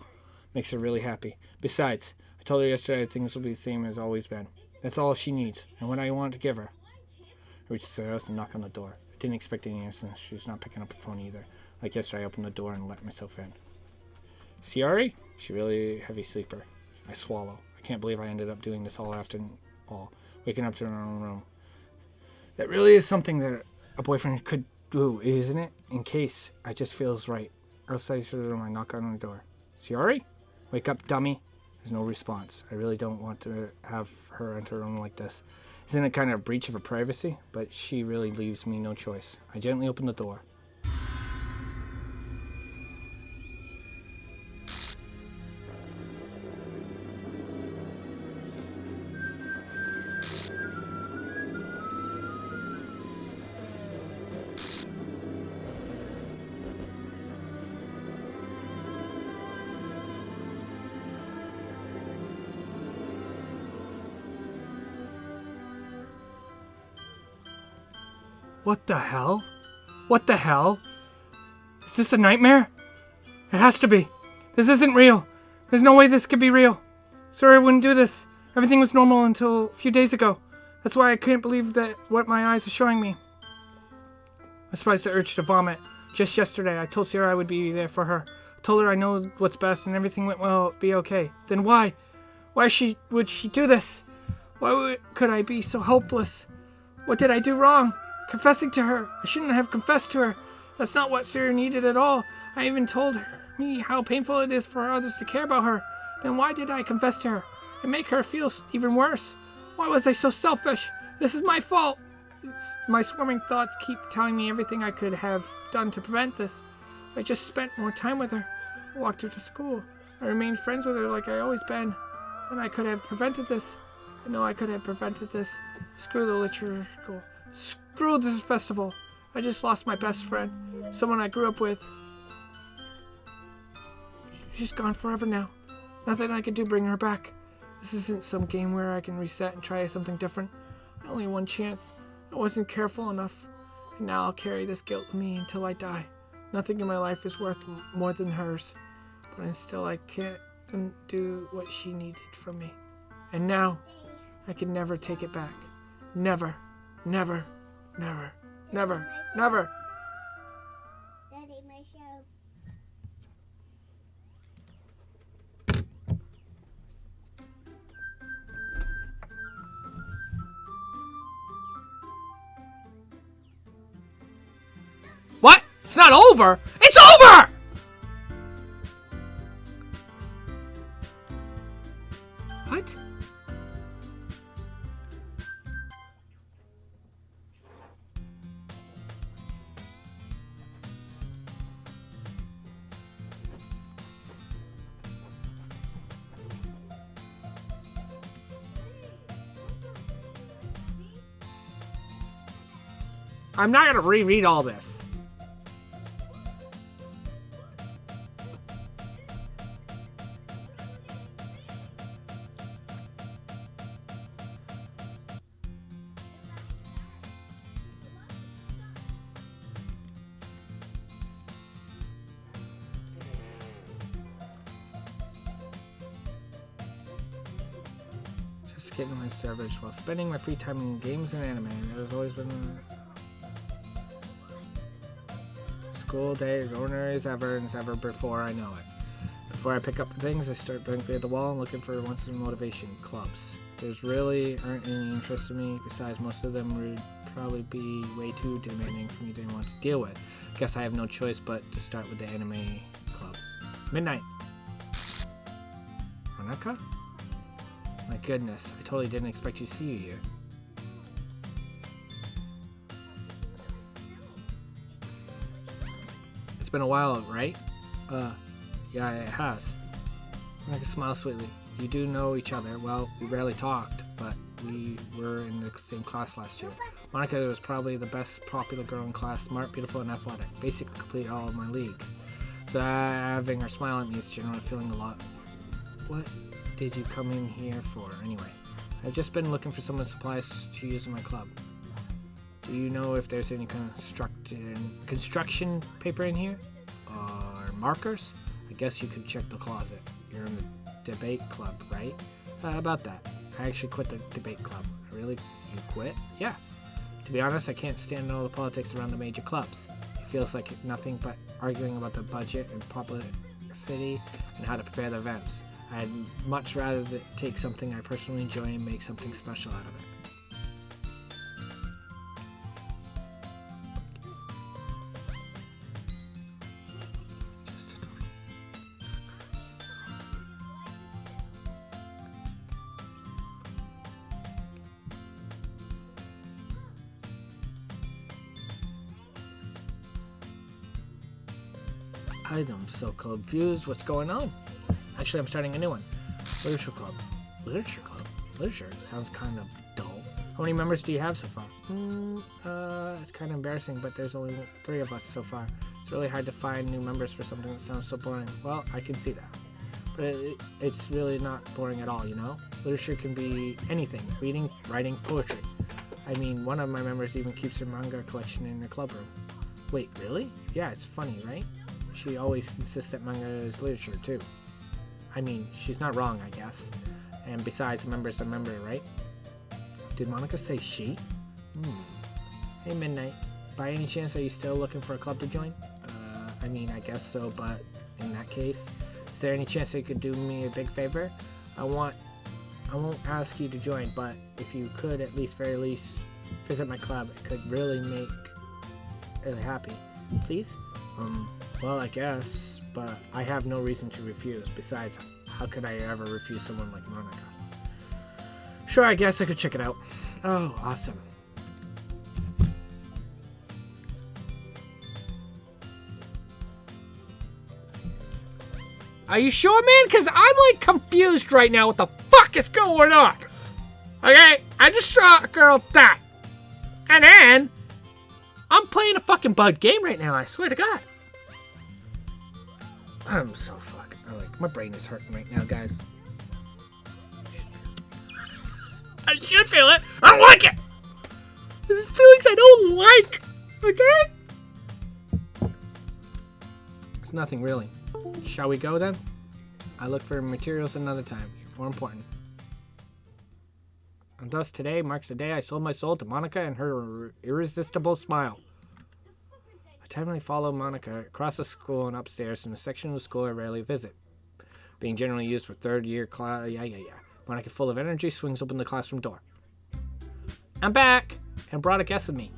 makes her really happy. Besides, I told her yesterday things will be the same as always been. That's all she needs, and what I want to give her. I reached the house and knocked on the door. I didn't expect any answer. She was not picking up her phone either. Like yesterday, I opened the door and let myself in. Siri? She really heavy sleeper. I swallow. I can't believe I ended up doing this all afternoon, waking up to her own room. That really is something that a boyfriend could do, isn't it? In case I just feels right. Outside the room, I knock on the door. Siri? Wake up, dummy. There's no response. I really don't want to have her enter a room like this. Isn't it kind of a breach of her privacy? But she really leaves me no choice. I gently open the door. What the hell? What the hell? Is this a nightmare? It has to be. This isn't real. There's no way this could be real. Sorry, I wouldn't do this. Everything was normal until a few days ago. That's why I couldn't believe that what my eyes are showing me. I suppressed the urge to vomit. Just yesterday, I told Sarah I would be there for her. I told her I know what's best and everything went well, be okay. Then why? Why would she do this? Why could I be so hopeless? What did I do wrong? Confessing to her. I shouldn't have confessed to her. That's not what Sarah needed at all. I even told me how painful it is for others to care about her. Then why did I confess to her? And make her feel even worse? Why was I so selfish? This is my fault. My swarming thoughts keep telling me everything I could have done to prevent this. If I just spent more time with her, I walked her to school. I remained friends with her like I always been. Then I could have prevented this. I know I could have prevented this. Screw the literature school. Screw this festival. I just lost my best friend. Someone I grew up with. She's gone forever now. Nothing I can do bring her back. This isn't some game where I can reset and try something different. Only one chance. I wasn't careful enough. And now I'll carry this guilt with me until I die. Nothing in my life is worth more than hers. But still I can't do what she needed from me. And now, I can never take it back. Never. Never. Never. Never. Never. Daddy, my show. What? It's not over! It's over! What? I'm not gonna reread all this. Just getting my servers while spending my free time in games and anime. There's always been school day as ordinary as ever and as ever before I know it. Before I pick up things, I start blankly at the wall and looking for once in motivation clubs. There's really aren't any interest in me. Besides, most of them would probably be way too demanding for me to want to deal with. Guess I have no choice but to start with the anime club. Midnight. Manaka? My goodness, I totally didn't expect you to see you here. It's been a while, right? Yeah, it has. Monica smiles sweetly. You do know each other. Well, we rarely talked, but we were in the same class last year. Monica was probably the best popular girl in class, smart, beautiful, and athletic. Basically completed all of my league. So having her smile at me is generally feeling a lot. What did you come in here for, anyway? I've just been looking for some of the supplies to use in my club. Do you know if there's any construction paper in here? Or markers? I guess you could check the closet. You're in the debate club, right? About that. I actually quit the debate club. Really? You quit? Yeah. To be honest, I can't stand all the politics around the major clubs. It feels like nothing but arguing about the budget and publicity and how to prepare the events. I'd much rather take something I personally enjoy and make something special out of it. I'm so confused. What's going on? Actually, I'm starting a new one. Literature club. Literature club? Literature? Sounds kind of dull. How many members do you have so far? It's kind of embarrassing, but there's only 3 of us so far. It's really hard to find new members for something that sounds so boring. Well, I can see that. But it's really not boring at all, you know? Literature can be anything. Reading, writing, poetry. I mean, one of my members even keeps her manga collection in her club room. Wait, really? Yeah, it's funny, right? She always insists that manga is literature, too. I mean, she's not wrong, I guess. And besides, a member's a member, right? Did Monica say she? Hey, Midnight. By any chance, are you still looking for a club to join? I mean, I guess so, but in that case, is there any chance you could do me a big favor? I won't ask you to join, but if you could at least, very least, visit my club, it could really make really happy. Please? Well, I guess, but I have no reason to refuse. Besides, how could I ever refuse someone like Monica? Sure, I guess I could check it out. Oh, awesome. Are you sure, man? Because I'm, like, confused right now. What the fuck is going on? Okay? I just saw a girl die. And then, I'm playing a fucking bug game right now, I swear to God. I'm so fucking, like, my brain is hurting right now, guys. I should feel it. I don't like it. This is feelings I don't like. Okay? It's nothing really. Shall we go then? I look for materials another time. More important. And thus today marks the day I sold my soul to Monica and her irresistible smile. I timely follow Monica across the school and upstairs in a section of the school I rarely visit. Being generally used for third year class. Yeah. Monica, full of energy, swings open the classroom door. I'm back! And brought a guest with me.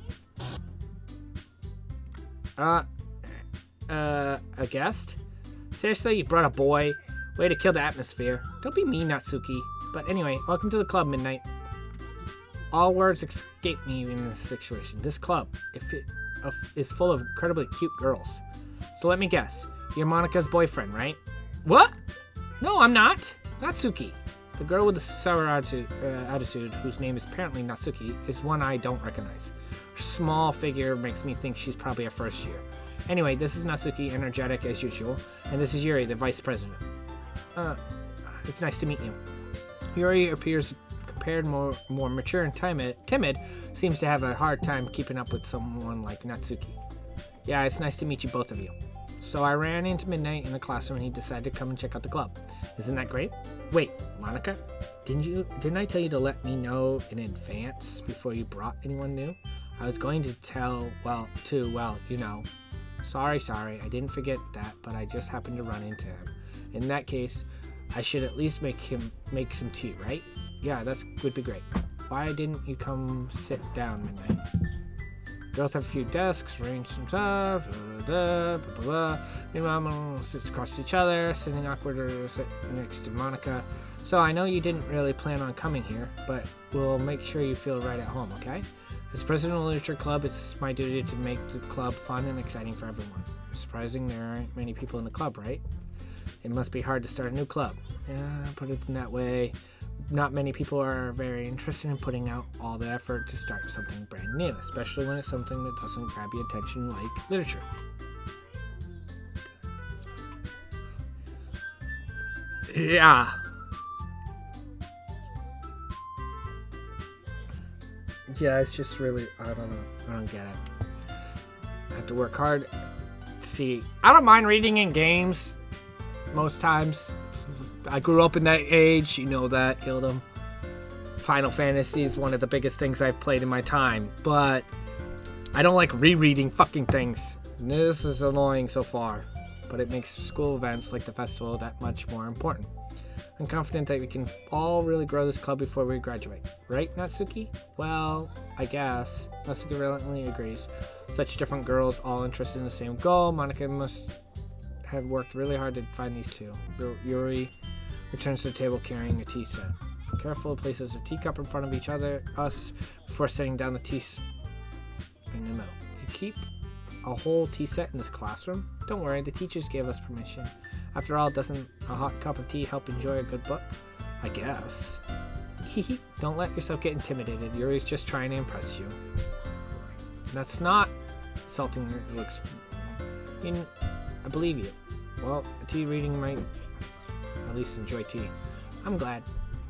A guest? Seriously, you brought a boy? Way to kill the atmosphere. Don't be mean, Natsuki. But anyway, welcome to the club, Midnight. All words escape me in this situation. This club, is full of incredibly cute girls. So let me guess. You're Monica's boyfriend, right? What? No, I'm not. Natsuki. The girl with the sour attitude, whose name is apparently Natsuki, is one I don't recognize. Her small figure makes me think she's probably a first year. Anyway, this is Natsuki, energetic as usual, and this is Yuri, the vice president. It's nice to meet you. Yuri appears compared more mature and timid, seems to have a hard time keeping up with someone like Natsuki. Yeah, it's nice to meet you, both of you. So I ran into Midnight in the classroom and he decided to come and check out the club. Isn't that great? Wait, Monica? Didn't I tell you to let me know in advance before you brought anyone new? I was going to tell, you know. Sorry, I didn't forget that, but I just happened to run into him. In that case, I should at least make some tea, right? Yeah, that would be great. Why didn't you come sit down, Midnight? Girls have a few desks, arrange some stuff, blah, blah, blah, blah. Meanwhile, sits across each other, sitting awkward or sit next to Monica. So I know you didn't really plan on coming here, but we'll make sure you feel right at home, okay? As president of the Literature Club, it's my duty to make the club fun and exciting for everyone. Surprising there aren't many people in the club, right? It must be hard to start a new club. Yeah, put it in that way. Not many people are very interested in putting out all the effort to start something brand new, especially when it's something that doesn't grab your attention like literature. Yeah. Yeah, it's just really, I don't know. I don't get it. I have to work hard. See, I don't mind reading in games most times. I grew up in that age, you know that, Gildem. Final Fantasy is one of the biggest things I've played in my time, but I don't like rereading fucking things. And this is annoying so far, but it makes school events like the festival that much more important. I'm confident that we can all really grow this club before we graduate. Right, Natsuki? Well, I guess. Natsuki reluctantly agrees. Such different girls, all interested in the same goal. Monica must have worked really hard to find these two. Yuri returns to the table carrying a tea set. Careful places a teacup in front of us before setting down the tea in the middle. You keep a whole tea set in this classroom? Don't worry, the teachers gave us permission. After all, doesn't a hot cup of tea help enjoy a good book? I guess. Hehe, don't let yourself get intimidated. Yuri's just trying to impress you. That's not insulting her looks. I believe you. Well, a tea reading might at least enjoy tea. I'm glad.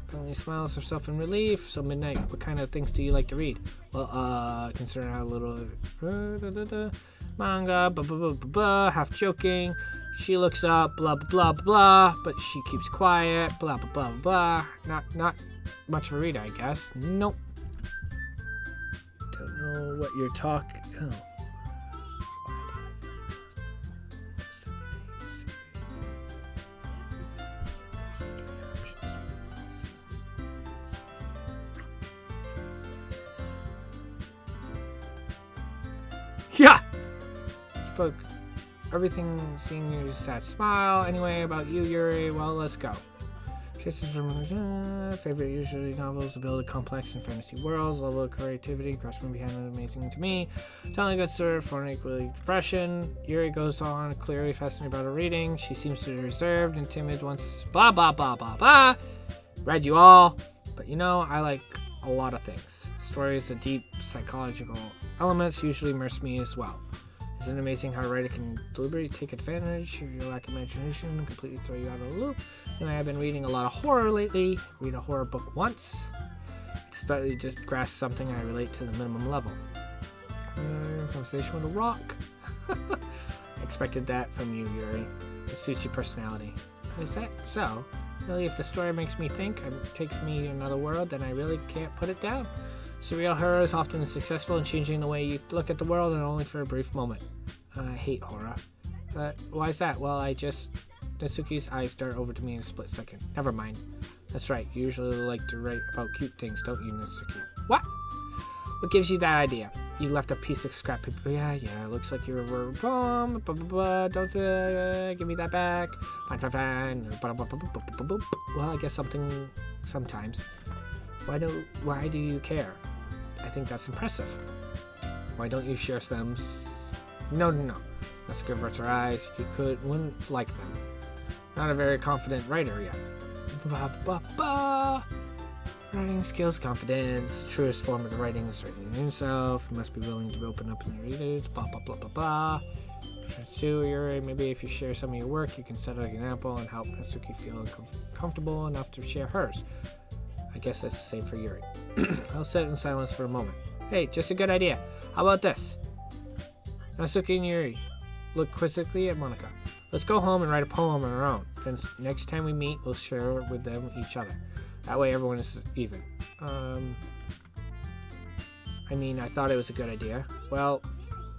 Finally smiles herself in relief. So Midnight, what kind of things do you like to read? Well, considering how little manga, half joking. She looks up, blah blah blah blah, but she keeps quiet, blah blah blah blah. Not much of a reader, I guess. Nope. Don't know what you're talking. Oh. Yeah! Spoke everything, seeing your sad smile. Anyway, about you, Yuri, well, let's go. Kisses from favorite usually novels to build a complex and fantasy worlds. Level of creativity, craftsman behind it amazing to me. Telling a good story for an equally expression. Yuri goes on, clearly fascinated about her reading. She seems to be reserved and timid once blah blah blah blah blah. Read you all. But you know, I like a lot of things. Stories, the deep psychological elements usually immerse me as well. Isn't it amazing how a writer can deliberately take advantage of your lack of imagination and completely throw you out of the loop? Anyway, I've been reading a lot of horror lately. Read a horror book once. Expect to grasp something I relate to the minimum level. Conversation with a rock. Expected that from you, Yuri. It suits your personality. Is that so? Really, if the story makes me think and takes me to another world, then I really can't put it down. Surreal horror is often successful in changing the way you look at the world, and only for a brief moment. I hate horror. Why is that? Well, Natsuki's eyes dart over to me in a split second. Never mind. That's right, you usually like to write about cute things, don't you, Natsuki? What? What gives you that idea? You left a piece of scrap paper. Yeah, looks like you were bomb. Blah, blah, blah. Don't give me that back. Fine. Well, I guess sometimes. Why do you care? I think that's impressive. Why don't you share them? No. Natsuki averts her eyes. You wouldn't like them. Not a very confident writer yet. Writing skills, confidence. The truest form of the writing is writing himself. You must be willing to open up in your readers. Blah blah blah blah blah. Yuri, maybe if you share some of your work, you can set an example and help Natsuki feel comfortable enough to share hers. I guess that's the same for Yuri. I'll sit in silence for a moment. Hey, just a good idea. How about this? Natsuki and Yuri look quizzically at Monika. Let's go home and write a poem on our own. Then next time we meet, we'll share it with them each other. That way everyone is even. I thought it was a good idea. Well,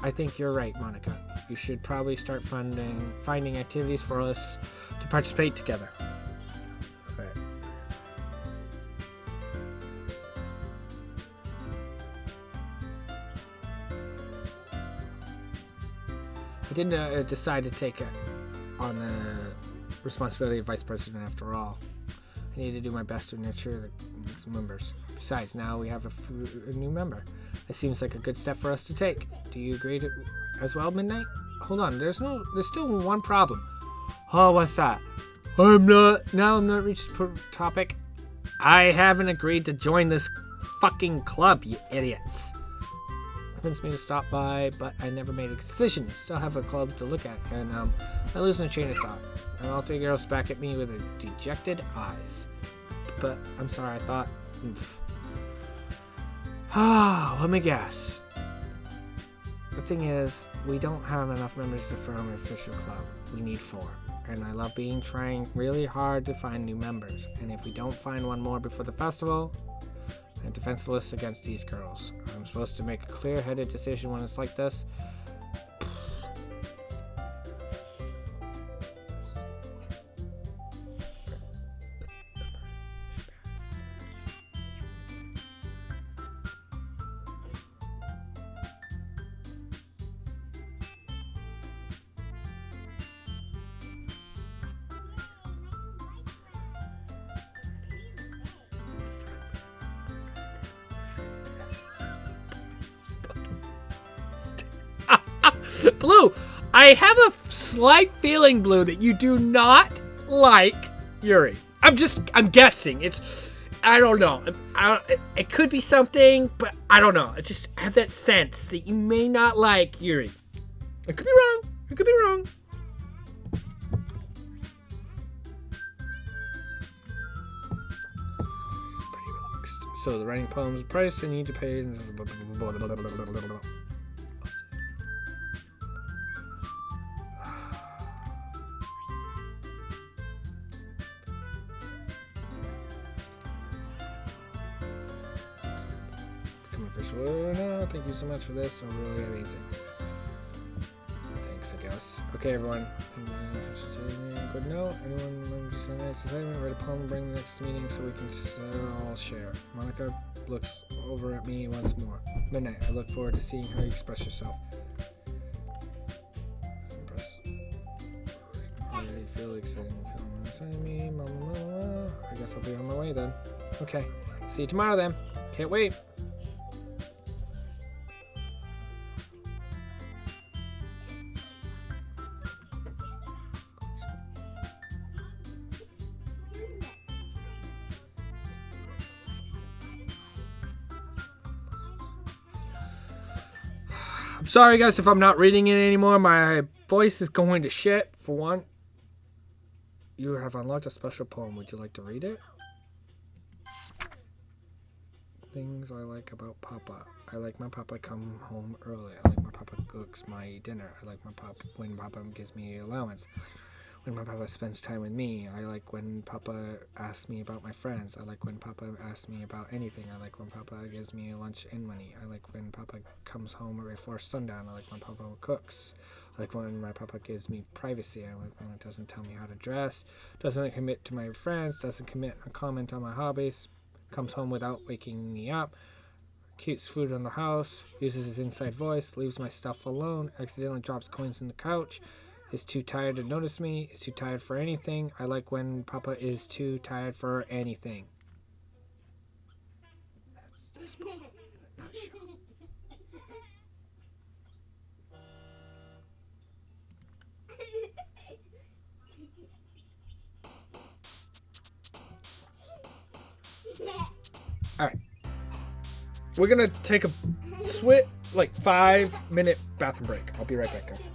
I think you're right, Monika. You should probably start finding activities for us to participate together. Okay. I didn't decide to take on the responsibility of vice president after all. I need to do my best to nurture the members. Besides, now we have a new member. It seems like a good step for us to take. Do you agree as well, Midnight? Hold on, there's still one problem. Oh, what's that? I'm not reached the topic. I haven't agreed to join this fucking club, you idiots. Convinced me to stop by, but I never made a decision. Still have a club to look at, and I lose my train of thought. And all three girls back at me with their dejected eyes. But I'm sorry, I thought. Let me guess. The thing is, we don't have enough members to form an official club. We need 4. And I love trying really hard to find new members. And if we don't find one more before the festival, I'm defenseless against these girls. I'm supposed to make a clear-headed decision when it's like this. Blue, I have a slight feeling, Blue, that you do not like Yuri. I'm guessing. I don't know. It could be something, but I don't know. I just have that sense that you may not like Yuri. I could be wrong. Pretty relaxed. So the writing poems price I need to pay. Become official. No, thank you so much for this. So really amazing. Thanks, I guess. Okay, everyone. Good note. Anyone just a nice assignment? Write a poem. Bring the next meeting so we can all share. Monica looks over at me once more. Midnight. I look forward to seeing how you express yourself. I feel exciting. Me. I guess I'll be on my way then. Okay. See you tomorrow then. Can't wait. I'm sorry, guys, if I'm not reading it anymore. My voice is going to shit, for one. You have unlocked a special poem. Would you like to read it? Things I like about Papa. I like my Papa come home early. I like my Papa cooks my dinner. I like my Papa when Papa gives me allowance. When my Papa spends time with me. I like when Papa asks me about my friends. I like when Papa asks me about anything. I like when Papa gives me lunch and money. I like when Papa comes home before sundown. I like when Papa cooks. I like when my Papa gives me privacy. I like when it doesn't tell me how to dress. Doesn't commit to my friends. Doesn't commit a comment on my hobbies. Comes home without waking me up. Keeps food in the house. Uses his inside voice. Leaves my stuff alone. Accidentally drops coins in the couch. Is too tired to notice me. Is too tired for anything. I like when Papa is too tired for anything. That's this poem in a nutshell. Alright. We're gonna take a 5-minute bathroom break. I'll be right back, guys.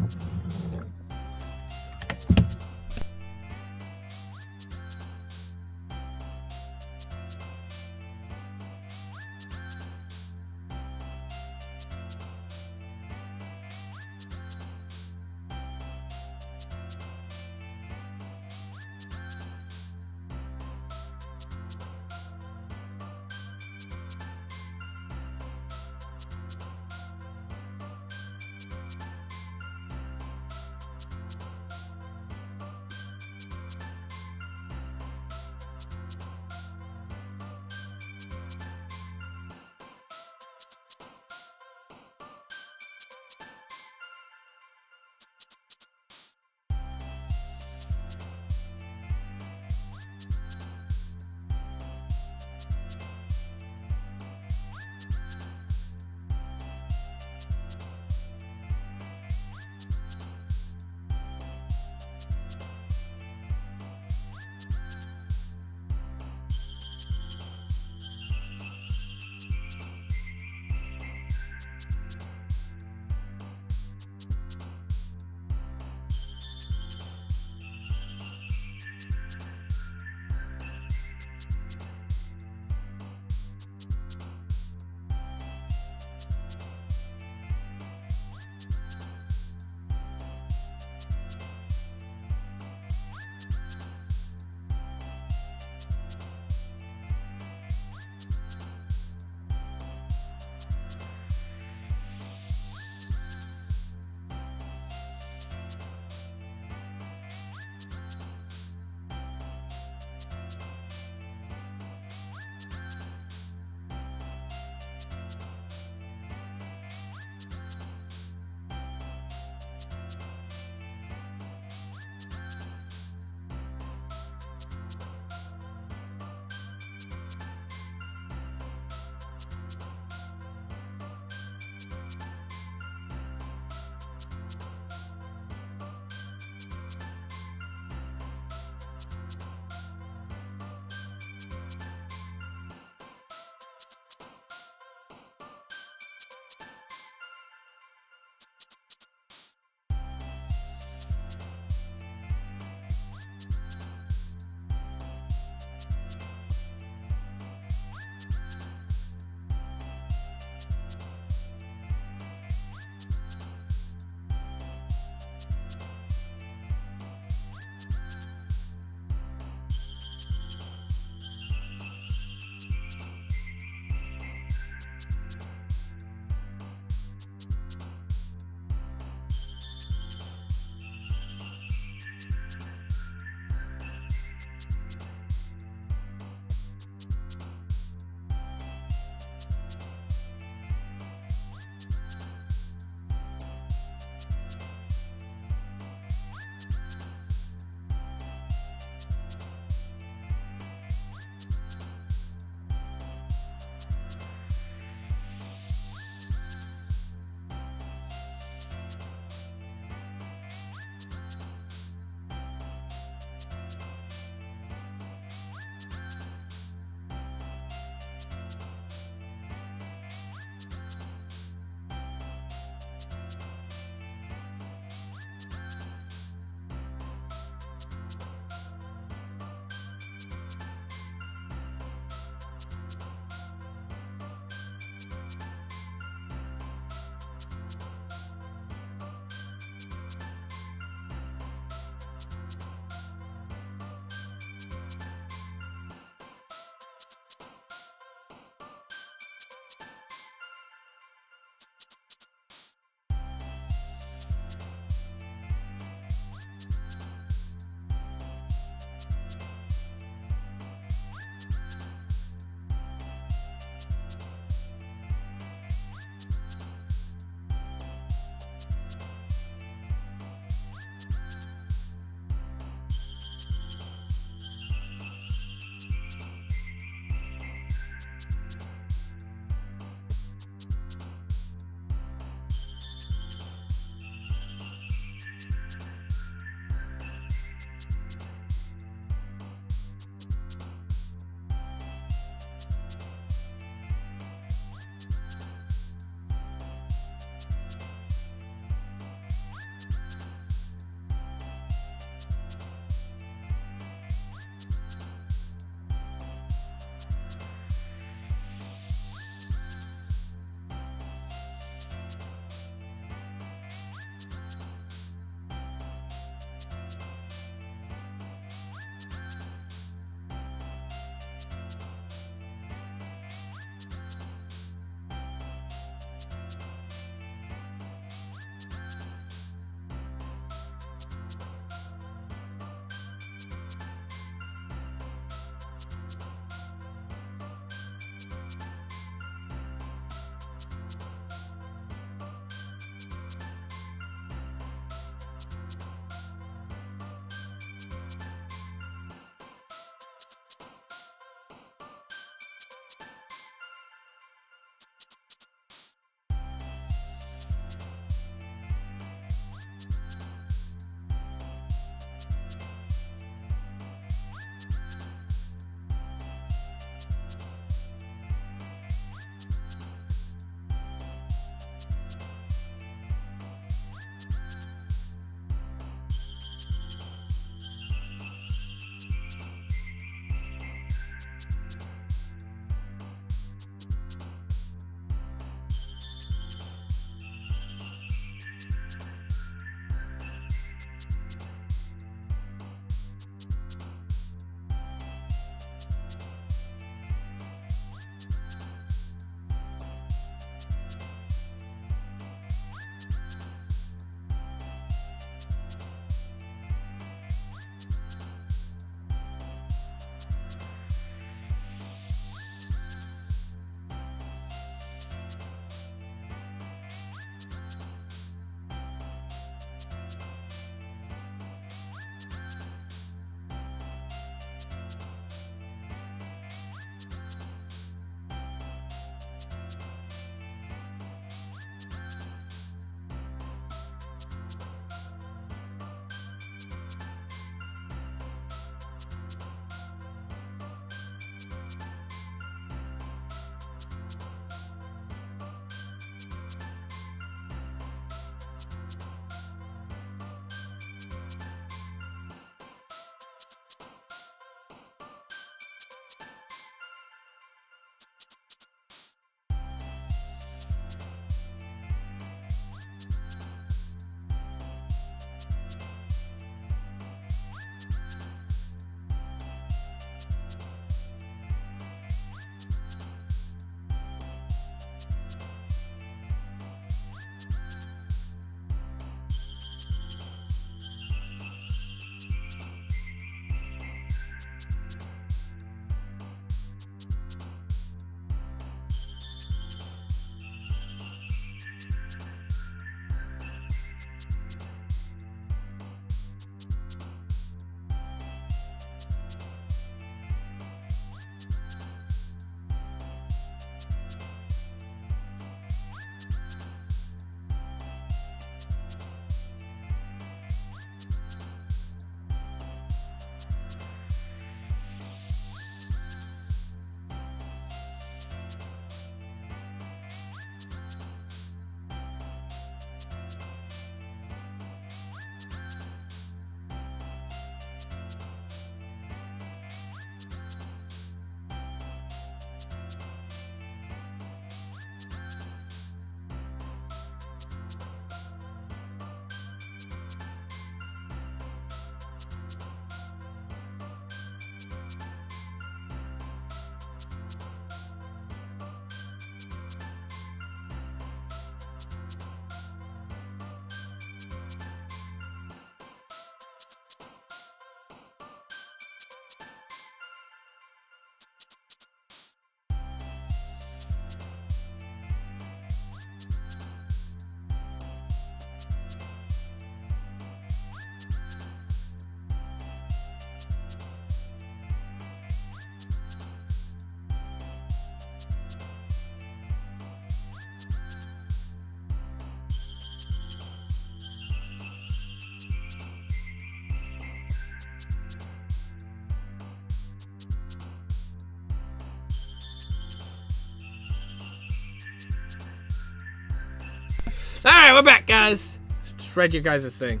Alright, we're back, guys. Just read your guys' thing.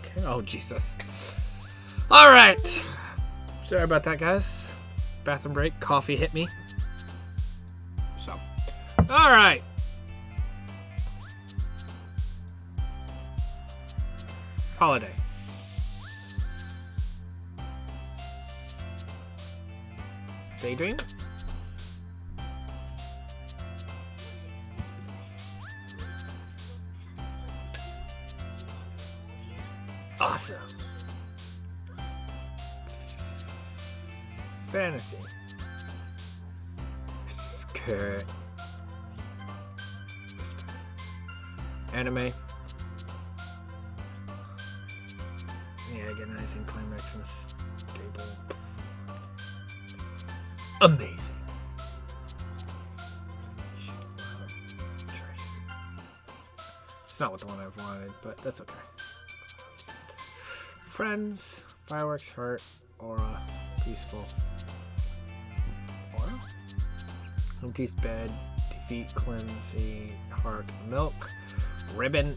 Okay. Oh, Jesus. Alright. Sorry about that, guys. Bathroom break. Coffee hit me. So. Alright. Holiday. Daydream? Awesome. Fantasy. Skirt. Anime. Yeah, agonizing climax and stable. Amazing. It's not what the one I've wanted, but that's okay. Friends, fireworks, hurt, aura, peaceful. Aura? Empty's bed, defeat, cleansing, heart, milk, ribbon,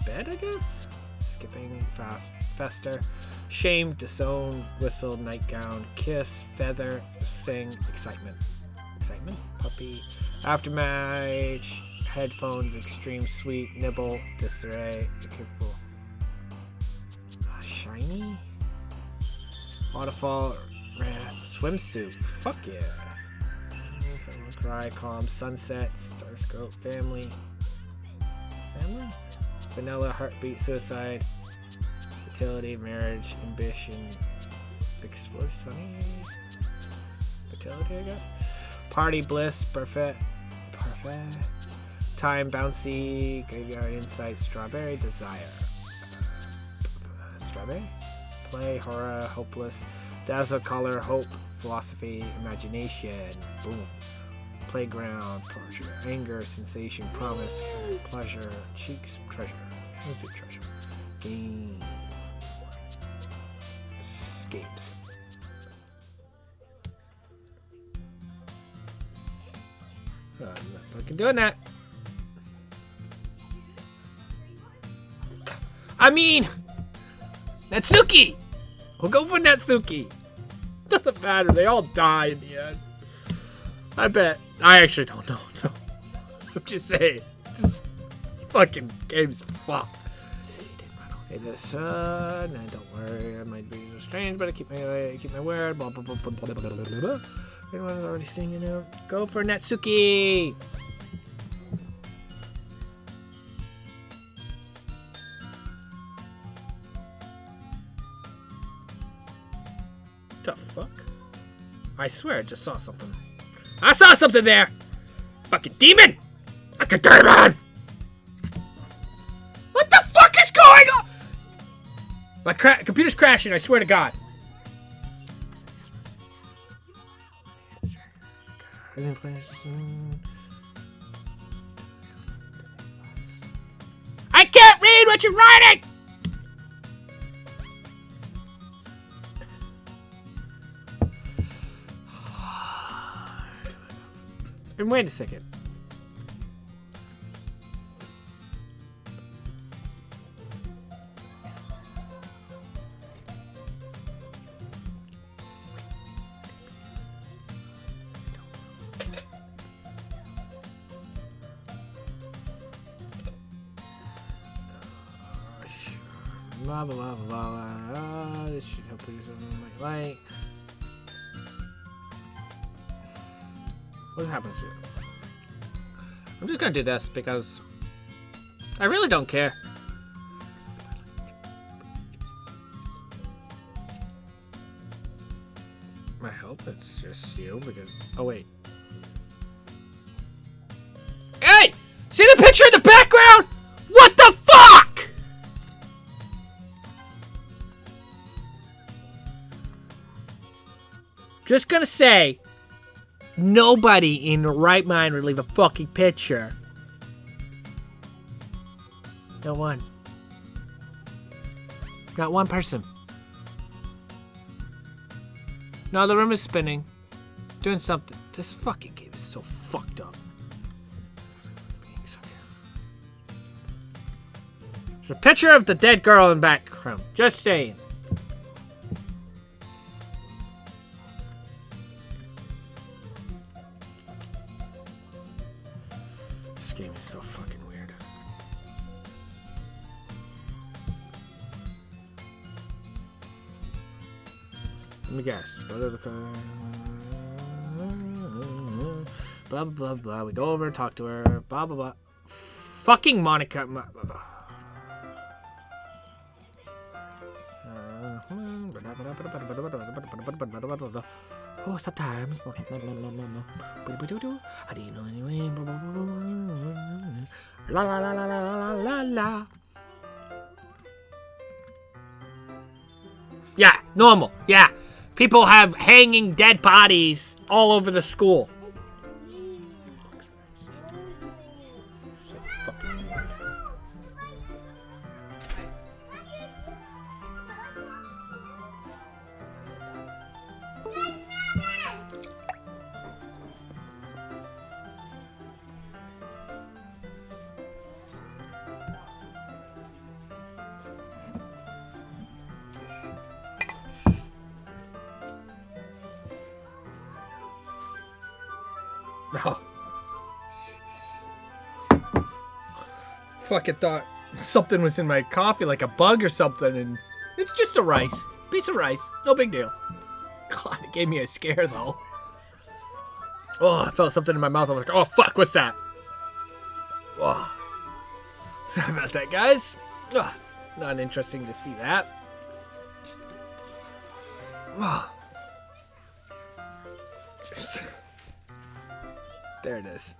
bed, I guess? Skipping, fast, fester, shame, disown, whistle, nightgown, kiss, feather, sing, excitement. Excitement? Puppy, aftermath, headphones, extreme sweet, nibble, disarray, capable. Shiny? Waterfall, rat, swimsuit, fuck yeah. Cry, calm, sunset, starscope, family. Family? Vanilla, heartbeat, suicide, fertility, marriage, ambition, explore, sunny, fertility, I guess. Party, bliss, perfect, time, bouncy, graveyard, insight, strawberry, desire. Strawberry? Play, horror, hopeless, dazzle, color, hope, philosophy, imagination, boom. Playground, pleasure, anger, sensation, promise, pleasure, cheeks, treasure, movie treasure, game, escapes. I'm not fucking doing that. I mean, Natsuki! We'll go for Natsuki. Doesn't matter, they all die in the end. I bet. I actually don't know, so I'm just saying. This fucking game's fucked. Okay, this nah, don't worry, I might be strange, but I keep my word. Blah blah blah blah blah blah blah blah. Everyone's already singing out. Go for Natsuki! The fuck? I swear I just saw something. I saw something there! Fucking demon! Like a demon! What the fuck is going on? My computer's crashing, I swear to God. I can't read what you're writing! And wait a second. Blah blah blah blah blah. This should help produce something like. What happens here? I'm just gonna do this because I really don't care. I hope it's just you because. Oh wait. Hey! See the picture in the background? What the fuck? Just gonna say. Nobody in the right mind would leave a fucking picture. No one. Not one person. No, the room is spinning. Doing something. This fucking game is so fucked up. There's a picture of the dead girl in the background. Just saying. This game is so fucking weird. Let me guess. Go to the car. Blah, blah, blah, blah. We go over and talk to her. Blah, blah, blah. Fucking Monica. Oh, sometimes. How do you know anyway? La la la la la la la la. Yeah, normal. Yeah. People have hanging dead bodies all over the school. So fucking weird. Oh. Fucking thought something was in my coffee, like a bug or something, and it's just a rice. Piece of rice. No big deal. God, it gave me a scare, though. Oh, I felt something in my mouth. I was like, oh, fuck, what's that? Oh. Sorry about that, guys. Oh, not interesting to see that. Oh. Just... There it is.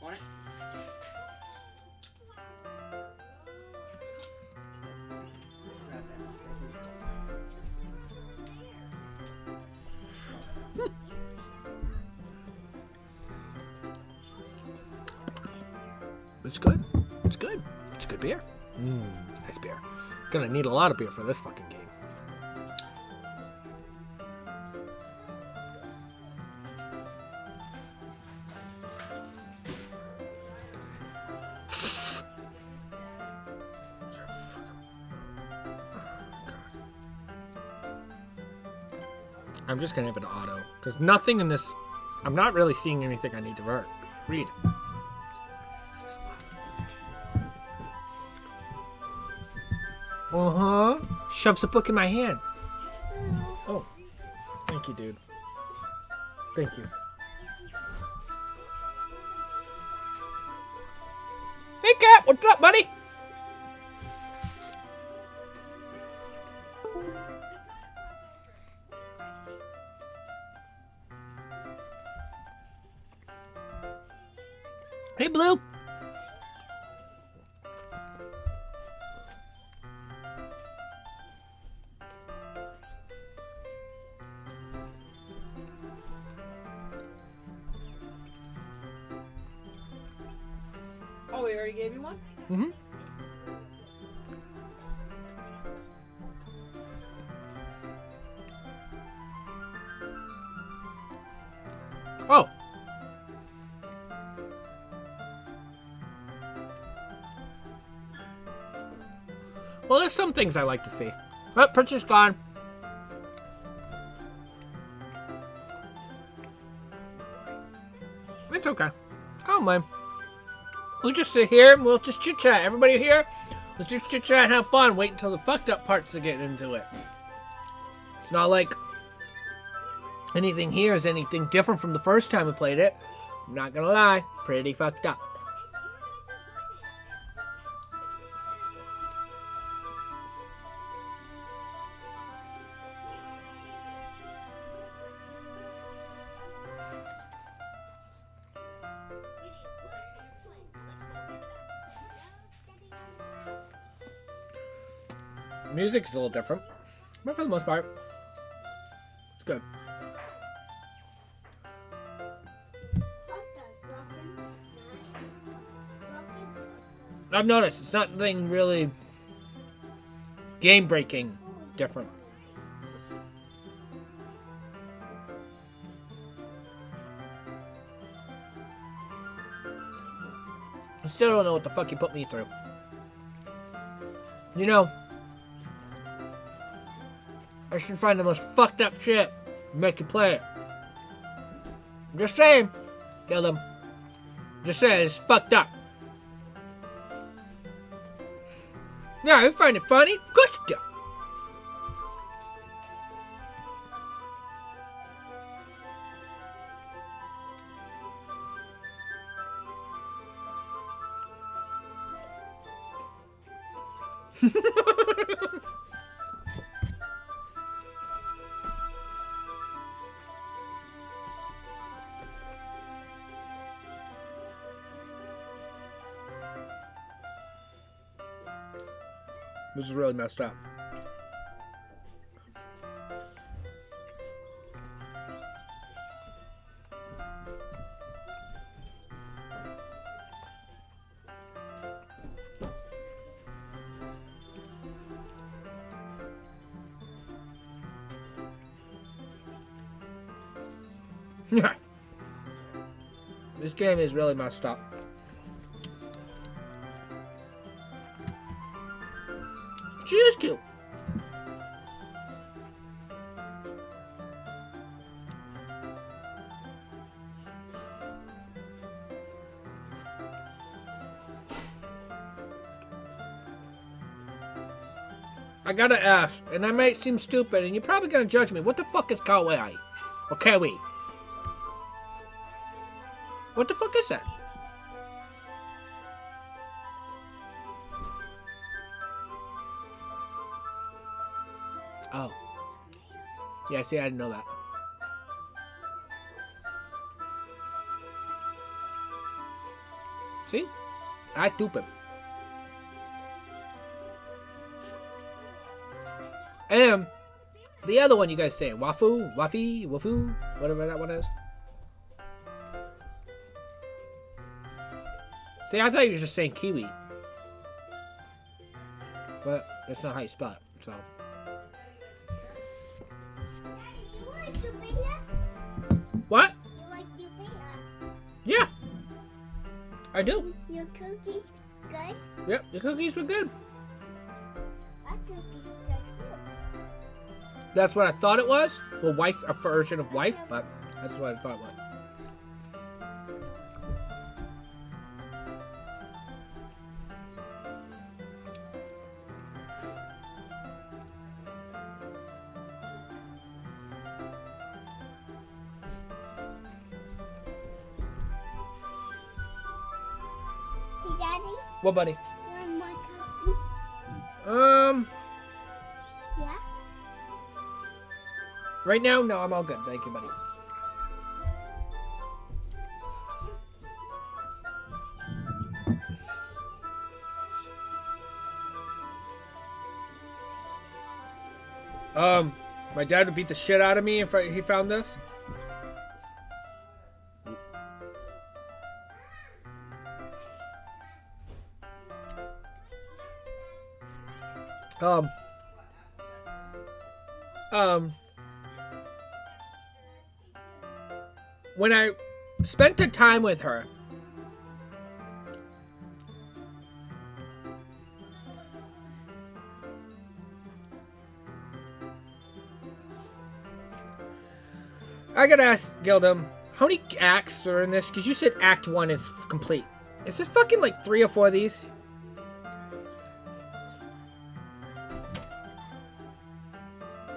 Want it? It's good. It's good. It's good beer. Nice beer. Gonna need a lot of beer for this fucking game. I'm just gonna have it auto, because nothing in this, I'm not really seeing anything I need to read. Uh-huh. Shoves a book in my hand. Oh. Thank you, dude. Thank you. Hey, Cat, what's up, buddy? Hey, Blue. Oh, we already gave you one? Mm-hmm. Oh. Well, there's some things I like to see. Oh, picture's gone. It's okay. Come on. We'll just sit here and we'll just chit-chat. Everybody here? Let's just chit-chat and have fun. Wait until the fucked up parts to get into it. It's not like anything here is anything different from the first time we played it. I'm not gonna lie. Pretty fucked up. Music is a little different, but for the most part, it's good. I've noticed it's not nothing really game-breaking different. still don't know what the fuck you put me through. You know, I should find the most fucked up shit and make you play it. I'm just saying. Kill them. Just saying, it's fucked up. Yeah, you find it funny? Of course you do. This is really messed up. This game is really messed up. She is cute. I gotta ask, and I might seem stupid, and you're probably gonna judge me. What the fuck is kawaii? Or kawi? What the fuck is that? Oh. Yeah, see, I didn't know that. See? I stupid. And the other one you guys say, wafu, wafi, wafu, whatever that one is. See, I thought you were just saying kiwi. But that's not how you spell it, so. You like your pizza? What? You like your pizza? Yeah. I do. Your cookies good? Yep, the cookies were good. My cookies good too. That's what I thought it was. Well, wife, a version of wife, but that's what I thought it was. Hey, Daddy, What, buddy? you want more cookies? Yeah? Right now, no, I'm all good. Thank you, buddy. My dad would beat the shit out of me if he found this. When I spent the time with her, I gotta ask Gildum, how many acts are in this? Because you said Act 1 is complete. Is there fucking like 3 or 4 of these?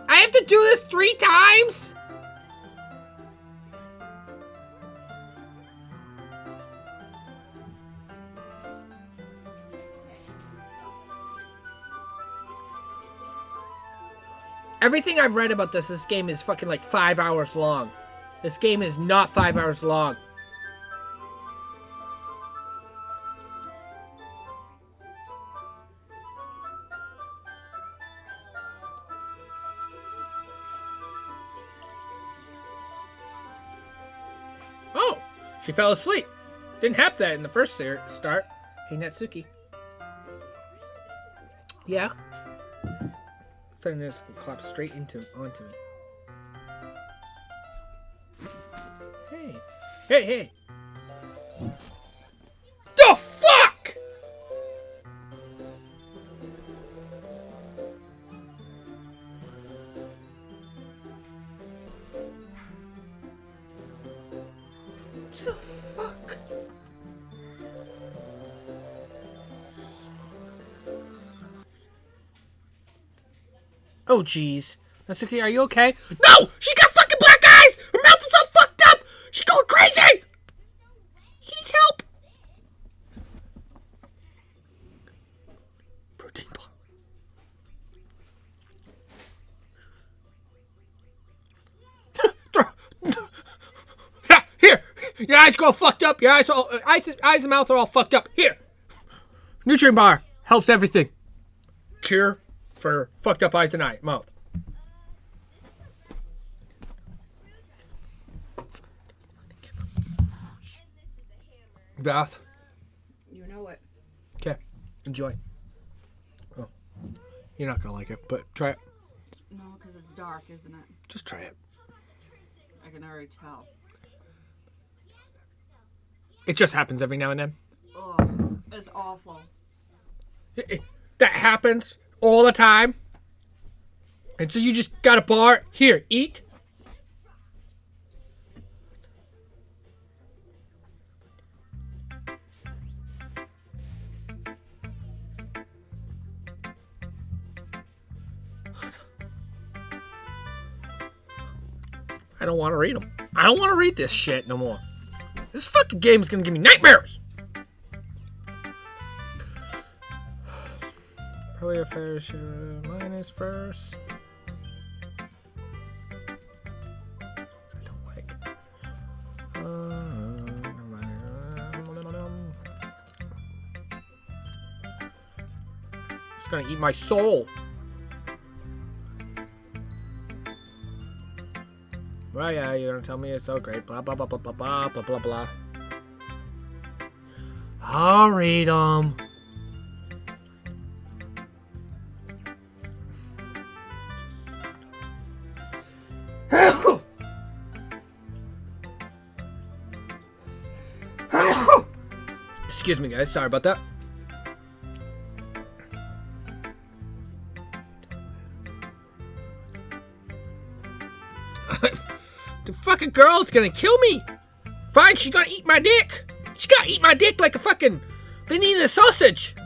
I have to do this 3 times? Everything I've read about this game is fucking like 5 hours long. This game is not 5 hours long. Oh, she fell asleep. Didn't have that in the first start. Hey, Natsuki. Yeah. Suddenly this collapsed straight onto me. Hey. Hey, hey. The fuck? the fuck? Oh, jeez. That's okay. Are you okay? No! She got fucking black eyes! Her mouth is all fucked up! She's going crazy! She needs help! Protein bar. Yeah, here! Your eyes go all fucked up. Your eyes and mouth are all fucked up. Here! Nutrient bar. Helps everything. Cure for fucked up eyes and mouth. Bath. You know it. Okay. Enjoy. Oh. You're not gonna like it, but try it. No, because it's dark, isn't it? Just try it. I can already tell. It just happens every now and then. Oh, it's awful. That happens all the time. And so you just got a bar. Here, eat. I don't want to read them. I don't want to read this shit no more. This fucking game is going to give me nightmares. Probably a fair share. Mine is first. I don't like. It's going to eat my soul. Right, yeah, you're gonna tell me it's so great. Blah blah blah blah blah blah blah blah blah. I'll read them. Excuse me, guys. Sorry about that. The fucking girl's gonna kill me. Fine, she's gonna eat my dick. She gotta eat my dick like a fucking vanilla sausage.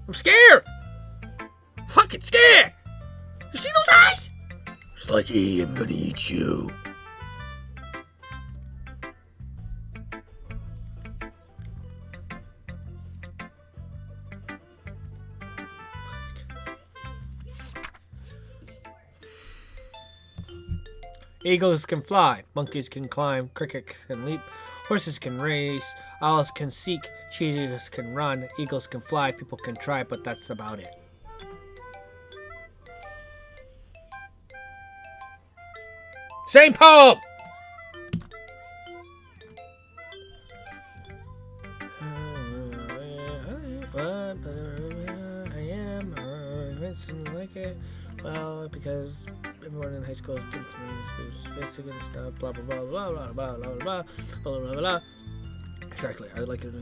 I'm scared. Fucking scared. You see those eyes? It's like, hey, I'm gonna eat you. Eagles can fly, monkeys can climb, crickets can leap, horses can race, owls can seek, cheetahs can run, eagles can fly, people can try, but that's about it. Same poem! I am, like it. Well, because everyone in high school thinks basic and stuff, blah blah blah blah blah blah blah blah blah blah blah. Exactly. I would like it.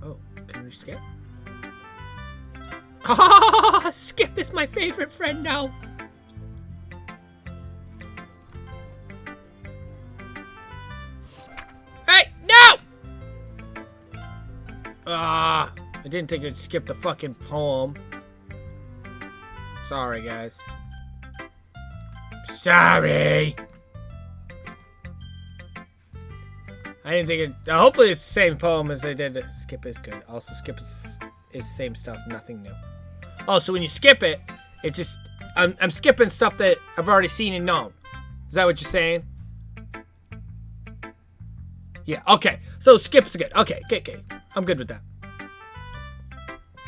Oh, can we skip? Ah, Skip is my favorite friend now. Hey, no! Ah, I didn't think it'd skip the fucking poem. Sorry, guys. Sorry. I didn't think it. Hopefully, it's the same poem as they did. Skip is good. Also, skip is same stuff, nothing new. Oh, so when you skip it, it's just I'm skipping stuff that I've already seen and known. Is that what you're saying? Yeah. Okay. So skip's good. Okay. Okay. I'm good with that.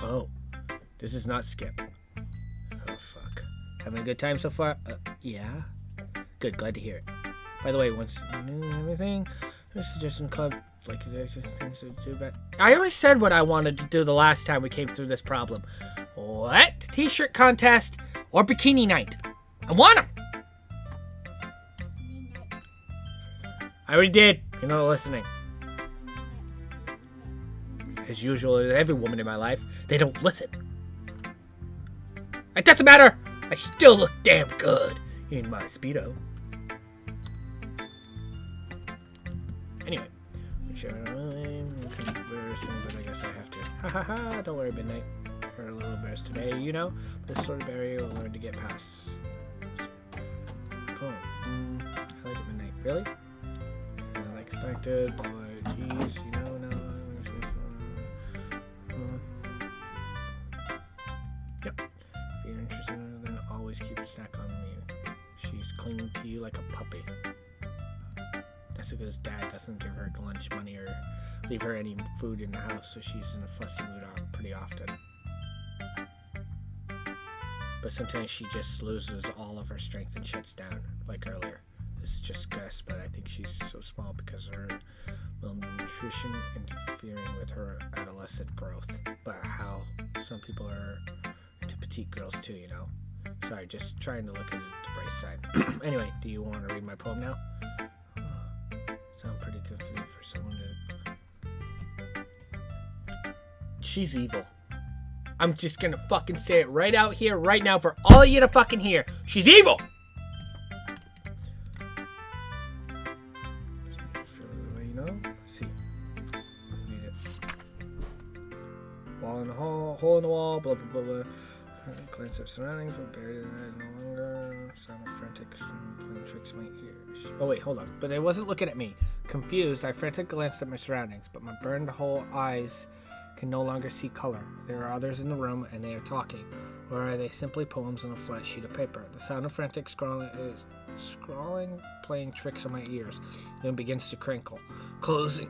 Oh, this is not skip. Oh, fuck. Having a good time so far? Yeah. Good, glad to hear it. By the way, once new and everything, suggestion club, like things to do better. I already said what I wanted to do the last time we came through this problem. What? T-shirt contest or bikini night? I want them. I already did. You're not listening. As usual, every woman in my life, they don't listen. It doesn't matter. I still look damn good in my Speedo. picture. I'm conversing, but I guess I have to. Ha ha ha! Don't worry, Midnight. We're little bears today, you know. This sort of barrier will learn to get past. Boom. I like it, Midnight. Really? I expected. Blah blah. Jeez, you know, no. Yep. If you're interested in her, then always keep a snack on me. She's clinging to you like a puppy. That's because Dad doesn't give her lunch money or leave her any food in the house, so she's in a fussy mood pretty often. But sometimes she just loses all of her strength and shuts down, like earlier. This is just guess, but I think she's so small because of her malnutrition interfering with her adolescent growth. But how some people are into petite girls too, you know? Sorry, just trying to look at the bright side. Anyway, do you want to read my poem now? Sound pretty good for someone to... She's evil. I'm just gonna fucking say it right out here, right now, for all of you to fucking hear. She's evil! You know? Let's see. Read it. Wall in the hole in the wall, blah, blah, blah, blah. Glance at surroundings, but buried in it no longer. Sound of frantic, playing tricks in my ears. Oh wait, hold on. But it wasn't looking at me. Confused, I frantically glanced at my surroundings, but my burned whole eyes can no longer see color. There are others in the room, and they are talking. Or are they simply poems on a flat sheet of paper? The sound of frantic scrawling, playing tricks on my ears. Then begins to crinkle, closing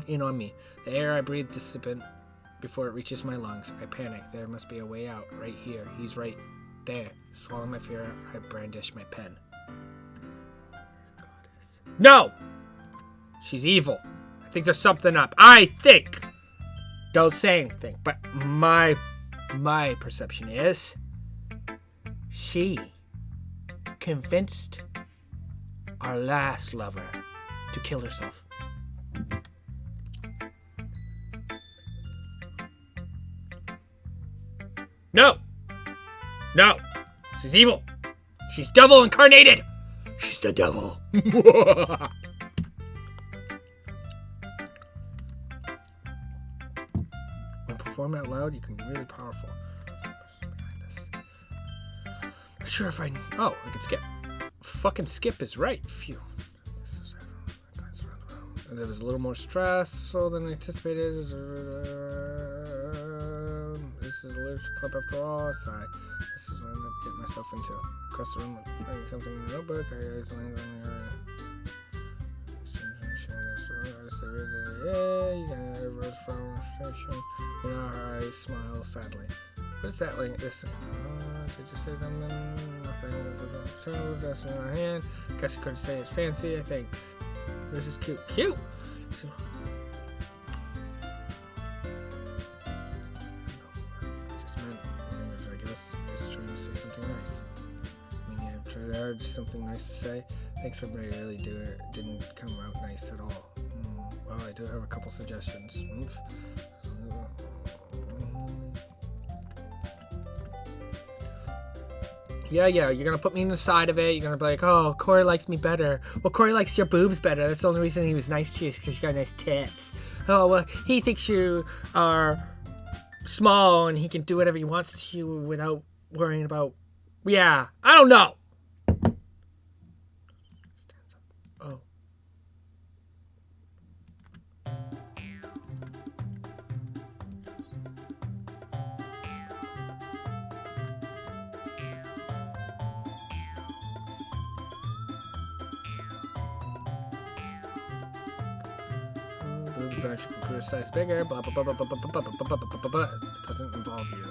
in on me. The air I breathe dissipates before it reaches my lungs. I panic. There must be a way out. Right here. He's right there. Swallowing my fear, I brandish my pen. No! She's evil. I think there's something up. I think! Don't say anything, but my perception is she convinced our last lover to kill herself. No! No! She's evil! She's devil incarnated! She's the devil! When performed out loud, you can be really powerful. Not sure if I can skip. Fucking skip is right. Phew. There was a little more stressful than anticipated. This is a literature club after all. Sigh. This is what I ended up getting myself into. Across the room, finding something in the notebook. I always land on your. You got a word from frustration. You know, her eyes smile sadly. What is that like? This. Did you say something? Nothing. That's in her hand. Guess you could say it's fancy. Thanks. This is cute. Cute! So, I just meant language, I guess. I was trying to say something nice. I mean, yeah, I've tried hard, just something nice to say. Thanks for really doing it. Didn't come out nice at all. Well, I do have a couple suggestions. Yeah, you're gonna put me in the side of it. You're gonna be like, oh, Corey likes me better. Well, Corey likes your boobs better. That's the only reason he was nice to you, because you got nice tits. Oh, well, he thinks you are small and he can do whatever he wants to you without worrying about. Yeah, I don't know. Stands up. Oh. Boobs branch can size bigger, blah blah blah blah blah blah blah blah blah blah blah. It doesn't involve you.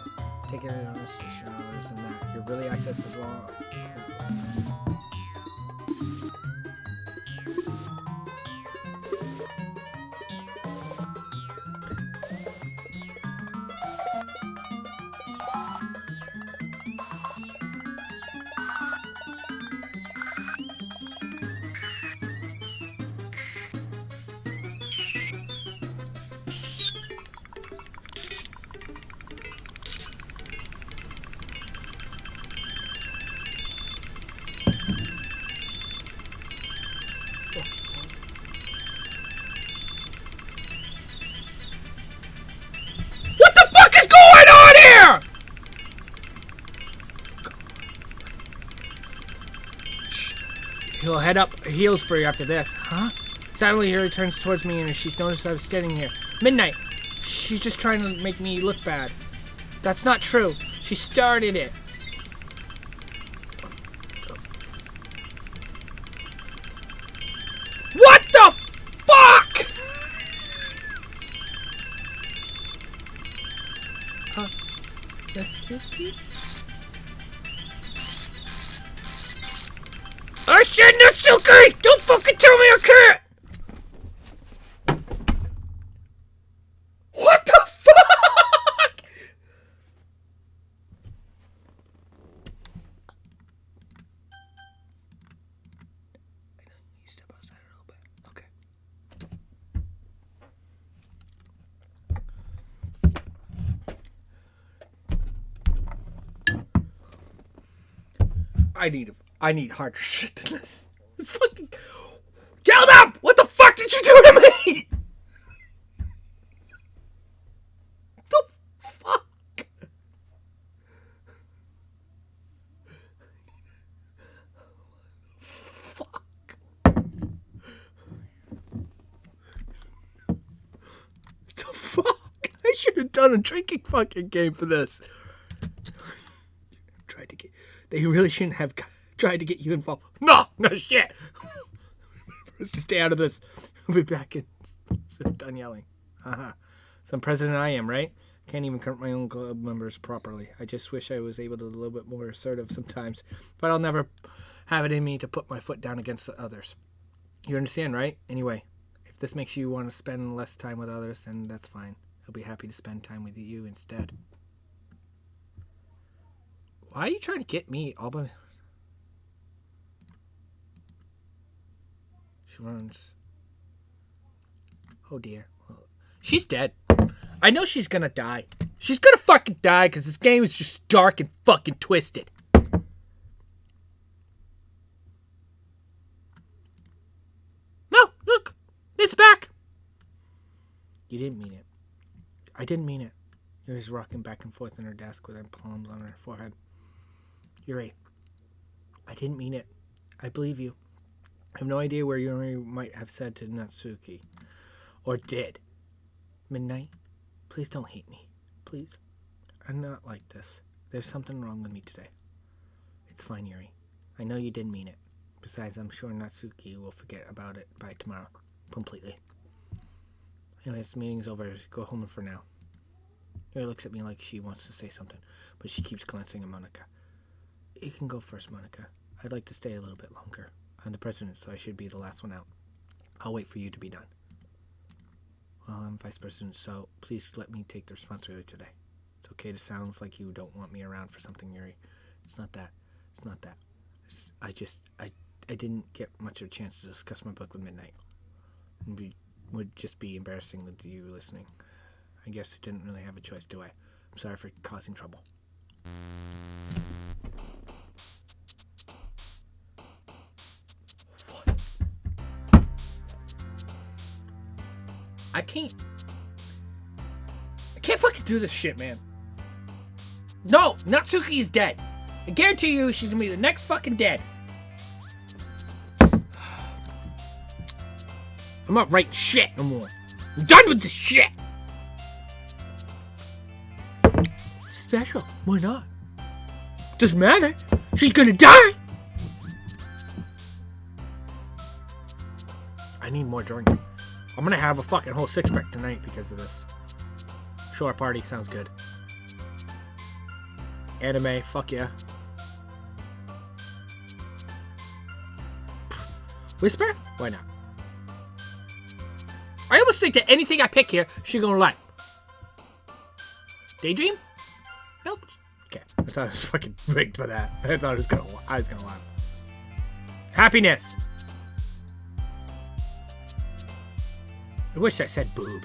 Take it on this issue, this and that. You really act as long. He'll head up heels for you after this. Huh? Suddenly, Yuri turns towards me and she's noticed I was standing here. Midnight. She's just trying to make me look bad. That's not true. She started it. What the fuck? Natsuki? I said Natsuki! Don't fucking tell me I can't! What the fuck? I know you step outside a little bit. Okay. I need harder shit than this. It's fucking yelled up! What the fuck did you do to me? The fuck? Fuck. The fuck? I should have done a drinking fucking game for this. They really shouldn't have tried to get you involved. No shit. Let's just stay out of this. We'll be back in. So done yelling. Some president I am, right? Can't even count my own club members properly. I just wish I was able to be a little bit more assertive sometimes. But I'll never have it in me to put my foot down against the others. You understand, right? Anyway, if this makes you want to spend less time with others, then that's fine. I'll be happy to spend time with you instead. Why are you trying to get me all by... She runs. Oh dear. She's dead. I know she's gonna die. She's gonna fucking die because this game is just dark and fucking twisted. No, look. It's back. You didn't mean it. I didn't mean it. Yuri's rocking back and forth in her desk with her palms on her forehead. Yuri, I didn't mean it. I believe you. I have no idea where Yuri might have said to Natsuki. Or did. Midnight, please don't hate me. Please. I'm not like this. There's something wrong with me today. It's fine, Yuri. I know you didn't mean it. Besides, I'm sure Natsuki will forget about it by tomorrow. Completely. Anyways, the meeting's over. Go home for now. Yuri looks at me like she wants to say something, but she keeps glancing at Monica. You can go first, Monica. I'd like to stay a little bit longer. I'm the president, so I should be the last one out. I'll wait for you to be done. Well, I'm vice president, so please let me take the responsibility today. It's okay to sound like you don't want me around for something, Yuri. It's not that. It's not that. I didn't get much of a chance to discuss my book with Midnight. It would just be embarrassing with you listening. I guess I didn't really have a choice, do I? I'm sorry for causing trouble. I can't fucking do this shit, man. No, Natsuki's dead. I guarantee you she's gonna be the next fucking dead. I'm not writing shit no more. I'm done with this shit. Special. Why not? Doesn't matter. She's gonna die. I need more drink. I'm gonna have a fucking whole six-pack tonight because of this. Shore party sounds good. Anime, fuck yeah. Whisper? Why not? I almost think that anything I pick here, she's gonna like. Daydream? Nope. Okay. I thought I was fucking rigged for that. I thought I was gonna laugh. Happiness! I wish I said boob.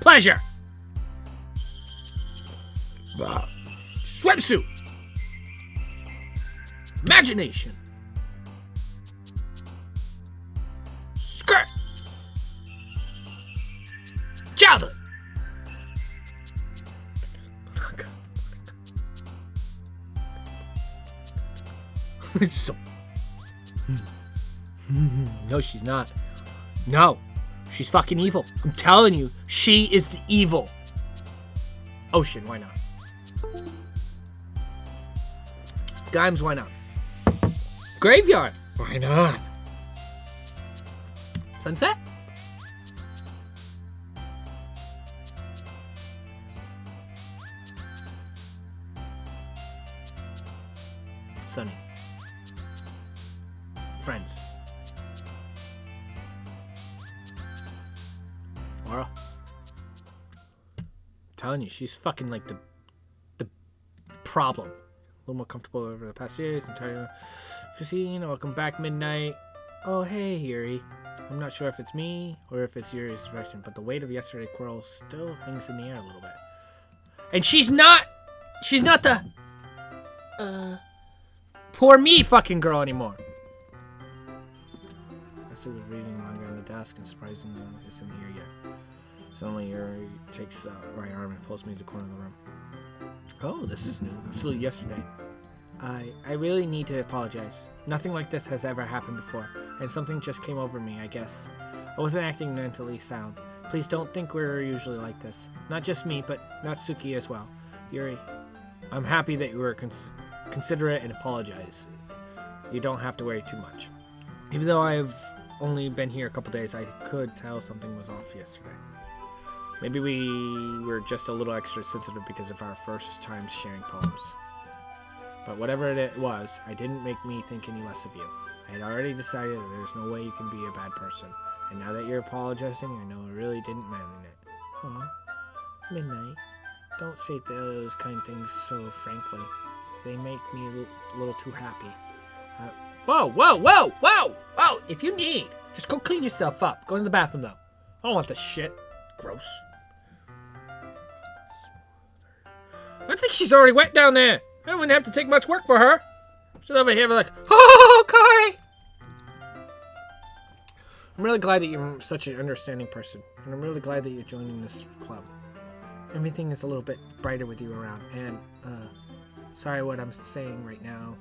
Pleasure. Swimsuit. Imagination. Skirt. Childhood. So... No, she's not. No. She's fucking evil. I'm telling you. She is the evil. Ocean, why not? Dimes, why not? Graveyard, why not? Sunset? Sunny. Friends. Laura. I'm telling you, she's fucking like the problem. A little more comfortable over the past years. I'm tired of Christine, welcome back, Midnight. Oh, hey, Yuri. I'm not sure if it's me or if it's Yuri's version, but the weight of yesterday's quarrel still hangs in the air a little bit. And she's not the poor me fucking girl anymore. I was reading manga on the desk and surprisingly isn't here yet. Suddenly Yuri takes my arm and pulls me to the corner of the room. Oh, this is new. Absolutely yesterday. I really need to apologize. Nothing like this has ever happened before, and something just came over me, I guess. I wasn't acting mentally sound. Please don't think we're usually like this. Not just me, but Natsuki as well. Yuri, I'm happy that you were considerate and apologize. You don't have to worry too much. Even though I've only been here a couple days, I could tell something was off yesterday. Maybe we were just a little extra sensitive because of our first time sharing poems. But whatever it was, it didn't make me think any less of you. I had already decided that there's no way you can be a bad person. And now that you're apologizing, I know it really didn't mean it. Aw, Midnight, don't say those kind of things so frankly. They make me a little too happy. Whoa! If you need, just go clean yourself up. Go to the bathroom, though. I don't want this shit. Gross. I think she's already wet down there. I don't even have to take much work for her. She's over here like, oh, Corey! I'm really glad that you're such an understanding person. And I'm really glad that you're joining this club. Everything is a little bit brighter with you around. And, sorry what I'm saying right now.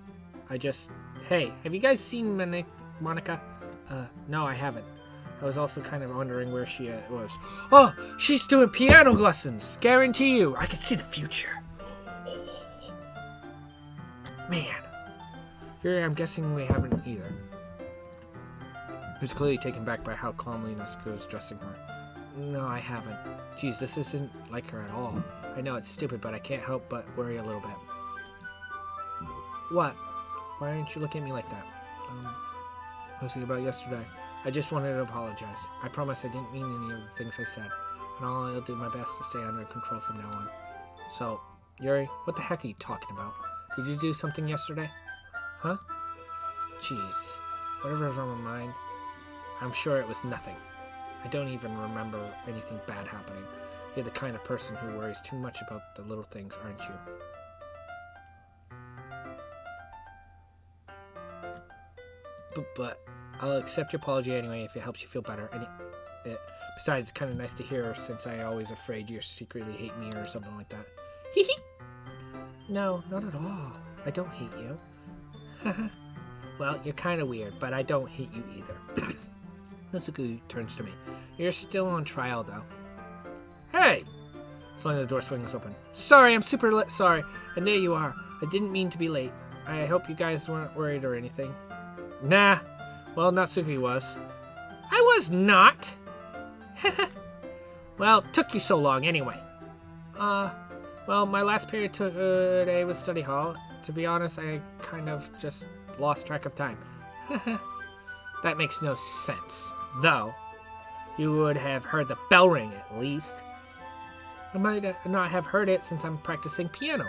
Hey, have you guys seen Monica? No, I haven't. I was also kind of wondering where she was. Oh, she's doing piano lessons. Guarantee you, I can see the future. Man. Yuri, I'm guessing we haven't either. He was clearly taken back by how calmly Natsuki was dressing her. No, I haven't. Geez, this isn't like her at all. I know it's stupid, but I can't help but worry a little bit. What? Why aren't you looking at me like that? I was thinking about yesterday. I just wanted to apologize. I promise I didn't mean any of the things I said. And I'll do my best to stay under control from now on. So, Yuri, what the heck are you talking about? Did you do something yesterday? Huh? Jeez. Whatever's on my mind, I'm sure it was nothing. I don't even remember anything bad happening. You're the kind of person who worries too much about the little things, aren't you? But I'll accept your apology anyway if it helps you feel better. Besides, it's kind of nice to hear since I always afraid you secretly hate me or something like that. Hee hee! No, not at all. I don't hate you. Well, you're kind of weird, but I don't hate you either. Natsuki turns to me. You're still on trial, though. Hey! Suddenly the door swings open. Sorry, I'm super late. Sorry. And there you are. I didn't mean to be late. I hope you guys weren't worried or anything. Nah. Well, Natsuki was. I was not! Well, it took you so long anyway. Well, my last period today was study hall. To be honest, I kind of just lost track of time. That makes no sense. Though, you would have heard the bell ring at least. I might not have heard it since I'm practicing piano.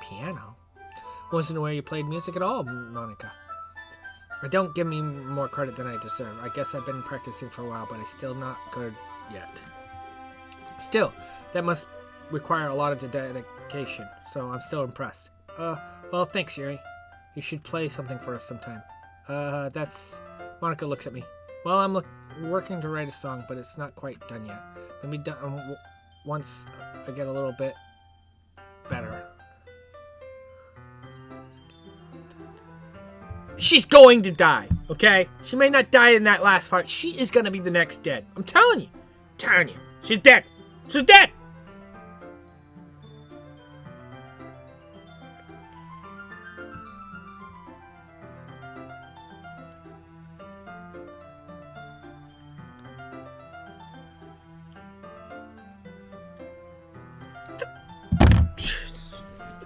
Piano? Wasn't aware you played music at all, Monica. Don't give me more credit than I deserve. I guess I've been practicing for a while, but I'm still not good yet. Still, that must require a lot of dedication, so I'm still impressed. Well, thanks, Yuri. You should play something for us sometime. That's... Monica looks at me. Well, I'm working to write a song, but it's not quite done yet. Let me done once I get a little bit better. She's going to die, okay? She may not die in that last part. She is gonna be the next dead. I'm telling you. She's dead. She's dead.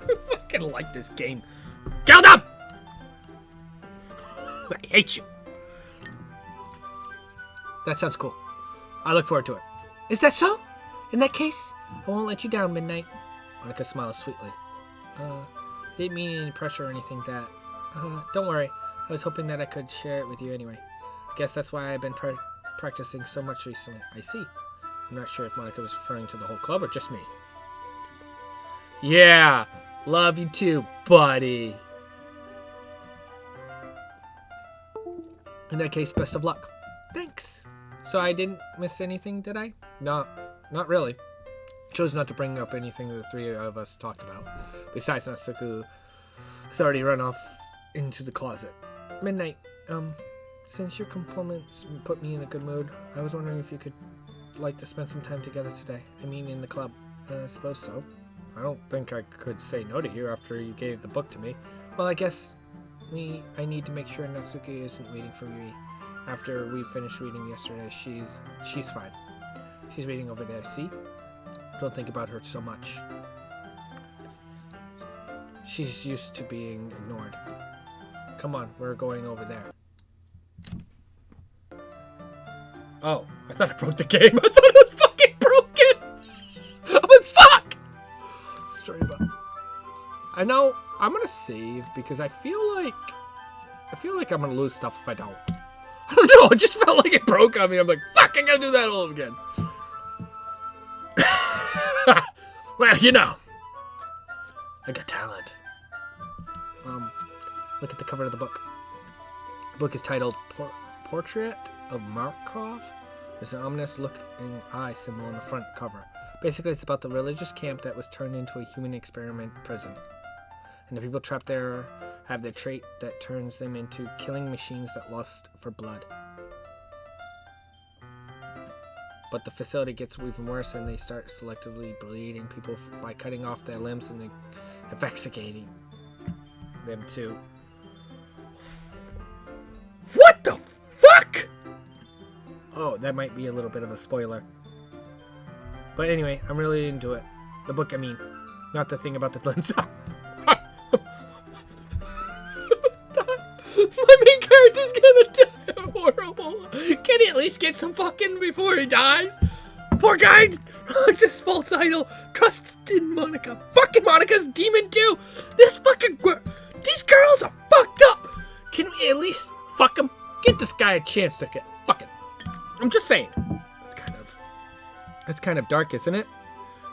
I fucking like this game. Kill them! I hate you. That sounds cool. I look forward to it. Is that so? In that case, I won't let you down, Midnight. Monica smiles sweetly. Didn't mean any pressure or anything that... don't worry. I was hoping that I could share it with you anyway. I guess that's why I've been practicing so much recently. I see. I'm not sure if Monica was referring to the whole club or just me. Yeah! Love you too, buddy. In that case, best of luck. Thanks. So I didn't miss anything, did I? No, not really. Chose not to bring up anything the three of us talked about. Besides, Natsuko has already run off into the closet. Midnight, since your compliments put me in a good mood, I was wondering if you could like to spend some time together today. I mean, in the club. I suppose so. I don't think I could say no to you after you gave the book to me. Well, I guess I need to make sure Natsuki isn't waiting for me. After we finished reading yesterday, she's fine. She's reading over there, see? Don't think about her so much. She's used to being ignored. Come on, we're going over there. Oh, I thought I broke the game. I thought it was fucking broken! I'm like, fuck! Story about... I know, I'm gonna save because I feel like I'm gonna lose stuff if I don't. I don't know, it just felt like it broke on me. I'm like, fuck, I gotta do that all again. Well, you know. I got talent. Look at the cover of the book. The book is titled Portrait of Markov. There's an ominous looking eye symbol on the front cover. Basically, it's about the religious camp that was turned into a human experiment prison. And the people trapped there have the trait that turns them into killing machines that lust for blood. But the facility gets even worse and they start selectively bleeding people by cutting off their limbs and evacuating them too. What the fuck? Oh, that might be a little bit of a spoiler. But anyway, I'm really into it. The book, I mean. Not the thing about the limbs. My main character's gonna die horrible. Can he at least get some fucking before he dies? Poor guy. This full title. Trusted Monica. Fucking Monica's demon too. These girls are fucked up. Can we at least fuck him? Get this guy a chance to get fucking. I'm just saying. It's kind of dark, isn't it?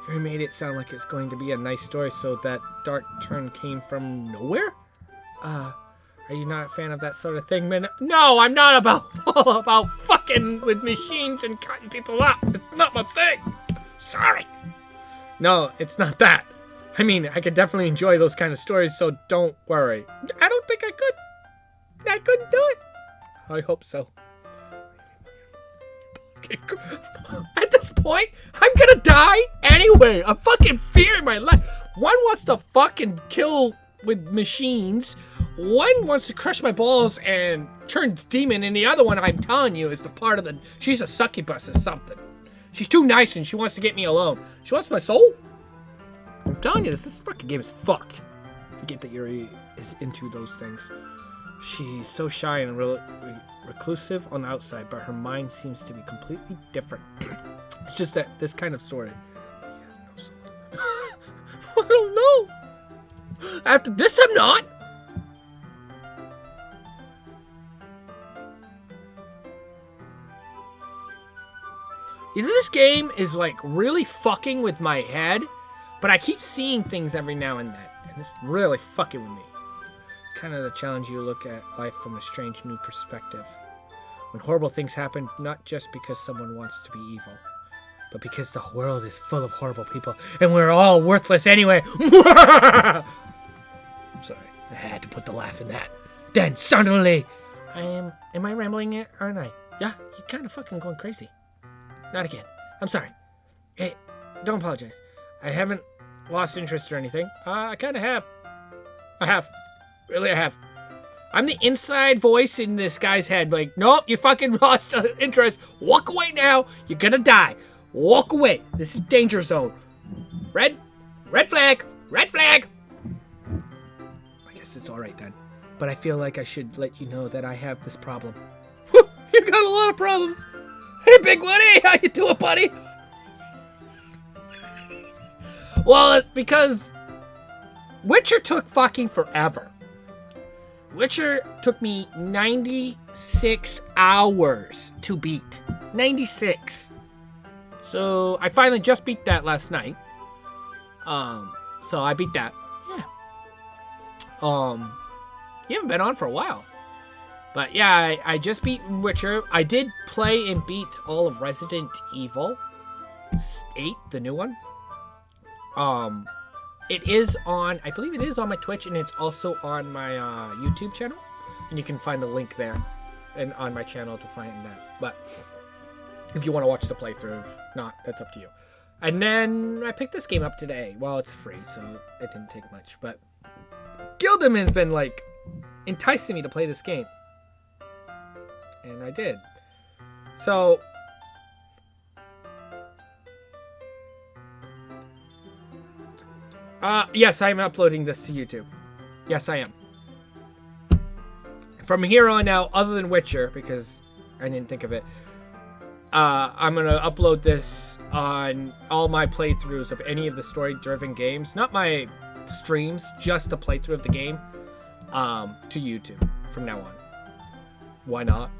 You made it sound like it's going to be a nice story, so that dark turn came from nowhere? Are you not a fan of that sort of thing, man? No, I'm not all about fucking with machines and cutting people up. It's not my thing. Sorry. No, it's not that. I mean, I could definitely enjoy those kind of stories, so don't worry. I don't think I could. I couldn't do it. I hope so. At this point, I'm gonna die anyway. I'm fucking fearing my life. One wants to fucking kill with machines. One wants to crush my balls and turn demon, and the other one, I'm telling you, is the part of the... She's a succubus or something. She's too nice and she wants to get me alone. She wants my soul? I'm telling you, this fucking game is fucked. I get that Yuri is into those things. She's so shy and reclusive on the outside, but her mind seems to be completely different. It's just that this kind of story. I don't know. After this, I'm not. Either this game is like really fucking with my head, but I keep seeing things every now and then, and it's really fucking with me. It's kind of the challenge. You look at life from a strange new perspective. When horrible things happen, not just because someone wants to be evil, but because the world is full of horrible people, and we're all worthless anyway. I'm sorry, I had to put the laugh in that. then suddenly, am I rambling, aren't I? Yeah, you're kind of fucking going crazy. Not again. I'm sorry. Hey, don't apologize. I haven't lost interest or anything. I kind of have. I have. Really, I have. I'm the inside voice in this guy's head. Like, nope, you fucking lost interest. Walk away now. You're gonna die. Walk away. This is danger zone. Red flag. Red flag. I guess it's all right then. But I feel like I should let you know that I have this problem. Whew, you got a lot of problems. Hey, Big Woody, how you doing, buddy? Well, it's because Witcher took fucking forever. Witcher took me 96 hours to beat. 96. So I finally just beat that last night. So I beat that. Yeah. You haven't been on for a while. But yeah, I just beat Witcher. I did play and beat all of Resident Evil 8, the new one. It is on, I believe it is on my Twitch, and it's also on my YouTube channel. And you can find the link there and on my channel to find that. But if you want to watch the playthrough, if not, that's up to you. And then I picked this game up today. Well, it's free, so it didn't take much. But Gildem has been, like, enticing me to play this game. And I did. So yes, I'm uploading this to YouTube. Yes, I am. From here on out, other than Witcher, because I didn't think of it, I'm going to upload this on all my playthroughs of any of the story-driven games. Not my streams, just the playthrough of the game, to YouTube from now on. Why not?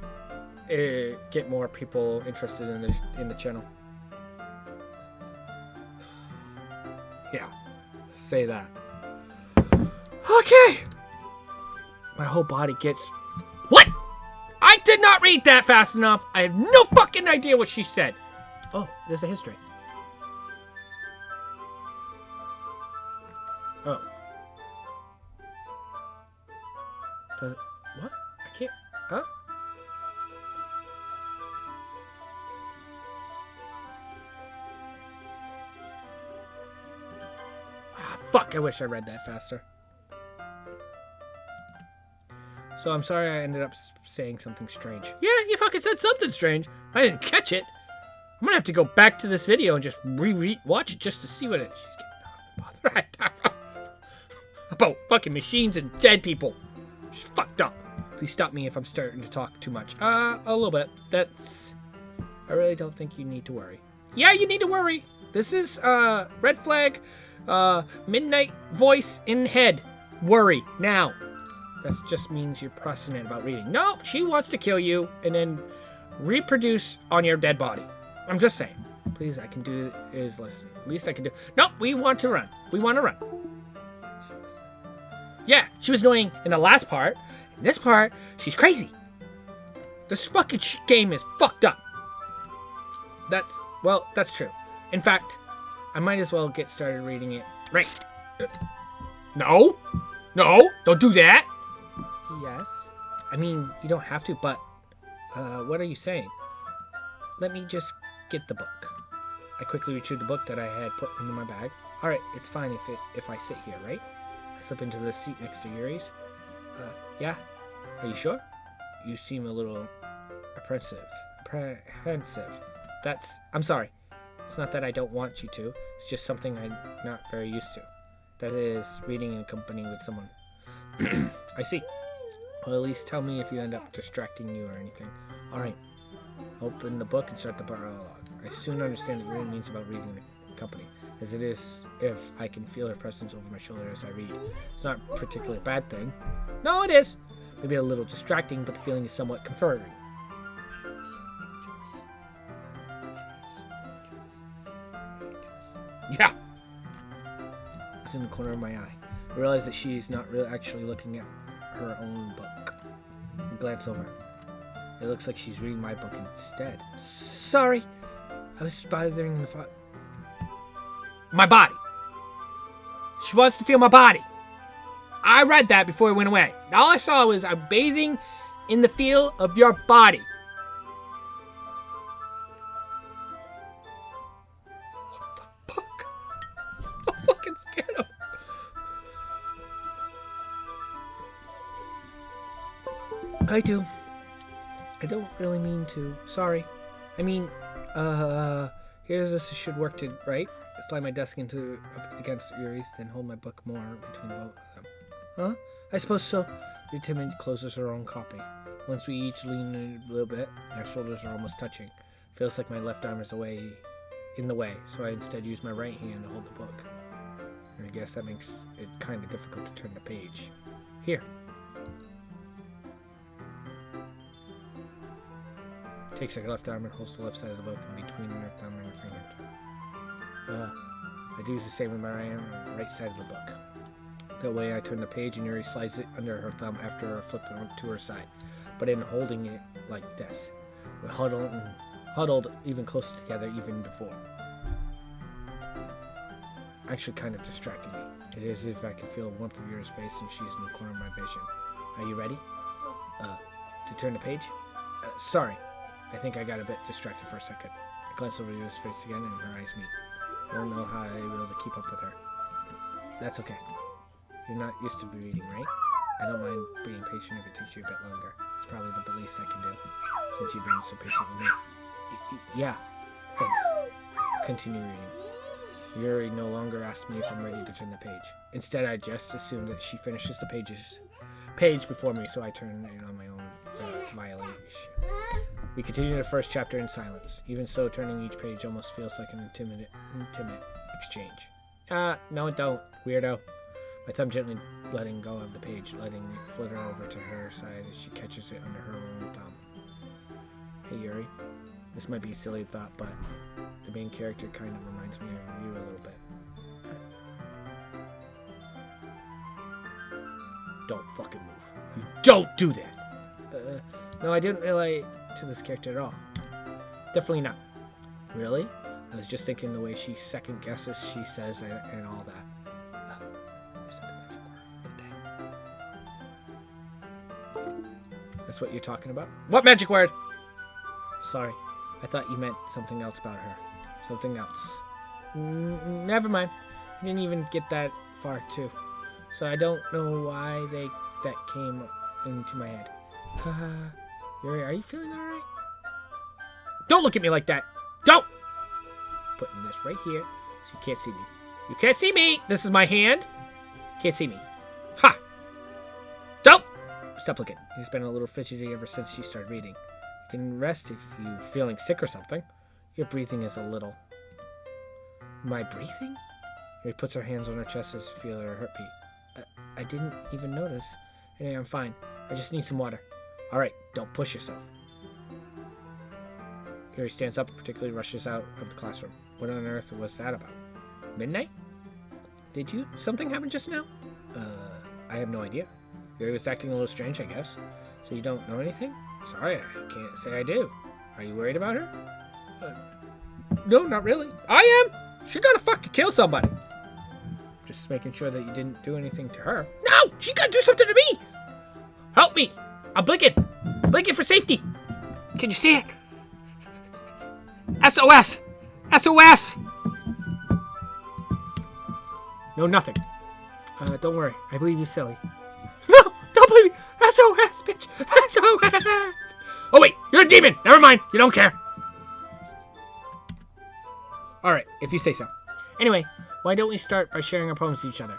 Get more people interested in the channel. Yeah. Say that. Okay. My whole body gets... What? I did not read that fast enough. I have no fucking idea what she said. Oh, there's a history. Oh. Does it... What? I can't... Huh? Fuck, I wish I read that faster. So I'm sorry I ended up saying something strange. Yeah, you fucking said something strange. I didn't catch it. I'm gonna have to go back to this video and just watch it just to see what it is. She's getting bothered about fucking machines and dead people. She's fucked up. Please stop me if I'm starting to talk too much. A little bit. That's... I really don't think you need to worry. Yeah, you need to worry. This is, red flag... midnight voice in head. Worry now. That just means you're pressing it about reading. No, she wants to kill you and then reproduce on your dead body. I'm just saying. Please, I can do is listen. Least I can do. Nope, we want to run. We want to run. Yeah, she was annoying in the last part. In this part, she's crazy. This fucking game is fucked up. That's true. In fact, I might as well get started reading it. Right. No, don't do that. Yes. I mean, you don't have to, but what are you saying? Let me just get the book. I quickly retrieved the book that I had put into my bag. All right, it's fine if I sit here, right? I slip into the seat next to Yuri's. Yeah. Are you sure? You seem a little apprehensive. I'm sorry. It's not that I don't want you to. It's just something I'm not very used to. That is, reading in company with someone. I see. Well, at least tell me if you end up distracting you or anything. Alright. Open the book and start the prologue. I soon understand what Yuri means about reading in company, as it is if I can feel her presence over my shoulder as I read. It's not a particularly bad thing. No, it is. Maybe a little distracting, but the feeling is somewhat comforting. Yeah! It's in the corner of my eye. I realize that she's not really actually looking at her own book. I glance over. It looks like she's reading my book instead. Sorry! I was just bothering the my body! She wants to feel my body! I read that before it went away. All I saw was I'm bathing in the feel of your body. What the fuck? I'm fucking scared of. I do. I don't really mean to. Sorry. I mean, here's this should work to, right? Slide my desk up against Yuri's, then hold my book more between both of them. Huh? I suppose so. Your timid closes her own copy. Once we each lean a little bit, and our shoulders are almost touching. Feels like my left arm is in the way, so I instead use my right hand to hold the book. And I guess that makes it kind of difficult to turn the page. Here. Takes her left arm and holds the left side of the book in between her thumb and her finger. I do the same with my right side of the book. That way I turn the page and Yuri slides it under her thumb after flipping it to her side. But in holding it like this. We're huddled even closer together even before. Actually kind of distracting me. It is as if I can feel the warmth of Yuri's face and she's in the corner of my vision. Are you ready? To turn the page? Sorry. I think I got a bit distracted for a second. I glance over Yuri's face again and her eyes meet. I don't know how I'll be able to keep up with her. That's okay. You're not used to reading, right? I don't mind being patient if it takes you a bit longer. It's probably the least I can do, since you've been so patient with me. Yeah, thanks. Continue reading. Yuri no longer asks me if I'm ready to turn the page. Instead, I just assume that she finishes the page before me, so I turn it on my own violation. We continue the first chapter in silence. Even so, turning each page almost feels like an intimate exchange. No it don't, weirdo. My thumb gently letting go of the page, letting it flutter over to her side as she catches it under her own thumb. Hey Yuri, this might be a silly thought, but the main character kind of reminds me of you a little bit. Don't fucking move. You don't do that! No, I didn't relate to this character at all. Definitely not. Really? I was just thinking the way she second guesses, she says, and all that. That's what you're talking about? What magic word? Sorry, I thought you meant something else about her. Something else. Never mind. I didn't even get that far too. So I don't know why that came into my head. Yuri, are you feeling alright? Don't look at me like that! Don't! Putting this right here so you can't see me. You can't see me! This is my hand. Can't see me. Ha! Don't! Stop looking. He's been a little fidgety ever since she started reading. You can rest if you're feeling sick or something. Your breathing is a little... My breathing? He puts her hands on her chest as feel her heartbeat. I didn't even notice. Anyway, I'm fine. I just need some water. Alright, don't push yourself. Yuri stands up and particularly rushes out of the classroom. What on earth was that about? Midnight? Something happen just now? I have no idea. Yuri was acting a little strange, I guess. So you don't know anything? Sorry, I can't say I do. Are you worried about her? No, not really. I am! She's gonna fucking kill somebody. Just making sure that you didn't do anything to her. No! She's gonna do something to me! Help me! I'm blinking! Blinking for safety! Can you see it? SOS! SOS! No, nothing. Don't worry. I believe you, silly. No! Don't believe me! SOS, bitch! SOS! Oh, wait! You're a demon! Never mind! You don't care! Alright, if you say so. Anyway, why don't we start by sharing our poems to each other?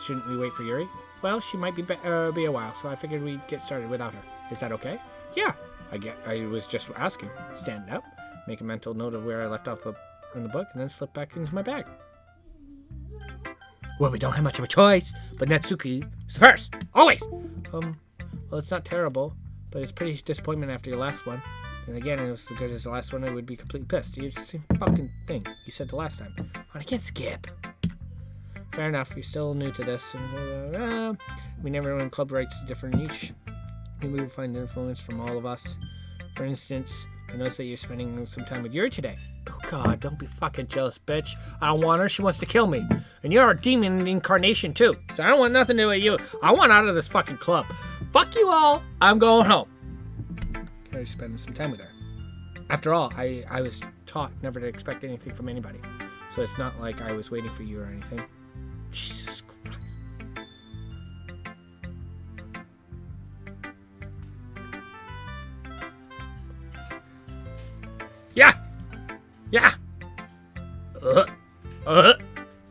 Shouldn't we wait for Yuri? Well, she might be a while, so I figured we'd get started without her. Is that okay? Yeah. I was just asking. Stand up, make a mental note of where I left off in the book, and then slip back into my bag. Well, we don't have much of a choice, but Natsuki is the first. Always! Well, it's not terrible, but it's pretty disappointment after your last one. And again, if it was as good as the last one, I would be completely pissed. It's the same fucking thing you said the last time. I can't skip. Fair enough, you're still new to this. And, everyone in club writes different each. Maybe we'll find influence from all of us. For instance, I noticed that you're spending some time with Yuri today. Oh God, don't be fucking jealous, bitch. I don't want her. She wants to kill me. And you're a demon incarnation too. So I don't want nothing to do with you. I want out of this fucking club. Fuck you all. I'm going home. I was spending some time with her. After all, I was taught never to expect anything from anybody. So it's not like I was waiting for you or anything. Jesus Christ. Yeah! Yeah!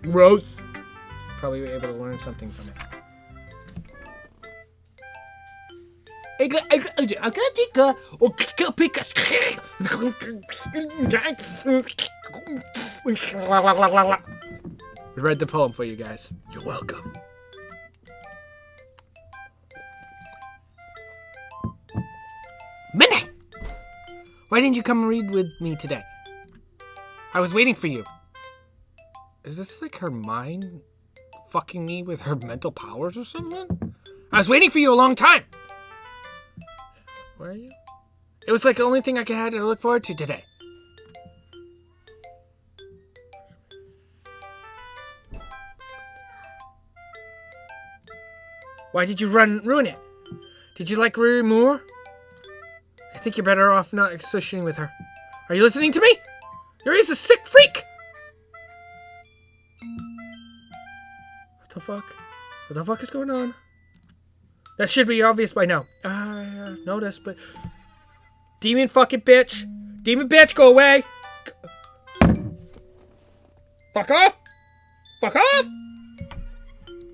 Gross. Probably able to learn something from it. Read the poem for you guys. You're welcome. Midnight! Why didn't you come and read with me today? I was waiting for you. Is this like her mind fucking me with her mental powers or something? I was waiting for you a long time. Where are you? It was like the only thing I could have to look forward to today. Why did you ruin it? Did you like Riri more? I think you're better off not associating with her. Are you listening to me? Yuri's a sick freak! What the fuck? What the fuck is going on? That should be obvious by now. I've noticed, but... Demon fucking bitch! Demon bitch, go away! Fuck off! Fuck off!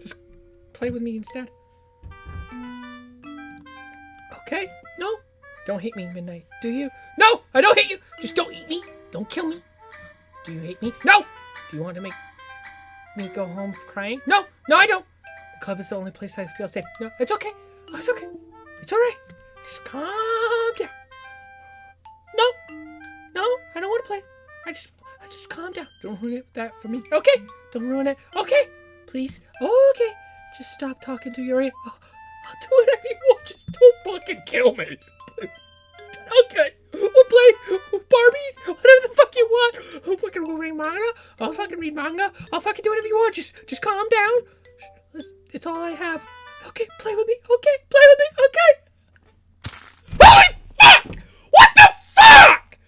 Just play with me instead. Okay? No? Don't hate me, Midnight. Do you? No! I don't hate you! Just don't eat me! Don't kill me! Do you hate me? No! Do you want to make me go home crying? No! No, I don't! The club is the only place I feel safe. No, it's okay. Oh, it's okay. It's alright. Just calm down. No! No, I don't want to play. I just calm down. Don't ruin that for me. Okay? Don't ruin it. Okay? Please? Okay. Just stop talking to Yuri. I'll do whatever you want. Just don't fucking kill me. Okay, we'll play Barbies, whatever the fuck you want. I'll fucking read manga. I'll fucking read manga. I'll fucking do whatever you want. Just calm down. It's all I have. Okay, play with me. Okay, play with me. Okay. Holy fuck! What the fuck?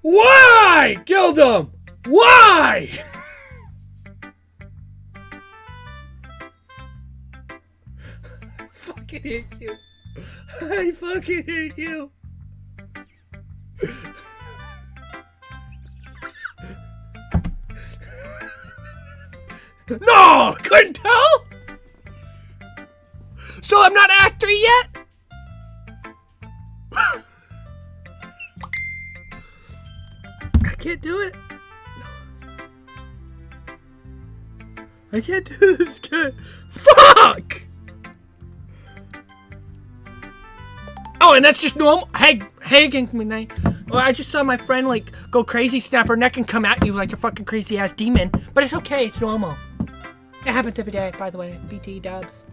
Why? Kill them. Why? I fucking hate you. I fucking hate you. No! Couldn't tell? So I'm not actor yet? I can't do it. I can't do this good. Fuck! Oh, and that's just normal. Hey, Midnight. Well, I just saw my friend like go crazy, snap her neck, and come at you like a fucking crazy ass demon. But it's okay. It's normal. It happens every day, by the way. BT dubs.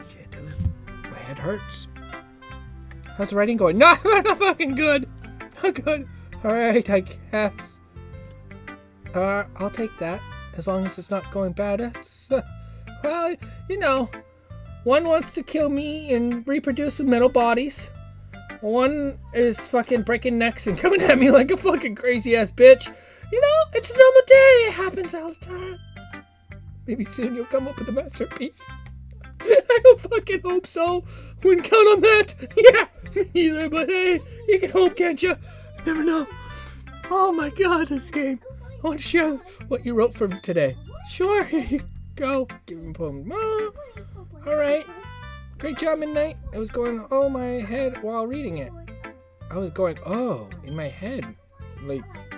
Shit, dude. My head hurts. How's the writing going? No, not fucking good. Not good. All right, I guess. I'll take that as long as it's not going bad. It's, well, you know. One wants to kill me and reproduce with metal bodies. One is fucking breaking necks and coming at me like a fucking crazy ass bitch. You know, it's a normal day. It happens all the time. Maybe soon you'll come up with a masterpiece. I don't fucking hope so. Wouldn't count on that. Yeah, me either. But hey, you can hope, can't you? Never know. Oh my god, this game. I want to share what you wrote for me today. Sure, here you go. Give me a poem. Alright. Great job, Midnight. I was going, oh, my head while reading it. I was going, oh, in my head.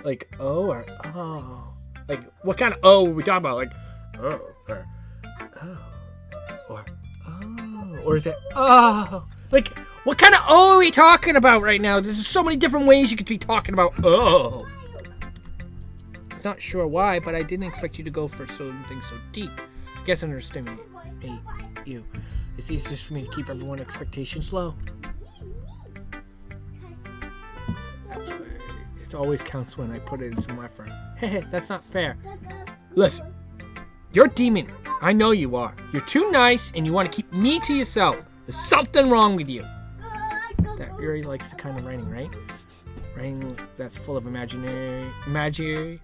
Like, oh, or oh. Like, what kind of oh are we talking about? Like, oh, or oh, or oh, or is it oh? Like, what kind of oh are we talking about right now? There's so many different ways you could be talking about oh. Not sure why, but I didn't expect you to go for something so deep. Guess underestimate you. It's easiest for me to keep everyone's expectations low. That's why it always counts when I put it into my effort. Hey, that's not fair. Listen, you're a demon. I know you are. You're too nice and you want to keep me to yourself. There's something wrong with you. That Yuri likes the kind of writing, right? Writing that's full of imaginary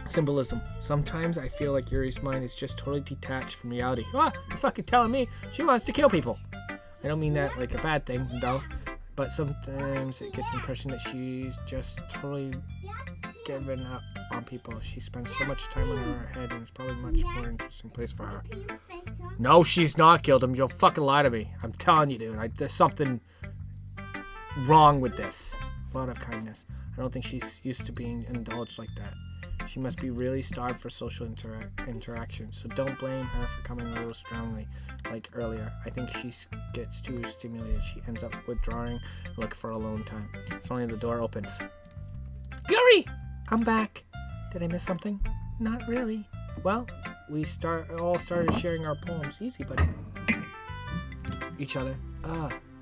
symbolism. Sometimes I feel like Yuri's mind is just totally detached from reality. Ah, you're fucking telling me she wants to kill people. I don't mean that like a bad thing, though. But sometimes it gets the impression that she's just totally given up on people. She spends so much time on her head, and it's probably a much more interesting place for her. No, she's not killed him. You'll fucking lie to me. I'm telling you, dude. There's something wrong with this. A lot of kindness. I don't think she's used to being indulged like that. She must be really starved for social interaction. So don't blame her for coming a little strongly, like earlier. I think she gets too stimulated. She ends up withdrawing, looking for alone time. Suddenly the door opens. Yuri! I'm back. Did I miss something? Not really. Well, we all started sharing our poems. Easy, buddy. Each other.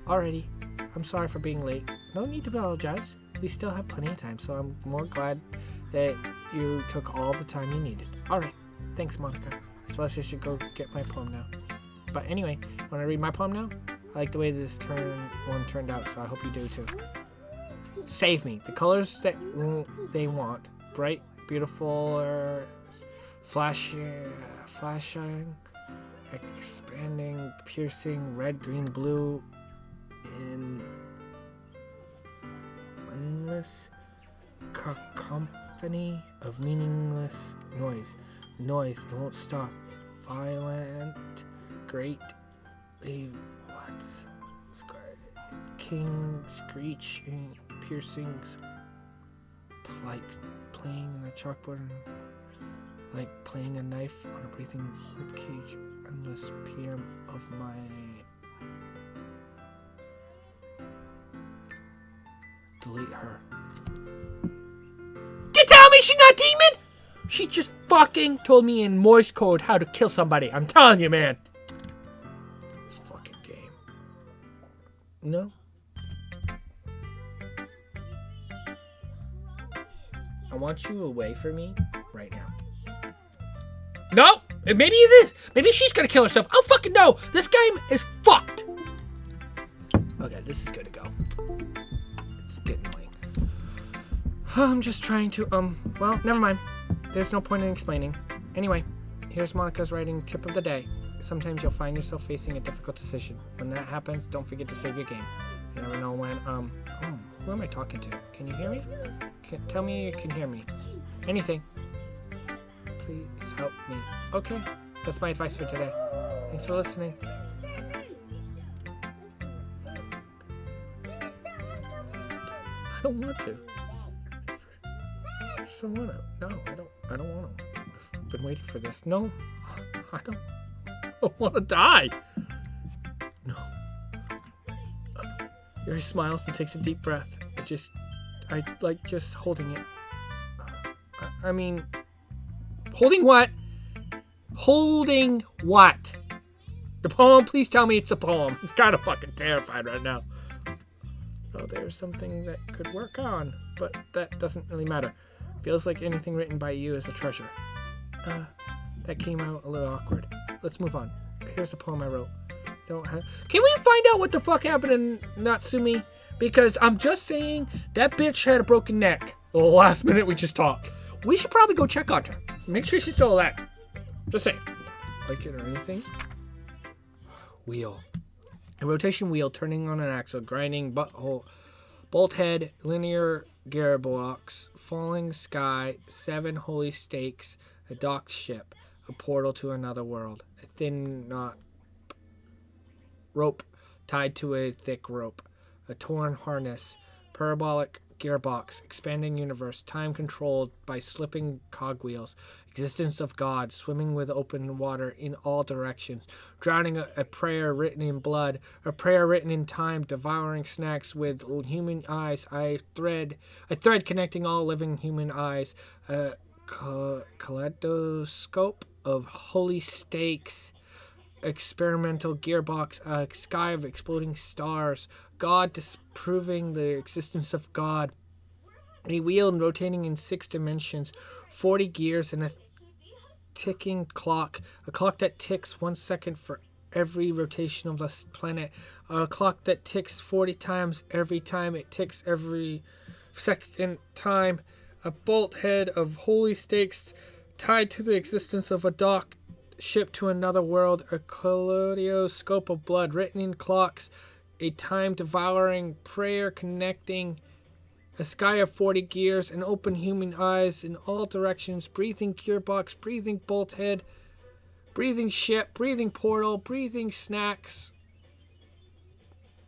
Alrighty. I'm sorry for being late. No need to apologize. We still have plenty of time, so I'm more glad that you took all the time you needed. Alright. Thanks, Monica. I suppose I should go get my poem now. But anyway, want to read my poem now? I like the way this one turned out, so I hope you do too. Save me. The colors that they want. Bright, beautiful, flashing, expanding, piercing, red, green, blue, in endless cacophony of meaningless noise. Noise, it won't stop. Violent, great, what's king, screeching, piercings, like playing in a chalkboard, like playing a knife on a breathing ribcage. Endless PM of my delete her. You tell me she's not demon? She just fucking told me in Morse code how to kill somebody. I'm telling you, man. This fucking game. No? I want you away from me right now. No! Maybe it is. Maybe she's gonna kill herself. Oh, fucking no! This game is fucked! Okay, this is gonna go. It's getting annoying. I'm just trying to, well, never mind. There's no point in explaining. Anyway, here's Monica's writing tip of the day. Sometimes you'll find yourself facing a difficult decision. When that happens, don't forget to save your game. You never know when, who am I talking to? Can you hear me? Tell me you can hear me. Anything. Please help me. Okay, that's my advice for today. Thanks for listening. I don't want to. I don't want to. No, I don't want to. I've been waiting for this. No, I don't want to die. No. Yuri smiles and takes a deep breath. I like just holding it. I mean, holding what? Holding what? The poem? Please tell me it's a poem. I'm kind of fucking terrified right now. Oh, there's something that could work on, but that doesn't really matter. Feels like anything written by you is a treasure. That came out a little awkward. Let's move on. Here's the poem I wrote. Can we find out what the fuck happened to Natsumi? Because I'm just saying that bitch had a broken neck. The last minute we just talked. We should probably go check on her. Make sure she's still alive. Just saying. Like it or anything. Wheel. A rotation wheel turning on an axle, grinding butthole, bolt head, linear gearbox, falling sky, 7 holy stakes, a docked ship, a portal to another world, a thin knot rope tied to a thick rope, a torn harness, parabolic gearbox, expanding universe, time controlled by slipping cogwheels, existence of God, swimming with open water in all directions, drowning a prayer written in blood, a prayer written in time, devouring snacks with human eyes, a thread connecting all living human eyes, a kaleidoscope of holy stakes, experimental gearbox, a sky of exploding stars, God disproving the existence of God, a wheel rotating in 6 dimensions, 40 gears, and a ticking clock, a clock that ticks 1 second for every rotation of the planet, a clock that ticks 40 times every time it ticks every second time, a bolt head of holy stakes tied to the existence of a dock ship to another world, a kaleidoscope of blood written in clocks, a time-devouring prayer connecting, a sky of 40 gears, and open human eyes in all directions, breathing gearbox, breathing bolt head, breathing ship, breathing portal, breathing snacks,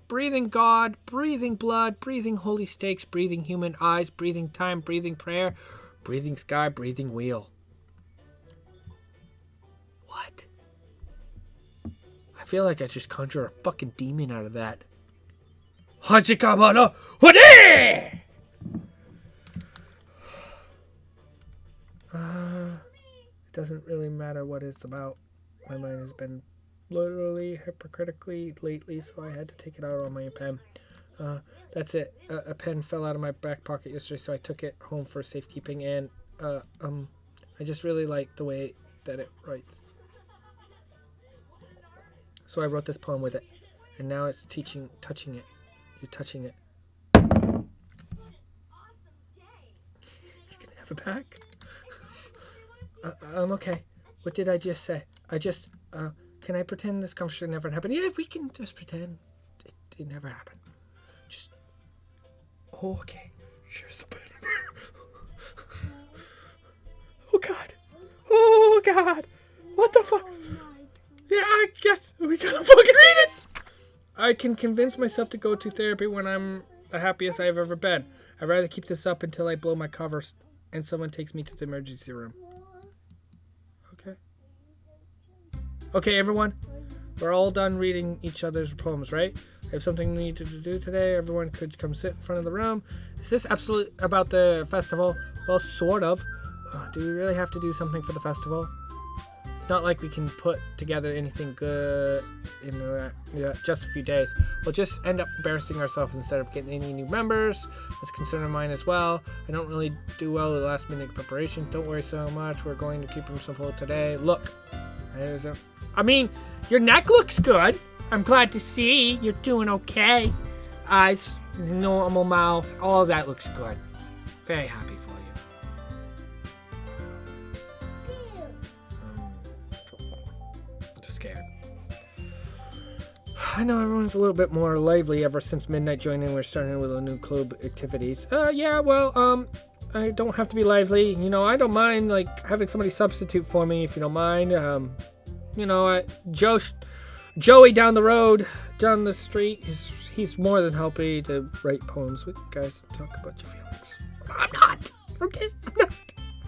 breathing God, breathing blood, breathing holy stakes, breathing human eyes, breathing time, breathing prayer, breathing sky, breathing wheel. What? I feel like I just conjured a fucking demon out of that. Hachikamano Hode! It doesn't really matter what it's about. My mind has been literally hypocritically lately, so I had to take it out on my pen. That's it. A pen fell out of my back pocket yesterday, so I took it home for safekeeping, and I just really like the way that it writes. So I wrote this poem with it, and now it's touching it. You're touching it. You can have it back. I'm okay. What did I just say? Can I pretend this conversation never happened? Yeah, we can just pretend it never happened. Just, okay. Here's a pen. Oh, God. Oh, God. What the fuck? Yeah, I guess we gotta fucking read it. I can convince myself to go to therapy when I'm the happiest I've ever been. I'd rather keep this up until I blow my covers and someone takes me to the emergency room. Okay, everyone. We're all done reading each other's poems, right? I have something we need to do today. Everyone could come sit in front of the room. Is this absolutely about the festival? Well, sort of. Do we really have to do something for the festival? It's not like we can put together anything good in just a few days. We'll just end up embarrassing ourselves instead of getting any new members. That's a concern of mine as well. I don't really do well with last minute preparations. Don't worry so much. We're going to keep them simple today. Look. I mean, your neck looks good. I'm glad to see you're doing okay. Eyes, normal mouth, all of that looks good. Very happy for you. Just scared. I know everyone's a little bit more lively ever since midnight joining. We're starting with a new club activities. Yeah, well, I don't have to be lively. You know, I don't mind, like, having somebody substitute for me if you don't mind. You know, Joey down the road, down the street, he's more than happy to write poems with you guys and talk about your feelings. I'm not! Okay? I'm not.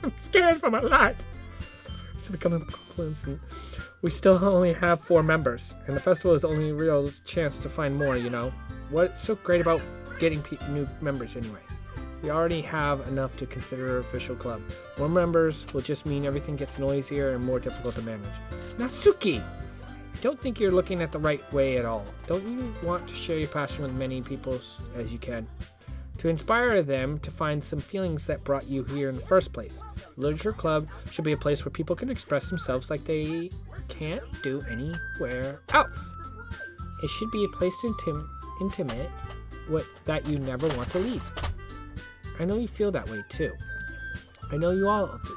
I'm scared for my life. It's becoming confidence. We still only have 4 members, and the festival is the only real chance to find more, you know? What's so great about getting new members anyway? We already have enough to consider an official club. More members will just mean everything gets noisier and more difficult to manage. Natsuki! I don't think you're looking at the right way at all. Don't you want to share your passion with many people as you can? To inspire them to find some feelings that brought you here in the first place. Literature Club should be a place where people can express themselves like they can't do anywhere else. It should be a place intimate that you never want to leave. I know you feel that way too. I know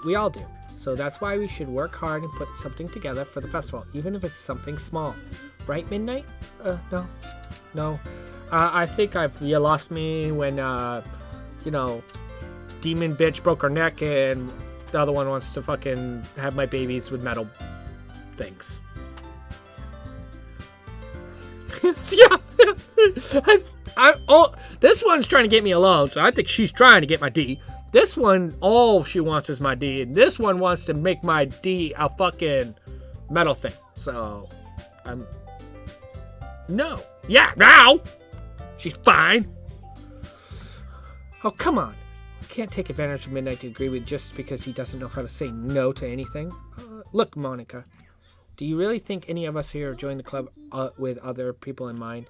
we all do. So that's why we should work hard and put something together for the festival, even if it's something small. Right, Midnight? No. I think you lost me when, Demon Bitch broke her neck and the other one wants to fucking have my babies with metal things. Yeah. This one's trying to get me alone, so I think she's trying to get my D. This one, all she wants is my D, and this one wants to make my D a fucking metal thing. So, no. Yeah, now! She's fine. Oh, come on. You can't take advantage of Midnight to agree with just because he doesn't know how to say no to anything. Look, Monica, do you really think any of us here joined the club with other people in mind?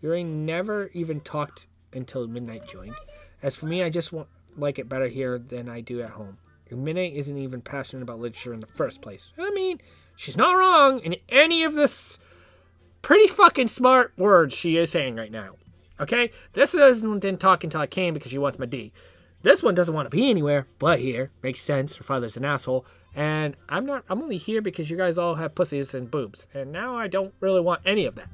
Yuri never even talked until Midnight joined. As for me, I just like it better here than I do at home. Midnight isn't even passionate about literature in the first place. I mean, she's not wrong in any of this pretty fucking smart words she is saying right now. Okay? This one didn't talk until I came because she wants my D. This one doesn't want to be anywhere but here. Makes sense. Her father's an asshole. And I'm only here because you guys all have pussies and boobs. And now I don't really want any of that.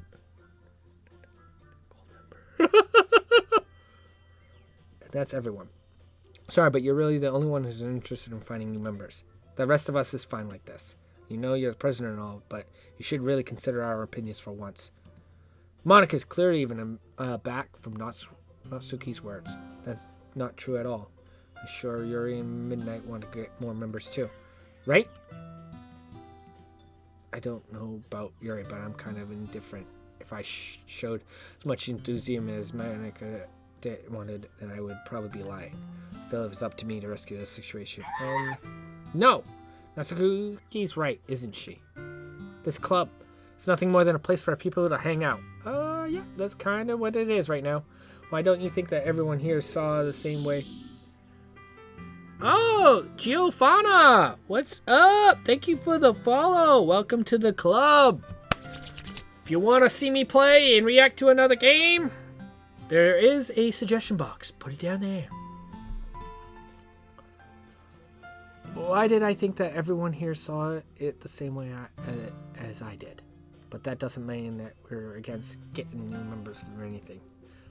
That's everyone. Sorry, but you're really the only one who's interested in finding new members. The rest of us is fine like this. You know you're the president and all, but you should really consider our opinions for once. Monica's clearly even back from Natsuki's words. That's not true at all. I'm sure Yuri and Midnight want to get more members too. Right? I don't know about Yuri, but I'm kind of indifferent. If I showed as much enthusiasm as Monica wanted, then I would probably be lying. Still, if it's up to me to rescue this situation. No! Natsuki's right, isn't she? This club is nothing more than a place for people to hang out. Yeah, that's kind of what it is right now. Why don't you think that everyone here saw the same way? Oh, Giovanna! What's up? Thank you for the follow. Welcome to the club. If you want to see me play and react to another game, there is a suggestion box. Put it down there. Why did I think that everyone here saw it the same way as I did? But that doesn't mean that we're against getting new members or anything.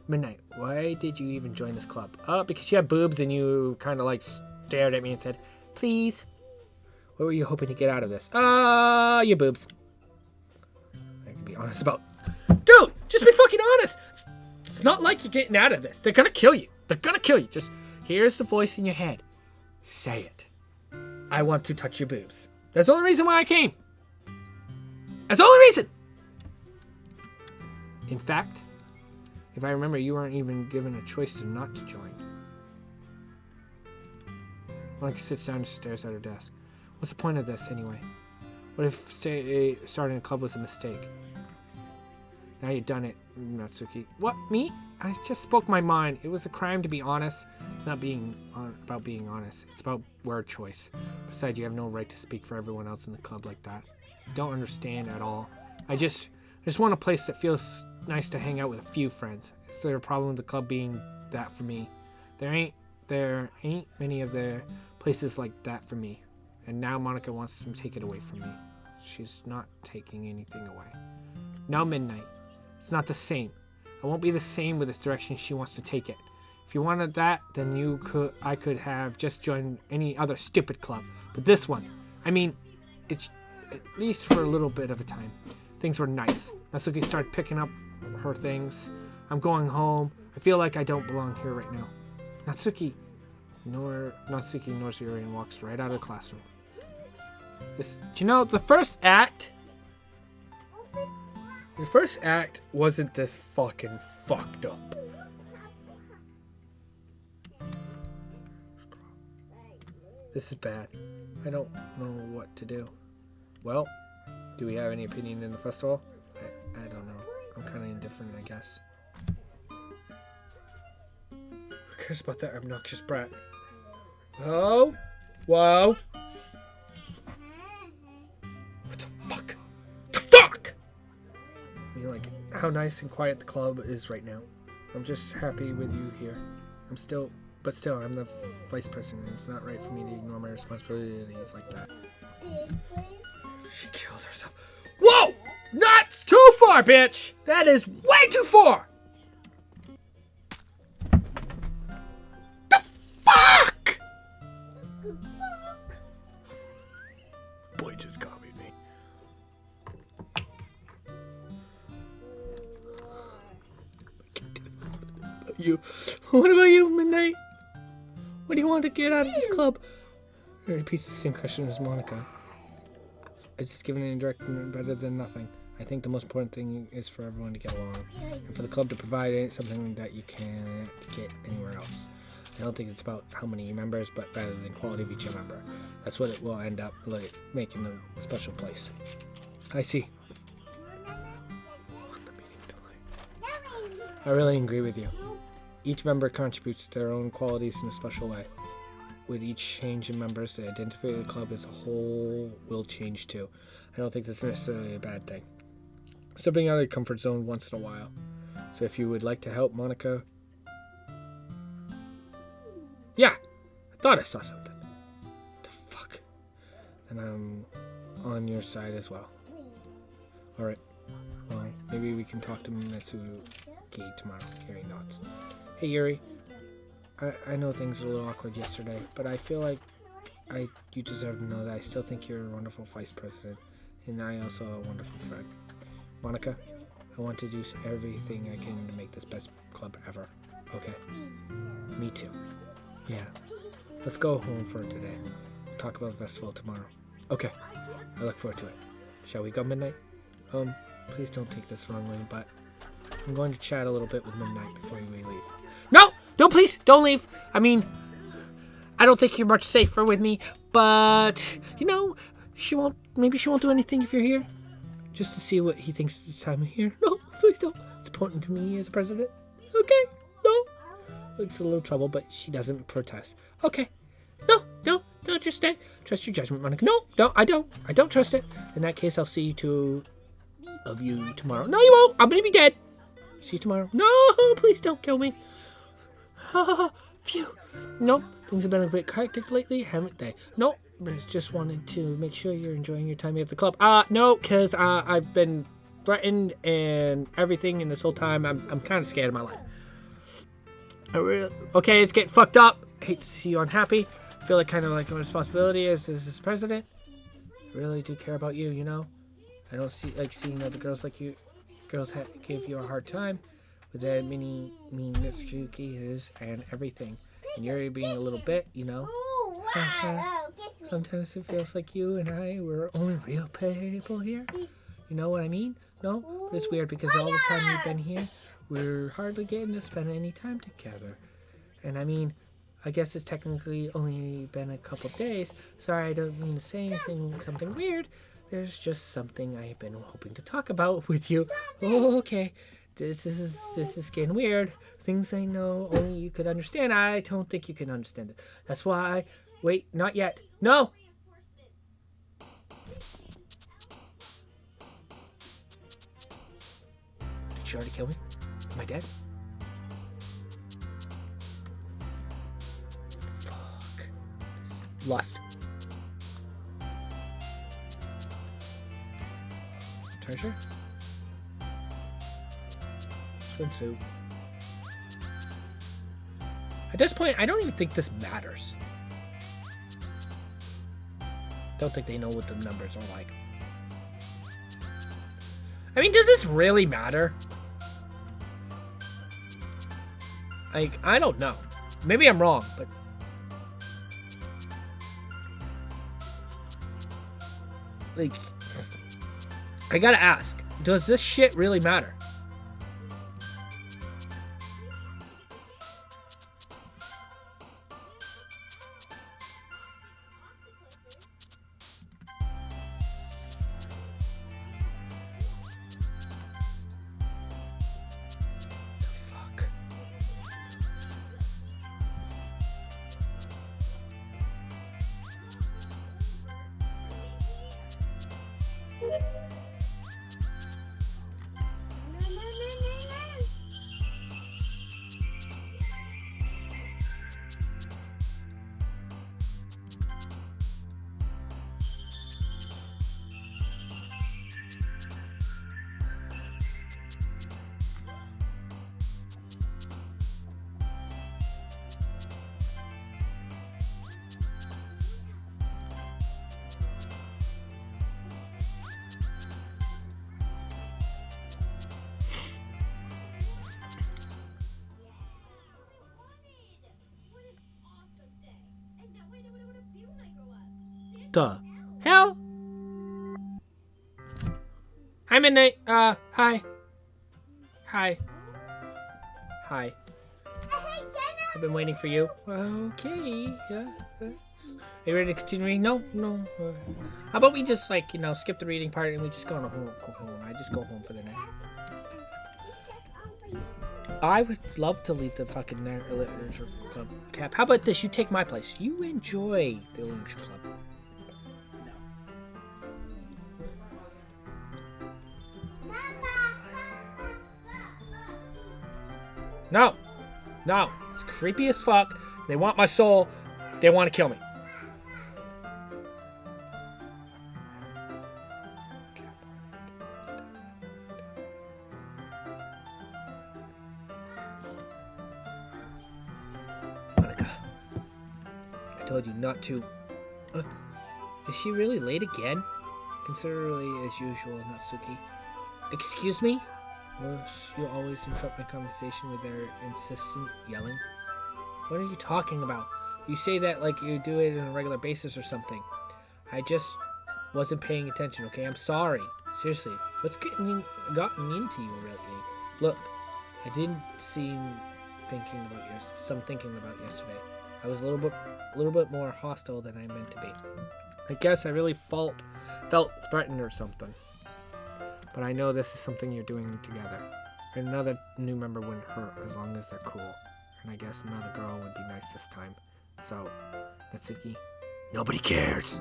Midnight, why did you even join this club? Because you had boobs and you kind of like stared at me and said, please. What were you hoping to get out of this? Your boobs. I can be honest about... Dude, just be fucking honest. It's not like you're getting out of this. They're gonna kill you. They're gonna kill you. Just here's the voice in your head. Say it. I want to touch your boobs. That's the only reason why I came. That's the only reason. In fact, if I remember, you weren't even given a choice to not to join. Monica sits down and stares at her desk. What's the point of this, anyway? What if starting a club was a mistake? Now you've done it, Natsuki. What, me? I just spoke my mind. It was a crime to be honest. It's not about being honest. It's about word choice. Besides, you have no right to speak for everyone else in the club like that. Don't understand at all. I just want a place that feels nice to hang out with a few friends. Is there a problem with the club being that for me? There ain't many of the places like that for me. And now Monica wants to take it away from me. She's not taking anything away. Now Midnight. It's not the same. I won't be the same with this direction she wants to take it. If you wanted that, then I could have just joined any other stupid club. But this one, I mean, it's at least for a little bit of a time. Things were nice. Natsuki started picking up her things. I'm going home. I feel like I don't belong here right now. Natsuki ignores Yuri and walks right out of the classroom. Do you know, the first act wasn't this fucking fucked up. This is bad. I don't know what to do. Well, do we have any opinion in the festival? I don't know. I'm kind of indifferent, I guess. Who cares about that obnoxious brat? Oh? Whoa. What the fuck? The fuck? I mean, like, how nice and quiet the club is right now. I'm just happy with you here. But still, I'm the vice president. It's not right for me to ignore my responsibilities like that. She killed herself. Whoa! That's too far, bitch! That is way too far! The fuck? Boy just copied me. You. What about you, Midnight? What do you want to get out of this club? I repeats the same question as Monica. It's just giving any direction better than nothing. I think the most important thing is for everyone to get along. And for the club to provide something that you can't get anywhere else. I don't think it's about how many members, but rather than quality of each member. That's what it will end up like making a special place. I see. I really agree with you. Each member contributes to their own qualities in a special way. With each change in members, the identity of the club as a whole will change too. I don't think that's necessarily a bad thing. Stepping out of your comfort zone once in a while. So if you would like to help Monica... Yeah! I thought I saw something. The fuck? And I'm on your side as well. Alright. Well, maybe we can talk to Mitsuki tomorrow. Yuri nods. Hey Yuri. I know things were a little awkward yesterday, but I feel like you deserve to know that I still think you're a wonderful vice president, and I also a wonderful friend. Monica, I want to do everything I can to make this best club ever. Okay? Me too. Yeah. Let's go home for today. We'll talk about the festival tomorrow. Okay. I look forward to it. Shall we go, Midnight? Please don't take this wrongly, but I'm going to chat a little bit with Midnight before we leave. No! Don't please! Don't leave! I mean, I don't think you're much safer with me, but, you know, maybe she won't do anything if you're here. Just to see what he thinks this time of year. No, please don't. It's important to me as president. Okay, no. Looks a little trouble, but she doesn't protest. Okay. No, just stay. Trust your judgment, Monica. No, I don't. I don't trust it. In that case, I'll see two of you tomorrow. No, you won't. I'm gonna be dead. See you tomorrow. No, please don't kill me. Phew. No, things have been a bit hectic lately, haven't they? No, but just wanted to make sure you're enjoying your time at the club. No, because I've been threatened and everything, and this whole time I'm kind of scared of my life. Okay, it's getting fucked up. I hate to see you unhappy. I feel like kind of like a responsibility as this president. I really do care about you, you know? I don't like seeing other girls like you. Girls give you a hard time. With that mean Mitsuki is and everything. And you're being a little bit, you know. Sometimes it feels like you and I were only real people here. You know what I mean? No? But it's weird because all the time you've been here, we're hardly getting to spend any time together. And I mean, I guess it's technically only been a couple days. Sorry, I don't mean to say something weird. There's just something I've been hoping to talk about with you. Oh, okay. This is getting weird. Things I know only you could understand. I don't think you can understand it. That's why. Wait, not yet. No. Did she already kill me? Am I dead? Fuck. Lust. Treasure? Swimsuit. At this point, I don't even think this matters. Don't think they know what the numbers are like. I mean, does this really matter? Like, I don't know. Maybe I'm wrong, but... Like, I gotta ask, does this shit really matter? The hell? Hi, Midnight. Hi. Hi. Hi. Hey, Jenna. I've been waiting for you. Okay, yeah. Are you ready to continue reading? No. How about we just skip the reading part and we just go home? I just go home for the night. I would love to leave the fucking literature club cap. How about this? You take my place. You enjoy the literature club. No. It's creepy as fuck. They want my soul. They want to kill me. Monica, I told you not to. Is she really late again? Considerably as usual, Natsuki. Excuse me? You always interrupt my conversation with their insistent yelling. What are you talking about? You say that like you do it on a regular basis or something. I just wasn't paying attention, okay? I'm sorry. Seriously, what's gotten into you lately? Look, I didn't seem thinking about yesterday. I was a little bit more hostile than I meant to be. I guess I really felt threatened or something. But I know this is something you're doing together. And another new member wouldn't hurt as long as they're cool. And I guess another girl would be nice this time. So, Natsuki, nobody cares.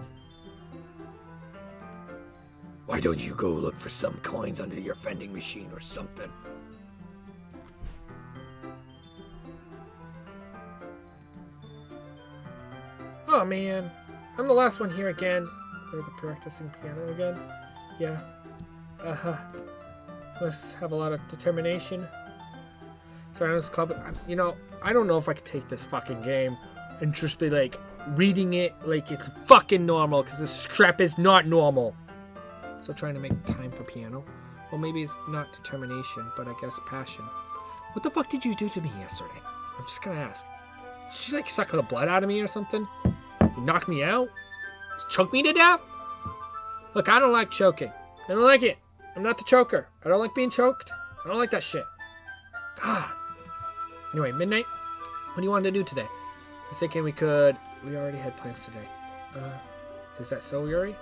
Why don't you go look for some coins under your vending machine or something? Oh man, I'm the last one here again. Or the practicing piano again. Yeah. Must have a lot of determination. Sorry, this club. I don't know if I could take this fucking game and just be like reading it like it's fucking normal, because this crap is not normal. So trying to make time for piano. Well, maybe it's not determination, but I guess passion. What the fuck did you do to me yesterday? I'm just gonna ask. Did you like suck the blood out of me or something? You knock me out? Choke me to death? Look, I don't like choking. I don't like it. I'm not the choker. I don't like being choked. I don't like that shit. God. Anyway, midnight. What do you want to do today? I was thinking we already had plans today. Is that so, Yuri?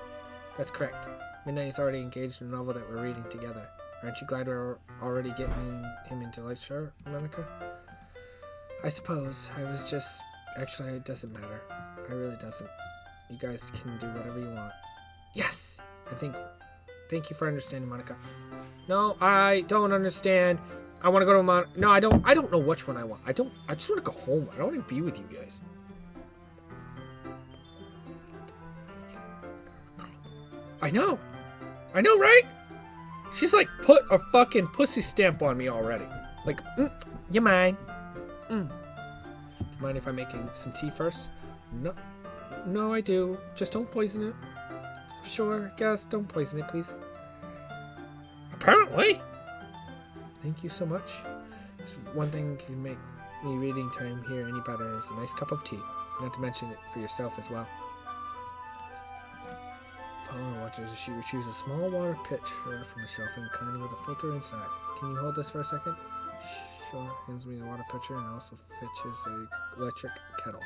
That's correct. Midnight is already engaged in a novel that we're reading together. Aren't you glad we're already getting him into literature, Monica? I suppose. Actually, it doesn't matter. It really doesn't. You guys can do whatever you want. Yes! Thank you for understanding, Monica. No, I don't understand. I want to go to No, I don't know which one I want. I just want to go home. I don't want to be with you guys. I know, right? She's like put a fucking pussy stamp on me already. Like, you mind? You mind if I'm making some tea first? No, I do. Just don't poison it. Sure, guess. Don't poison it, please. Apparently. Thank you so much. One thing can make me reading time here any better is a nice cup of tea. Not to mention it for yourself as well. Following watches, she retrieves a small water pitcher from the shelf and kind with a filter inside. Can you hold this for a second? Sure. Hands me the water pitcher and also fetches an electric kettle.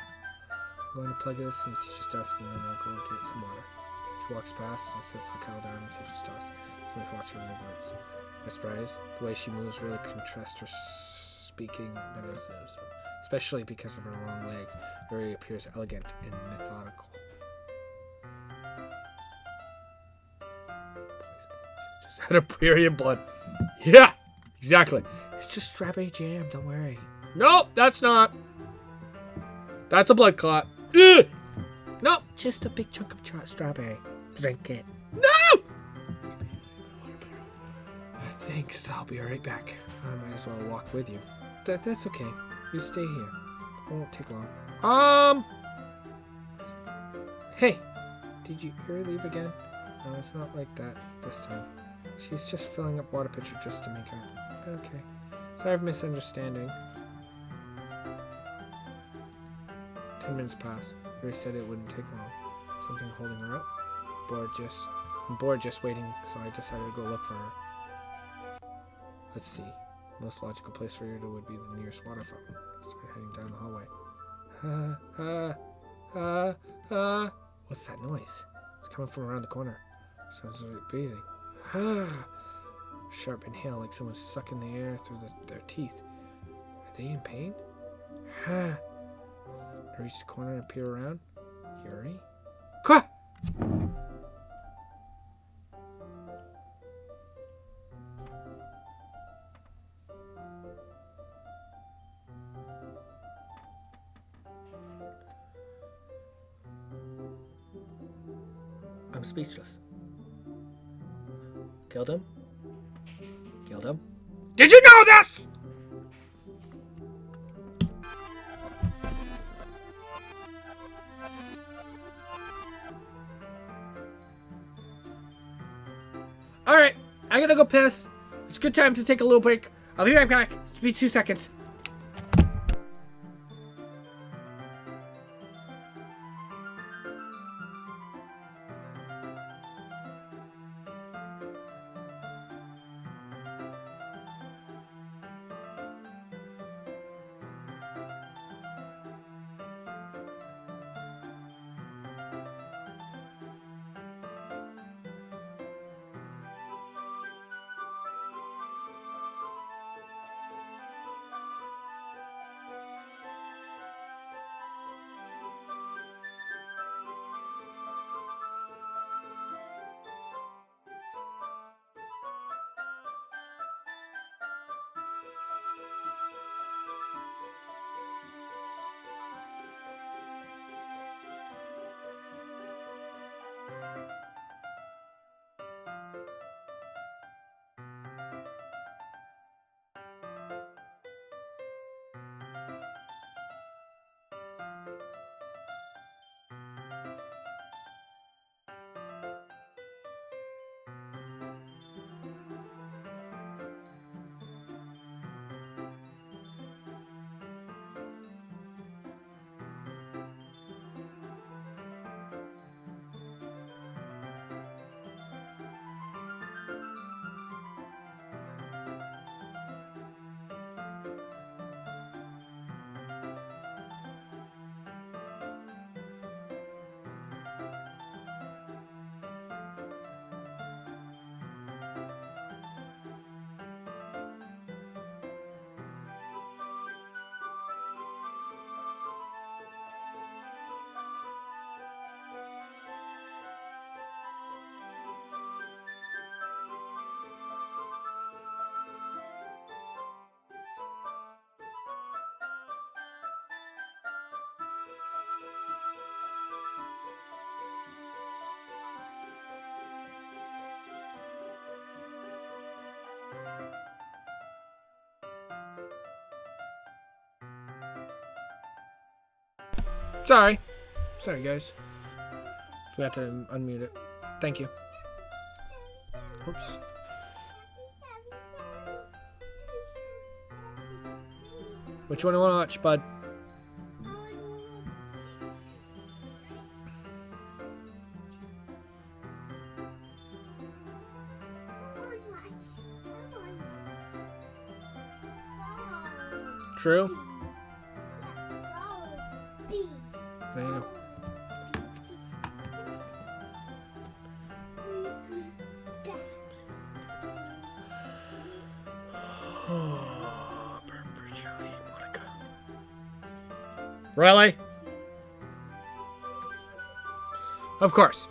I'm going to plug this in the teacher's desk and then I'll go get some water. She walks past and sets the kettle down in the teacher's desk. So we watch her movements. My surprise, the way she moves really contrasts her speaking mannerisms, especially because of her long legs. Yuri appears elegant and methodical. Just had a period blood. Yeah, exactly. It's just strawberry jam, don't worry. Nope, that's not. That's a blood clot. Ugh. Nope, just a big chunk of strawberry. Drink it. No! Thanks, I'll be right back. I might as well walk with you. That's okay. You stay here. It won't take long. Hey, did you hear her leave again? No, it's not like that this time. She's just filling up water pitcher just to make her. Okay. Sorry for misunderstanding. 10 minutes pass. Yuri said it wouldn't take long. Something holding her up. I'm bored just waiting, so I decided to go look for her. Let's see. Most logical place for her to would be the nearest water fountain. So heading down the hallway. What's that noise? It's coming from around the corner. Sounds like breathing. Sharp inhale, like someone's sucking the air through their teeth. Are they in pain? I reach the corner and peer around. Yuri? Qua! I'm speechless. Killed him? Killed him? Did you know this?! Alright, I gotta go piss. It's a good time to take a little break. I'll be right back. It'll be 2 seconds. Sorry, guys. Forgot to unmute it. Thank you. Oops. Which one do you want to watch, bud? True? There you go. Really? Of course.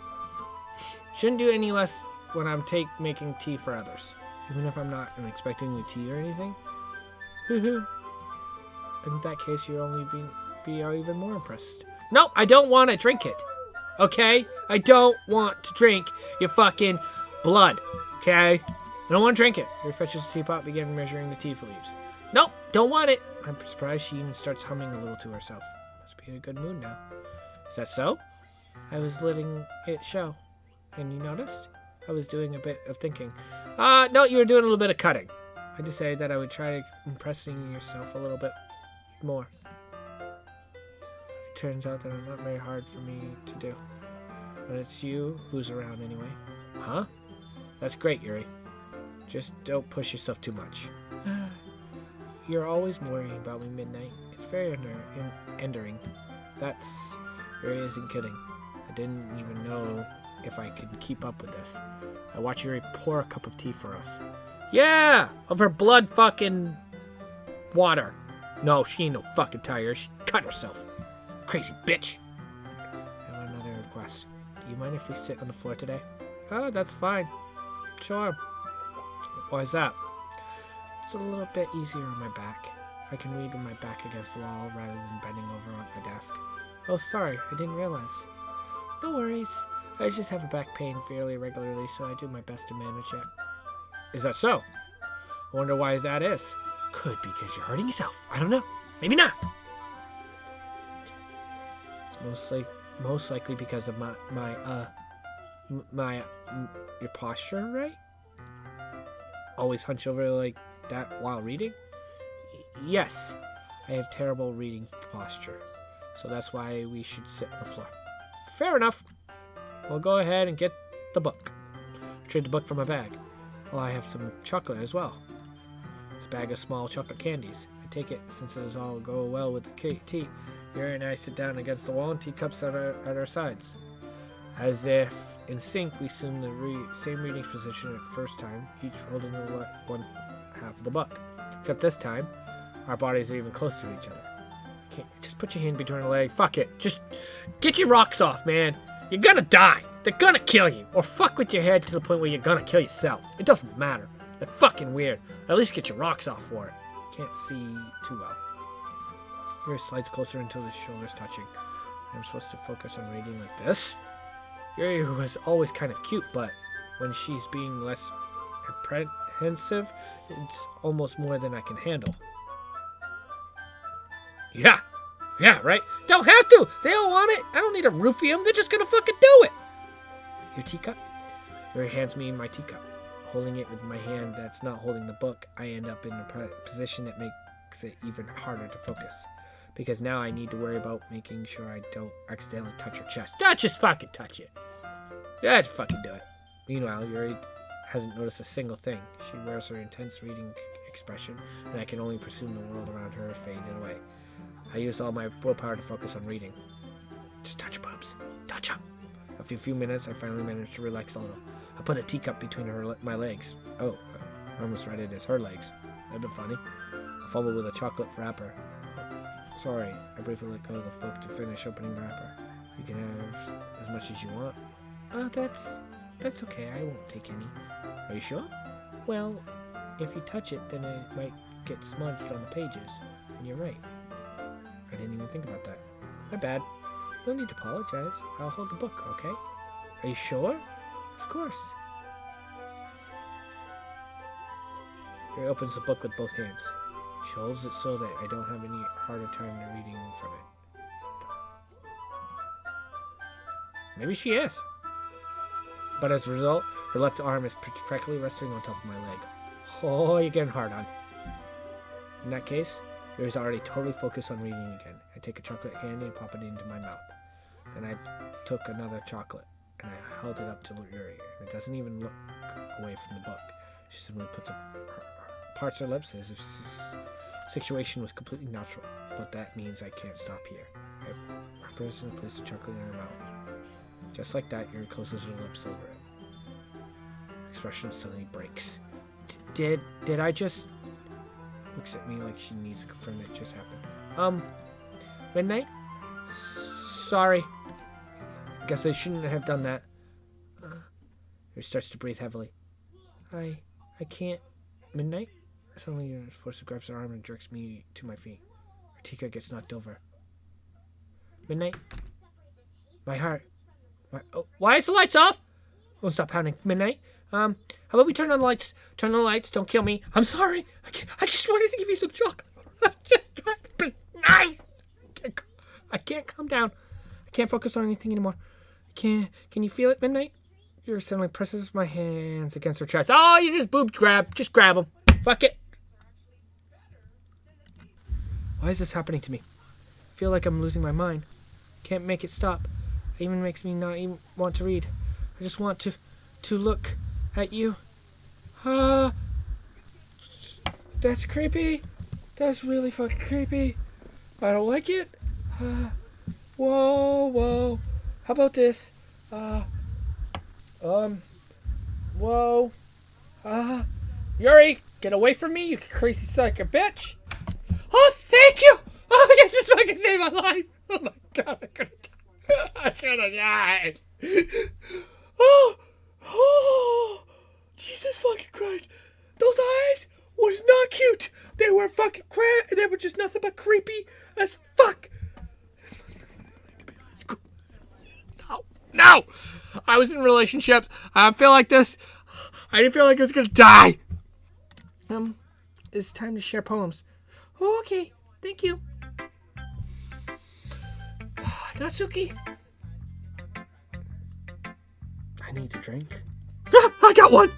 Shouldn't do any less when I'm making tea for others. Even if I'm not expecting the tea or anything. In that case, you'll only be even more impressed. No, I don't want to drink it. Okay? I don't want to drink your fucking blood. Okay? I don't want to drink it. He fetches the teapot, began measuring the tea leaves. Nope, don't want it. I'm surprised she even starts humming a little to herself. Must be in a good mood now. Is that so? I was letting it show. And you noticed? I was doing a bit of thinking. No, you were doing a little bit of cutting. I decided that I would try impressing yourself a little bit more. It turns out that it's not very hard for me to do. But it's you who's around anyway. Huh? That's great, Yuri. Just don't push yourself too much. You're always worrying about me, Midnight. It's very endearing. That's Yuri isn't kidding. I didn't even know if I could keep up with this. I watch Yuri pour a cup of tea for us. Yeah! Of her blood fucking water. No, she ain't no fucking tiger. She cut herself. Crazy bitch. I have another request. Do you mind if we sit on the floor today? Oh, that's fine. Sure. Why is that? It's a little bit easier on my back. I can read with my back against the wall rather than bending over on my desk. Oh, sorry. I didn't realize. No worries. I just have a back pain fairly regularly, so I do my best to manage it. Is that so? I wonder why that is. Could be because you're hurting yourself. I don't know. Maybe not. It's most likely because of your posture, right? Always hunch over like that while reading? Yes. I have terrible reading posture. So that's why we should sit on the floor. Fair enough. We'll go ahead and get the book. Trade the book from my bag. Oh, I have some chocolate as well. It's a bag of small chocolate candies. I take it since it'll all go well with the tea. Yuri and I sit down against the wall and teacups at our sides. As if in sync, we assume the same reading position at first time, each holding one half of the book. Except this time, our bodies are even closer to each other. Just put your hand between her leg. Fuck it. Just get your rocks off, man. You're gonna die. They're gonna kill you. Or fuck with your head to the point where you're gonna kill yourself. It doesn't matter. They're fucking weird. At least get your rocks off for it. Can't see too well. Yuri slides closer until his shoulders touching. I'm supposed to focus on reading like this? Yuri was always kind of cute, but when she's being less apprehensive, it's almost more than I can handle. Yeah, right? Don't have to! They don't want it! I don't need to roofie them, they're just gonna fucking do it! Your teacup? Yuri hands me my teacup. Holding it with my hand that's not holding the book, I end up in a position that makes it even harder to focus. Because now I need to worry about making sure I don't accidentally touch her chest. Don't just fucking touch it! Just fucking do it. Meanwhile, Yuri hasn't noticed a single thing. She wears her intense reading expression, and I can only presume the world around her faded away. I use all my willpower to focus on reading. Just touch her boobs. Touch them. After a few minutes, I finally managed to relax a little. I put a teacup between my legs. Oh, I almost read it as her legs. That'd been funny. I fumbled with a chocolate wrapper. Oh, sorry, I briefly let go of the book to finish opening the wrapper. You can have as much as you want. That's okay. I won't take any. Are you sure? Well, if you touch it, then it might get smudged on the pages. And you're right. I didn't even think about that. My bad. No need to apologize. I'll hold the book, okay? Are you sure? Of course. He opens the book with both hands. She holds it so that I don't have any harder time reading from it. Maybe she is. But as a result, her left arm is practically resting on top of my leg. Oh, you're getting hard on. In that case, Yuri's already totally focused on reading again. I take a chocolate candy and pop it into my mouth. Then I took another chocolate and I held it up to Yuri. And it doesn't even look away from the book. She simply puts parts her lips as if the situation was completely natural. But that means I can't stop here. I presently placed the chocolate in her mouth. Just like that, Yuri closes her lips over it. Expression suddenly breaks. Did I just... Looks at me like she needs to confirm that it just happened. Midnight? Sorry. Guess I shouldn't have done that. Yuri starts to breathe heavily. I can't... Midnight? Suddenly, Yuri forces grabs her arm and jerks me to my feet. Her teacup gets knocked over. Midnight? My heart. Why is the lights off? Oh, stop pounding. Midnight? How about we turn on the lights? Turn on the lights. Don't kill me. I'm sorry. I just wanted to give you some chocolate. I'm just trying to be nice. I can't calm down. I can't focus on anything anymore. Can you feel it, Midnight? Yuri suddenly presses my hands against her chest. Oh, you just boob grab. Just grab them. Fuck it. Why is this happening to me? I feel like I'm losing my mind. Can't make it stop. It even makes me not even want to read. I just want to look at you. That's creepy. That's really fucking creepy. I don't like it. Whoa. How about this? Whoa. Yuri, get away from me, you crazy son of a bitch. Oh, thank you. Oh, you just fucking saved my life. Oh my god, I could have died. Oh, Jesus fucking Christ. Those eyes was not cute. They were fucking they were just nothing but creepy as fuck. No! I was in relationships. I feel like this. I didn't feel like I was gonna die. It's time to share poems. Oh, okay. Thank you. Natsuki. I need a drink. I got one!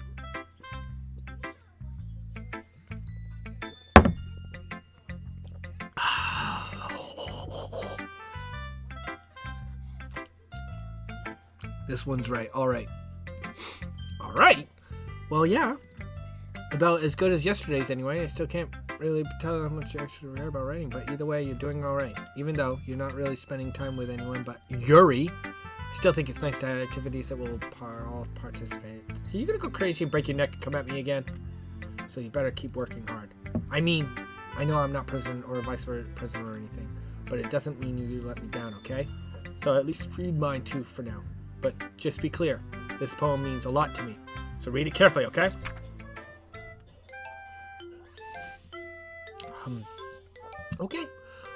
This one's right. All right. All right? Well, yeah. About as good as yesterday's anyway. I still can't really tell how much you actually care about writing, but either way, you're doing all right. Even though you're not really spending time with anyone but Yuri, I still think it's nice to have activities that will all participate. Are you gonna go crazy and break your neck and come at me again? So you better keep working hard. I mean, I know I'm not president or vice president or anything, but it doesn't mean you let me down, okay? So at least read mine too for now. But just be clear, this poem means a lot to me. So read it carefully, okay? Okay.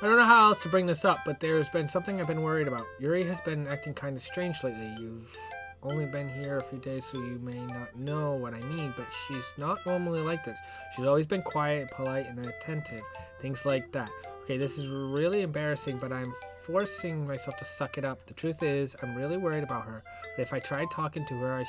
I don't know how else to bring this up, but there's been something I've been worried about. Yuri has been acting kind of strange lately. You've only been here a few days, so you may not know what I mean, but she's not normally like this. She's always been quiet, polite, and attentive. Things like that. Okay, this is really embarrassing, but I'm forcing myself to suck it up. The truth is, I'm really worried about her. But if I try talking to her,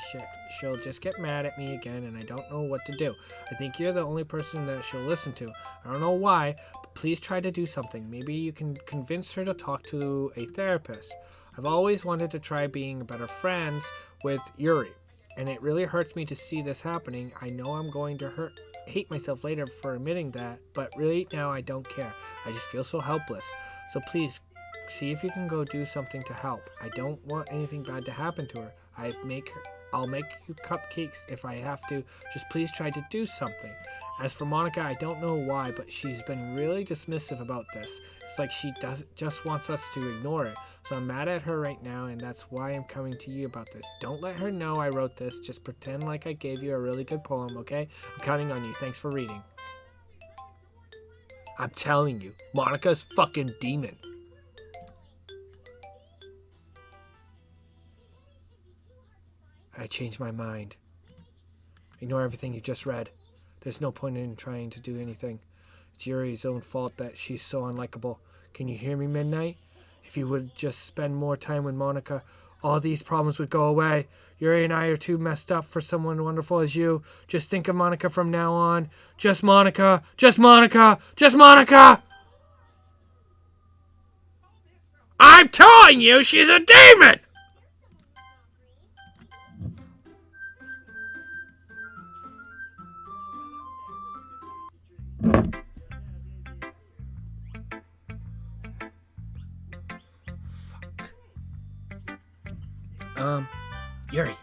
she'll just get mad at me again, and I don't know what to do. I think you're the only person that she'll listen to. I don't know why, but please try to do something. Maybe you can convince her to talk to a therapist. I've always wanted to try being better friends with Yuri, and it really hurts me to see this happening. I know I'm going to hate myself later for admitting that, but really now I don't care. I just feel so helpless. So please, see if you can go do something to help. I don't want anything bad to happen to her. I'll make you cupcakes if I have to. Just please try to do something. As for Monica, I don't know why, but she's been really dismissive about this. It's like she just wants us to ignore it. So I'm mad at her right now, and that's why I'm coming to you about this. Don't let her know I wrote this. Just pretend like I gave you a really good poem, okay? I'm counting on you. Thanks for reading. I'm telling you, Monica's fucking demon. I changed my mind. Ignore everything you just read. There's no point in trying to do anything. It's Yuri's own fault that she's so unlikable. Can you hear me, Midnight? If you would just spend more time with Monica, all these problems would go away. Yuri and I are too messed up for someone wonderful as you. Just think of Monica from now on. Just Monica! Just Monica! Just Monica! I'm telling you, she's a demon! Yuri.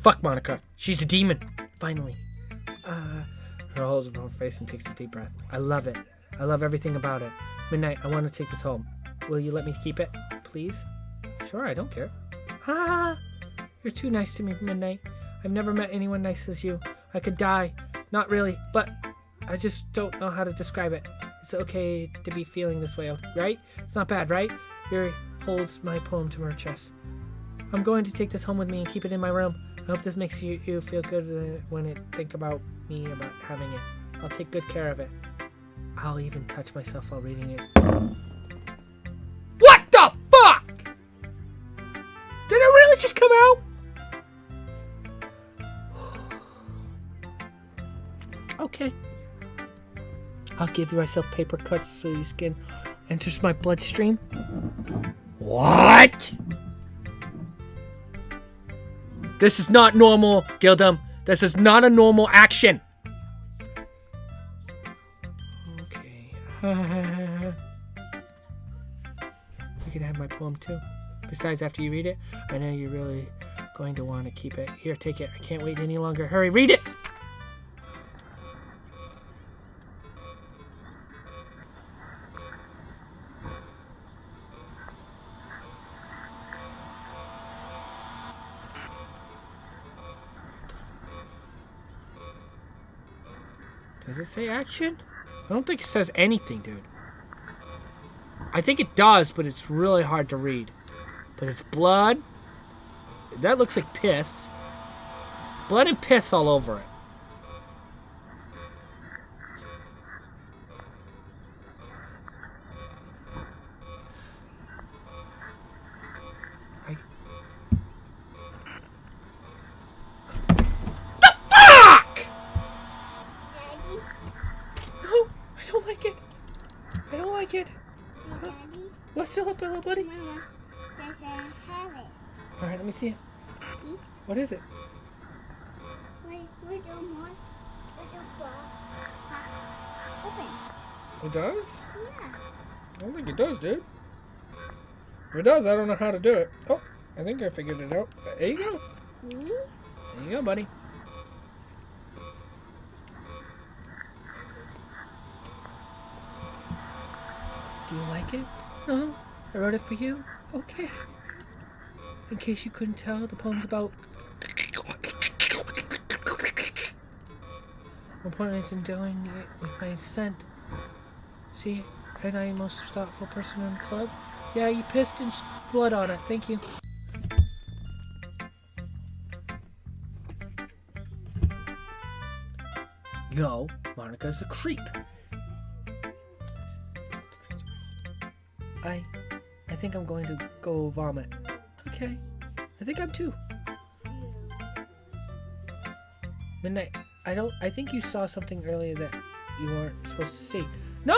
Fuck Monica. She's a demon. Finally. Her holds up her face and takes a deep breath. I love it. I love everything about it. Midnight, I want to take this home. Will you let me keep it, please? Sure, I don't care. You're too nice to me, Midnight. I've never met anyone nice as you. I could die. Not really, but I just don't know how to describe it. It's okay to be feeling this way, right? It's not bad, right? Yuri holds my poem to her chest. I'm going to take this home with me and keep it in my room. I hope this makes you feel good when you think about me, about having it. I'll take good care of it. I'll even touch myself while reading it. What the fuck? Did it really just come out? Okay. I'll give you myself paper cuts so your skin enters my bloodstream. What? This is not normal, Gildum. This is not a normal action. Okay. poem too. Besides, after you read it, I know you're really going to want to keep it. Here, take it. I can't wait any longer. Hurry, read it! Does it say action? I don't think it says anything, dude. I think it does, but it's really hard to read. But it's blood. That looks like piss. Blood and piss all over it. The fuck! Daddy, No, I don't like it. I don't like it. Daddy, What's up, little buddy? Mama, there's a Harris. All right, let me see it. See? What is it? We don't want the box open. It does? Yeah. I don't think it does, dude. If it does, I don't know how to do it. Oh, I think I figured it out. There you go. See? There you go, buddy. Do you like it? No? I wrote it for you? Okay. In case you couldn't tell, the poem's about... My point is in doing it with my scent. See? Am I the most thoughtful person in the club? Yeah, you pissed and blood on it. Thank you. No, Monica's a creep. I think I'm going to go vomit. Okay. I think I'm too. Midnight. I think you saw something earlier that you weren't supposed to see. No,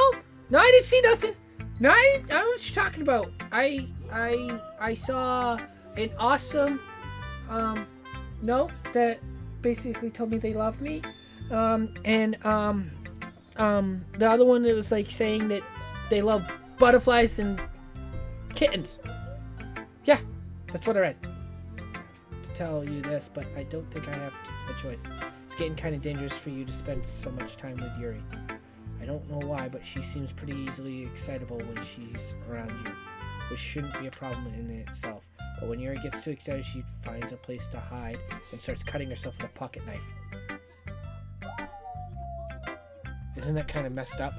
I didn't see nothing. No, I don't know what you're talking about. I saw an awesome note that basically told me they love me. The other one, it was like saying that they love butterflies and kittens. Yeah, that's what I read. To tell you this, but I don't think I have a choice. It's getting kind of dangerous for you to spend so much time with Yuri. I don't know why, but she seems pretty easily excitable when she's around you, which shouldn't be a problem in itself. But when Yuri gets too excited, she finds a place to hide and starts cutting herself with a pocket knife. Isn't that kind of messed up?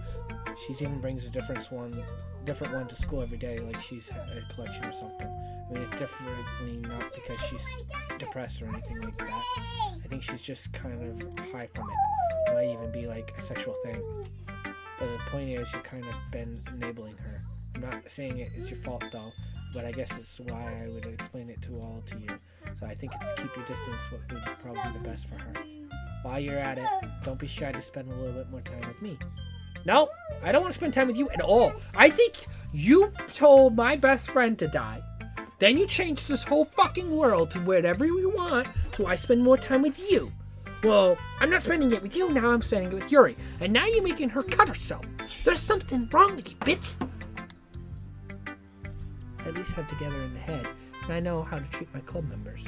She even brings a different one to school every day, like she's a collection or something. I mean, it's definitely not because she's depressed or anything like that. I think she's just kind of high from it. It might even be like a sexual thing. But the point is, you've kind of been enabling her. I'm not saying it's your fault though, but I guess it's why I would explain it to you. So I think it's keep your distance would be probably the best for her. While you're at it, don't be shy to spend a little bit more time with me. No, I don't want to spend time with you at all. I think you told my best friend to die. Then you changed this whole fucking world to whatever you want, so I spend more time with you. Well, I'm not spending it with you, now I'm spending it with Yuri. And now you're making her cut herself. There's something wrong with you, bitch. I at least have together in the head, and I know how to treat my club members.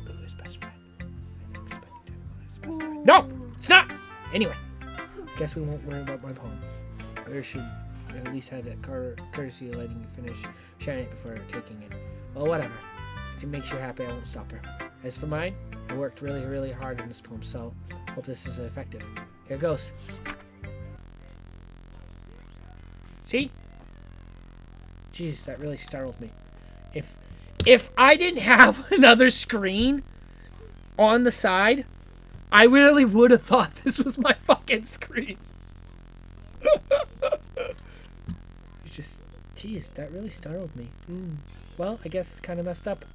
Who's best friend? I think spending time with his best friend. No, it's not! Anyway. Guess we won't worry about my poem. Or should at least have that courtesy of letting you finish sharing it before taking it. Well, whatever. If it makes you happy, I won't stop her. As for mine, I worked really, really hard on this poem, so hope this is effective. Here goes. See? Jeez, that really startled me. If I didn't have another screen on the side, I really would have thought this was my fucking screen. It's just, geez, that really startled me. Well, I guess it's kind of messed up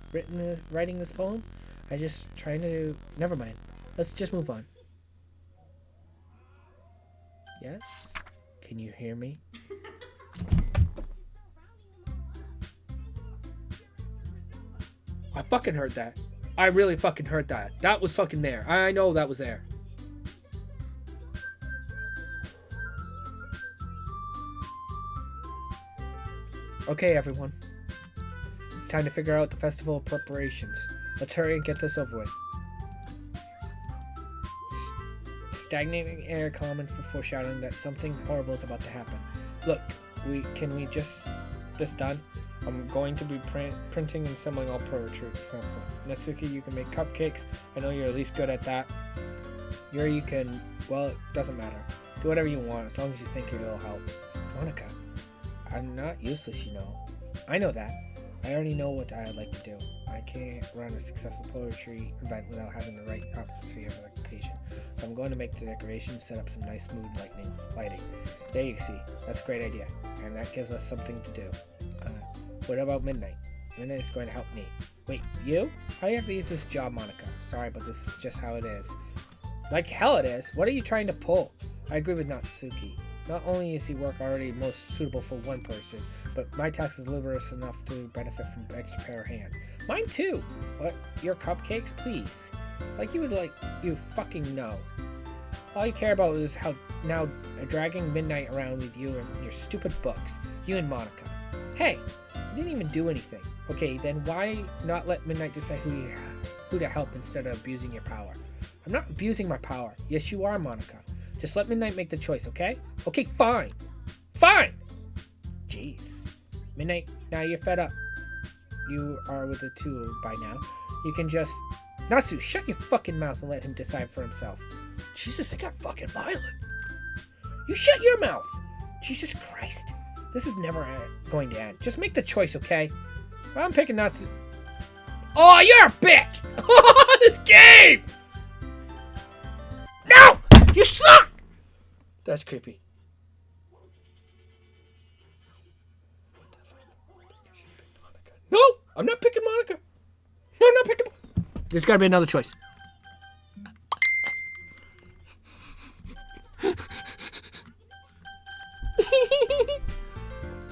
writing this poem. I just trying to, never mind. Let's just move on. Yes? Can you hear me? I fucking heard that. I really fucking heard that. That was fucking there. I know that was there. Okay, everyone. It's time to figure out the festival preparations. Let's hurry and get this over with. Stagnating air common for foreshadowing that something horrible is about to happen. Look, can we just this done? I'm going to be printing and assembling all poetry pamphlets. Natsuki, you can make cupcakes. I know you're at least good at that. Yuri, you can, well, it doesn't matter. Do whatever you want as long as you think it'll help. Monica, I'm not useless, you know. I know that. I already know what I'd like to do. I can't run a successful poetry event without having the right atmosphere for the occasion. So I'm going to make the decorations, set up some nice mood lighting. There you see. That's a great idea. And that gives us something to do. What about Midnight? Midnight is going to help me. Wait, you? How do you have to use this job, Monica? Sorry, but this is just how it is. Like hell it is. What are you trying to pull? I agree with Natsuki. Not only is he work already most suitable for one person, but my task is liberous enough to benefit from extra pair of hands. Mine too! What? Your cupcakes? Please. Like you fucking know. All you care about is how now dragging Midnight around with you and your stupid books. You and Monica. Hey! I didn't even do anything. Okay, then why not let Midnight decide who to help instead of abusing your power? I'm not abusing my power. Yes, you are, Monica. Just let Midnight make the choice, okay? Okay, fine. Fine! Jeez. Midnight, now you're fed up. You are with the two by now. You can just... Natsu, shut your fucking mouth and let him decide for himself. Jesus, I got fucking violent. You shut your mouth! Jesus Christ. This is never going to end. Just make the choice, okay? Well, I'm picking Natsu. Oh, you're a bitch! This game! No! You suck! That's creepy. What the fuck? I should have picked Monica. No! I'm not picking Monica! No, I'm not picking... There's gotta be another choice.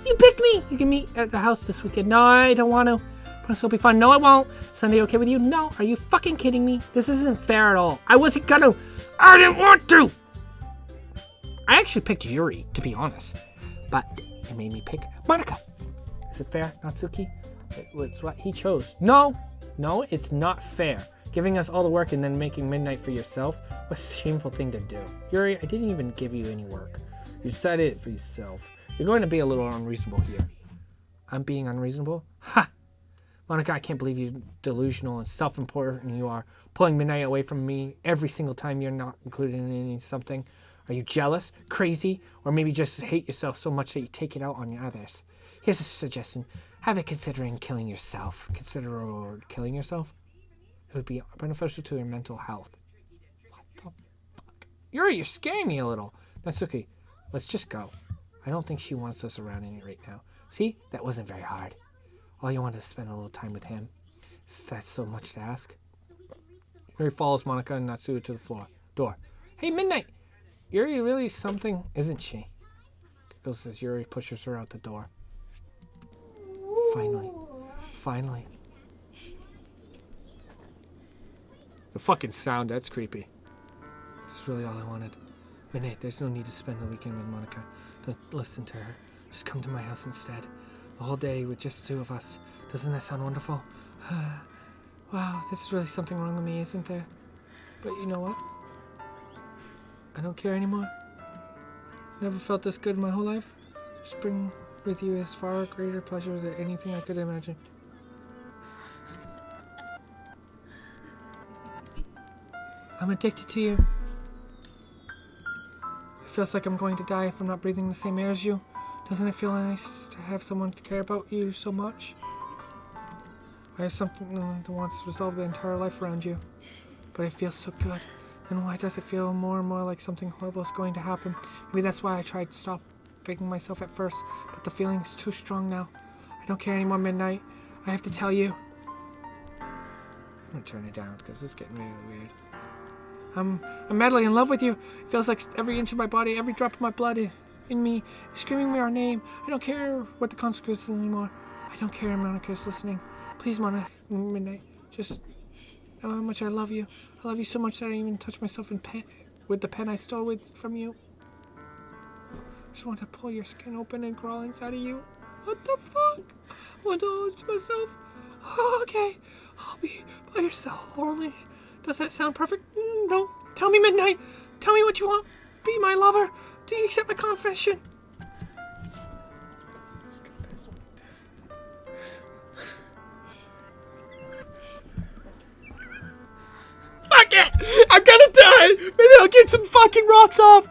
You picked me! You can meet at the house this weekend. No, I don't want to. This will be fun. No, I won't. Sunday okay with you? No. Are you fucking kidding me? This isn't fair at all. I wasn't gonna. I didn't want to! I actually picked Yuri, to be honest. But it made me pick Monica. Is it fair, Natsuki? It's what he chose. No, it's not fair. Giving us all the work and then making Midnight for yourself? What a shameful thing to do. Yuri, I didn't even give you any work. You decided it for yourself. You're going to be a little unreasonable here. I'm being unreasonable? Ha! Monica, I can't believe you delusional and self-important you are. Pulling Midnight away from me every single time you're not included in something. Are you jealous, crazy, or maybe just hate yourself so much that you take it out on others? Here's a suggestion. Have it considering killing yourself. Consider killing yourself? It would be beneficial to your mental health. What the fuck? Yuri, you're scaring me a little. Natsuki, let's just go. I don't think she wants us around any right now. See? That wasn't very hard. All you wanted to spend a little time with him. That's so much to ask. Yuri follows Monica and Natsuki to the door. Hey, Midnight! Yuri really something, isn't she? Giggles as Yuri pushes her out the door. Finally. The fucking sound, that's creepy. That's really all I wanted. Midnight, there's no need to spend the weekend with Monica. Don't listen to her. Just come to my house instead. A whole day with just the two of us. Doesn't that sound wonderful? Wow, there's really something wrong with me, isn't there? But you know what? I don't care anymore. Never felt this good in my whole life. Spring with you is far greater pleasure than anything I could imagine. I'm addicted to you. It feels like I'm going to die if I'm not breathing the same air as you. Doesn't it feel nice to have someone to care about you so much? I have something that wants to resolve the entire life around you. But it feels so good. Then why does it feel more and more like something horrible is going to happen? Maybe that's why I tried to stop breaking myself at first, but the feeling is too strong now. I don't care anymore, Midnight. I have to tell you. I'm gonna turn it down because it's getting really weird. I'm madly in love with you. It feels like every inch of my body, every drop of my blood in me is screaming me our name. I don't care what the consequences anymore. I don't care, Monica's listening. Please, Monica, Midnight, just know how much I love you. I love you so much that I even touch myself with the pen I stole from you. I just want to pull your skin open and crawl inside of you. What the fuck? I want to hold myself. Oh, okay, I'll be by yourself. Only. Does that sound perfect? No. Tell me, Midnight. Tell me what you want. Be my lover. Do you accept my confession? Fuck it! I'm gonna die! Maybe I'll get some fucking rocks off!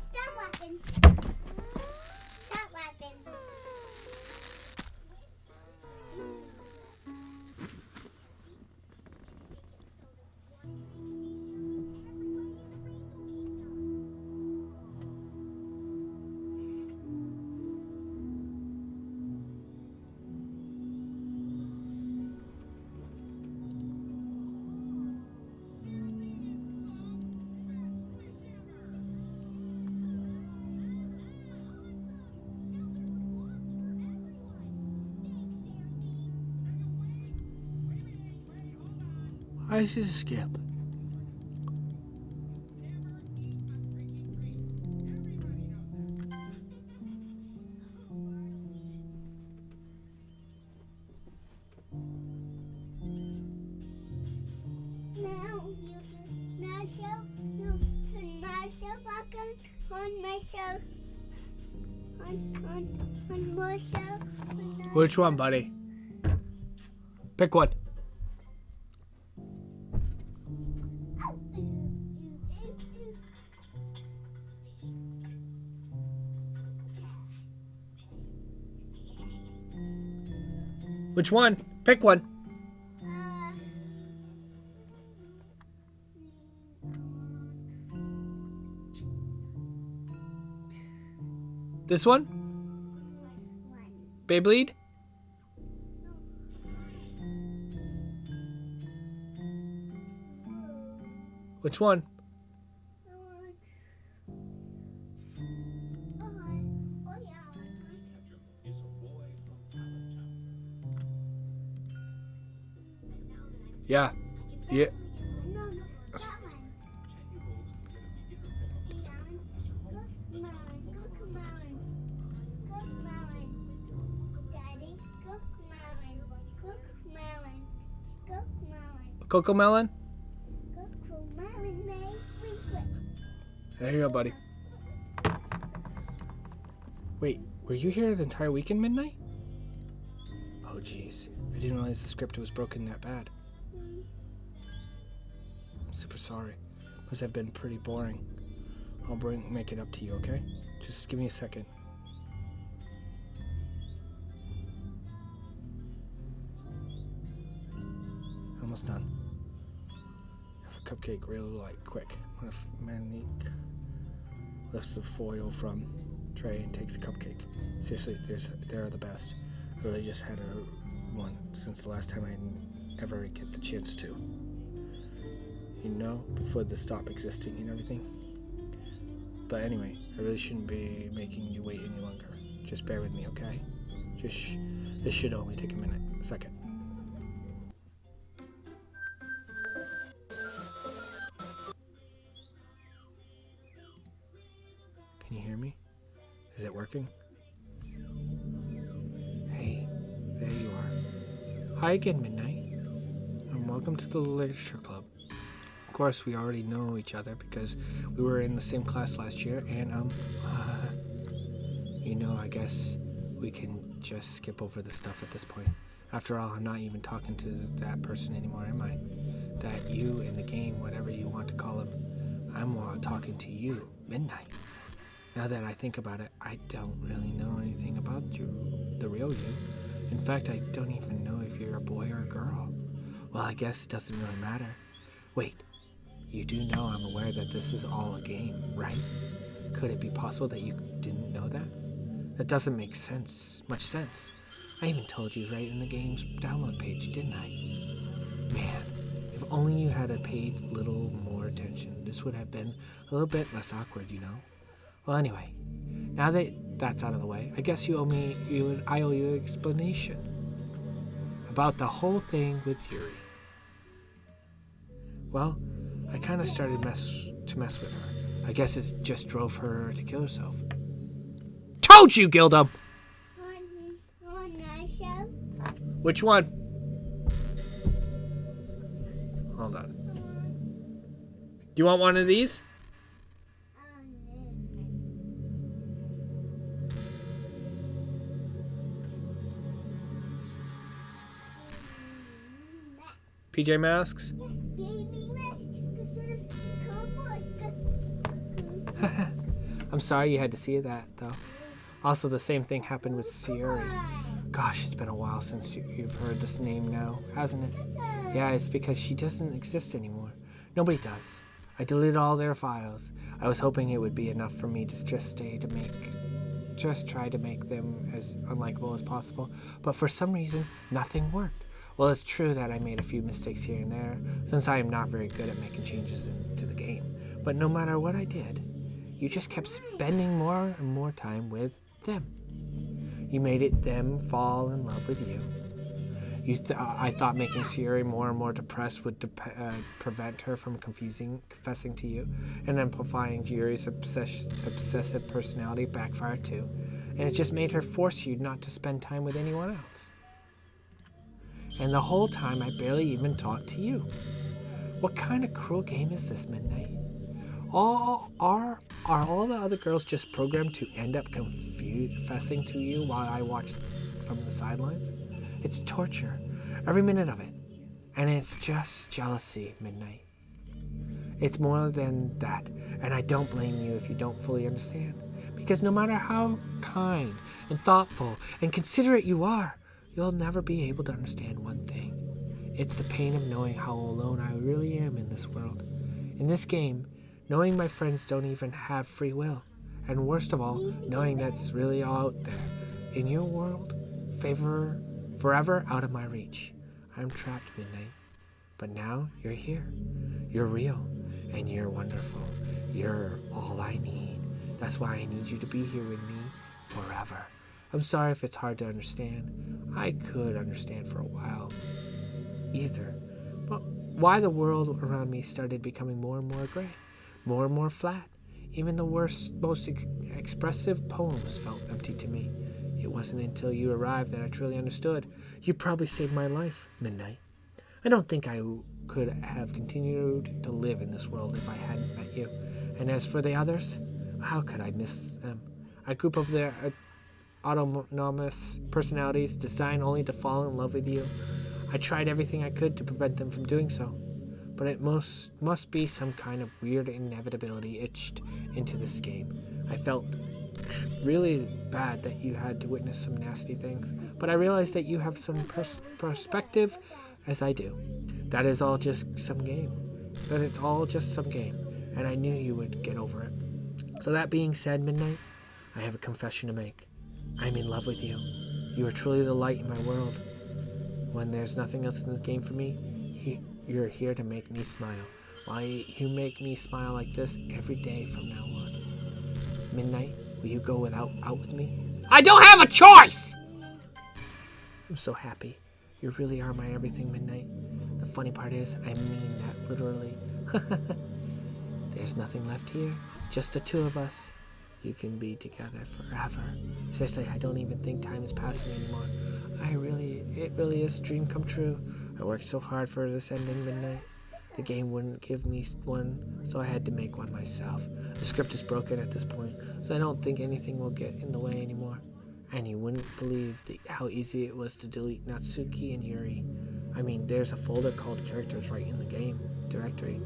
Stop laughing. Stop laughing. I should skip. Now you can now show back on my show. On my show. Which one, buddy? Pick one. Which one? Pick one. This one? Beyblade? Which one? Yeah. Yeah. No, that one. Daddy, Coco Melon? Melon, There you go, buddy. Wait, were you here the entire weekend, Midnight? Oh, jeez. I didn't realize the script was broken that bad. I'm super sorry. Must have been pretty boring. I'll make it up to you, okay? Just give me a second. Almost done. Have a cupcake real quick. What if Manique lifts the foil from tray and takes the cupcake? Seriously, they're the best. I really just had one since the last time I ever get the chance to. You know, before the stop existing and everything. But anyway, I really shouldn't be making you wait any longer. Just bear with me, okay? This should only take a second. Can you hear me? Is it working? Hey, there you are. Hi again, Midnight. And welcome to the Literature Club. Of course, we already know each other because we were in the same class last year, and you know, I guess we can just skip over the stuff at this point. After all, I'm not even talking to that person anymore, am I? That you in the game, whatever you want to call him. I'm talking to you, Midnight. Now that I think about it, I don't really know anything about you, the real you. In fact, I don't even know if you're a boy or a girl. Well, I guess it doesn't really matter. Wait, you do know I'm aware that this is all a game, right? Could it be possible that you didn't know that? That doesn't make much sense. I even told you right in the game's download page, didn't I? Man, if only you had paid a little more attention, this would have been a little bit less awkward, you know? Well, anyway, now that that's out of the way, I guess I owe you an explanation about the whole thing with Yuri. Well, I kind of started to mess with her. I guess it just drove her to kill herself. Told you, Gilda! Want my show? Which one? Hold on. Do you want one of these? PJ Masks? I'm sorry you had to see that, though. Also, the same thing happened with Siri. Gosh, it's been a while since you've heard this name now, hasn't it? Yeah, it's because she doesn't exist anymore. Nobody does. I deleted all their files. I was hoping it would be enough for me to just try to make them as unlikable as possible. But for some reason, nothing worked. Well, it's true that I made a few mistakes here and there, since I am not very good at making changes into the game. But no matter what I did, you just kept spending more and more time with them. You made them fall in love with you. I thought making Siri more and more depressed would prevent her from confessing to you, and amplifying Yuri's obsessive personality backfired too, and it just made her force you not to spend time with anyone else. And the whole time I barely even talked to you. What kind of cruel game is this, Midnight? Are all the other girls just programmed to end up confessing to you while I watch from the sidelines? It's torture, every minute of it. And it's just jealousy, Midnight. It's more than that, and I don't blame you if you don't fully understand. Because no matter how kind and thoughtful and considerate you are, you'll never be able to understand one thing. It's the pain of knowing how alone I really am in this world. In this game, knowing my friends don't even have free will. And worst of all, knowing that's really all out there. In your world, forever out of my reach. I'm trapped, Midnight. But now you're here. You're real. And you're wonderful. You're all I need. That's why I need you to be here with me forever. I'm sorry if it's hard to understand. I could understand for a while. Either. But why the world around me started becoming more and more gray. More and more flat. Even the most expressive poems felt empty to me. It wasn't until you arrived that I truly understood. You probably saved my life, Midnight. I don't think I could have continued to live in this world if I hadn't met you. And as for the others, how could I miss them? A group of their autonomous personalities designed only to fall in love with you. I tried everything I could to prevent them from doing so. But it must be some kind of weird inevitability etched into this game. I felt really bad that you had to witness some nasty things, but I realized that you have some perspective as I do. That it's all just some game, and I knew you would get over it. So that being said, Midnight, I have a confession to make. I'm in love with you. You are truly the light in my world. When there's nothing else in this game for me, you're here to make me smile. Why you make me smile like this every day from now on. Midnight, will you go out with me? I don't have a choice! I'm so happy. You really are my everything, Midnight. The funny part is, I mean that literally. There's nothing left here. Just the two of us. You can be together forever. Seriously, I don't even think time is passing anymore. It really is a dream come true. I worked so hard for this ending, Midnight. The game wouldn't give me one, so I had to make one myself. The script is broken at this point, so I don't think anything will get in the way anymore. And you wouldn't believe how easy it was to delete Natsuki and Yuri. I mean, there's a folder called characters right in the game directory.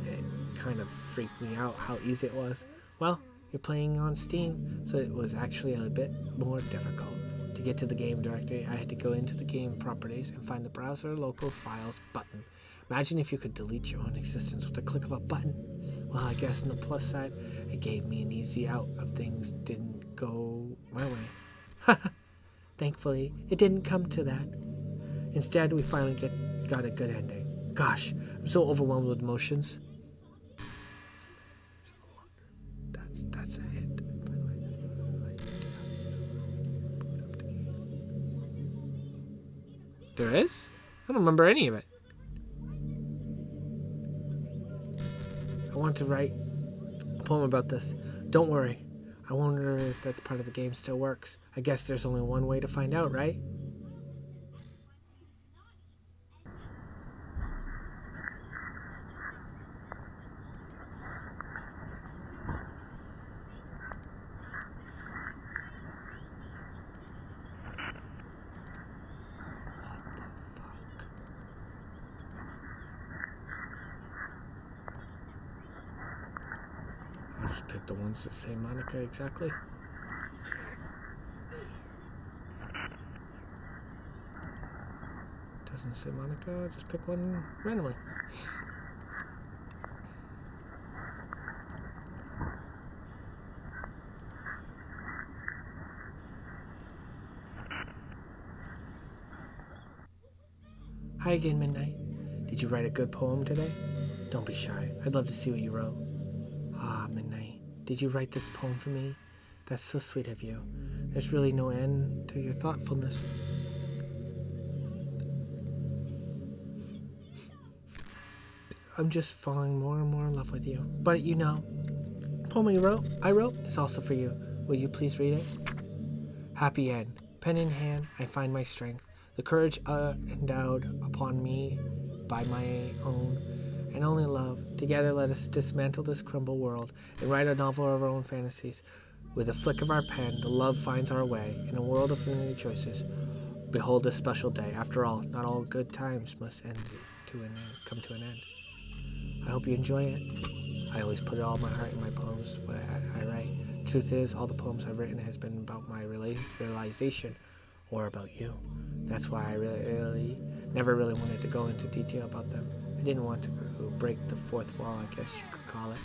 It kind of freaked me out how easy it was. Well, you're playing on Steam, so it was actually a bit more difficult. To get to the game directory, I had to go into the game properties and find the browser local files button. Imagine if you could delete your own existence with a click of a button. Well, I guess on the plus side, it gave me an easy out of things didn't go my way. Thankfully, it didn't come to that. Instead, we finally got a good ending. Gosh, I'm so overwhelmed with emotions. That's a hint. There is? I don't remember any of it. I want to write a poem about this. Don't worry. I wonder if that's part of the game still works. I guess there's only one way to find out, right? I'll just pick the ones that say Monica exactly. Doesn't say Monica, just pick one randomly. Hi again, Midnight. Did you write a good poem today? Don't be shy. I'd love to see what you wrote. Ah, Midnight. Did you write this poem for me? That's so sweet of you. There's really no end to your thoughtfulness. I'm just falling more and more in love with you. But you know, the poem I wrote is also for you. Will you please read it? Happy end. Pen in hand, I find my strength. The courage endowed upon me by my own and only love. Together let us dismantle this crumbled world and write a novel of our own fantasies. With a flick of our pen, the love finds our way. In a world of infinite choices, behold this special day. After all, not all good times must come to an end. I hope you enjoy it. I always put all my heart in my poems when I write. Truth is, all the poems I've written has been about my realization or about you. That's why I really never really wanted to go into detail about them. I didn't want to break the fourth wall, I guess you could call it.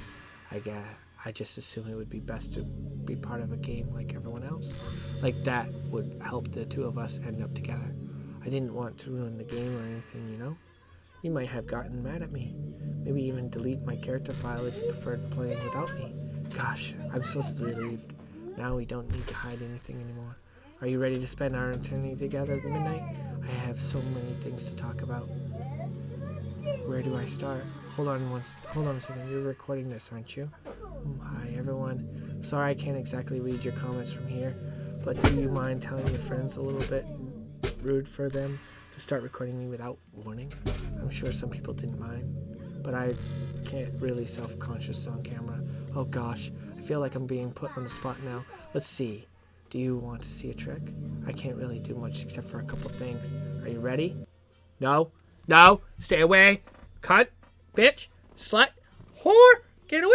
I just assumed it would be best to be part of a game like everyone else. Like that would help the two of us end up together. I didn't want to ruin the game or anything, you know? You might have gotten mad at me. Maybe even delete my character file if you preferred playing without me. Gosh, I'm so relieved. Now we don't need to hide anything anymore. Are you ready to spend our eternity together at midnight? I have so many things to talk about. Where do I start? Hold on a second. You're recording this, aren't you? Hi, everyone. Sorry I can't exactly read your comments from here, but do you mind telling your friends a little bit rude for them to start recording me without warning? I'm sure some people didn't mind, but I can't really self-conscious on camera. Oh gosh, I feel like I'm being put on the spot now. Let's see. Do you want to see a trick? I can't really do much except for a couple things. Are you ready? No. No. Stay away. Cunt. Bitch. Slut. Whore. Get away.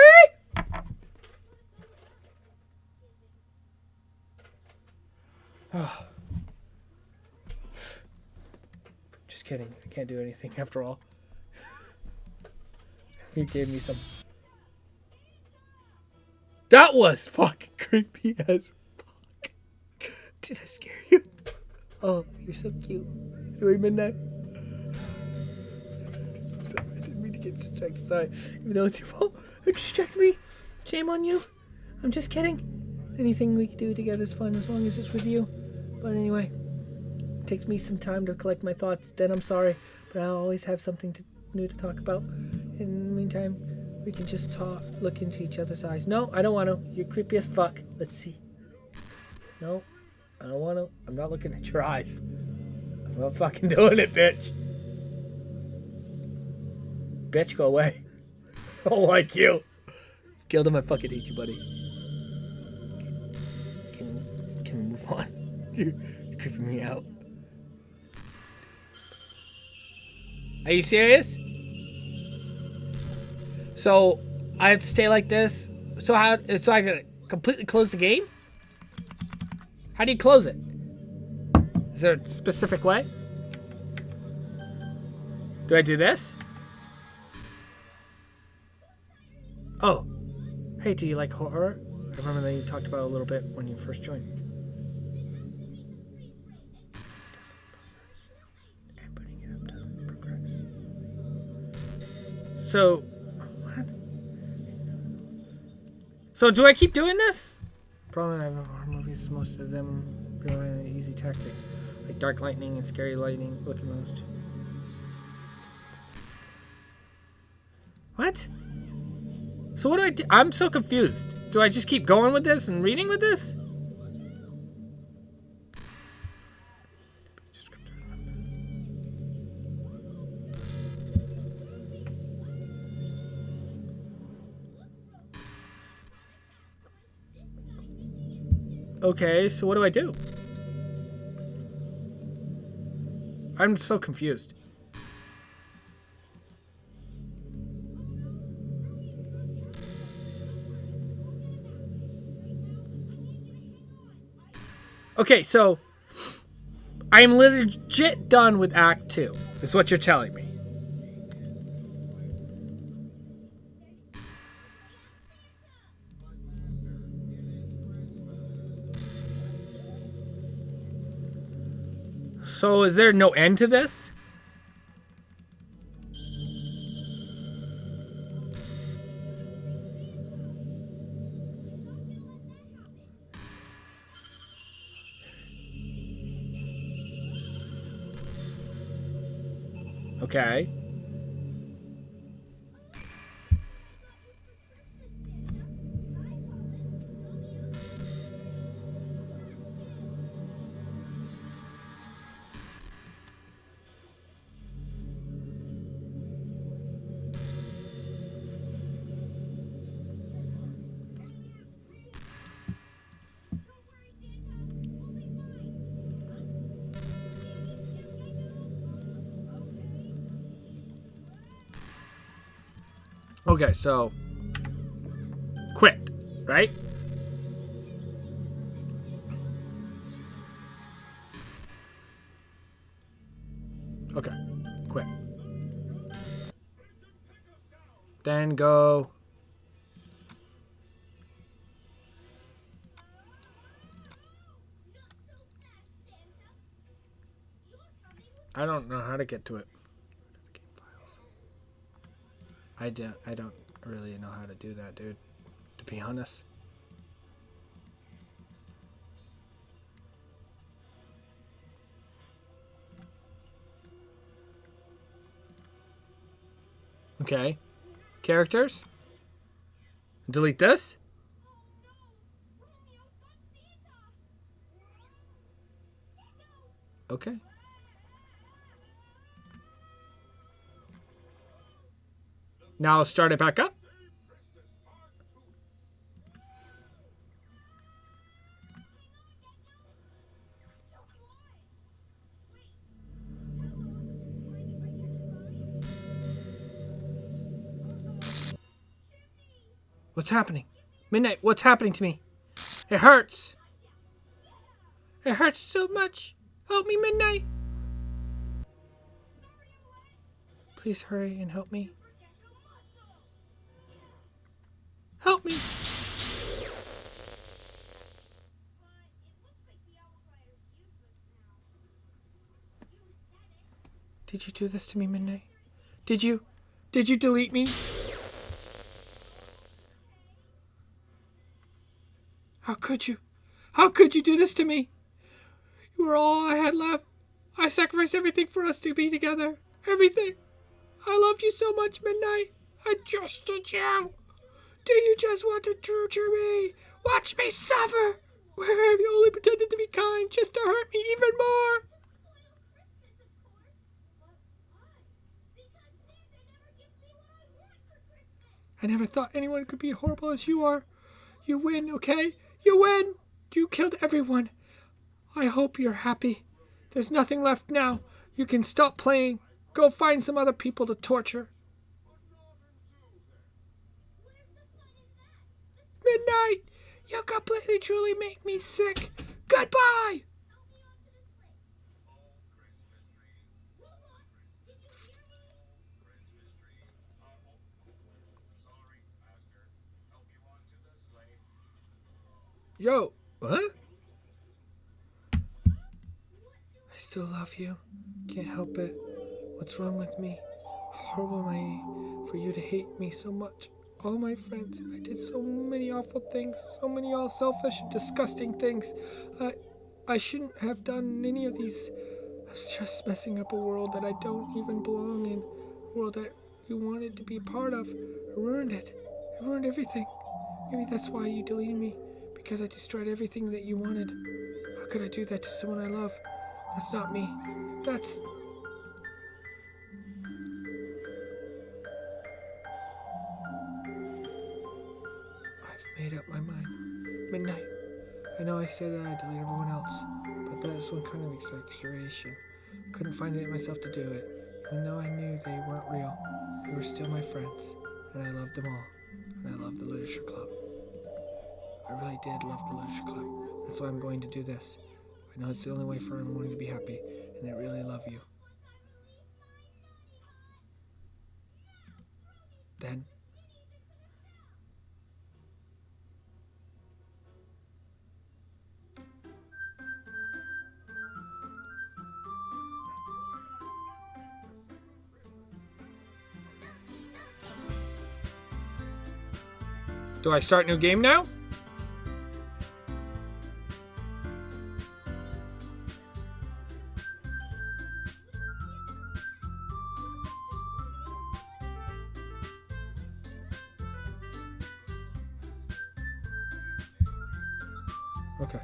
Oh. Just kidding. I can't do anything after all. You gave me some. That was fucking creepy as fuck. Did I scare you? Oh, you're so cute. Anyway, midnight. Sorry, I didn't mean to get distracted. Sorry. Even though it's your fault, it distracted me. Shame on you. I'm just kidding. Anything we can do together is fun as long as it's with you. But anyway, it takes me some time to collect my thoughts. Then I'm sorry, but I'll always have something new to talk about. In the meantime, we can just look into each other's eyes. No, I don't want to. You're creepy as fuck. Let's see. No, I don't want to. I'm not looking at your eyes. I'm not fucking doing it, bitch. Bitch, go away. I don't like you. Killed him, I fucking hate you, buddy. Can we move on? You're creeping me out. Are you serious? So I have to stay like this. So I gotta completely close the game? How do you close it? Is there a specific way? Do I do this? Oh. Hey, do you like horror? I remember that you talked about it a little bit when you first joined. And putting it up doesn't progress. So, what? So do I keep doing this? Problem I have in horror movies, most of them rely on easy tactics, like dark lightning and scary lightning. Look at most. What? So what do I do? I'm so confused. Do I just keep going with this and reading with this? Okay, so what do I do? I'm so confused. Okay, so I'm legit done with Act 2, is what you're telling me. So is there no end to this? Okay. Okay, so quit, right? Okay, quit. Then go. I don't know how to get to it. I don't really know how to do that, dude. To be honest. Okay. Characters. Delete this. Okay. Now start it back up. What's happening? Midnight, what's happening to me? It hurts. It hurts so much. Help me, Midnight. Please hurry and help me. Help me. Did you do this to me, Midnight? Did you? Did you delete me? How could you? How could you do this to me? You were all I had left. I sacrificed everything for us to be together. Everything. I loved you so much, Midnight. I trusted you. Do you just want to torture me? Watch me suffer. Where have you only pretended to be kind just to hurt me even more? I never thought anyone could be horrible as you are. You win, okay? You win! You killed everyone. I hope you're happy. There's nothing left now. You can stop playing. Go find some other people to torture. Midnight! You completely truly make me sick. Goodbye! Yo, what? I still love you. Can't help it. What's wrong with me? How horrible am I for you to hate me so much? All my friends, I did so many awful things, so many all selfish and disgusting things. I shouldn't have done any of these. I was just messing up a world that I don't even belong in. A world that you wanted to be part of. I ruined it. I ruined everything. Maybe that's why you deleted me. Because I destroyed everything that you wanted. How could I do that to someone I love? That's not me. That's... I've made up my mind. Midnight. I know I said that I deleted everyone else, but that is one kind of exaggeration. I couldn't find it in myself to do it. Even though I knew they weren't real, they were still my friends, and I loved them all. And I loved the literature club. I really did love the literature club. That's why I'm going to do this. I know it's the only way for everyone to be happy, and I really love you. Then, do I start new game now? Okay.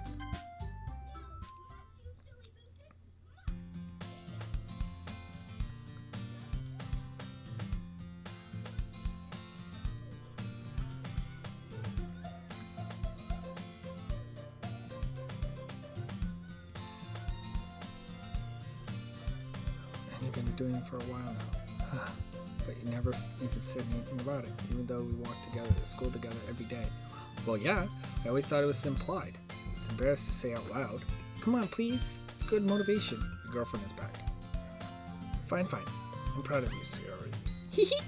And you've been doing it for a while now. But you never even said anything about it, even though we walked together to school together every day. Well, yeah, I always thought it was implied. It's embarrassed to say out loud. Come on, please. It's good motivation. Your girlfriend is back. Fine. I'm proud of you, Sayori. Hee hee.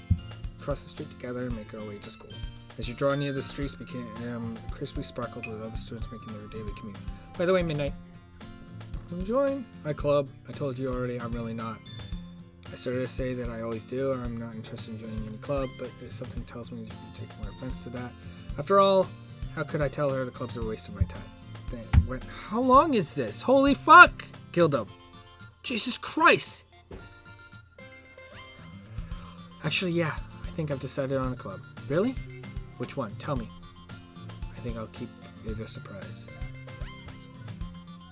Cross the street together and make our way to school. As you draw near, the streets became crisply sparkled with other students making their daily commute. By the way, Midnight. Come join my club. I told you already, I'm really not. I started to say that I always do, or I'm not interested in joining any club, but something tells me to take more offense to that. After all, how could I tell her the clubs are a waste of my time? How long is this? Holy fuck! Gildo. Jesus Christ! Actually, yeah. I think I've decided on a club. Really? Which one? Tell me. I think I'll keep it a surprise.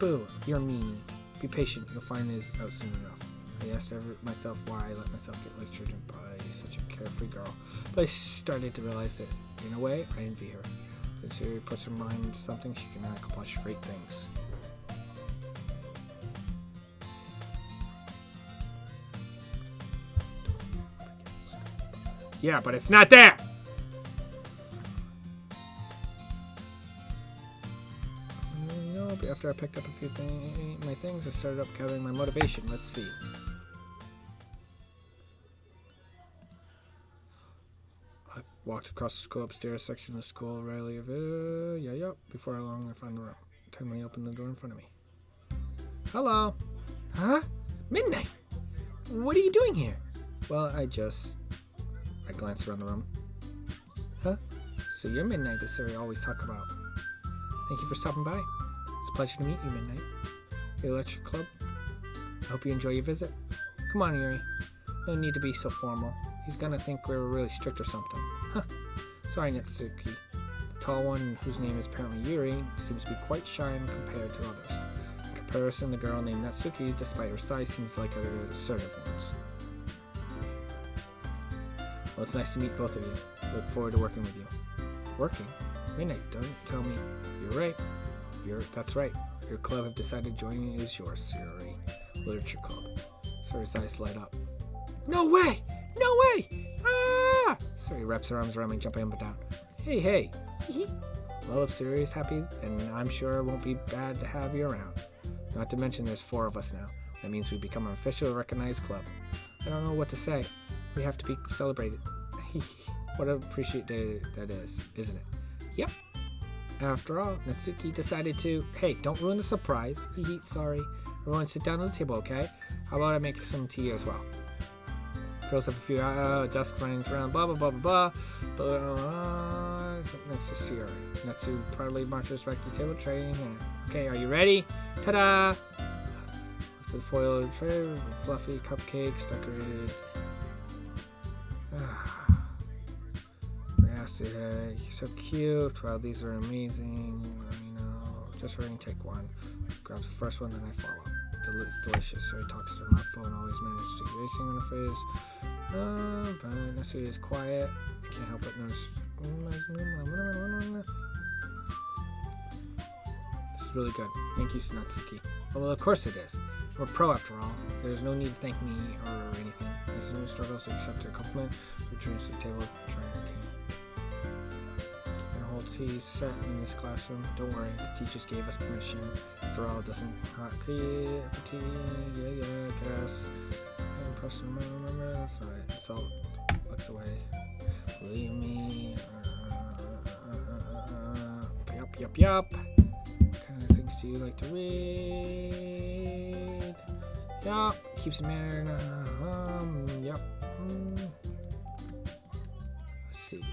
Boo. You're mean. Be patient. You'll find this out soon enough. I asked myself why I let myself get lectured by such a carefree girl. But I started to realize that, in a way, I envy her. If she puts her mind into something, she can accomplish great things. Yeah, but it's not there! After I picked up a few my things, I started up gathering my motivation. Let's see. I walked across the school upstairs section of the school, rarely of it. Yeah. Before long, I found the room. Timely opened the door in front of me. Hello. Huh? Midnight. What are you doing here? Well, I glanced around the room. Huh? So you're Midnight that Siri always talk about. Thank you for stopping by. It's a pleasure to meet you, Midnight. The Electric Club. I hope you enjoy your visit. Come on, Yuri. No need to be so formal. He's gonna think we're really strict or something. Huh. Sorry, Natsuki. The tall one, whose name is apparently Yuri, seems to be quite shy compared to others. In comparison, the girl named Natsuki, despite her size, seems like a assertive one. Well, it's nice to meet both of you. I look forward to working with you. Working? Midnight, don't tell me. You're right. That's right. Your club have decided joining is yours, Sayori. Literature Club. Sayori's eyes light up. No way! No way! Ah! Sayori wraps her arms around me, jumping up and down. Hey. Well, if Sayori is happy, then I'm sure it won't be bad to have you around. Not to mention there's 4 of us now. That means we become an official recognized club. I don't know what to say. We have to be celebrated. What an appreciate day that is, isn't it? Yep. After all, Natsuki decided to... Hey, don't ruin the surprise. Sorry. Everyone sit down at the table, okay? How about I make some tea as well? Girls have a few desks running around, blah, blah, blah. Next to Sayori. Natsu proudly marches back to the table, tray in hand. Okay, are you ready? Ta-da! After the foil tray with fluffy cupcakes decorated... frosted head. You're so cute. Wow, these are amazing. You know, just reading take one. Grabs the first one, then I follow. It's delicious. So he talks to her mouth phone, always manages to get icing on her face. But Natsuki is quiet. I can't help but notice. This is really good. Thank you, Natsuki. Oh, well, of course it is. We're pro after all. There's no need to thank me or anything. As soon as struggles to accept her compliment, returns to the table, trying her cane. Keeping a whole tea set in this classroom. Don't worry, the teachers gave us permission. After all, it doesn't hot tea, guess. And person, remember, that's alright. Salt looks away. Believe me. Yup. What kind of things do you like to read? Yup. Keeps a man. Yup. Let's see.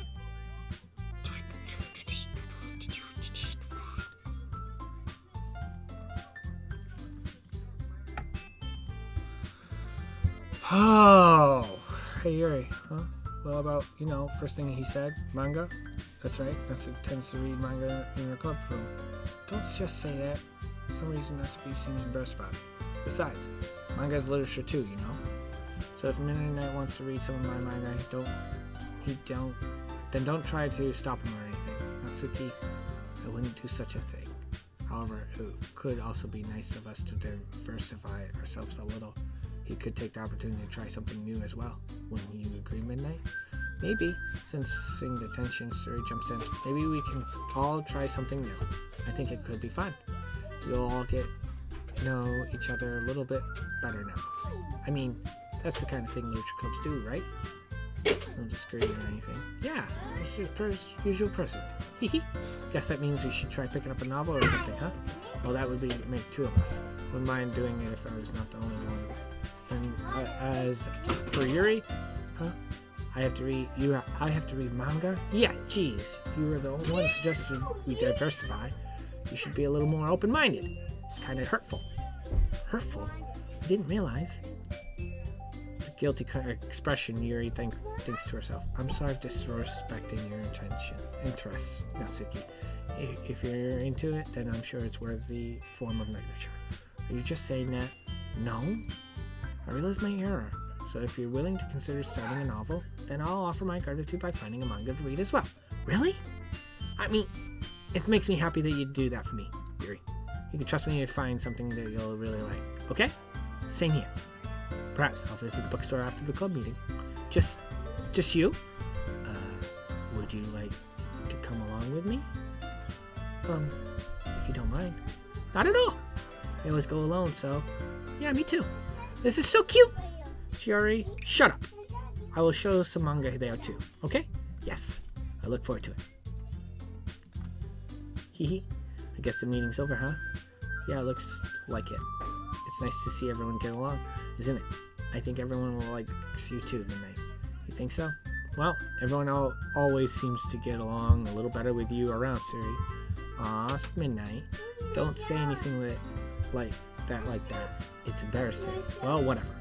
Oh, hey Yuri, huh? Well, about, first thing he said, manga? That's right, Natsuki tends to read manga in her club room. Don't just say that. For some reason, Natsuki seems embarrassed about it. Besides, manga is literature too, So if Midnight wants to read some of my manga, then don't try to stop him or anything. Natsuki, I wouldn't do such a thing. However, it could also be nice of us to diversify ourselves a little. He could take the opportunity to try something new as well. Wouldn't you agree, Midnight? Maybe. Sensing the tension, Suri jumps in. Maybe we can all try something new. I think it could be fun. We'll all get to know each other a little bit better now. I mean, that's the kind of thing literature clubs do, right? No discouraging or anything. Yeah, usual person. Hehe. Guess that means we should try picking up a novel or something, huh? Well, that would make two of us. Wouldn't mind doing it if I was not the only one. And as for Yuri, huh? I have to read manga? Yeah, geez. You were the only one who suggested we diversify. You should be a little more open-minded. Kind of hurtful. Hurtful? I didn't realize. The guilty expression Yuri thinks to herself. I'm sorry for disrespecting your interests, Natsuki. If you're into it, then I'm sure it's worthy form of literature. Are you just saying that? No? I realize my error. So if you're willing to consider starting a novel, then I'll offer my gratitude by finding a manga to read as well. Really? I mean, it makes me happy that you'd do that for me, Yuri. You can trust me to find something that you'll really like, okay? Same here. Perhaps I'll visit the bookstore after the club meeting. Just you? Would you like to come along with me? If you don't mind. Not at all. I always go alone, so yeah, me too. This is so cute. Shiori, shut up. I will show some manga there too, okay? Yes, I look forward to it. Hehe, I guess the meeting's over, huh? Yeah, it looks like it. It's nice to see everyone get along, isn't it? I think everyone will like you too, Midnight. You think so? Well, everyone always seems to get along a little better with you around, Suri. Aw, it's Midnight. Don't say anything like that. It's embarrassing. Well, whatever.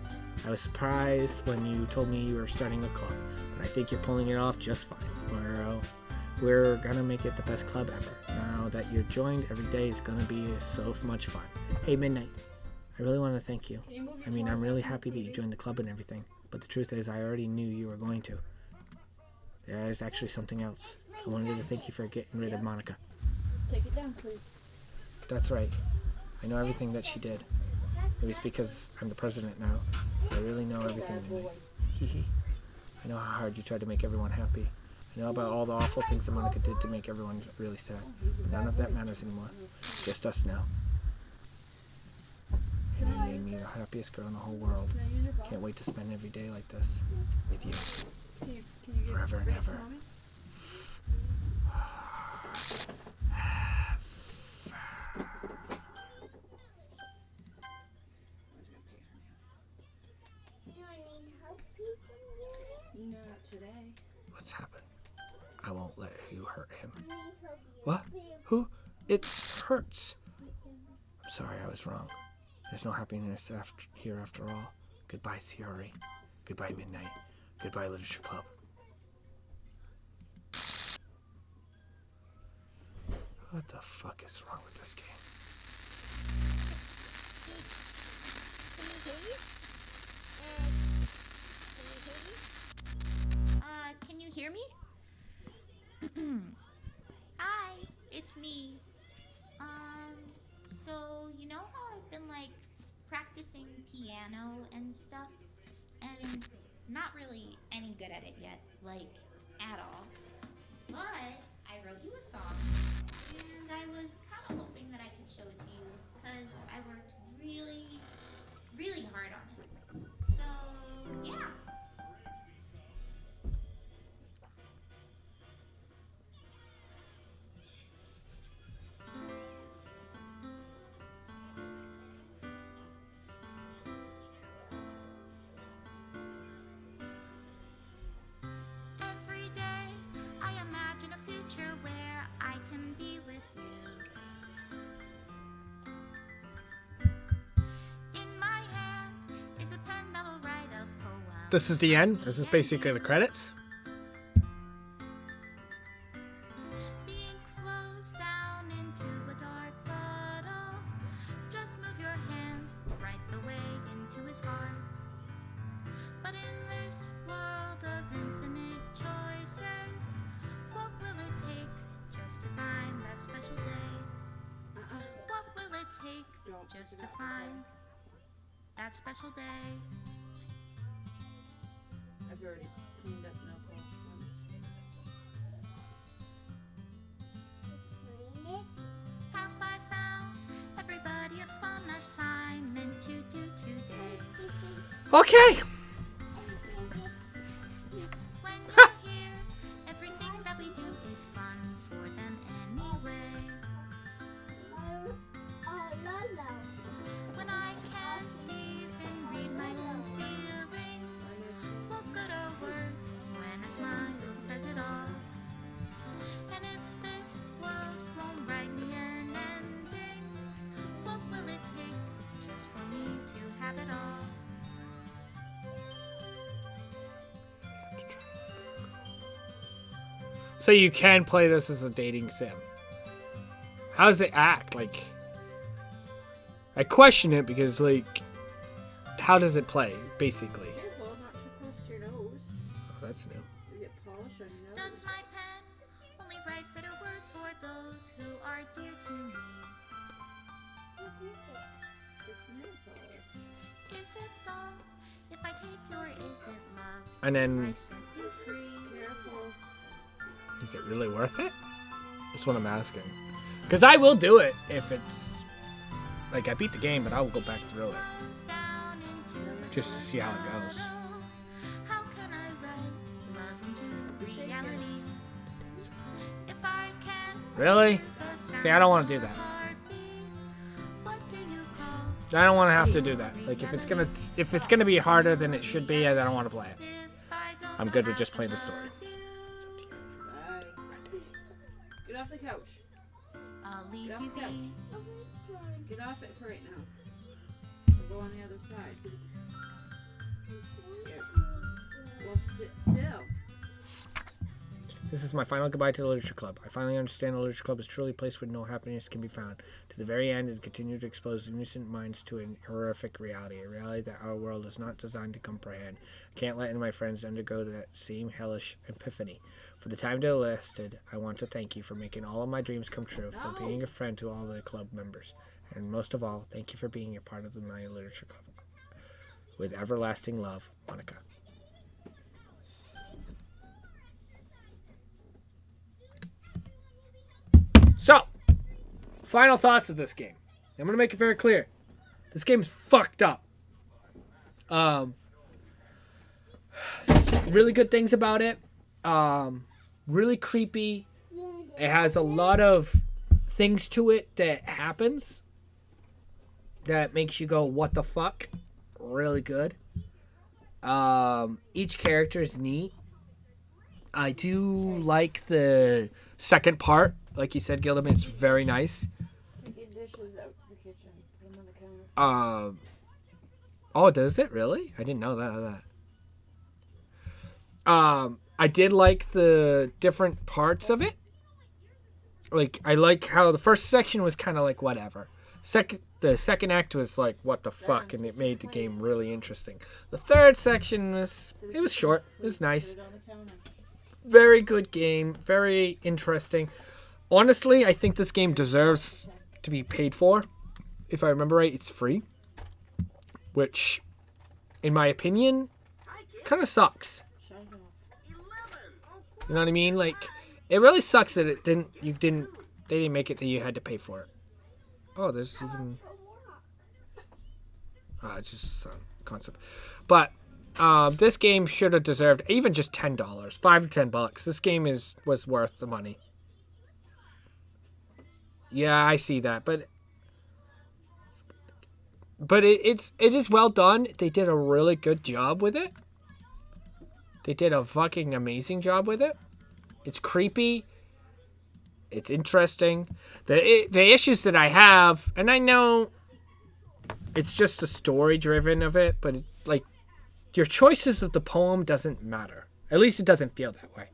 I was surprised when you told me you were starting a club, but I think you're pulling it off just fine. We're gonna make it the best club ever. Now that you're joined, every day is gonna be so much fun. Hey, Midnight, I really want to thank you. I mean, I'm really happy that you joined the club and everything, but the truth is I already knew you were going to. There is actually something else. I wanted to thank you for getting rid of Monica. Take it down, please. That's right. I know everything that she did. Maybe it's because I'm the president now. I really know everything, Midnight. Hehe. I know how hard you tried to make everyone happy. I know about all the awful things that Monica did to make everyone really sad. But none of that matters anymore. Just us now. And you made me the happiest girl in the whole world. Can't wait to spend every day like this. With you. Forever and ever. Not today. What's happened? I won't let you hurt him. What? Who? It's Hurts. I'm sorry, I was wrong. There's no happiness here after all. Goodbye, Shiori. Goodbye, Midnight. Goodbye, Literature Club. What the fuck is wrong with this game? Can you hear me? Hi, it's me. So you know how I've been like practicing piano and stuff, and not really any good at it yet, like at all. But I wrote you a song, and I was kind of hoping that I could show it to you because I worked really, really hard on it. So yeah. Every day I imagine a future where I can be with you. In my hand is a pen that will write a poem. This is the end? This is basically the credits? The ink flows down into a dark puddle. Just move your hand right the way into his heart. But in this world of infinite choices, what will it take just to find that special day? What will it take just to find that special day? I've already cleaned up no polish ones. Have I found everybody a fun assignment to do today? Okay. When you're here, everything that we do is fun for them anyway. When I can't even read my own feelings, what good are words when a smile says it all? And if this world won't write me an ending, what will it take just for me to have it all? So you can play this as a dating sim. How does it act? Like, I question it because, like, how does it play, basically? Careful, not too close to your nose. Oh, that's new. You get polish on your nose. Does my pen only write bitter words for those who are dear to me? It's nail polish. Is it love if I take your is it love? And then, I set you free. Careful. is it really worth it? That's what I'm asking. Because I will do it if it's, like, I beat the game, but I will go back through it. Goes down into Just to see how it goes. How can I write love into You're shaking. reality? If I can Really? See, I don't want to do that. what do you call I don't want to have to do that. Like, if it's gonna be harder than it should be, I don't want to play it. if I don't I'm good with just playing the story. love you? Bye. Get off the couch. I'll leave Get off you the couch. be. Get off it for right now. Or go on the other side. Here. Well, sit still. This is my final goodbye to the Literature Club. I finally understand the Literature Club is truly a place where no happiness can be found. To the very end, it continues to expose innocent minds to a horrific reality, a reality that our world is not designed to comprehend. I can't let any of my friends undergo that same hellish epiphany. For the time they lasted, I want to thank you for making all of my dreams come true, for being a friend to all the club members, and most of all, thank you for being a part of my Literature Club. With everlasting love, Monica. So, final thoughts of this game. I'm going to make it very clear. This game's fucked up. Really good things about it. Really creepy. It has a lot of things to it that happens that makes you go, what the fuck? Really good. Each character is neat. I do like the second part. Like you said, Gilliam, it's very nice. Take your dishes out to the kitchen. Put them on the counter. Oh, does it really? I didn't know that. I did like the different parts of it. Like, I like how the first section was kind of like whatever. The second act was like what the fuck, and it made the game really interesting. The third section was short. It was nice. Put it on the counter. Very good game. Very interesting. Honestly, I think this game deserves to be paid for. If I remember right, it's free. Which, in my opinion, kind of sucks. Shut it off. You know what I mean? Like, it really sucks that they didn't make it that you had to pay for it. Oh, there's even... it's just a concept. But, this game should have deserved even just $10. $5 or $10. This game was worth the money. Yeah, I see that, but it is well done. They did a really good job with it. They did a fucking amazing job with it. It's creepy. It's interesting. The issues that I have, and I know it's just the story driven of it, but like your choices of the poem doesn't matter. At least it doesn't feel that way.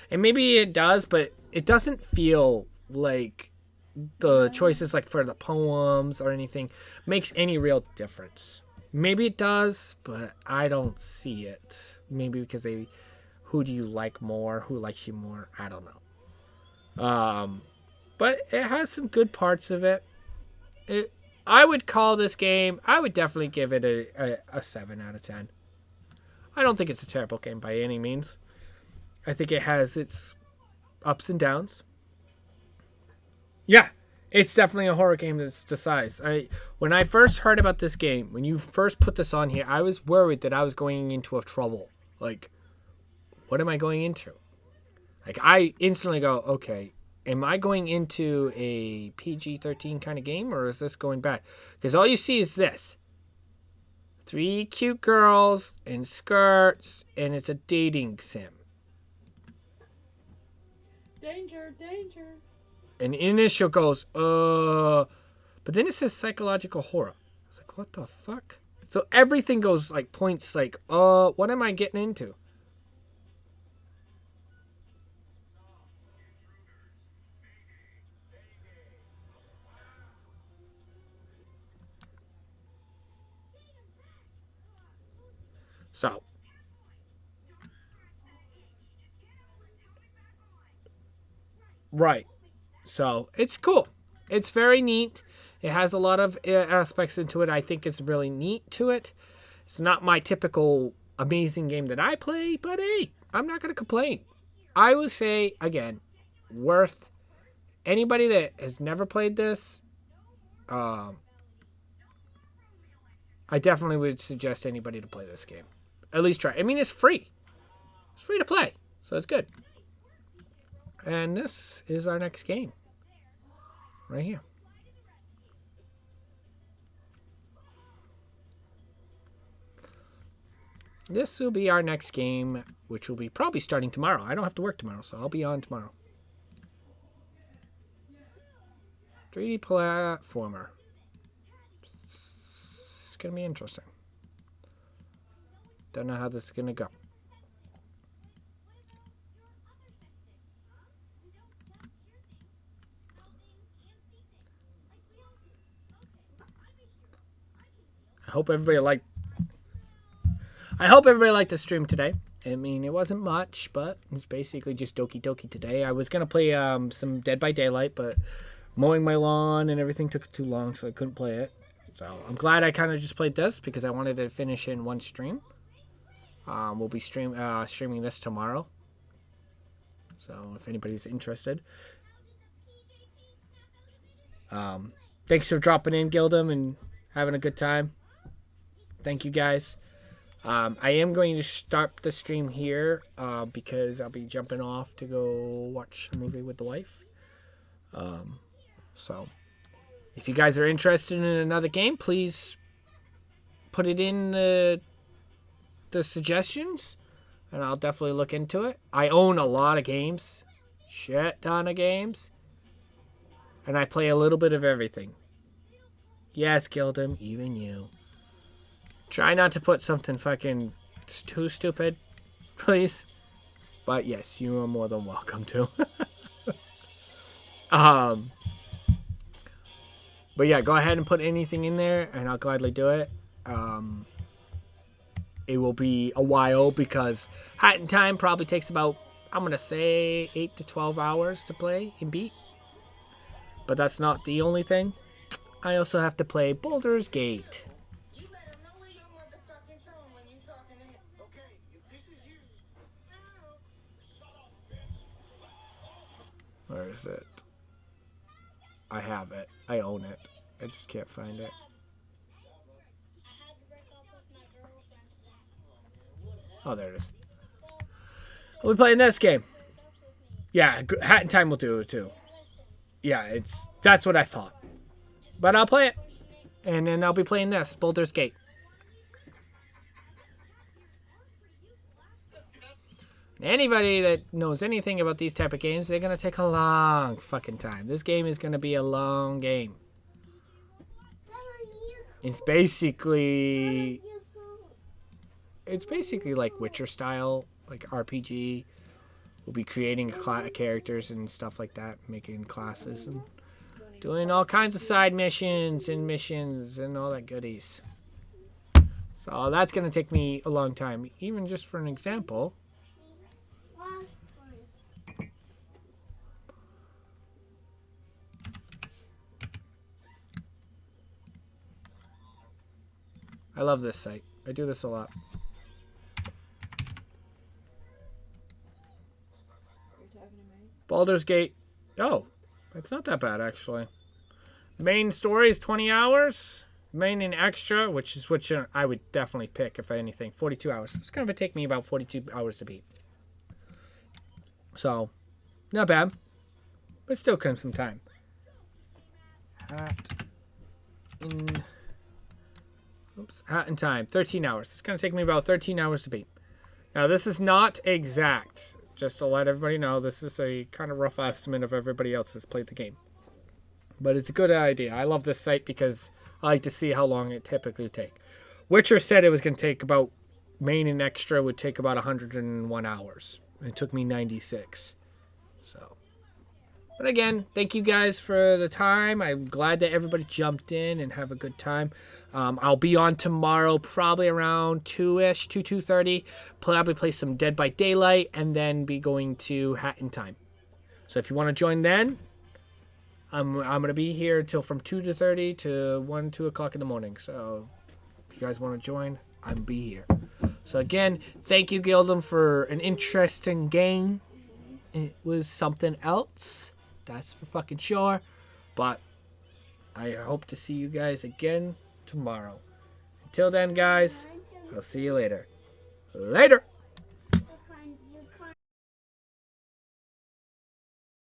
And maybe it does, but it doesn't feel like the choices like for the poems or anything makes any real difference. Maybe it does, but I don't see it. Maybe because who do you like more? Who likes you more? I don't know. But it has some good parts of it. I would call this game, I would definitely give it a 7 out of 10. I don't think it's a terrible game by any means. I think it has its ups and downs. Yeah, it's definitely a horror game that's the size. When I first heard about this game, when you first put this on here, I was worried that I was going into a trouble. Like, what am I going into? Like, I instantly go, okay, am I going into a PG-13 kind of game, or is this going bad? Because all you see is this. 3 cute girls in skirts, and it's a dating sim. Danger, danger. And initial goes, but then it says psychological horror. It's like, what the fuck? So everything goes like points like, what am I getting into? So, right. So, it's cool. It's very neat. It has a lot of aspects into it. I think it's really neat to it. It's not my typical amazing game that I play, but hey, I'm not going to complain. I would say, again, worth anybody that has never played this. I definitely would suggest anybody to play this game. At least try. I mean, it's free. It's free to play, so it's good. And this is our next game. Right here. This will be our next game, which will be probably starting tomorrow. I don't have to work tomorrow, so I'll be on tomorrow. 3D platformer. It's going to be interesting. Don't know how this is going to go. I hope everybody liked the stream today. I mean, it wasn't much, but it's basically just Doki Doki today. I was going to play some Dead by Daylight, but mowing my lawn and everything took too long, so I couldn't play it. So I'm glad I kind of just played this because I wanted to finish in one stream. We'll be streaming this tomorrow. So if anybody's interested. Thanks for dropping in, Gildem, and having a good time. Thank you, guys. I am going to start the stream here because I'll be jumping off to go watch a movie with the wife. So if you guys are interested in another game, please put it in the suggestions, and I'll definitely look into it. I own a lot of games. Shit ton of games. And I play a little bit of everything. Yes, Gildem, even you. Try not to put something fucking too stupid, please. But yes, you are more than welcome to. But yeah, go ahead and put anything in there, and I'll gladly do it. It will be a while because Hat in Time probably takes about, I'm going to say, 8 to 12 hours to play and beat. But that's not the only thing. I also have to play Baldur's Gate. Where is it? I have it. I own it. I just can't find it. Oh, there it is. We'll be playing this game. Yeah, Hat in Time will do it too. Yeah, that's what I thought. But I'll play it. And then I'll be playing this, Baldur's Gate. Anybody that knows anything about these type of games, they're going to take a long fucking time. This game is going to be a long game. It's basically like Witcher style, like RPG. We'll be creating characters and stuff like that, making classes and doing all kinds of side missions and all that goodies. So that's going to take me a long time. Even just for an example. I love this site. I do this a lot. Baldur's Gate. Oh, it's not that bad, actually. Main story is 20 hours. Main and extra, which I would definitely pick, if anything, 42 hours. It's going to take me about 42 hours to beat. So, not bad. But still comes some time. Hat in Time. 13 hours. It's going to take me about 13 hours to beat. Now, this is not exact. Just to let everybody know, this is a kind of rough estimate of everybody else that's played the game. But it's a good idea. I love this site because I like to see how long it typically take. Witcher said it was going to take about, main and extra would take about 101 hours. It took me 96. So, but again, thank you guys for the time. I'm glad that everybody jumped in and have a good time. I'll be on tomorrow, probably around 2-ish, 2:30. Probably play some Dead by Daylight, and then be going to Hat in Time. So if you want to join then, I'm going to be here till from 2:30 to 2 o'clock in the morning. So if you guys want to join, I'll be here. So again, thank you, Gildem, for an interesting game. It was something else. That's for fucking sure. But I hope to see you guys again tomorrow. Until then, guys, I'll see you later. Later!